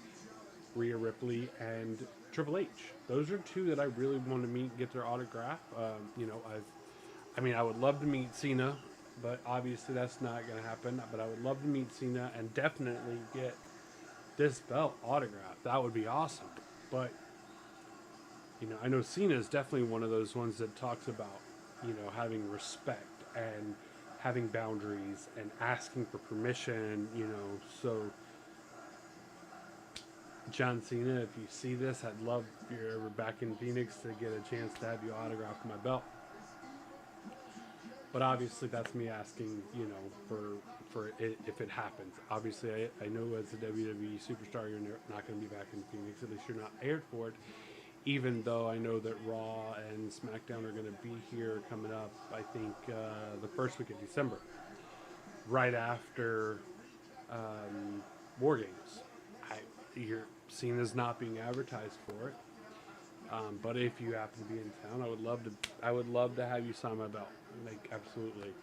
Rhea Ripley and Triple H. Those are two that I really want to meet and get their autograph. I would love to meet Cena, but obviously that's not going to happen. But I would love to meet Cena and definitely get this belt autographed. That would be awesome. But, I know Cena is definitely one of those ones that talks about, having respect and having boundaries and asking for permission, so John Cena, if you see this, I'd love if you're ever back in Phoenix to get a chance to have you autograph my belt. But obviously that's me asking, for it, if it happens. Obviously I know as a WWE superstar you're not going to be back in Phoenix, at least you're not aired for it, even though I know that Raw and SmackDown are going to be here coming up, I think, the first week of December, right after War Games. You're seen as not being advertised for it, but if you happen to be in town, I would love to have you sign my belt. Like, absolutely.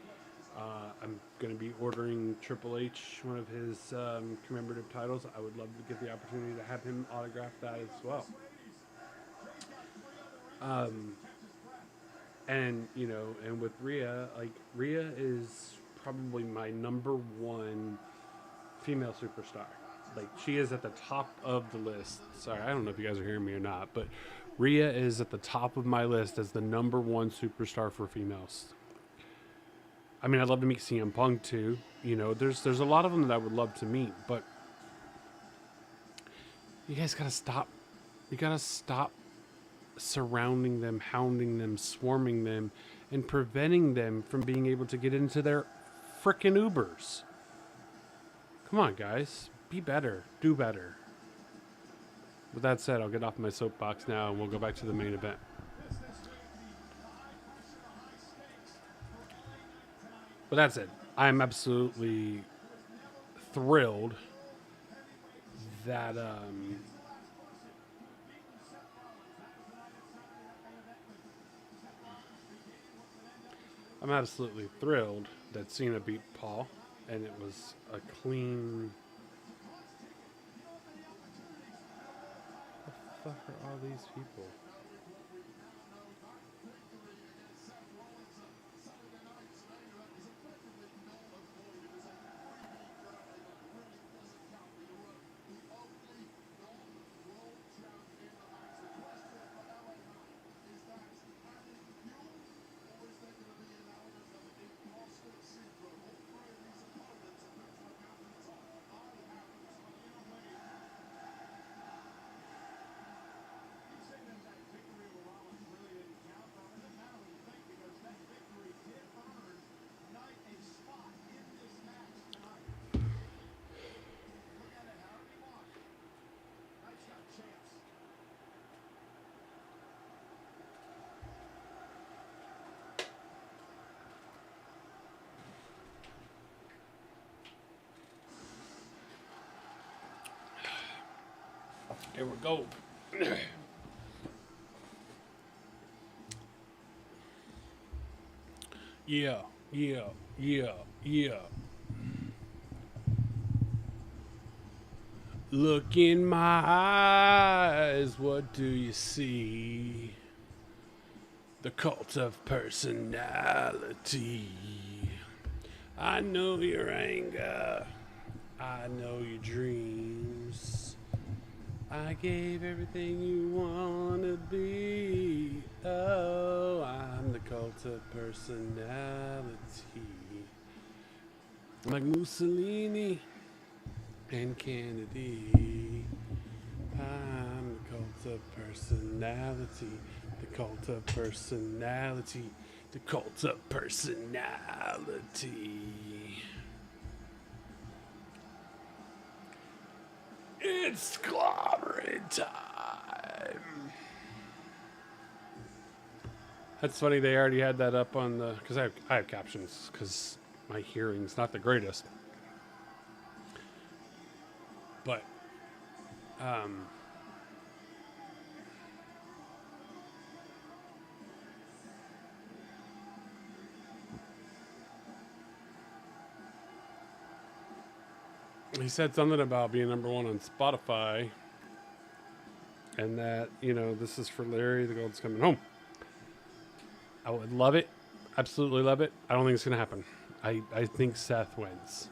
I'm going to be ordering Triple H one of his commemorative titles. I would love to get the opportunity to have him autograph that as well. And with Rhea, Rhea is probably my number one female superstar. She is at the top of the list. Sorry, I don't know if you guys are hearing me or not, but Rhea is at the top of my list as the number one superstar for females. I'd love to meet CM Punk too. There's a lot of them that I would love to meet, but you guys gotta stop. You gotta stop surrounding them, hounding them, swarming them, and preventing them from being able to get into their frickin' Ubers. Come on, guys. Be better. Do better. With that said, I'll get off my soapbox now and we'll go back to the main event. But that's it. I'm absolutely thrilled that Cena beat Paul, and it was a clean fuck are all these people? Here we go. Yeah, yeah, yeah, yeah. Look in my eyes, what do you see? The cult of personality. I know your anger. I know your dreams. I gave everything you want to be. Oh, I'm the cult of personality. Like Mussolini and Kennedy. I'm the cult of personality. The cult of personality. The cult of personality. It's clobbering time. That's funny. They already had that up on the because I have captions because my hearing's not the greatest. But he said something about being #1 on Spotify, and that this is for Larry. The Gold's coming home. I would love it, absolutely love it. I don't think it's gonna happen. I think Seth wins.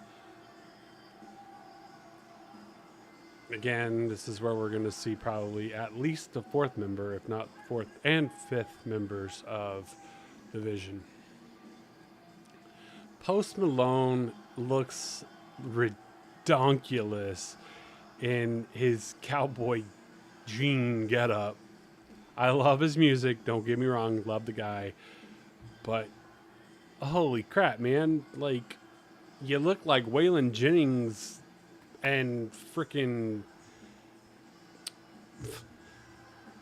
Again, this is where we're going to see probably at least the 4th member, if not 4th and 5th members of the Vision. Post Malone looks redonkulous in his cowboy jean getup. I love his music, don't get me wrong, love the guy. But holy crap, man. Like, you look like Waylon Jennings and freaking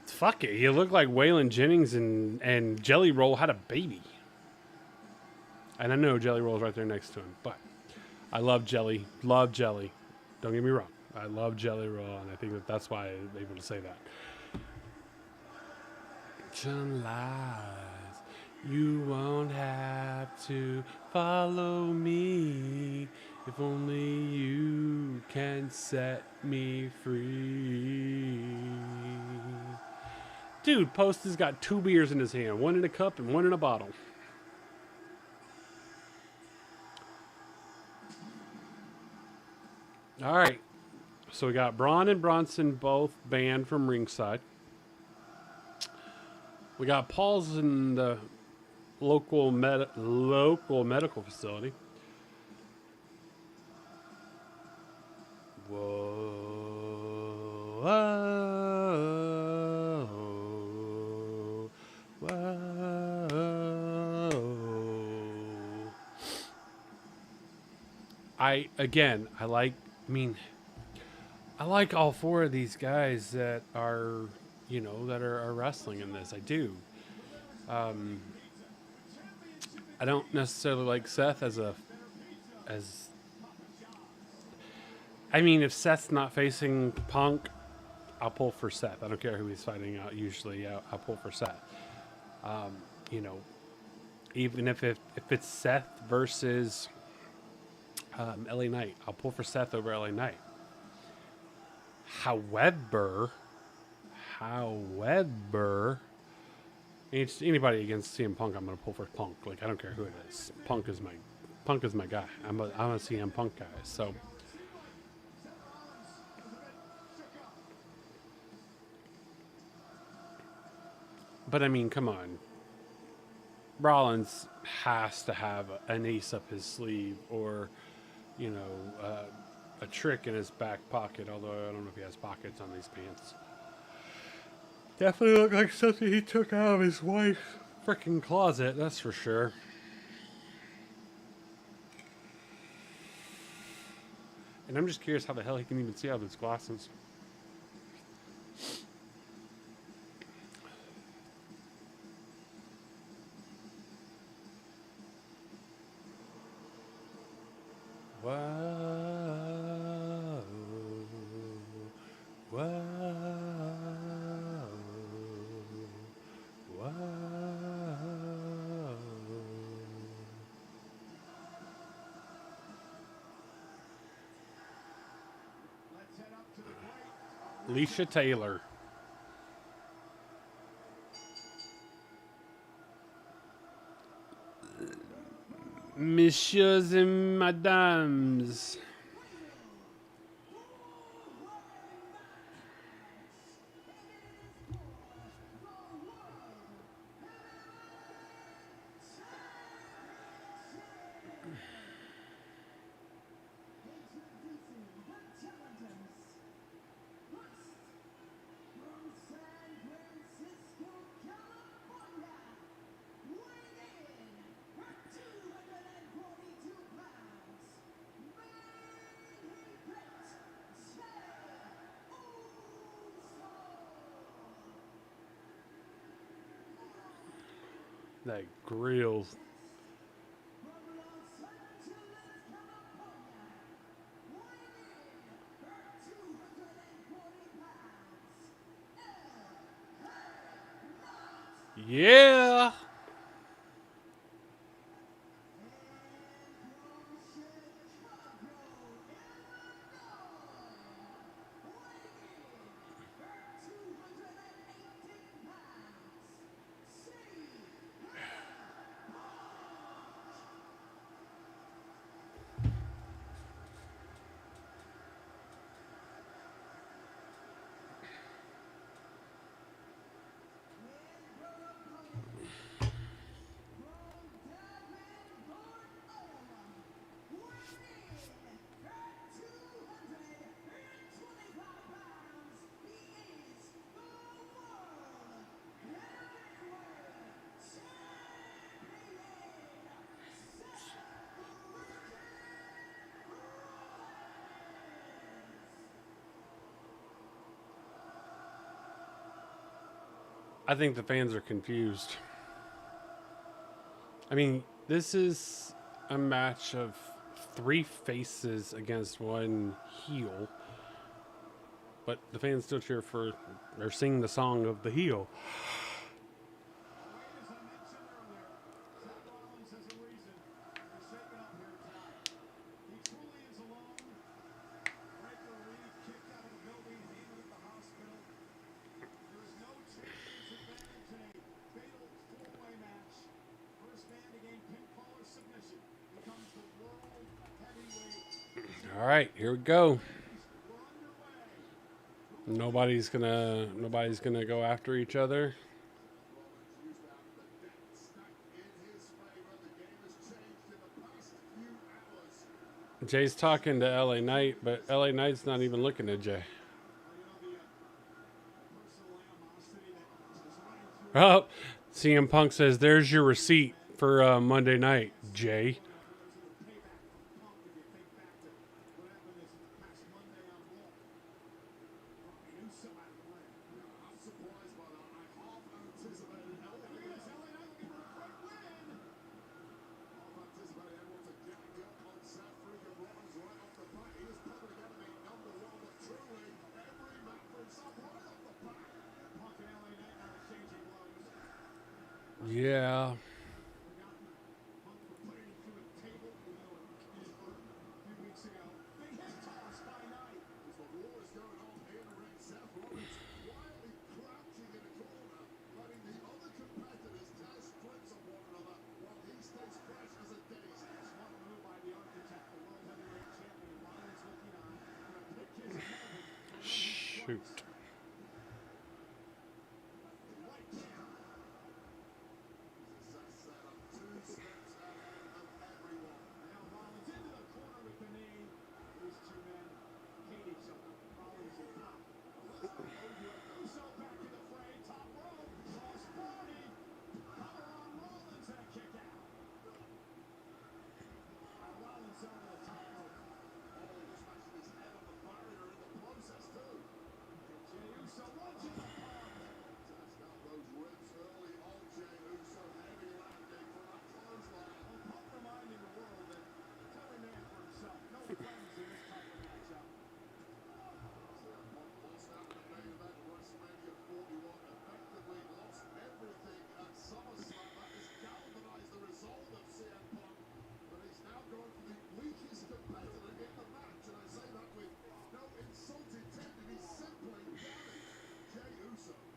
fuck it. You look like Waylon Jennings and Jelly Roll had a baby. And I know Jelly Roll's right there next to him, but I love Jelly. Love Jelly. Don't get me wrong. I love Jelly Roll, and I think that's why I'm able to say that. Some lies. You won't have to follow me. If only you can set me free. Dude, Post has got 2 beers in his hand. 1 in a cup and 1 in a bottle. All right. So we got Braun and Bronson both banned from ringside. We got Paul's in the local medical facility. Whoa, whoa, whoa. I like all 4 of these guys that are, are wrestling in this. I do. I don't necessarily like Seth if Seth's not facing Punk, I'll pull for Seth. I don't care who he's fighting out. Usually, I'll pull for Seth. Even if it's Seth versus LA Knight, I'll pull for Seth over LA Knight. However, However, anybody against CM Punk, I'm gonna pull for Punk. Like I don't care who it is. Punk is my guy. I'm a CM Punk guy. So. But I mean, come on. Rollins has to have an ace up his sleeve, or you know, a trick in his back pocket. Although I don't know if he has pockets on these pants. Definitely look like something he took out of his wife's freaking closet. That's for sure. And I'm just curious how the hell he can even see out of his glasses. Whoa, whoa, whoa. Alicia Taylor. Messieurs and Madames. That grills. Yeah. I think the fans are confused. I mean, this is a match of three faces against one heel. But the fans still cheer for or sing the song of the heel. All right, here we go. Nobody's gonna go after each other. Jay's talking to LA Knight, but LA Knight's not even looking at Jay. Oh, CM Punk says, "There's your receipt for Monday night, Jay." Yeah. Shoot. Now Rollins into the corner with the knee. These two men hate each other. Rollins and Pop. Uso back in the fray. Top rope. Cross body. Cover on Rollins and a kick out. Rollins over the top rope. Jey Uso launching the pump. Pump reminding the world that it's every man for himself. No friends in this type of matchup.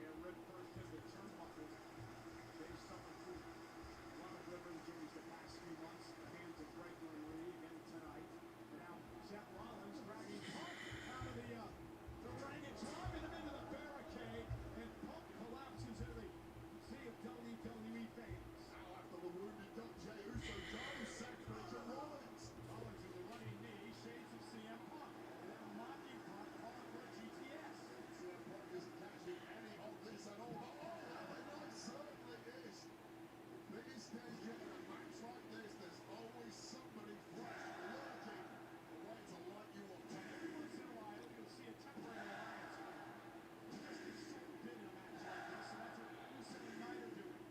Get ripped first in the turnbuckles. Jay suffered through a lot of liver injuries the past few months at the hands of Franklin Lee again tonight. And now Seth Rollins dragging Punk out of the ring and driving him into the barricade. And Punk collapses into the sea of WWE fans. Rollins with a running knee, shades of CM Punk. And then mocking Punk, calling for a GTS. Every once in a while, you'll see a temporary alliance. Just is so good in a match like this, and that's what Uso and Knight are doing.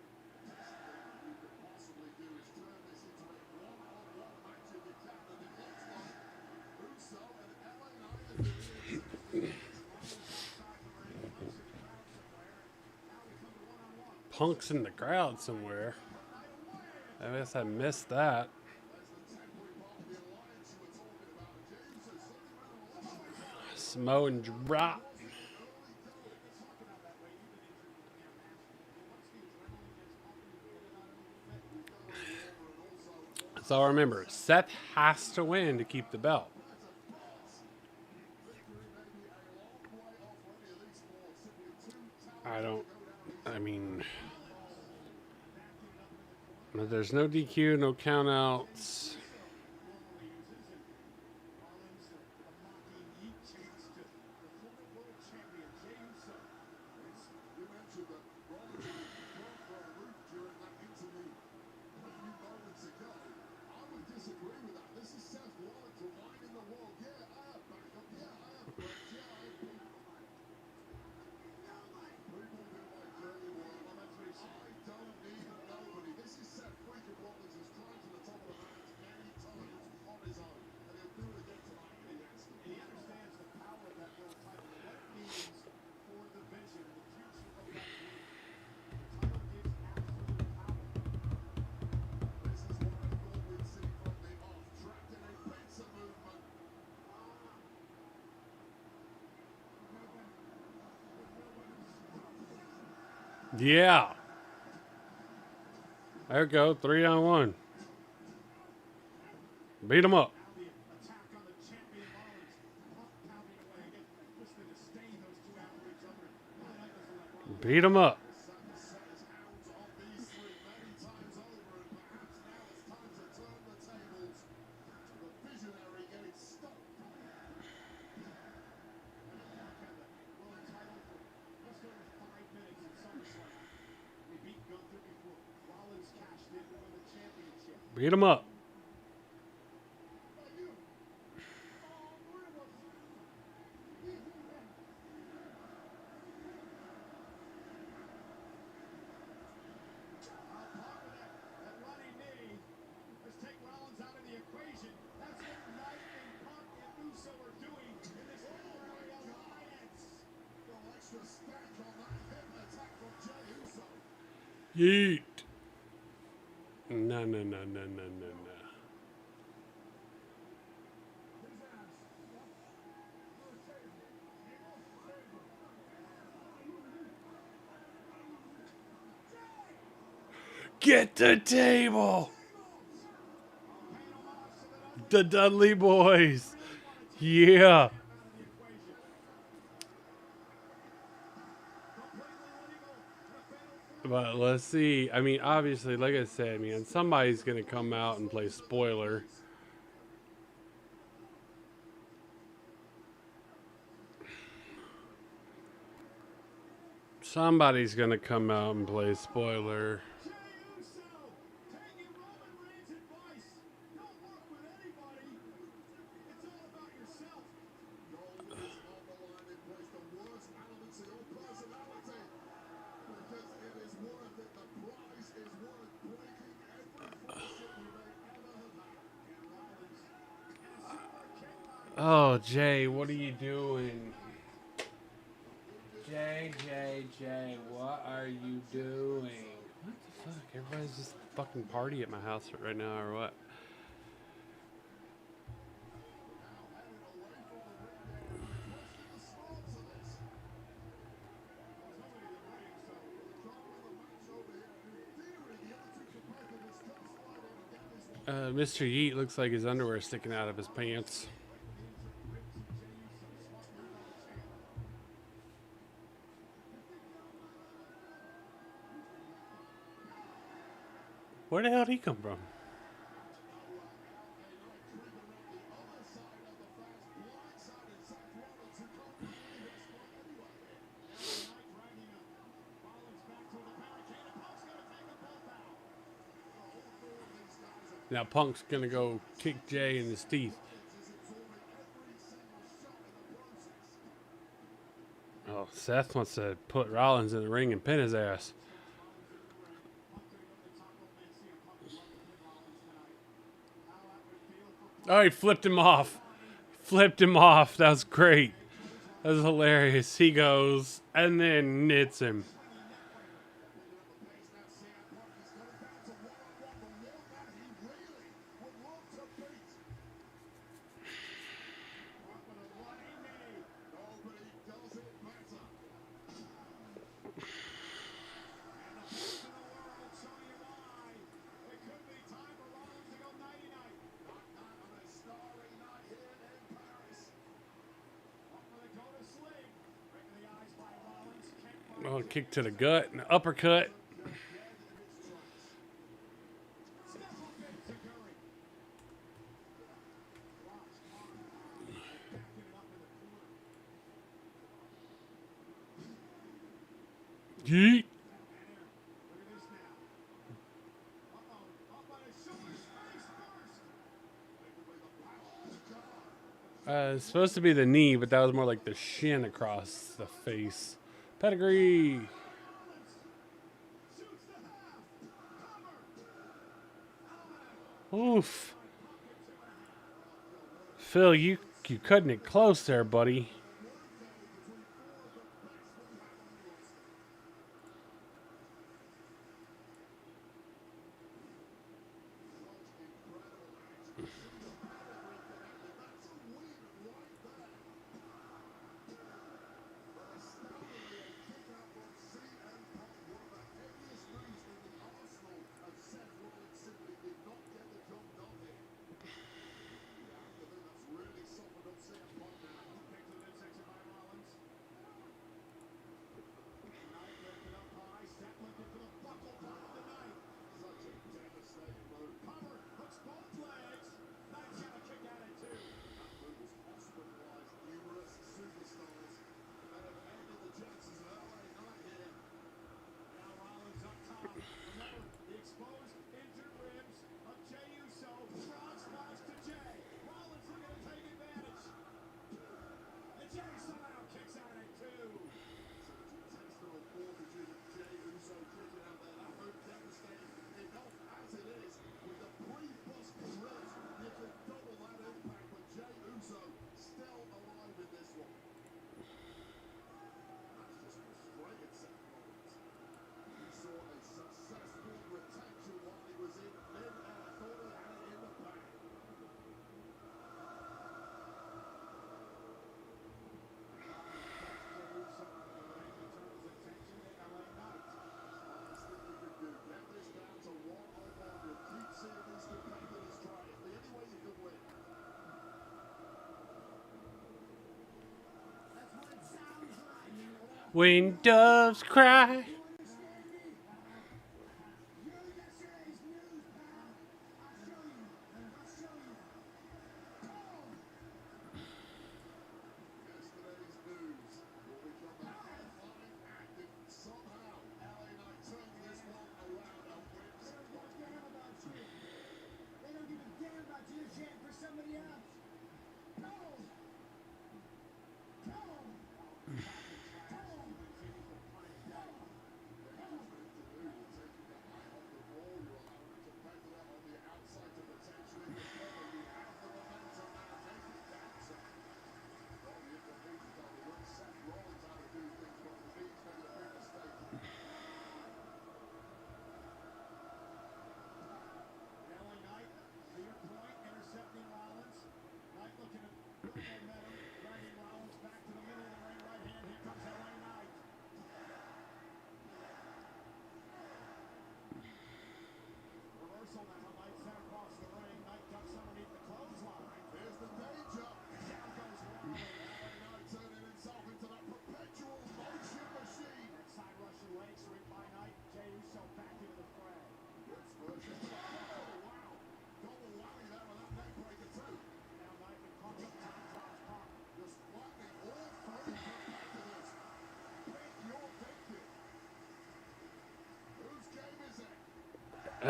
Punk's in the crowd somewhere. I guess I missed that. Samoan drop. So remember, Seth has to win to keep the belt. I mean, there's no DQ, no countouts. Yeah. There we go. 3-on-1. Beat him up. Beat him up. Beat him up. Yeet. No. Get the table. The Dudley boys. Yeah. But let's see. I mean, obviously, like I said, man, somebody's gonna come out and play spoiler. Somebody's gonna come out and play spoiler. Jey Uso, taking Roman Reigns' advice. Don't work with anybody. It's all about yourself. Gold is on the line. They place the worst elements of your personality. Because it is worth it. The prize is worth breaking every friendship you may ever have had. And Rollins, and a super kick by Oh, Jay, what are you doing? Jay, what are you doing? What the fuck? Everybody's just fucking party at my house right now, or what? Mr. Yeet looks like his underwear is sticking out of his pants. Where the hell did he come from? Now Punk's gonna go kick Jay in his teeth. Oh, Seth wants to put Rollins in the ring and pin his ass. Oh, he flipped him off. Flipped him off. That was great. That was hilarious. He goes and then knits him. Oh, kick to the gut, an uppercut. Yeet. It's supposed to be the knee, but that was more like the shin across the face. Pedigree. Oof. Phil, you cutting it close there, buddy. When doves cry.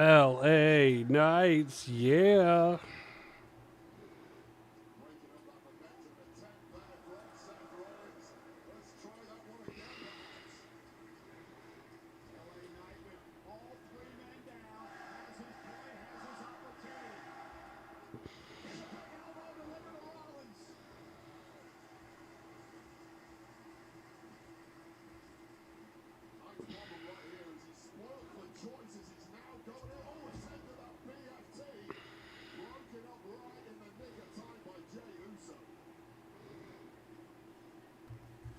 LA Knights, yeah. Breaking up that momentum attempt there from Seth Rollins. Let's try that one again, perhaps. LA Knight with all three men down. Has his point, has his opportunity. Here's a big elbow delivered to Rollins. Knight's problem right here is he's spoiled for choices. He's now going in. Oh, it's into that BFT. Broken up right in the nick of time by Jey Uso.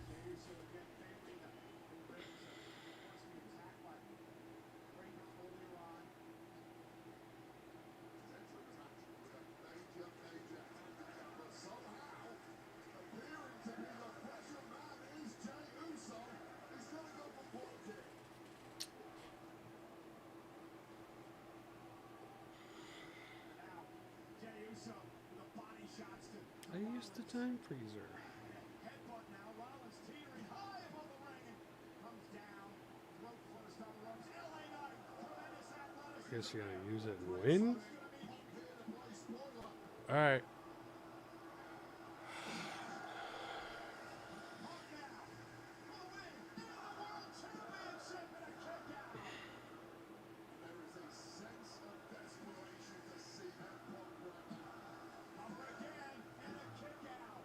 Jey Uso again failing the ribs. He wants to attack by breaking earlier on. He's entering the match with a major handicap, but somehow appearing to be the pressure man is Jey Uso. He's going to go for point here. Now, Jey Uso with the body shots to I used the time freezer. headbutt now. Rollins teetering high above the ring and comes down. Throat first on the ropes. LA Knight, tremendous athleticism. I guess you gotta use it and win. All right. There is a sense of desperation to see that Punk right now.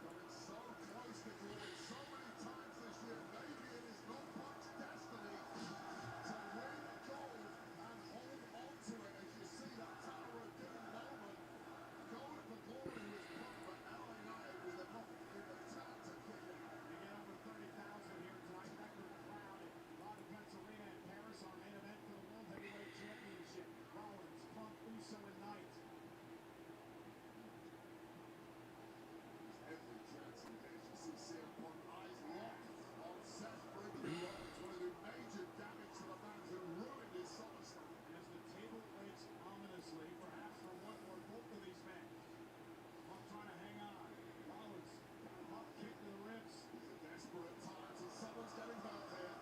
Coming so close to glory so many times this year. Maybe it is not Punk's destiny to win gold and hold on to it as you see that Tower of Doom moment. Going for glory was Punk, but LA Knight was enough in the tank to kick it. Every chance he gets, you see CM Punk eyes locked on Seth freaking Rollins, want to do major damage to the man who ruined his SummerSlam. As the table waits ominously, perhaps for one or both of these men. Punk trying to hang on. Rollins got a hot kick to the ribs. These are desperate times and someone's getting hurt here.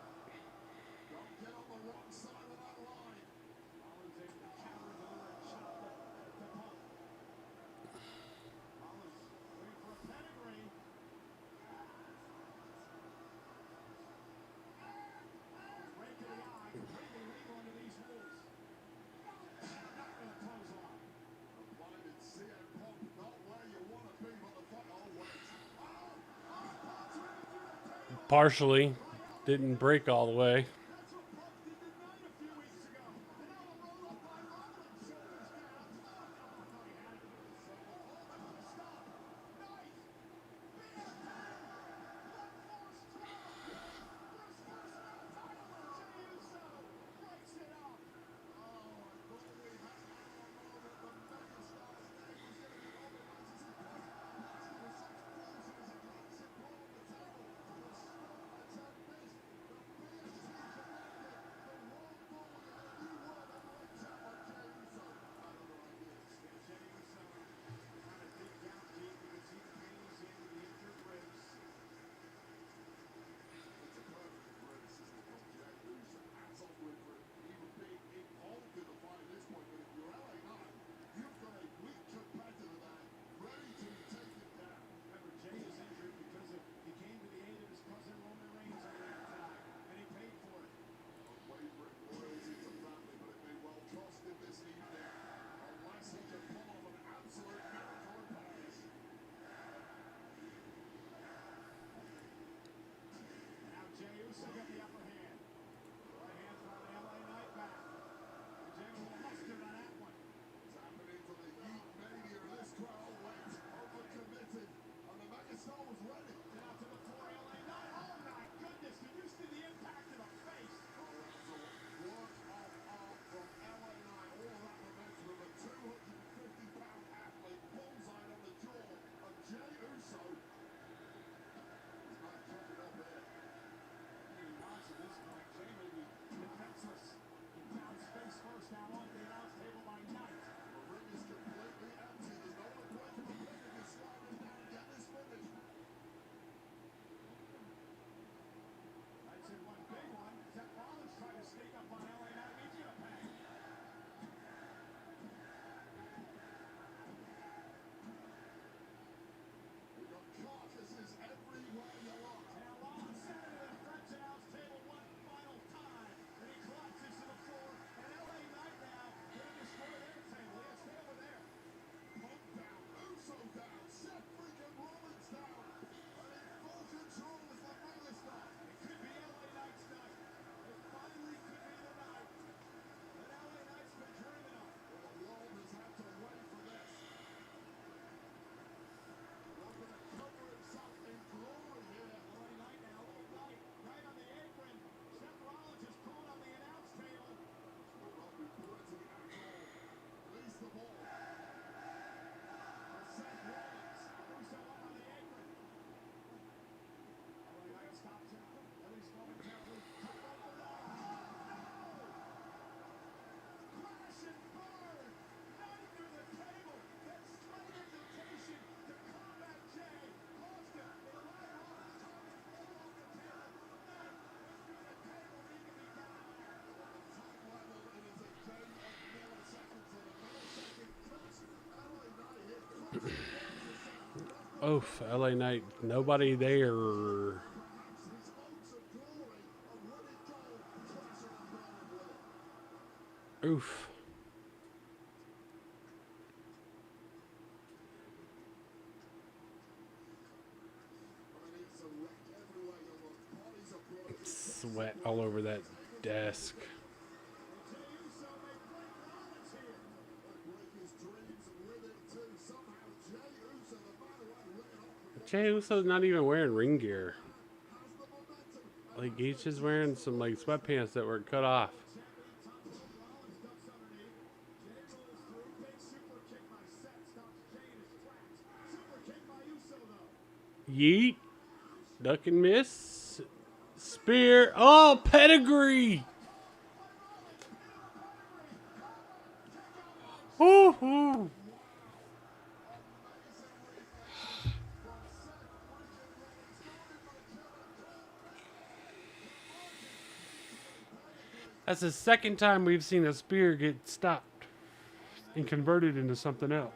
Don't get on the wrong side of that line. Rollins able to counter and deliver a chop to Punk. Rollins waiting for a pedigree. Right to the eye, completely legal under these rules. Not with a clothesline. A blinded CM Punk, not where you want to be, but the fight. Oh, wait. Punk's ripping through the table. Partially. Didn't break all the way. That's what Punk did to Knight a few weeks ago. And now a roll up by Rollins. Shoulders down. Oh, no, I thought he had it. Stop. Knight. BFT. Blood force drop. For his first world title with Jey Uso. Breaks it up. Oh, I thought we had now a moment the megastar's name was going to be on the rise as he pushed. As he was such force, it was a glancing blow on the table. But the strong attempt missed. The BFT Oof, LA Knight, nobody there. Oof. Sweat all over that desk. Jey Uso's not even wearing ring gear. Like, he's just wearing some, like, sweatpants that were cut off. Yeet. Duck and miss. Spear. Oh, pedigree. Woo-hoo. That's the second time we've seen a spear get stopped and converted into something else.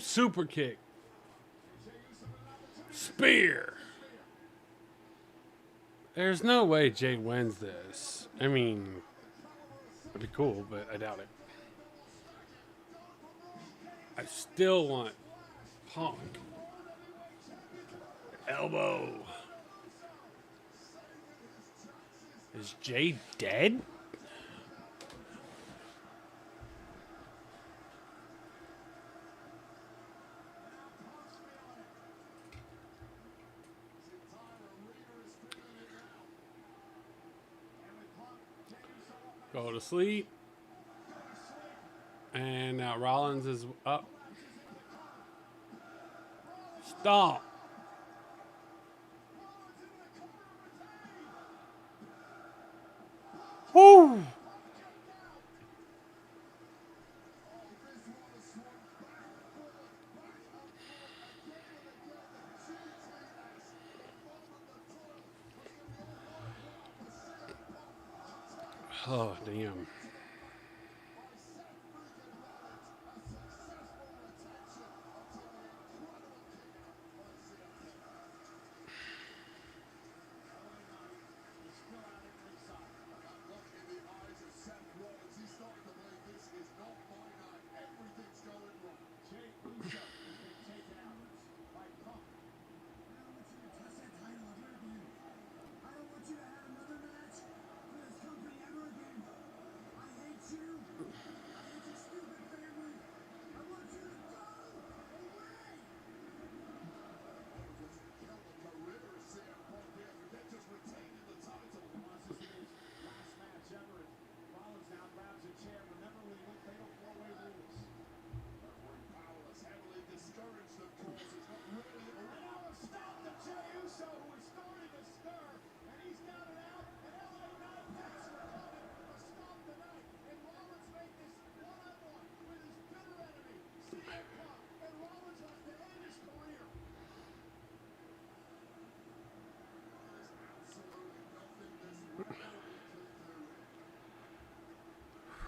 Super kick. Spear. There's no way Jay wins this. I mean, it'd be cool, but I doubt it. I still want Punk. Elbow. Is Jay dead? Go to sleep. And now Rollins is up. Stomp. Woo! Oh, damn.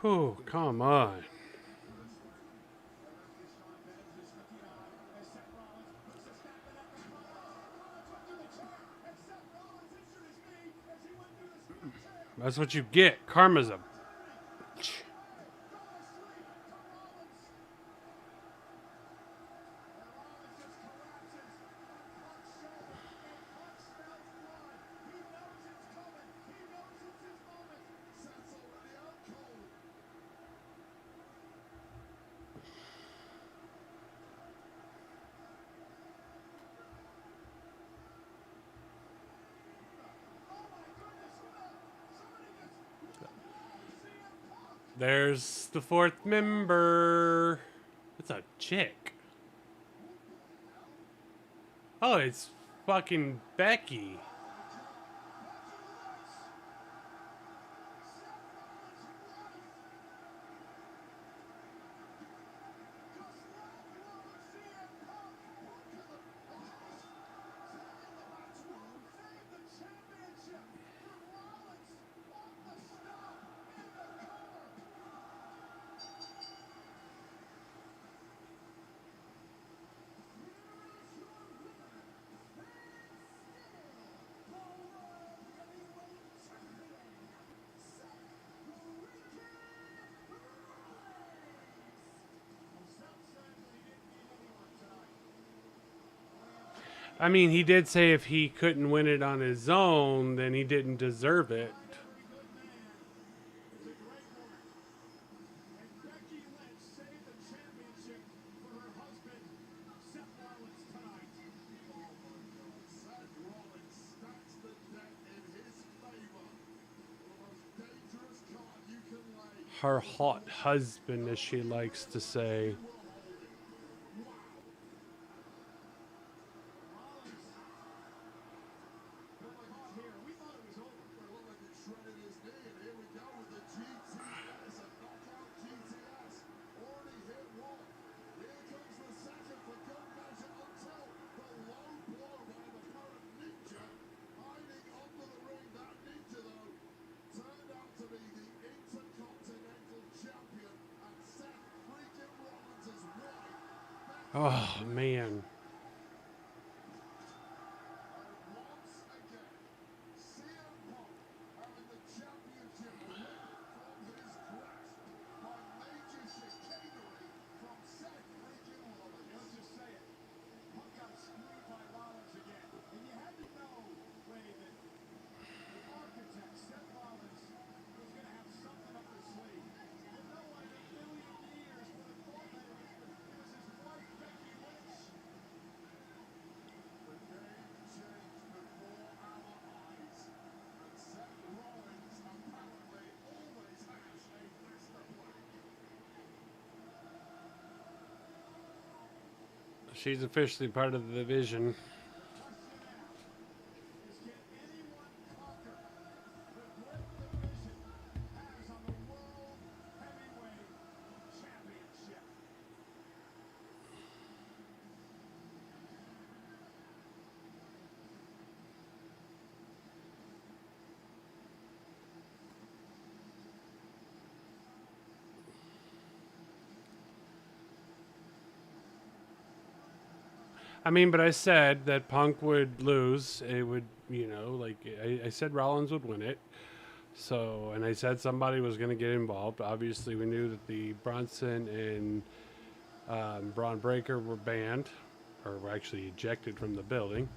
Oh, come on. That's what you get. Karma's a bitch. There's the fourth member. It's a chick. Oh, it's fucking Becky. I mean, he did say if he couldn't win it on his own, then he didn't deserve it. It's a great woman. And Becky Lynch saved the championship for her husband, Seth Rollins, tonight. Oh my God. Seth Rollins stacks the deck in his favor. The most dangerous card you can lay. Her hot husband, as she likes to say. We thought it was over. It looked like it shredded his knee, and here we go with the GTS, a knockout GTS. Already hit one. Here comes the second for good measure until the low blow by an apparent ninja hiding under the ring. That ninja, though, turned out to be the Intercontinental Champion, and Seth freaking Rollins' wife. Oh, man. Once again, CM Punk having the championship ripped from his grasp by major chicanery from Seth freaking Rollins. Let's just say it. Punk got screwed by Rollins again. And you had to know, Ray, that the architect, Seth Rollins, was going to have something up his sleeve. And no one in a million years would have thought that it was his wife, Becky Lynch. The game changed before our eyes, and Seth Rollins apparently always has a master plan. She's officially part of the division. Question now is, can anyone conquer the great division has on the World Heavyweight Championship? I mean, but I said that Punk would lose. It would, you know, like I said Rollins would win it. So, and I said somebody was going to get involved. Obviously, we knew that the Bronson and Braun Breaker were banned, or were actually ejected from the building.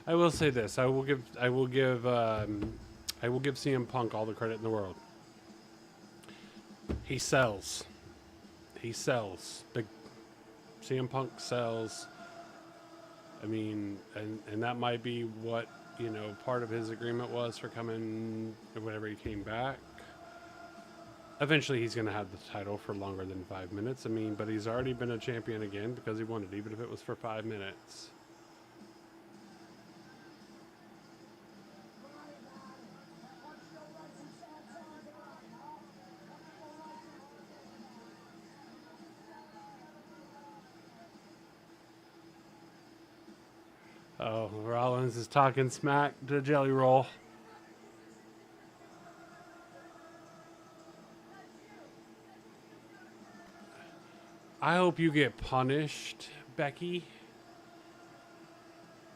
I will say this: I will give CM Punk all the credit in the world. He sells. He sells. Big CM Punk sells. I mean, and that might be what, you know, part of his agreement was for coming whenever he came back. Eventually, he's going to have the title for longer than 5 minutes. I mean, but he's already been a champion again because he won it, even if it was for 5 minutes. Oh, Rollins is talking smack to Jelly Roll. I hope you get punished, Becky.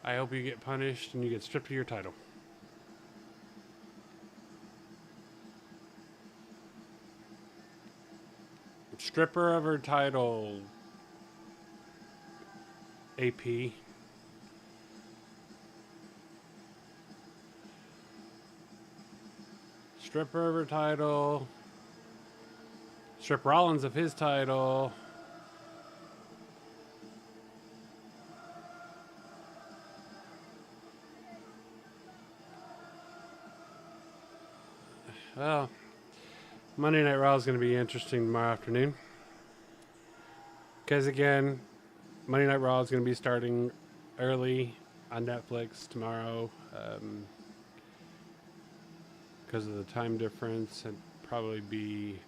I hope you get punished and you get stripped of your title. Stripper of her title, AP. Stripper of her title. Strip Rollins of his title. Well, Monday Night Raw is going to be interesting tomorrow afternoon. Because again, Monday Night Raw is going to be starting early on Netflix tomorrow. Because of the time difference, and probably be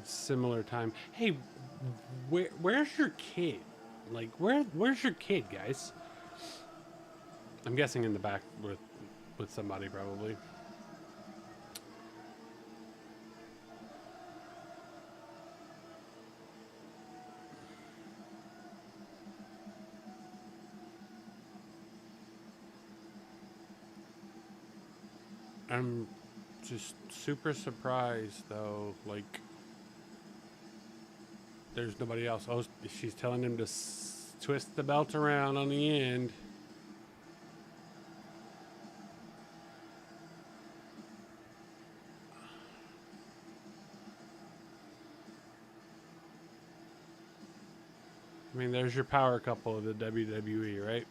similar time. Hey, where's your kid? Like, where's your kid, guys? I'm guessing in the back with somebody probably. I'm just super surprised though. Like, there's nobody else. Oh, she's telling him to twist the belt around on the end. I mean, there's your power couple of the WWE, right?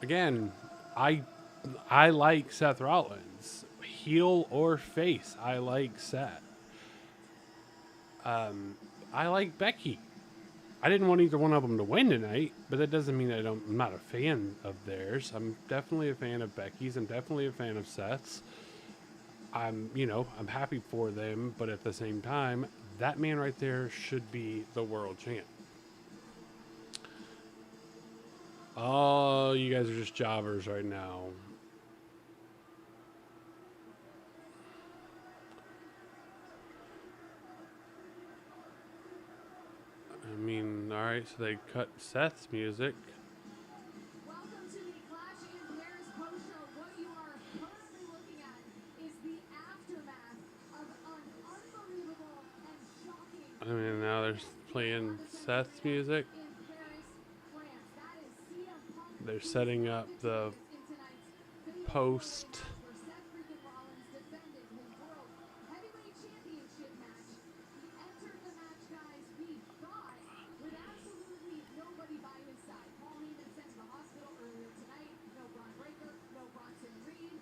Again, I like Seth Rollins, heel or face. I like Seth. I like Becky. I didn't want either one of them to win tonight, but that doesn't mean I'm not a fan of theirs. I'm definitely a fan of Becky's. I'm definitely a fan of Seth's. I'm happy for them, but at the same time, that man right there should be the world champ. Oh, you guys are just jobbers right now. I mean, all right, so they cut Seth's music. Welcome to the Clash and Pairs post show. What you are currently looking at is the aftermath of an unbelievable and shocking. I mean, now they're playing Seth's music. In Paris, France. That is CM Punk. They're setting up the post. Where Seth freaking Rollins defended his world heavyweight championship match. He entered the match, guys. We thought with absolutely nobody by his side. Paul Heyman sent to the hospital earlier tonight. No Braun Breaker, no Bronson Reed,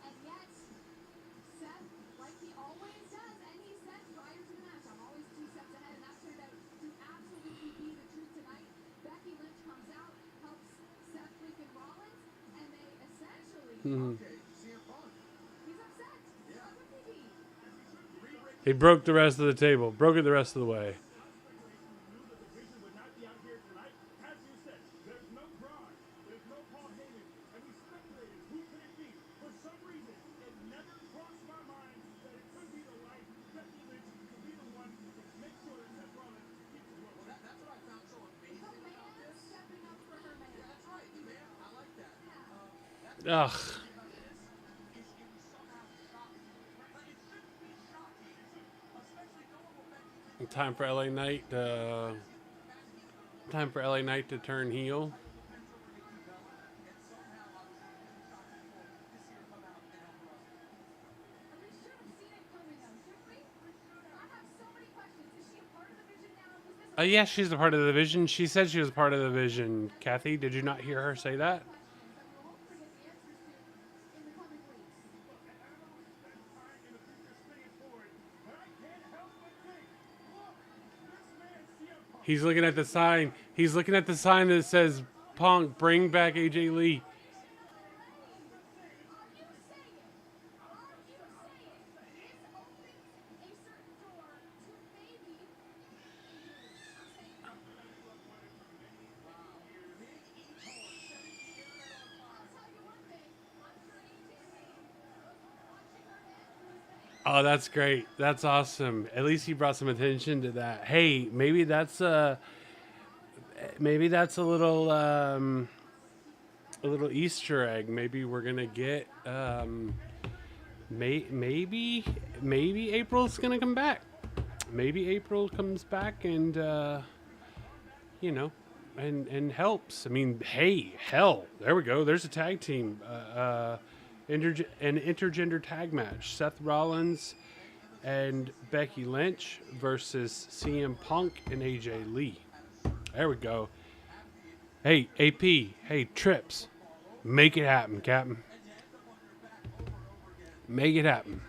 and yet Seth, like he always does, and he said prior to the match, I'm always 2 steps ahead, and that turned out to absolutely be the truth tonight. Becky Lynch comes out, helps Seth freaking Rollins, and they essentially. Okay, CM Punk. He's upset. How would he be? He broke the rest of the table. Broke it the rest of the way. Knew that the Vision would not be out here tonight. As you said, there's no Braun, there's no Paul Heyman, and we speculated who could it be. For some reason, it never crossed my mind that it could be the wife, Becky Lynch, to be the one to make sure that Seth Rollins keeps his world. Well, that's what I found so amazing The about man this. stepping up for her man. Yeah, that's right, man. I like that. Ugh. Time for LA Knight. Time for LA Knight to turn heel. We should have seen it coming though, shouldn't we? I have so many questions. Is she a part of the Vision now? Was this Yes, she's a part of the Vision. She said she was part of the Vision. Kathy, did you not hear her say that? questions that we'll hopefully get the answers to in the coming weeks? He's looking at the sign. He's looking at the sign that says, Punk, bring back AJ Lee. Are you saying this opens a certain door to maybe I'll tell you one thing, I'm sure AJ Lee was watching her head. Oh, that's great. That's awesome. At least he brought some attention to that. Hey, maybe that's a little Easter egg. Maybe we're gonna get maybe April's gonna come back. Maybe April comes back and and helps. I mean, hey, hell, there we go. There's a tag team. An intergender tag match. Seth Rollins and Becky Lynch versus CM Punk and AJ Lee. There we go. Hey, AP. Hey, Trips. Make it happen, Captain. Make it happen.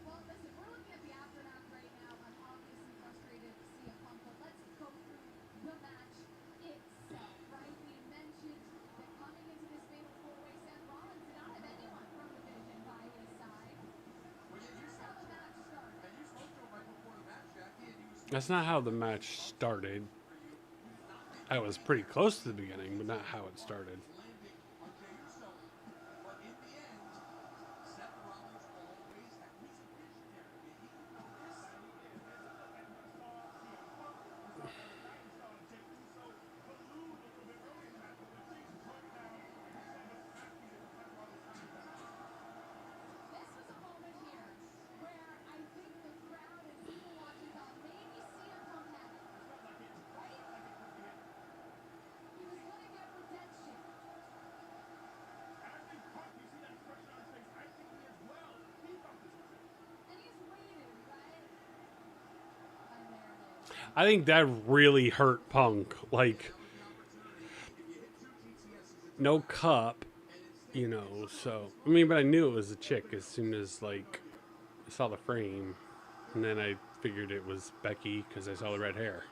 Well, listen, we're looking at the aftermath right now. I'm obviously frustrated to see a pump, but let's go through the match itself, right? We mentioned that coming into this fatal four-way, Seth Rollins did not have anyone from the division by his side. Here's how the match started. That's not how the match started. I was pretty close to the beginning, but not how it started. This was a moment here where I think the crowd and people watching thought maybe CM Punk had it, right? He was going to get redemption. And he's waiting, right? And there it is. I think that really hurt Punk. Like, no cup, you know. So I mean, but I knew it was a chick as soon as like I saw the frame, and then I figured it was Becky because I saw the red hair.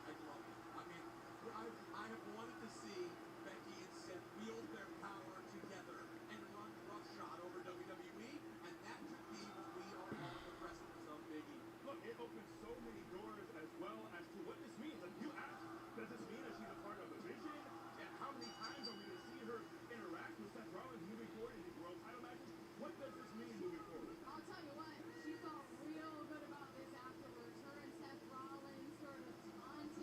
I have wanted to see Becky and Seth wield their power together and run roughshod over WWE, and that could be what we are on the precipice of, Biggie. Look, it opens so many doors as well as to what this means. Like you asked, does this mean that she's a part of the vision? And how many times are we going to see her interact with Seth Rollins moving forward in these world title matches? What does this mean moving forward? I'll tell you what, she felt real good about this afterwards. Her and Seth Rollins sort of taunting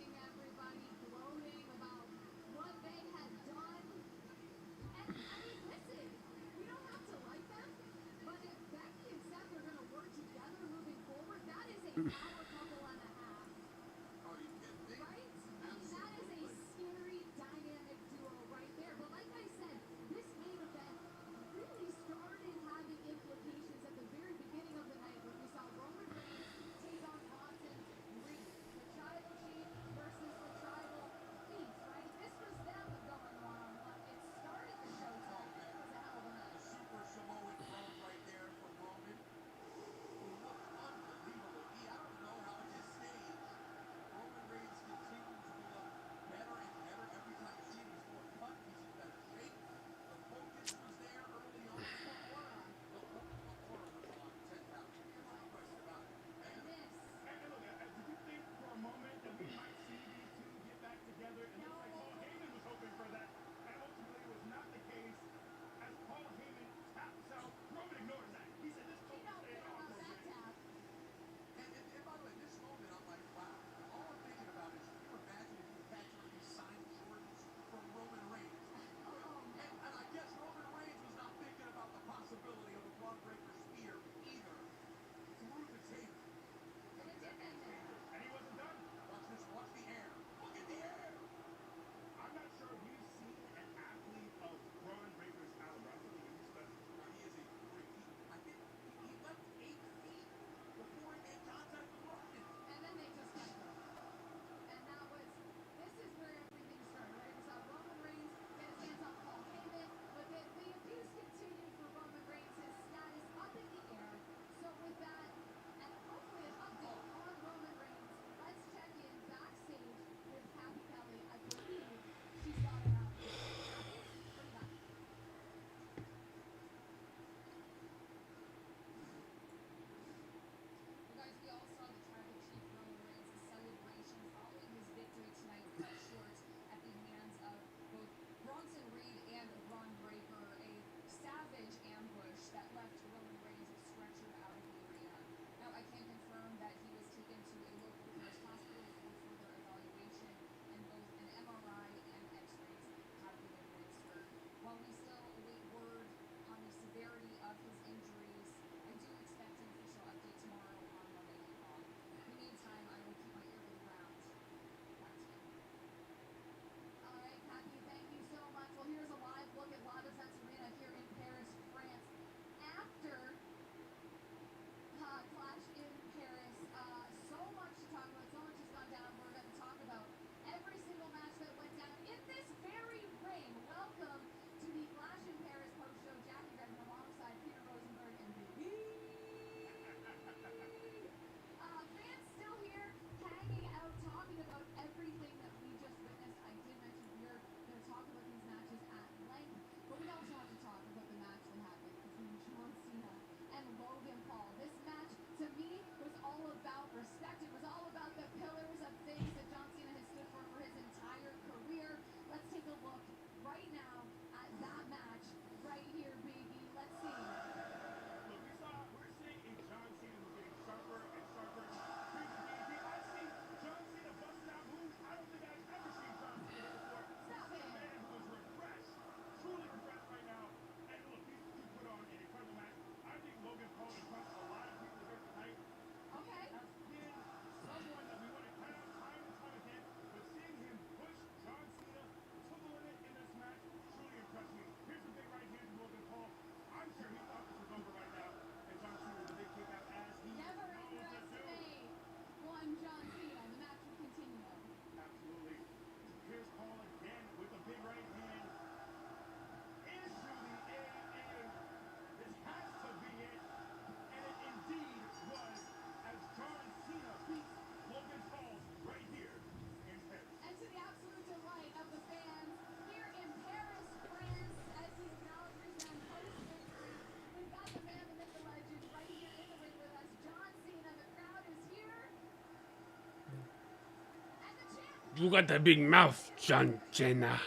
You got that big mouth, John Cena.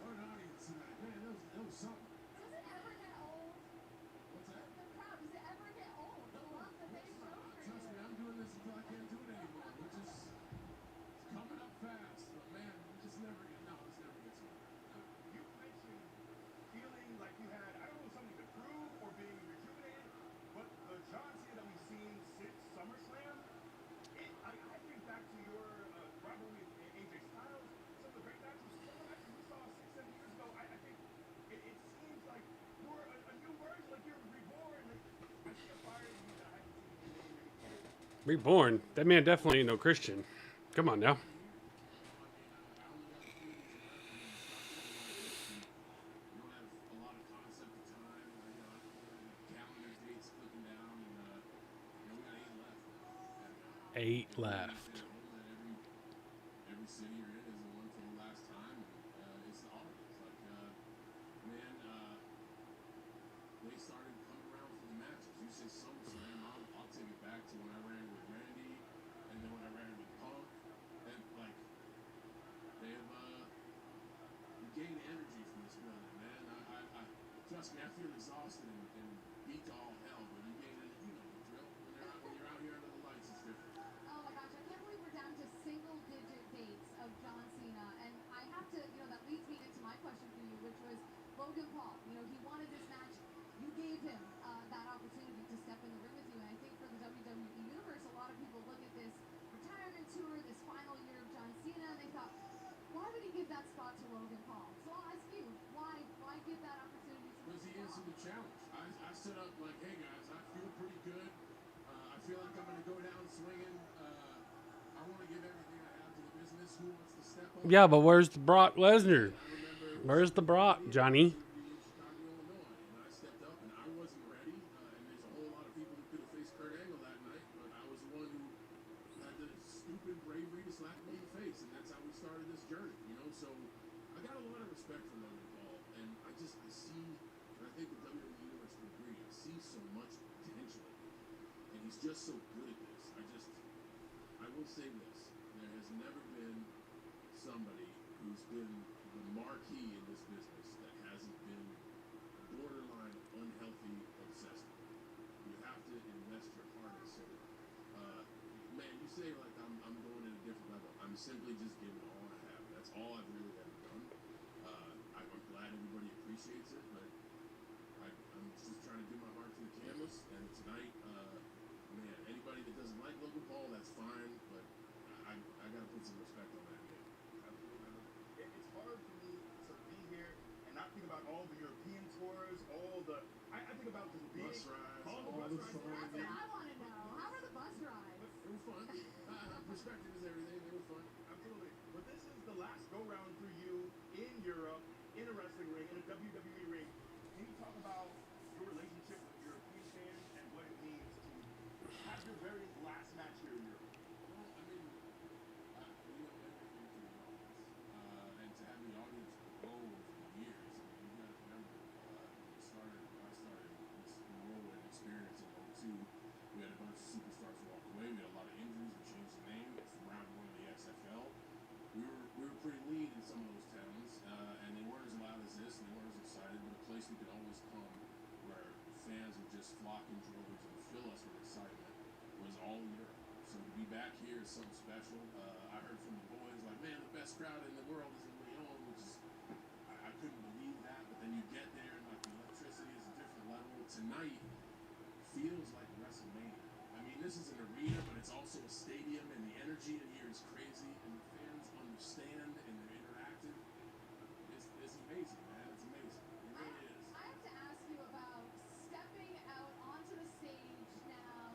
What an audience tonight. Man, that was something. Does it ever get old? What's that? The crowd, does it ever get old? The love that they show for Trust me, you. I'm doing this until I can't do it anymore, which is it's coming up fast. But man, it just never gets old. You mentioned feeling like you had, I don't know, something to prove or being rejuvenated, but the John Cena that we've seen since SummerSlam, I think back to your rivalry with AJ Styles, some of the great matches, some of the matches we saw 6, 7 years ago. I think it seems like you're a new version, like you're reborn. Like, I see a fire in you that I haven't seen in many, many years. Reborn. That man definitely ain't no Christian. Come on now. You don't have a lot of concept of time. Calendar dates clicking down, and we got 8 left. And, 8 left. Every city you're in is the one for the last time, and it's the holidays. Like, man, they started coming around for the matches. You say SummerSlam, I'll take it back to when I ran with Randy, and then when I ran with Punk, and like they've you gain energy from this building, man. I trust me, I feel exhausted and beat to all hell, but you gain energy. You know the drill. When you're out here under the lights, it's different. Oh my gosh, I can't believe we're down to single-digit dates of John Cena. And I have to, that leads me into my question for you, which was Logan Paul. He wanted this match. You gave him that opportunity to step in the ring with you. And I think for the WWE Universe, a lot of people look at this retirement tour, this final year of John Cena, and they thought, why would he give that spot to Logan Paul? So I'll ask you, why give that opportunity to Because he Logan answered Paul? the challenge. I stood up like, hey guys, I feel pretty good. I feel like I'm going to go down swinging. I want to give everything I have to the business. Who wants to step up? Yeah, but where's the Brock Lesnar? I remember Where's the Brock, Johnny? in Chicago, Illinois, and I stepped up and I wasn't ready. And there's a whole lot of people who could have faced Kurt Angle that night, but I was the one who had the stupid bravery to slap him in the face, and that's how we started this journey. So I got a lot of respect for Logan Paul, and I see, and I think the WWE Universe would agree, I see so much potential in him, and he's just so good at this. I will say this, there has never been somebody who's been the marquee in this business that hasn't been borderline unhealthy obsessed. You have to invest your heart and soul. Man, you say like I'm going at a different level. I'm simply just giving all I have. That's all I've really ever done. I'm glad everybody appreciates it, but I'm just trying to give my heart to the canvas. And tonight, man, anybody that doesn't like Logan Paul, that's fine, but I got to put some respect on that name. Absolutely. It's hard for me to be here and not think about all the European tours, I think about just being Bus rides, all the all bus the rides. fun. That's what I want to know. How are the bus rides? It was fun. Perspective is everything. They were fun. Absolutely. But this is the last go-round for you in Europe, in a wrestling ring, in a WWE ring. Can you talk about your relationship with European fans and what it means to have your very last match here in Europe? Well, I mean, we owe everything to the audience, and to have the audience grow over the years. I mean, you got to remember, when I started this whirlwind experience in '02, we had a bunch of superstars walk away. We had a lot of injuries. We changed the name. It's round 1 of the XFL. We were pretty lean in some of those towns, and they weren't as loud as this, and they weren't as excited, but a place we could always come where fans would just flock in droves and fill us with excitement was all Europe. So to be back here is something special. I heard from the boys like, man, the best crowd in the world is in Lyon, which is, I couldn't believe that, but then you get there and like the electricity is a different level. Tonight feels like WrestleMania. I mean, this is an arena, but it's also a stadium, and the energy in here is crazy, and the fans understand, and they're interactive. It's amazing, man. It's amazing. It really is. I have to ask you about stepping out onto the stage now.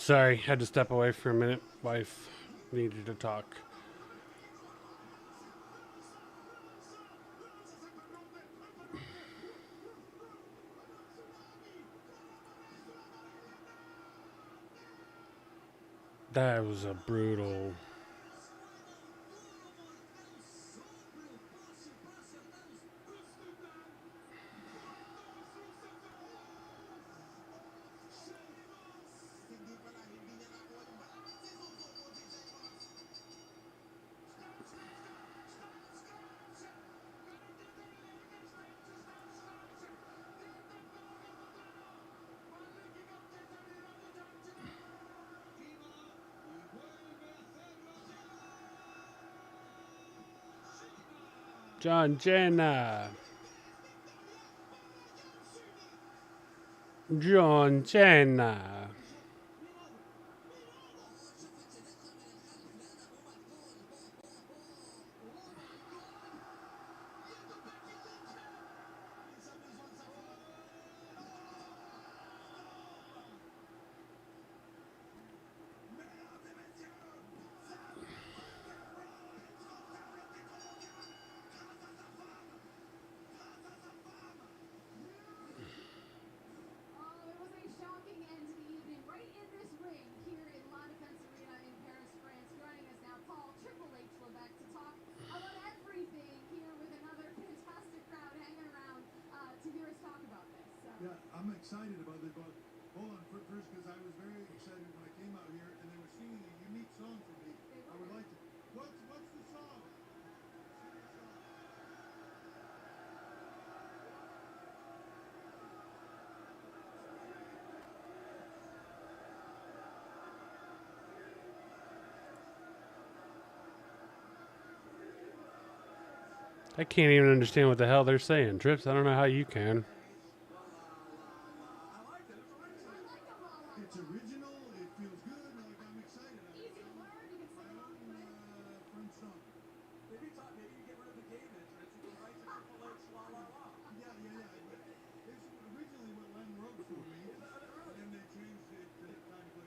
Sorry, had to step away for a minute. Wife needed to talk. That was a brutal. John Cena. John Cena. Oh, it was a shocking end to the evening right in this ring here in La Defense Arena in Paris, France. Joining us now, Paul Triple H Levesque to talk about everything here with another fantastic crowd hanging around to hear us talk about this. So. Yeah, I'm excited about this, but hold on first, because I was very excited when I came out here and they were singing a unique song for me. I would like to. What's the song? I can't even understand what the hell they're saying, Trips. I don't know how you can. It's original. It feels good. Like I'm excited. Easy to learn, you can sing along with it. French song. Maybe you get rid of the game entrance and go right to Triple H, la la la. Yeah. But this originally what Len wrote for me, and then they changed it to try to play.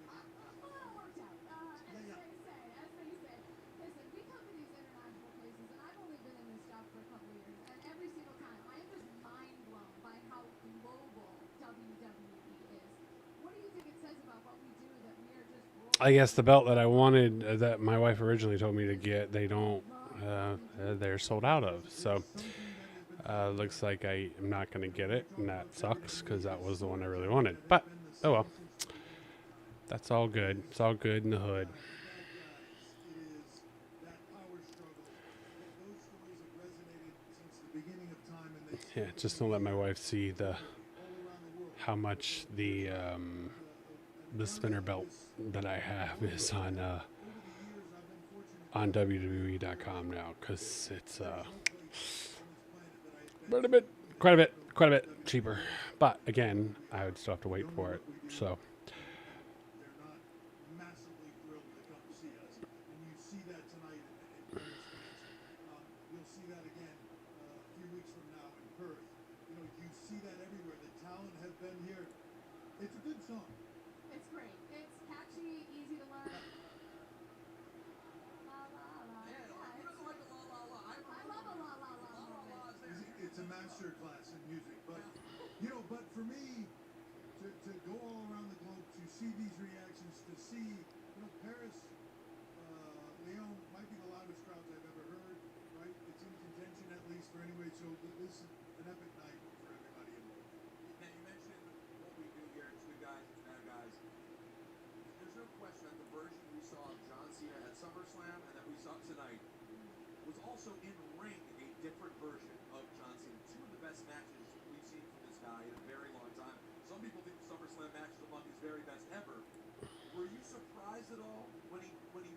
Well, it all worked out. As they say. Listen, we come to these international places, and I've only been in this job for a couple of years, and every single time I am just mind blown by how global WWE is. What do you think it says about what we do that we are just I guess the belt that I wanted, that my wife originally told me to get, they don't. They're sold out of. So looks like I am not going to get it, and that sucks because that was the one I really wanted. But oh well, that's all good. It's all good in the hood. It is that power struggle. Those stories have resonated since the beginning of time, and they Yeah, just don't let my wife see the all around the world. how much the spinner belt that I have is on WWE.com now, because it's quite a bit cheaper. But again, I would still have to wait for it. So They're not massively thrilled to come see us, and you see that tonight in Paris, France. You'll see that again a few weeks from now in Perth. You know, you see that everywhere. The talent have been here. It's a good song. It's great. It's catchy, easy to learn. La la la. Yeah, who doesn't like the la la la? I love a la la la moment. It's a master class in music, but you know, but for me to go all around the globe to see these reactions, to see, you know, Paris, Lyon might be the loudest crowds I've ever heard, right? It's in contention at least for anyway, so this is an epic night for everybody involved. Now, you mentioned what we do here. It's good guys, it's bad guys. There's no question that the version we saw of John Cena at SummerSlam and that we saw tonight was also in ring a different version of John Cena. Two of the best matches we've seen from this guy in a very long time. Some people think the SummerSlam match is among his very best ever. Were you surprised at all when he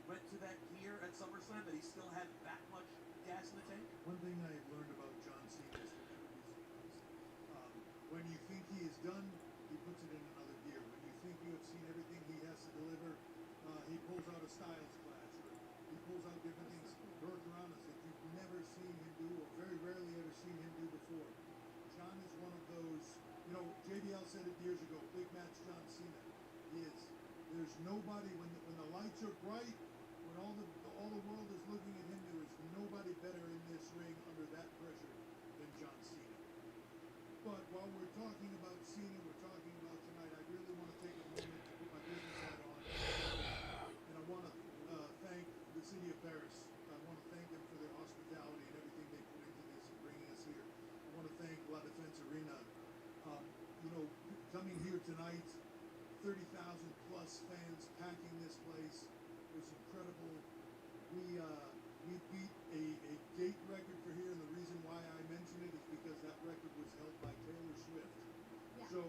went to that gear at SummerSlam that he still had that much gas in the tank? One thing I've learned about John Cena is to never be surprised. When you think he is done, he puts it in another gear. When you think you have seen everything he has to deliver, he pulls out a Styles Clash, or he pulls out different things, Hurricanranas that you've never seen him do, or very rarely ever seen him do before. John is one of those, you know, JBL said it years ago, big match John Cena. There's There's nobody when the lights are bright, when all the world is looking at him. There is nobody better in this ring under that pressure than John Cena. But while we're talking about Cena, we're talking about tonight. I really want to take a moment to put my business hat on, and I want to thank the city of Paris. I want to thank them for their hospitality and everything they put into this and bringing us here. I want to thank La Defense Arena. You know, coming here tonight, 30,000 plus fans packing this place was incredible. We beat a gate record for here, and the reason why I mention it is because that record was held by Taylor Swift. Yeah, So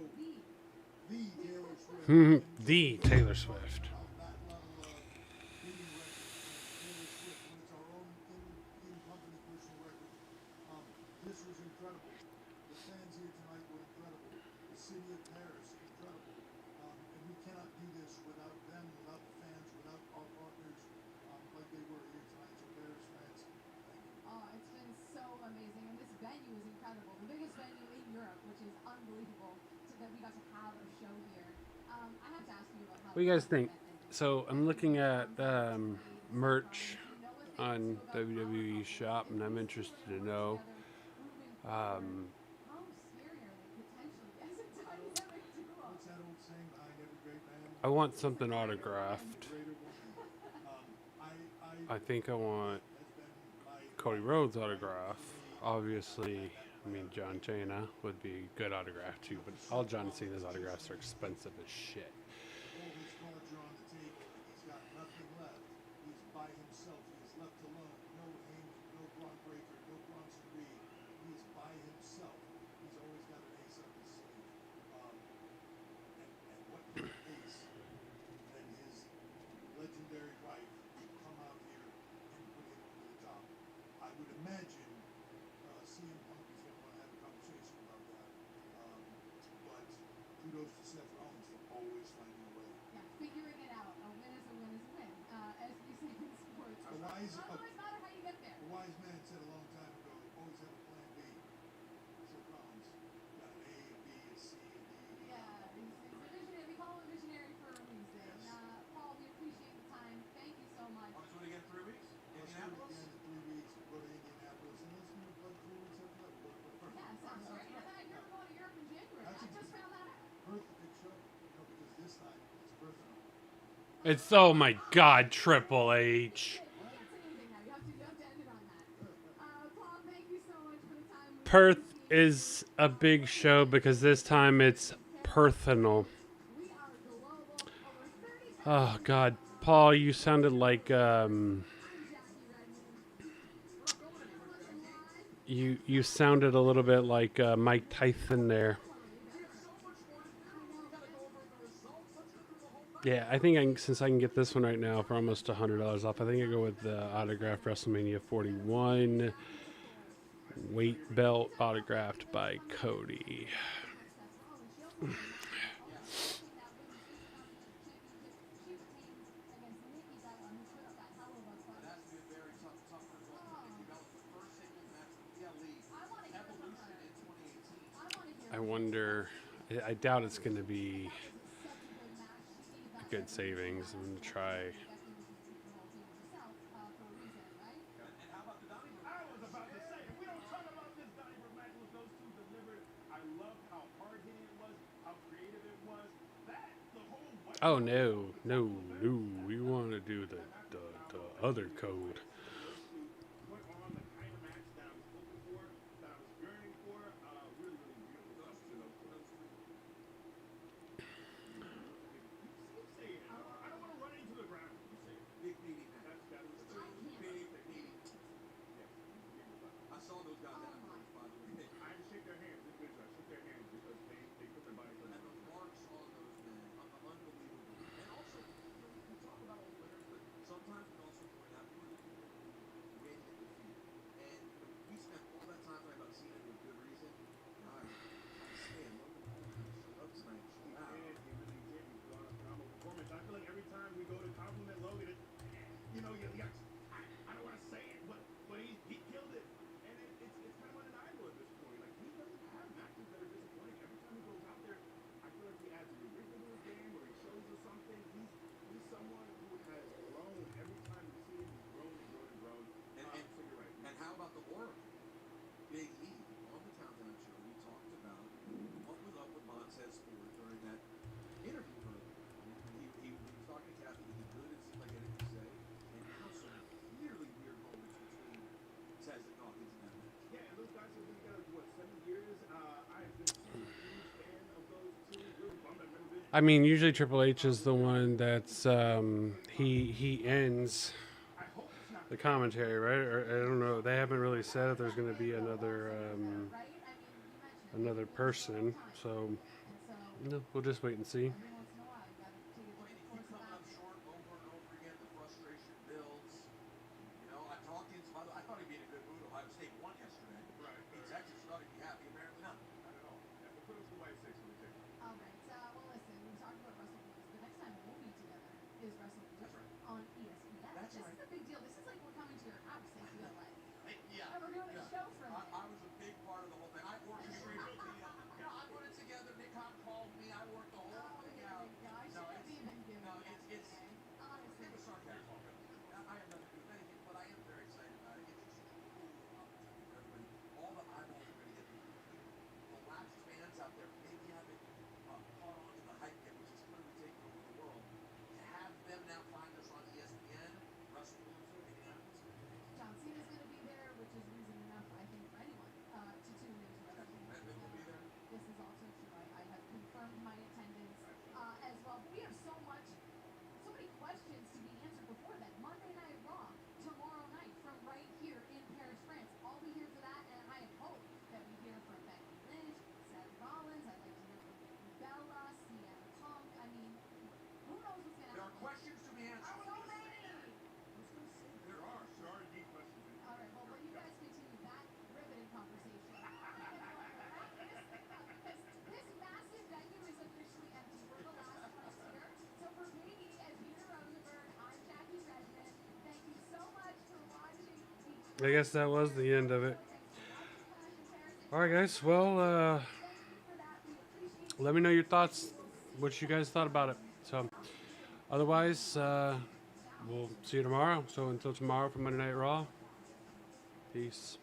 the Taylor Swift. The Taylor Swift. That level of beating records and Taylor Swift when it's our own in-company personal record. This was incredible. The fans here tonight were incredible. The city of Paris, incredible. And we cannot do this without them, without the fans, without our partners, like they were here tonight. So Paris fans, thank you. Oh, it's been so amazing, and this venue is incredible. The biggest venue in Europe, which is unbelievable, so that we got to have a show here. I have to ask you about how. What do you guys think? So I'm looking at merch on WWE shop, and I'm interested to know. How scary are they potentially as a dynamic duo? What's that old saying behind every great man? I want something autographed. Greater woman. I think I want Has been my Cody Rhodes' autograph. Obviously, I mean John Cena would be a good autograph too, but all John Cena's autographs are expensive as shit. all his cards are on the table. He's got nothing left. He's by himself. He's left alone. No Heyman, no Braun Breaker, no Bronson Reed. He is by himself. He's always got an ace up his sleeve. And what better ace than his legendary wife to come out here and put him over the top? I would imagine CM Punk is going to want to have a conversation about that. But kudos to Seth Rollins for always finding a way. Yeah, figuring it out. A win is a win is a win, as we say in sports. A wise- It doesn't always matter how you get there. A wise man said a long time ago, always have a plan B. Seth Rollins got an A, a B, a C, a D. Yeah, he's a visionary. We call him a visionary for a reason. Yes. Paul, we appreciate the time. Thank you so much. Want to do it again in 3 weeks? Let's do it Indianapolis? again in 3 weeks. We'll go to Indianapolis, and let's do it like 3 weeks after that. We'll go to Perth. Yeah, sounds great. And then you're going to Europe in January. That's I a- just found that out. Perth, big show. No, because this time it's personal. It's oh my God, Triple H. You can't say anything now. You have to end it on that. Paul, thank you so much for the time. We Perth appreciate it. is a big show because this time it's personal. We are global. Over 30 Oh God, Paul, you sounded like you sounded a little bit like Mike Tyson there. Yeah, I think since I can get this one right now for almost $100 off, I think I go with the autographed WrestleMania 41 weight belt autographed by Cody. That has to be a very tough result for Nikki Bella. The first singles match with the Elite. Evolution in 2018. I wonder. I doubt it's going to be a good savings. I'm going to try. And how about the Donnybrook? I was about to say, if we don't talk about this Donnybrook match with those two delivered, I love how hard hitting it was, how creative it was. That the whole Oh no, no, no! We want to do the other code. put on the kind of match that I was looking for, that I was yearning for. Really, really beautiful. You say it. I don't want to run into the ground. You say it. Big meeting match. That was The two big meeting. I saw those guys afterwards, by the way. I didn't shake their hands. This bitch, I shook their hands because they put their bodies on And the the marks on those men, unbelievable. And also, we talk about all the winners, but sometimes we also point out who are the people I mean, usually Triple H is the one that's he ends the commentary, right? Or I don't know. They haven't really said if there's going to be another person. So no, we'll just wait and see. I mean, they keep coming up short over and over again. The frustration builds. You know, I'm talking. By the way, I thought he'd be in a good mood. Ohio State won yesterday. Right. He Texas thought he'd be happy. Apparently not. Not at all. Yeah, but put us to White 6 when we take it. All right. Well, listen, we talked about WrestleMania. The next time we'll be together is WrestleMania That's right. on ESPN. That's This right. is a big deal. This is like we're coming to your house, I feel like. Yeah. And we're doing a show from it. I was a big part of the whole thing. I orchestrated the. No, I put it together. Nick Hahn called me. I worked the whole thing out. I No, shouldn't have even given no, that it's. today. Honestly. It was sarcasm. I have nothing to do with anything, but I am very excited about it. It's just such a cool opportunity for everybody. All the eyeballs are going to get the lapsed fans out there maybe haven't caught on to the hype yet, which is clearly taking over the world. To have them now find us on ESPN, WrestleMania, Minneapolis. John Cena's going to be there, which is reason enough, I think, for anyone to tune into WrestleMania. They will be there. This is also true. I have confirmed my attendance as well. But we have so many questions to be answered before that. Monday Night Raw tomorrow night from right here in Paris, France. I'll be here for that, and I hope that we hear from Becky Lynch, Seth Rollins. I'd like to hear from Bella, CM Punk. I mean, who knows what's going to There are happen? questions to be answered. So many. There are deep questions. All right, well, you guys continue that riveting conversation. This massive venue is officially empty. We're the last ones here. So for Katie and Peter Rosenberg, I'm Jackie Redmond. Thank you so much for watching. I guess that was the end of it. All right, guys. Well, let me know your thoughts, what you guys thought about it. So, otherwise, we'll see you tomorrow. So until tomorrow for Monday Night Raw. Peace.